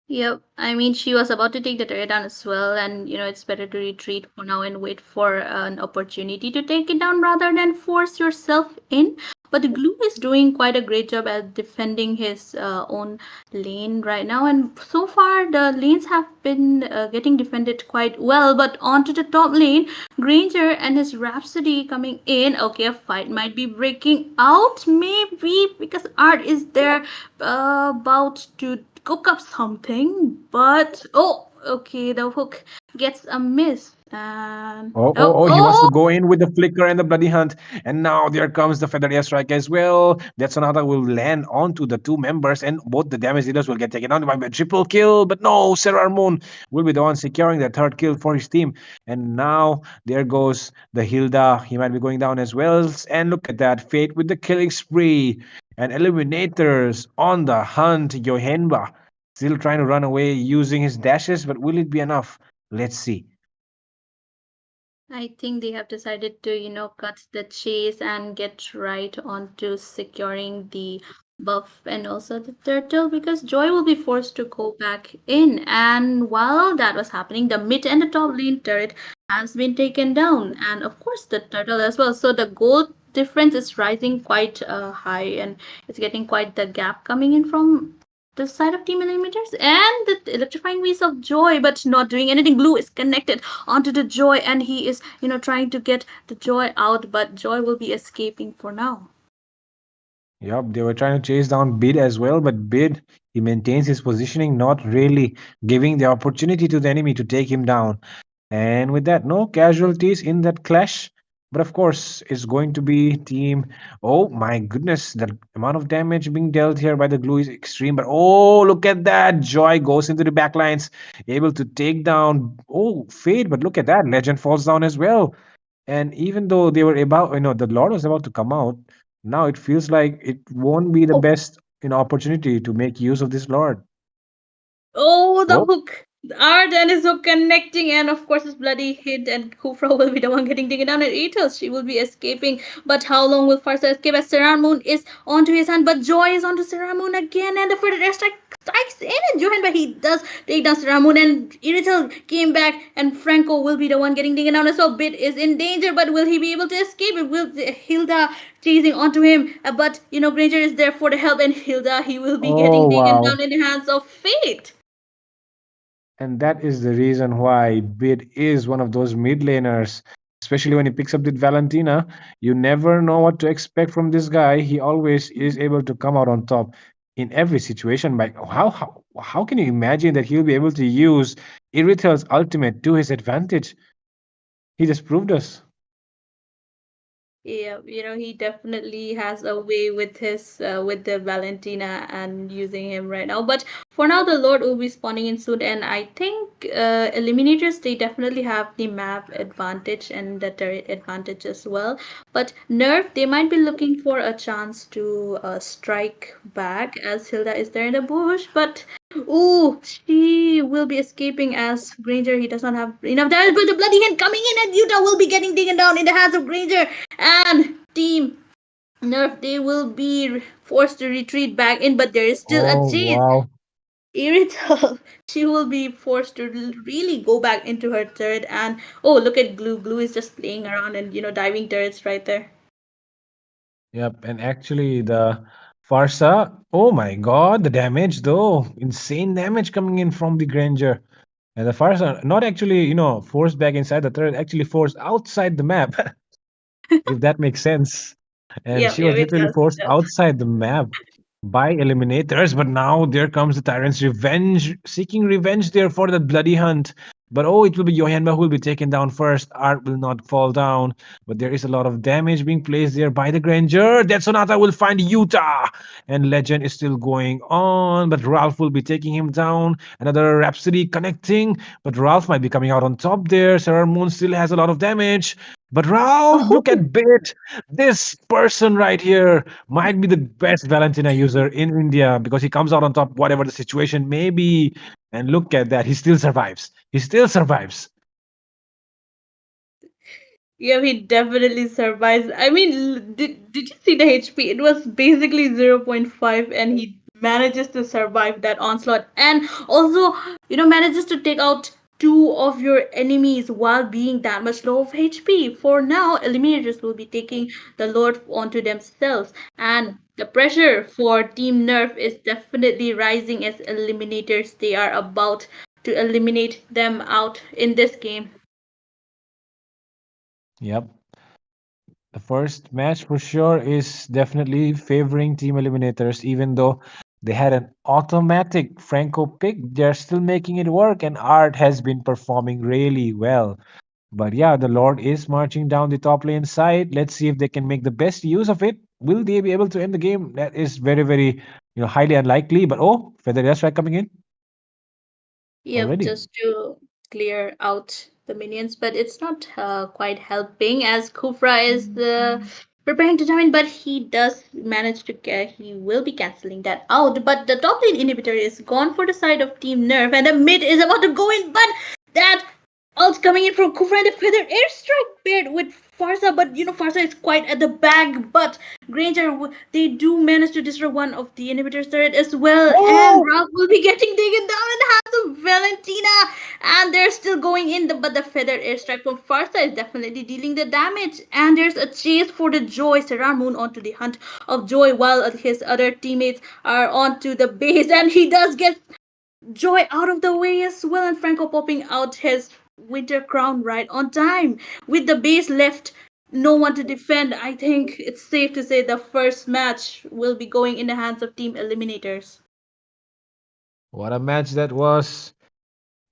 Speaker 6: Yep. I mean, she was about to take the turret down as well, and it's better to retreat for now and wait for an opportunity to take it down rather than force yourself in. But the Glue is doing quite a great job at defending his own lane right now, and so far the lanes have been getting defended quite well. But onto the top lane, Granger and his Rhapsody coming in. Okay, a fight might be breaking out, maybe because Art is there about to cook up something, but oh, okay, the hook gets a miss, and
Speaker 8: Oh, he wants to go in with the flicker and the bloody hunt. And now there comes the feather airstrike as well. That Sonata will land onto the two members, and both the damage dealers will get taken down by a triple kill. But no, Sarah Moon will be the one securing the third kill for his team. And now there goes the Hilda. He might be going down as well. And look at that. Fate with the killing spree. And Eliminators on the hunt. Yohenba still trying to run away using his dashes, but will it be enough? Let's see.
Speaker 6: I think they have decided to, cut the chase and get right onto securing the buff and also the turtle because Joy will be forced to go back in. And while that was happening, the mid and the top lane turret has been taken down, and of course the turtle as well. So the gold difference is rising quite high, and it's getting quite the gap coming in from the side of Team Eliminators and the electrifying waves of Joy, but not doing anything. Blue is connected onto the Joy, and he is, trying to get the Joy out, but Joy will be escaping for now.
Speaker 8: Yup, they were trying to chase down Bid as well, but Bid, he maintains his positioning, not really giving the opportunity to the enemy to take him down. And with that, no casualties in that clash. But of course, it's going to be team. Oh my goodness, the amount of damage being dealt here by the glue is extreme. But oh, look at that. Joy goes into the backlines, able to take down. Oh, Fade, but look at that. Legend falls down as well. And even though they were about, the Lord was about to come out, now it feels like it won't be the
Speaker 6: Oh,
Speaker 8: best, opportunity to make use of this Lord.
Speaker 6: oh, the
Speaker 8: Oh,
Speaker 6: hook. Art and his hook connecting, and of course, his bloody hit, and Kufra will be the one getting taken down. And Atos, she will be escaping. But how long will Farsa escape as Serran Moon is onto his hand? But Joy is onto Serran Moon again, and the further airstrike strikes in, and Johan, but he does take down Ramon, and Iritel came back, and Franco will be the one getting taken down as well. Bit is in danger, but will he be able to escape? It will Hilda chasing onto him, but Granger is there for the help, and Hilda, he will be getting
Speaker 8: Oh,
Speaker 6: taken
Speaker 8: wow.
Speaker 6: down in the hands of fate.
Speaker 8: And that is the reason why Bid is one of those mid laners, especially when he picks up with Valentina. You never know what to expect from this guy. He always is able to come out on top in every situation. Like how can you imagine that he'll be able to use Iritel's ultimate to his advantage? He just proved us.
Speaker 6: Yeah, he definitely has a way with his with the Valentina and using him right now. But for now, the Lord will be spawning in soon, and I think Eliminators, they definitely have the map advantage and the turret advantage as well. But Nerf, they might be looking for a chance to strike back as Hilda is there in the bush, but. Ooh, she will be escaping as Granger. He does not have enough damage, but the bloody hand coming in, and Utah will be getting taken down in the hands of Granger. And Team Nerf, they will be forced to retreat back in, but there is still a
Speaker 8: Oh
Speaker 6: chase.
Speaker 8: wow.
Speaker 6: Irritable. She will be forced to really go back into her turret. And oh, look at Glue. Glue is just playing around and diving turrets right there.
Speaker 8: Yep, and actually the Farsa, oh my god, the damage though. Insane damage coming in from the Granger. And the Farsa not actually, forced back inside the turret, actually forced outside the map, if that makes sense. And
Speaker 6: Yeah,
Speaker 8: she
Speaker 6: yeah,
Speaker 8: was
Speaker 6: it
Speaker 8: literally
Speaker 6: does. It
Speaker 8: forced
Speaker 6: does.
Speaker 8: outside the map by Eliminators. But now there comes the Tyrant's revenge, seeking revenge there for that bloody hunt. But oh, it will be Johanba who will be taken down first. Art will not fall down. But there is a lot of damage being placed there by the Granger. That Sonata will find Utah. And Legend is still going on. But Ralph will be taking him down. Another Rhapsody connecting. But Ralph might be coming out on top there. Sarah Moon still has a lot of damage. But Ralph, look
Speaker 6: Oh,
Speaker 8: at Bit. This person right here might be the best Valentina user in India because he comes out on top, whatever the situation may be. And look at that. He still survives. He still survives.
Speaker 6: yeah, he definitely survives. I mean, did you see the HP? It was basically zero point 0.5, and he manages to survive that onslaught, and also, manages to take out two of your enemies while being that much low of HP. For now, Eliminators will be taking the Lord onto themselves, and the pressure for Team Nerf is definitely rising as Eliminators. They are about to eliminate them out in this game.
Speaker 8: Yep. The first match for sure is definitely favoring Team Eliminators, even though they had an automatic Franco pick. They're still making it work, and Art has been performing really well. But yeah, the Lord is marching down the top lane side. Let's see if they can make the best use of it. Will they be able to end the game? That is very, very, highly unlikely. But oh, Feather Strike coming in
Speaker 6: Yep,
Speaker 8: already.
Speaker 6: just to clear out the minions, but it's not quite helping as Kufra is preparing to come in, but he does manage to he will be canceling that out. But the top lane inhibitor is gone for the side of Team Nerf, and the mid is about to go in, but that ult coming in from Kufra and the feathered airstrike paired with Farsa, but Farsa is quite at the back, but Granger, they do manage to destroy one of the inhibitor's turret as well, and
Speaker 8: Oh,
Speaker 6: Ralph will be getting taken down in the hands of Valentina, and they're still going in, but the feathered airstrike from Farsa is definitely dealing the damage, and there's a chase for the Joy, Serrar Moon onto the hunt of Joy, while his other teammates are onto the base, and he does get Joy out of the way as well, and Franco popping out his winter crown right on time. With the base left, no one to defend, I think it's safe to say the first match will be going in the hands of Team Eliminators.
Speaker 8: what a match that was.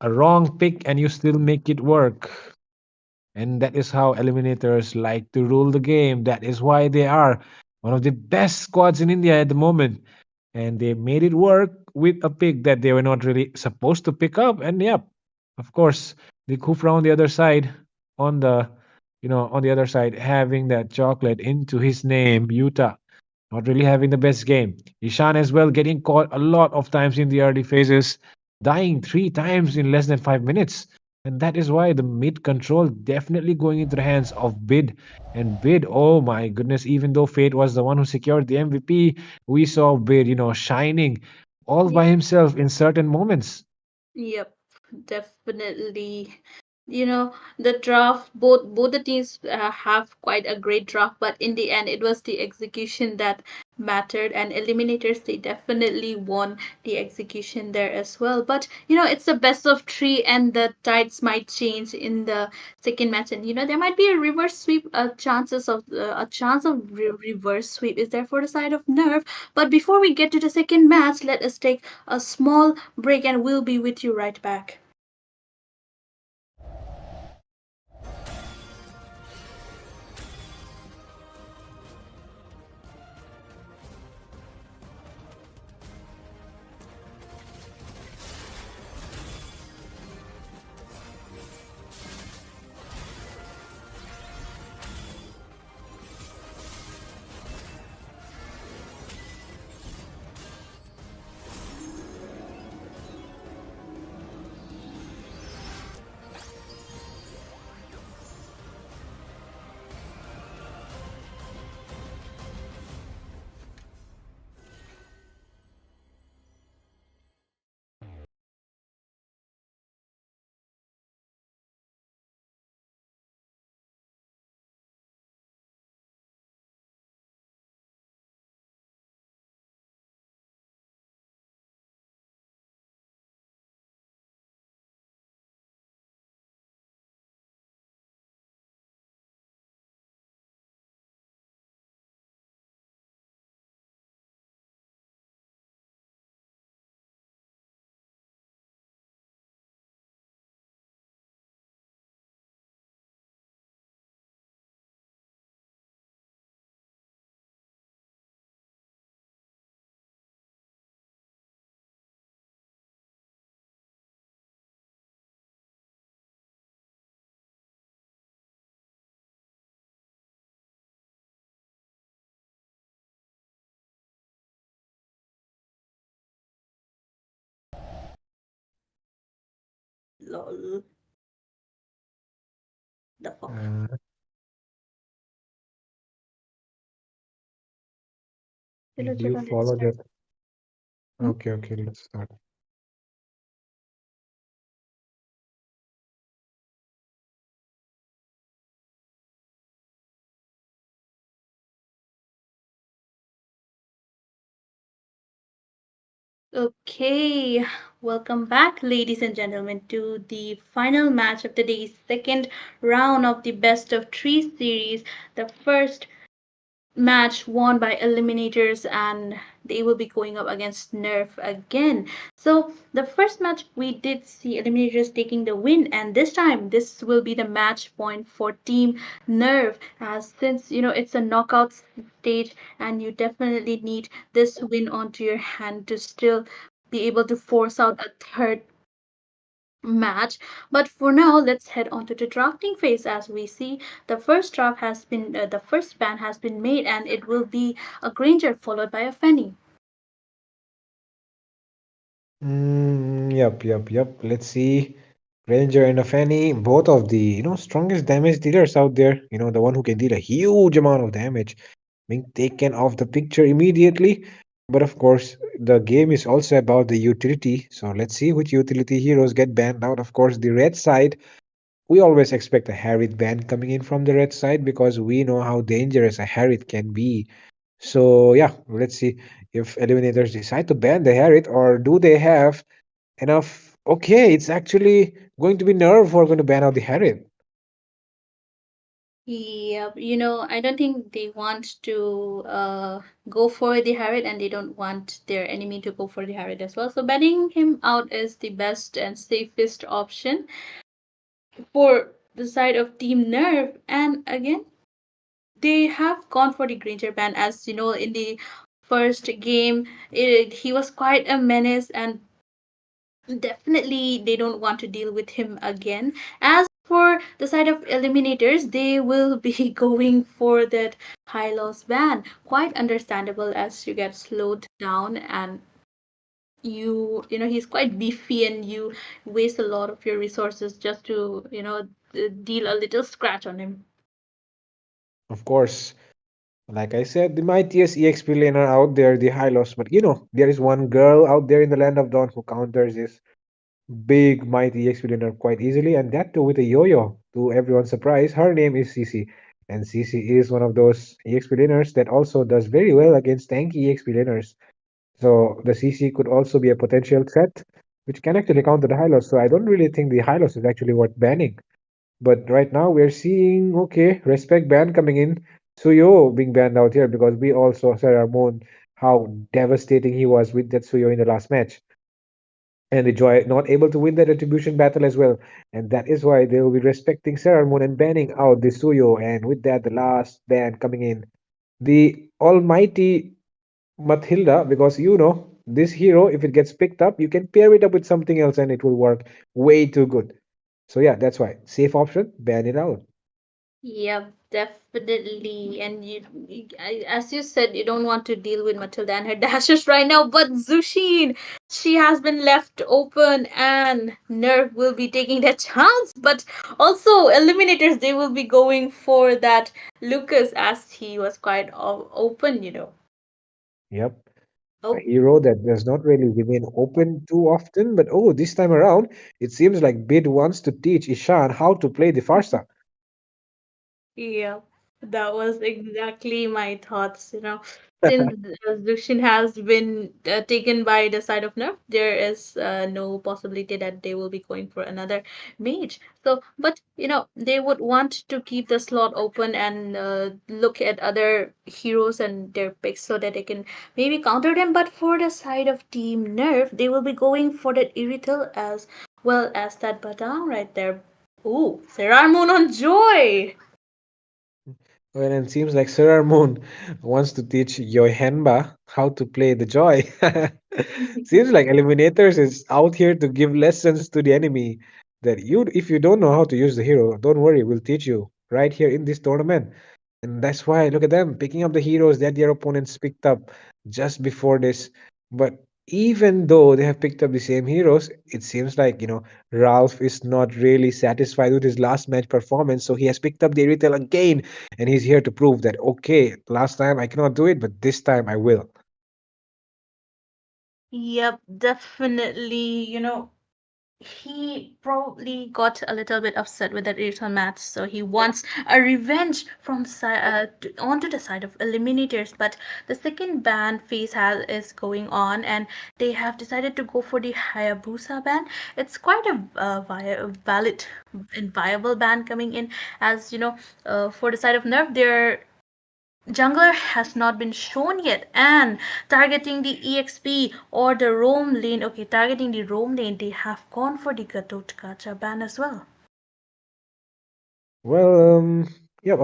Speaker 8: A wrong pick, and you still make it work. And that is how Eliminators like to rule the game. That is why they are one of the best squads in India at the moment. And they made it work with a pick that they were not really supposed to pick up. And yep, of course, the Kufra on the other side, on the on the other side, having that chocolate into his name, Utah. Not really having the best game. Ishan as well getting caught a lot of times in the early phases, dying 3 times in less than 5 minutes. And that is why the mid control definitely going into the hands of Bid. And Bid, oh my goodness, even though Fate was the one who secured the MVP, we saw Bid, shining all by himself in certain moments.
Speaker 6: Yep, definitely. You know, the draft, both the teams have quite a great draft, but in the end, it was the execution that mattered. And Eliminators, they definitely won the execution there as well. But you know, it's the best of three, and the tides might change in the second match. And you know, there might be a reverse sweep. A chance of reverse sweep is there for the side of Nerf. But before we get to the second match, let us take a small break, and we'll be with you right back. Lol, the fuck.
Speaker 8: Uh,
Speaker 6: चलो
Speaker 8: did you
Speaker 6: चलो let's
Speaker 8: follow
Speaker 6: start.
Speaker 8: that?
Speaker 6: Hmm?
Speaker 8: Okay, okay, let's start.
Speaker 6: Okay, welcome back, ladies and gentlemen, to the final match of the day, second round of the best of three series. The first match won by Eliminators, and they will be going up against Nerf again. So the first match we did see Eliminators taking the win, and this time this will be the match point for Team Nerf, as since you know it's a knockout stage, and you definitely need this win onto your hand to still be able to force out a third match. But for now, let's head on to the drafting phase. As we see, the first ban has been made, and it will be a Granger followed by a Fanny.
Speaker 8: Yep. Let's see. Ranger and a Fanny, both of the strongest damage dealers out there. The one who can deal a huge amount of damage, being taken off the picture immediately. But of course, the game is also about the utility. So let's see which utility heroes get banned out. Of course, the red side, we always expect a Harriet ban coming in from the red side because we know how dangerous a Harriet can be. So yeah, let's see if Eliminators decide to ban the Harriet, or do they have enough? Okay, it's actually going to be Nerve who are going to ban out the Harriet.
Speaker 6: Yeah, you know, I don't think they want to go for the Harriet, and they don't want their enemy to go for the Harriet as well. So banning him out is the best and safest option for the side of Team Nerve. And again, they have gone for the Granger ban, as you know, in the first game, he was quite a menace, and definitely they don't want to deal with him again. As for the side of Eliminators, they will be going for that high loss ban. Quite understandable, as you get slowed down, and you know he's quite beefy, and you waste a lot of your resources just to deal a little scratch on him.
Speaker 8: Of course, Like I said, the mightiest EXP laner out there, the Hylos. But there is one girl out there in the land of Dawn who counters this big, mighty EXP laner quite easily, and that too with a yo-yo. To everyone's surprise, her name is CC. And CC is one of those EXP laners that also does very well against tanky EXP laners. So the CC could also be a potential threat, which can actually counter the Hylos. So I don't really think the Hylos is actually worth banning. But right now we're seeing, okay, respect ban coming in. Suyo being banned out here because we all saw Sarah Moon how devastating he was with that Suyo in the last match. And the Joy not able to win that retribution battle as well. And that is why they will be respecting Sarah Moon and banning out the Suyo. And with that, the last ban coming in. The almighty Mathilda, because this hero, if it gets picked up, you can pair it up with something else and it will work way too good. So yeah, that's why. Safe option, ban it out.
Speaker 6: Yep, definitely. And as you said, you don't want to deal with Matilda and her dashes right now. But Zushin, she has been left open, and Nerf will be taking that chance. But also, Eliminators, they will be going for that Lucas as he was quite open.
Speaker 8: Yep. A
Speaker 6: Oh,
Speaker 8: hero that does not really remain open too often, but oh, this time around, it seems like Bid wants to teach Ishan how to play the Farsa.
Speaker 6: yeah, that was exactly my thoughts. Since Zushin has been taken by the side of Nerf, there is no possibility that they will be going for another mage. So, but they would want to keep the slot open and look at other heroes and their picks so that they can maybe counter them. But for the side of Team Nerf, they will be going for that Irithel as well as that Badang right there. Ooh, Serarmon on Joy!
Speaker 8: Well, and it seems like Sailor Moon wants to teach Yohenba how to play the Joy. Seems like Eliminators is out here to give lessons to the enemy that if you don't know how to use the hero, don't worry, we'll teach you right here in this tournament. And that's why, look at them picking up the heroes that their opponents picked up just before this. But even though they have picked up the same heroes, it seems like, Ralph is not really satisfied with his last match performance. So he has picked up the retail again. And he's here to prove that, okay, last time I cannot do it, but this time I will.
Speaker 6: Yep, definitely. He probably got a little bit upset with that Ayrton match, so he wants a revenge from onto the side of Eliminators. But the second ban phase is going on, and they have decided to go for the Hayabusa ban. It's quite a valid and viable ban coming in, as for the side of Nerf, they're Jungler has not been shown yet, and targeting the EXP or the roam lane. Okay, targeting the roam lane, they have gone for the Gatot Kacha ban as well.
Speaker 8: Well, yeah,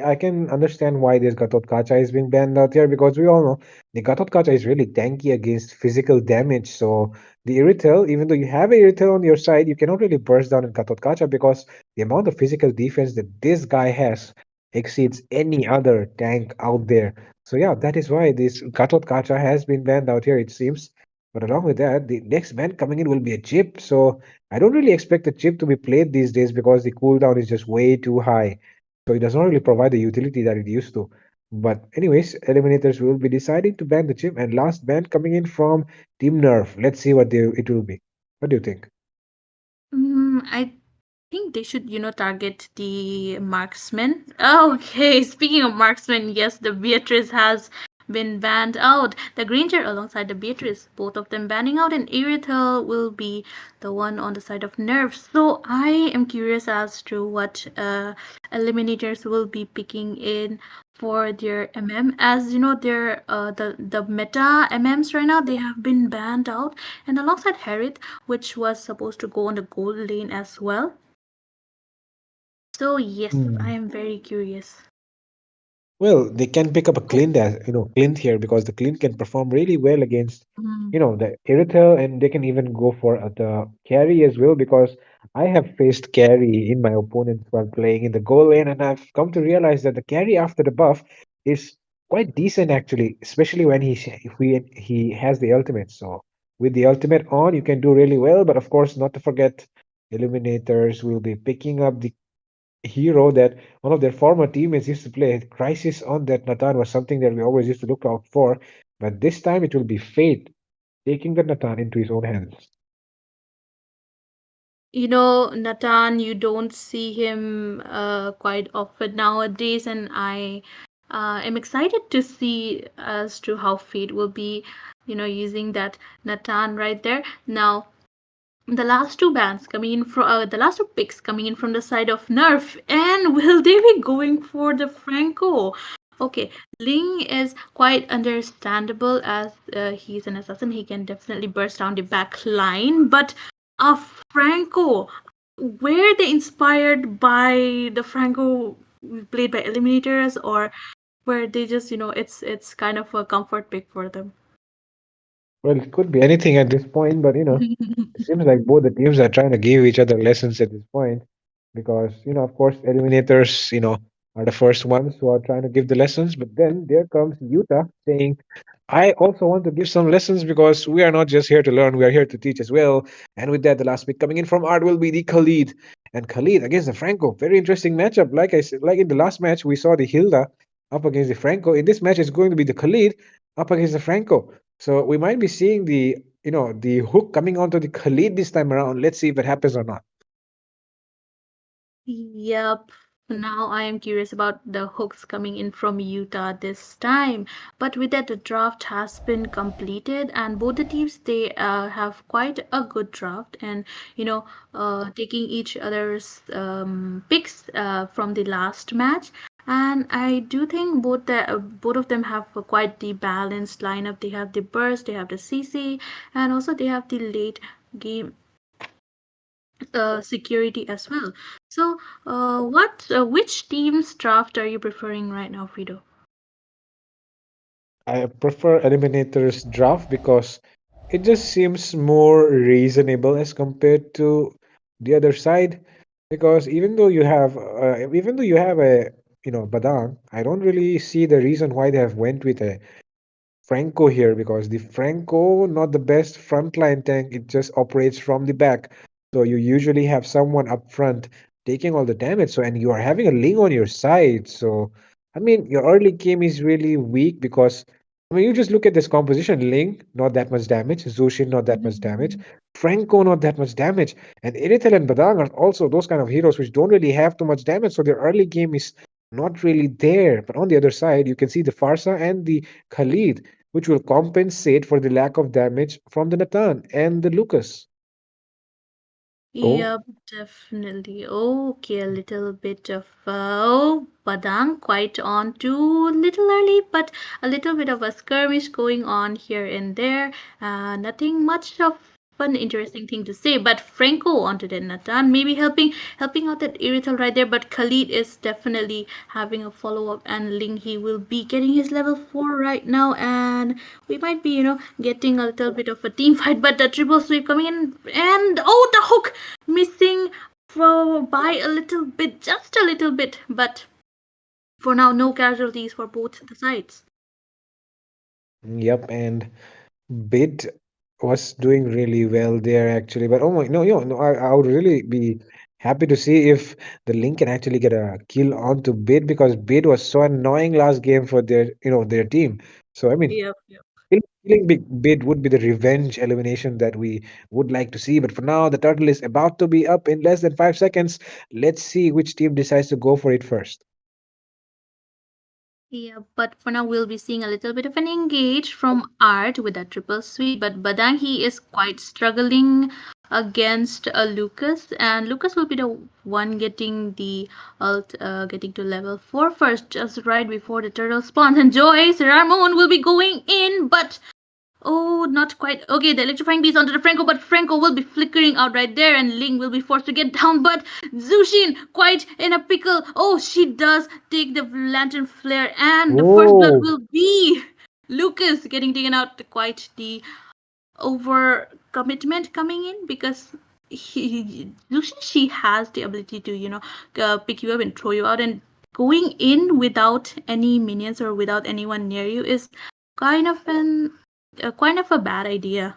Speaker 8: I can understand why this Gatot Kacha is being banned out here because we all know the Gatot Kacha is really tanky against physical damage. So the Irithel, even though you have a Irithel on your side, you cannot really burst down in Gatot Kacha because the amount of physical defense that this guy has exceeds any other tank out there. So yeah, that is why this Gatot Kacha has been banned out here, it seems. But along with that, the next ban coming in will be a chip. So I don't really expect the chip to be played these days because the cooldown is just way too high. So it does not really provide the utility that it used to. But anyways, Eliminators will be deciding to ban the chip and last ban coming in from Team Nerf. Let's see what it will be. What do you think?
Speaker 6: I think they should, target the marksman. Oh, okay, speaking of marksman, yes, the Beatrice has been banned out. The Granger alongside the Beatrice, both of them banning out, and Irithel will be the one on the side of Nerf. So I am curious as to what eliminators will be picking in for their MM. As you know, their the meta MMs right now, they have been banned out, and alongside Harith, which was supposed to go on the gold lane as well. So yes, I
Speaker 8: Hmm.
Speaker 6: am very curious.
Speaker 8: Well, they can pick up a
Speaker 6: Oh,
Speaker 8: Clint as Clint here because the Clint can perform really well against
Speaker 6: mm,
Speaker 8: the Irithel, and they can even go for the carry as well because I have faced carry in my opponents while playing in the goal lane, and I've come to realize that the carry after the buff is quite decent actually, especially when he has the ultimate. So with the ultimate on, you can do really well, but of course, not to forget, Illuminators will be picking up the hero that one of their former teammates used to play. Crisis on that Nathan was something that we always used to look out for, but this time it will be Fate taking the Nathan into his own hands.
Speaker 6: You know, Nathan, you don't see him quite often nowadays, and I am excited to see as to how Fate will be, using that Nathan right there. Now, the last two picks coming in from the side of Nerf, and will they be going for the Franco? Okay, Ling is quite understandable as he's an assassin. He can definitely burst down the back line, but a Franco, were they inspired by the Franco played by Eliminators, or were they just, it's kind of a comfort pick for them?
Speaker 8: Well, it could be anything at this point, but it seems like both the teams are trying to give each other lessons at this point because, of course, eliminators, are the first ones who are trying to give the lessons. But then there comes Utah saying, I also want to give some lessons because we are not just here to learn, we are here to teach as well. And with that, the last pick coming in from Art will be the Khalid. And Khalid against the Franco. Very interesting matchup. Like I said, like in the last match, we saw the Hilda up against the Franco. In this match, it's going to be the Khalid up against the Franco. So we might be seeing the hook coming onto the Khalid this time around. Let's see if it happens or not.
Speaker 6: Yep. Now I am curious about the hooks coming in from Utah this time. But with that, the draft has been completed, and both the teams they have quite a good draft, and taking each other's picks from the last match. And I do think both of them have a quite the balanced lineup. They have the burst, they have the CC, and also they have the late game security as well. So, which team's draft are you preferring right now, Fido?
Speaker 8: I prefer Eliminator's draft because it just seems more reasonable as compared to the other side. Because even though you have a Badang, I don't really see the reason why they have went with a Franco here because the Franco not the best frontline tank. It just operates from the back. So you usually have someone up front taking all the damage. So and you are having a Ling on your side. So I mean your early game is really weak because I mean you just look at this composition. Ling not that much damage. Zushin not that much damage. Franco not that much damage. And Irithel and Badang are also those kind of heroes which don't really have too much damage. So their early game is not really there. But on the other side, you can see the Farsa and the Khalid which will compensate for the lack of damage from the Nathan and the Lucas. Oh,
Speaker 6: Yep, definitely. Okay, a little bit of Padang quite on too little early, but a little bit of a skirmish going on here and there. Nothing much of an interesting thing to say, but Franco onto the Nathan, maybe helping out that Irithel right there. But Khalid is definitely having a follow up, and Ling he will be getting his level 4 right now, and we might be getting a little bit of a team fight. But the triple sweep coming in, and oh, the hook missing for by a little bit, just a little bit, but for now, no casualties for both the sides.
Speaker 8: yep, and Bid was doing really well there actually. But oh my, no, no, I would really be happy to see if the Link can actually get a kill onto Bid because Bid was so annoying last game for their team. So I mean,
Speaker 6: Yep, yep.
Speaker 8: killing Big Bid would be the revenge elimination that we would like to see. But for now, the turtle is about to be up in less than 5 seconds. Let's see which team decides to go for it first.
Speaker 6: Yeah, but for now we'll be seeing a little bit of an engage from Art with a triple sweep, but Badang he is quite struggling against Lucas, and Lucas will be the one getting the ult, getting to level 4 first, just right before the turtle spawns. And Joyce Ramon will be going in, but oh, not quite. Okay, the electrifying beast onto the Franco, but Franco will be flickering out right there, and Ling will be forced to get down. But Zushin, quite in a pickle. Oh, she does take the lantern flare, and the first blood
Speaker 8: Oh,
Speaker 6: will be Lucas getting taken out. Quite the over commitment coming in because Zushin, she has the ability to pick you up and throw you out, and going in without any minions or without anyone near you is kind of an kind of a bad idea.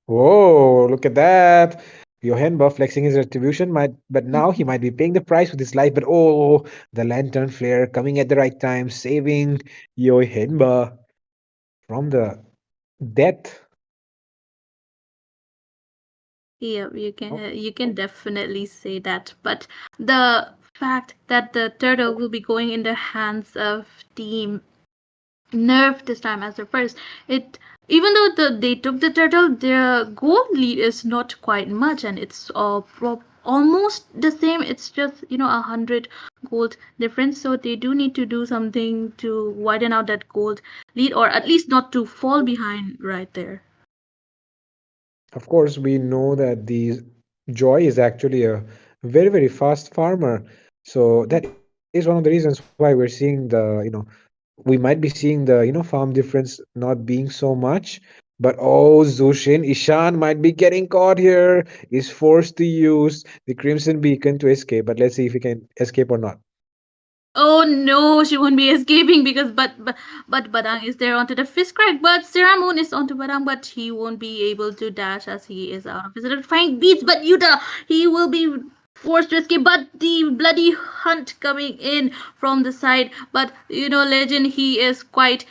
Speaker 8: whoa, look at that. Johanba flexing his retribution might, but now he might be paying the price with his life. But oh, the lantern flare coming at the right time, saving Johanba from the death.
Speaker 6: Yeah,
Speaker 8: Oh,
Speaker 6: you can definitely say that. But the fact that the turtle will be going in the hands of Team Nerf this time as their first, it even though they took the turtle, their goal lead is not quite much, and it's almost the same. It's just 100 gold difference. So they do need to do something to widen out that gold lead, or at least not to fall behind right there.
Speaker 8: of course, we know that the Joy is actually a very, very fast farmer. So that is one of the reasons why we're seeing we might be seeing the farm difference not being so much. But oh, Zushin Ishan might be getting caught here. Is forced to use the Crimson Beacon to escape. But let's see if he can escape or not.
Speaker 6: Oh no, she won't be escaping because but Badang is there onto the fish crack, but Siramun is onto Badang, but he won't be able to dash as he is out of his electrifying beats. But Yuta, he will be forced to escape, but the bloody hunt coming in from the side. But Legend, he is quite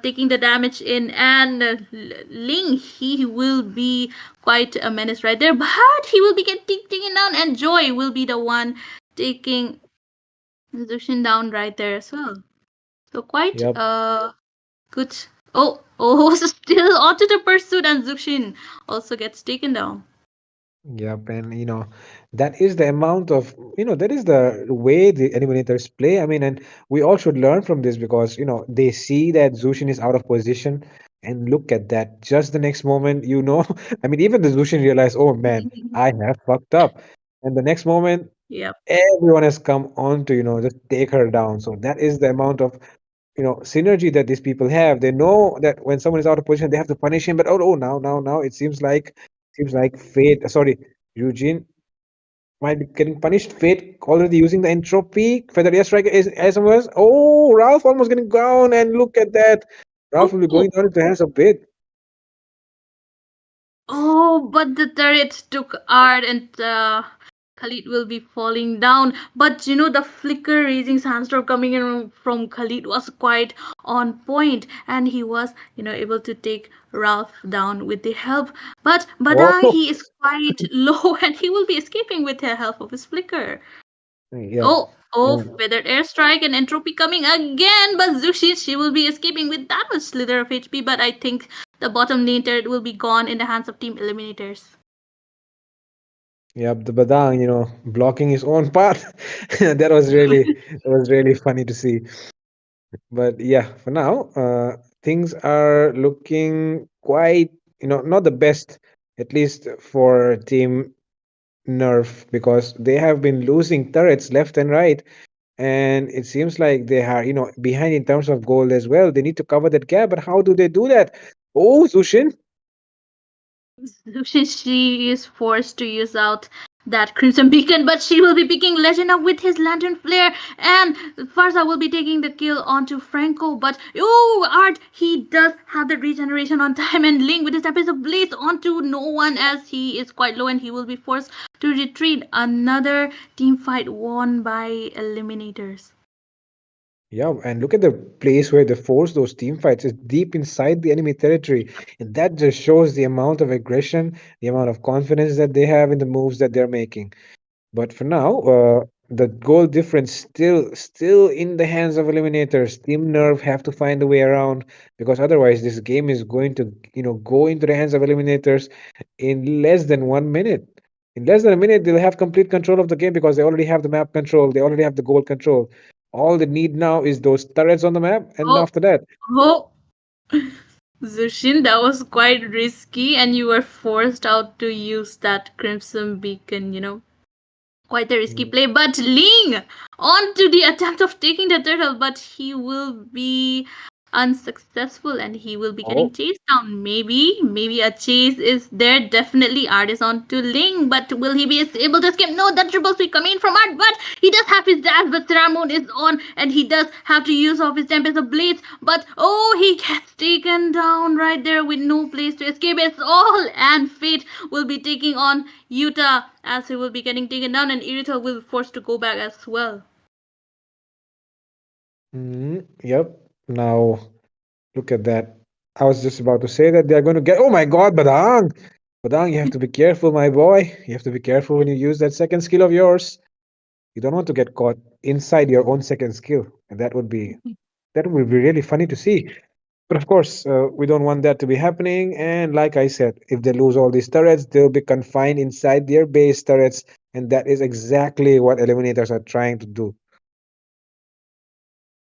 Speaker 6: taking the damage in, and Ling, he will be quite a menace right there, but he will be getting taken down, and Joy will be the one taking Zushin down right there as well. So quite
Speaker 8: Yep.
Speaker 6: good. Oh, so still onto the pursuit, and Zushin also gets taken down.
Speaker 8: Yep, and that is the amount of that is the way the eliminators play. I mean, and we all should learn from this because they see that Zushin is out of position, and look at that. Just the next moment, I mean, even the Zushin realize, oh man, I have fucked up, and the next moment,
Speaker 6: Yep.
Speaker 8: everyone has come on to just take her down. So that is the amount of synergy that these people have. They know that when someone is out of position, they have to punish him. But oh, now, it seems like Fate. Sorry, Eugene might be getting punished. Fate already using the entropy. Feather airstrike is SMS. Oh, Ralph almost getting down, and look at that. Ralph will be going
Speaker 6: Oh,
Speaker 8: down into the hands of Fate.
Speaker 6: oh, but the turret took art, and Khalid will be falling down. But the flicker raising sandstorm coming in from Khalid was quite on point, and he was able to take Ralph down with the help. But Badang,
Speaker 8: Oh,
Speaker 6: he is quite low, and he will be escaping with the help of his flicker.
Speaker 8: yep.
Speaker 6: Oh,
Speaker 8: And
Speaker 6: feathered airstrike and entropy coming again, but Zushi, she will be escaping with that much slither of HP, but I think the bottom lane turret will be gone in the hands of Team Eliminators.
Speaker 8: yep, the Badang, blocking his own path. That was really funny to see. But yeah, for now, things are looking quite, not the best, at least for Team Nerf, because they have been losing turrets left and right. And it seems like they are, behind in terms of gold as well. They need to cover that gap, but how do they do that? Oh, Zushin.
Speaker 6: She is forced to use out that Crimson Beacon, but she will be picking Legend up with his Lantern Flare, and Farza will be taking the kill onto Franco. But oh, Art, he does have the regeneration on time, and Link with his Tempest of Blaze onto no one as he is quite low, and he will be forced to retreat. Another team fight won by Eliminators.
Speaker 8: Yeah, and look at the place where they force those team fights is deep inside the enemy territory. And that just shows the amount of aggression, the amount of confidence that they have in the moves that they're making. But for now, the goal difference still in the hands of eliminators. Team Nerve have to find a way around because otherwise this game is going to go into the hands of eliminators in less than 1 minute. In less than a minute, they'll have complete control of the game because they already have the map control. They already have the goal control. All they need now is those turrets on the map, and
Speaker 6: Oh,
Speaker 8: after that,
Speaker 6: oh, Zushin, that was quite risky, and you were forced out to use that Crimson Beacon. Quite a risky
Speaker 8: mm,
Speaker 6: play, but Ling on to the attempt of taking the turtle, but he will be unsuccessful and he will be getting
Speaker 8: Oh,
Speaker 6: chased down. Maybe a chase is there. Definitely Art is on to Ling, but will he be able to escape? No, that triple sweep coming in from Art, but he does have his dash, but Ceramon is on and he does have to use off his Tempest of Blades, but oh, he gets taken down right there with no place to escape. It's all, and Fate will be taking on Yuta as he will be getting taken down, and Irithel will be forced to go back as well.
Speaker 8: yep. Now look at that. I was just about to say that they're going to get. Oh my God, Badang! Badang, you have to be careful, my boy. You have to be careful when you use that second skill of yours. You don't want to get caught inside your own second skill, and that would be really funny to see. But of course, we don't want that to be happening. And like I said, if they lose all these turrets, they'll be confined inside their base turrets, and that is exactly what Eliminators are trying to do.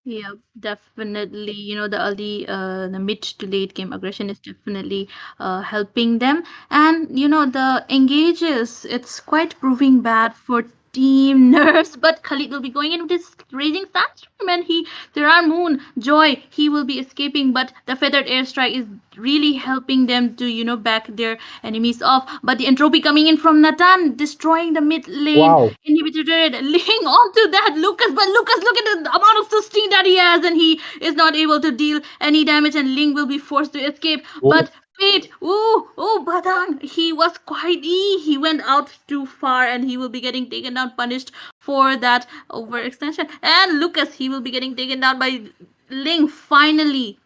Speaker 6: Yeah, definitely. The mid to late game aggression is definitely helping them. And, the engages, it's quite proving bad for Team Nerves. But Khalid will be going in with his Raging Sandstorm, and there are Moon, Joy, he will be escaping. But the Feathered Airstrike is really helping them to, back their enemies off. But the Entropy coming in from Natan, destroying the mid lane
Speaker 8: Wow.
Speaker 6: inhibitor turret, laying onto that Lucas, but Lucas, look at the amount of sustain that he has, and he is not able to deal any damage, and Ling will be forced to escape.
Speaker 8: Oh,
Speaker 6: But Fate, Badang, he was quite he went out too far, and he will be getting taken down, punished for that overextension. And Lucas, he will be getting taken down by Ling finally.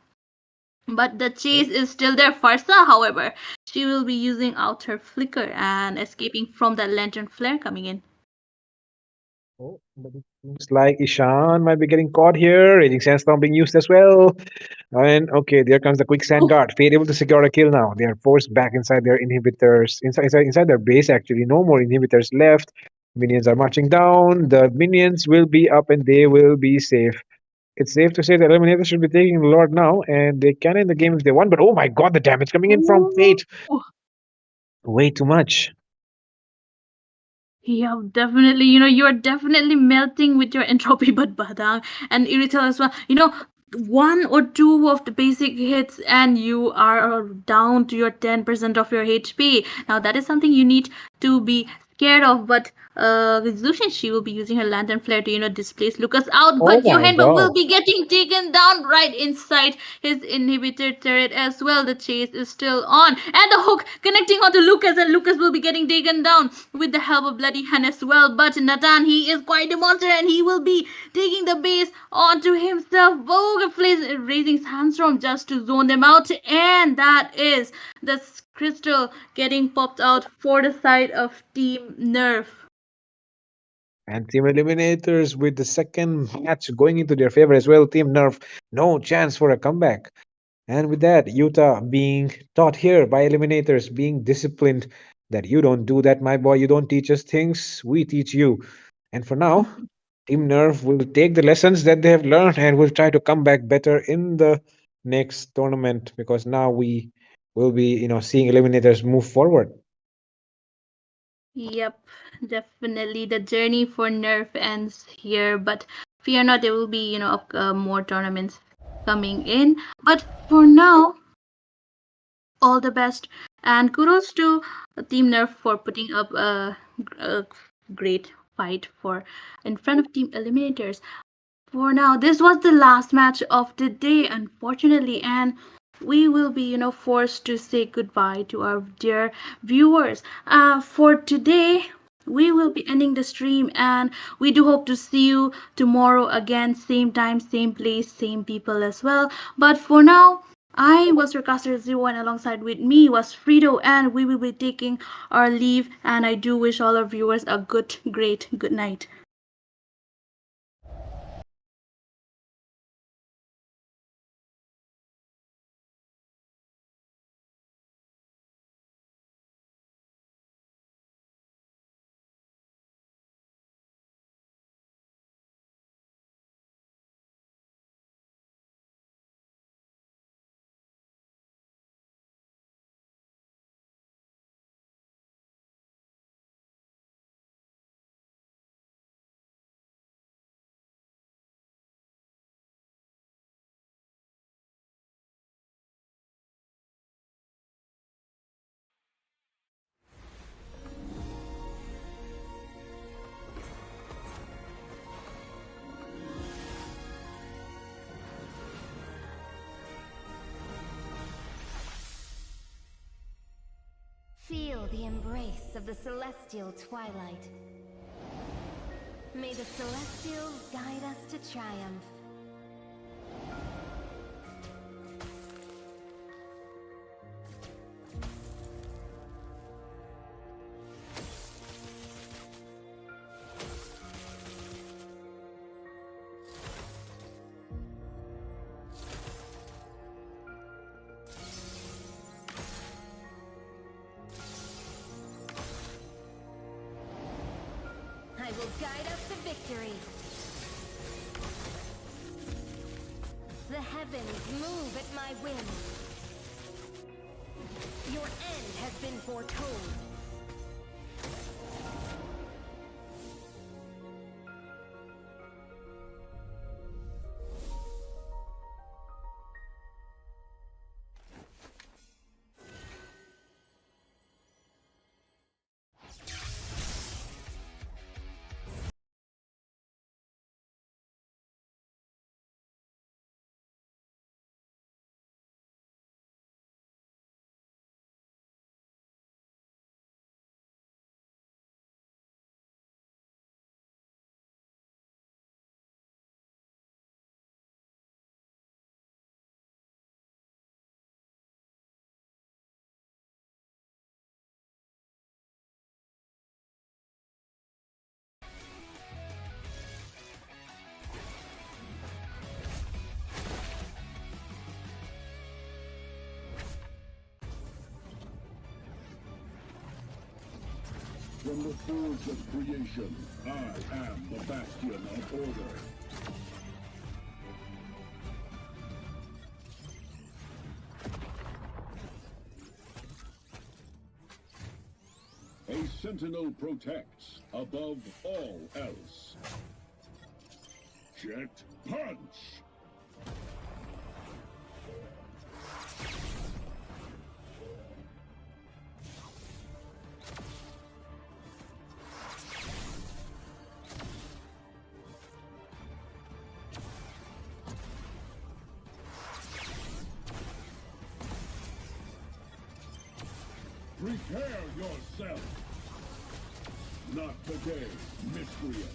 Speaker 6: But the chase is still there. Farsa, however, she will be using out her flicker and escaping from that lantern flare coming in.
Speaker 8: but it seems like Ishan might be getting caught here. Raging Sandstorm being used as well. And okay, there comes the quicksand dart. Fate able to secure a kill now. They are forced back inside their inhibitors, inside their base actually. No more inhibitors left. Minions are marching down. The minions will be up and they will be safe. It's safe to say that Eliminators should be taking the Lord now, and they can end the game if they want. But oh my God, the damage coming in from
Speaker 6: Oh,
Speaker 8: Fate, way too much.
Speaker 6: yeah, definitely. You're definitely melting with your entropy, but Badang and Irital as well. One or two of the basic hits, and you are down to your 10% of your HP. Now, that is something you need to be scared of, but Zushin, she will be using her lantern flare to, displace Lucas out,
Speaker 8: Oh
Speaker 6: but
Speaker 8: my
Speaker 6: Yohenba will
Speaker 8: God.
Speaker 6: be getting taken down right inside his inhibitor turret as well. The chase is still on, and the hook connecting onto Lucas, and Lucas will be getting taken down with the help of Bloody Hand as well. But Nathan, he is quite a monster, and he will be taking the base onto himself. Vogue raising Sandstorm just to zone them out, and that is the crystal getting popped out for the side of Team Nerf.
Speaker 8: And Team Eliminators with the second match going into their favor as well. Team Nerf, no chance for a comeback. And with that, Utah being taught here by Eliminators, being disciplined that you don't do that, my boy. You don't teach us things, we teach you. And for now, Team Nerf will take the lessons that they have learned and will try to come back better in the next tournament because now we will be, seeing Eliminators move forward.
Speaker 6: Yep, definitely. The journey for Nerf ends here, but fear not, there will be, more tournaments coming in. But for now, all the best, and kudos to Team Nerf for putting up a great fight for in front of Team Eliminators. For now, this was the last match of the day, unfortunately, and we will be, forced to say goodbye to our dear viewers. For today, we will be ending the stream, and we do hope to see you tomorrow again, same time, same place, same people as well. But for now, I was your caster Zero, and alongside with me was Frito, and we will be taking our leave. And I do wish all our viewers a great, good night.
Speaker 2: Feel the embrace of the celestial twilight. May the celestials guide us to triumph. I will guide us to victory. The heavens move at my whim. Your end has been foretold.
Speaker 4: From the forge of creation, I am the bastion of order. A sentinel protects above all else. Jet punch! Prepare yourself! Not today, miscreant!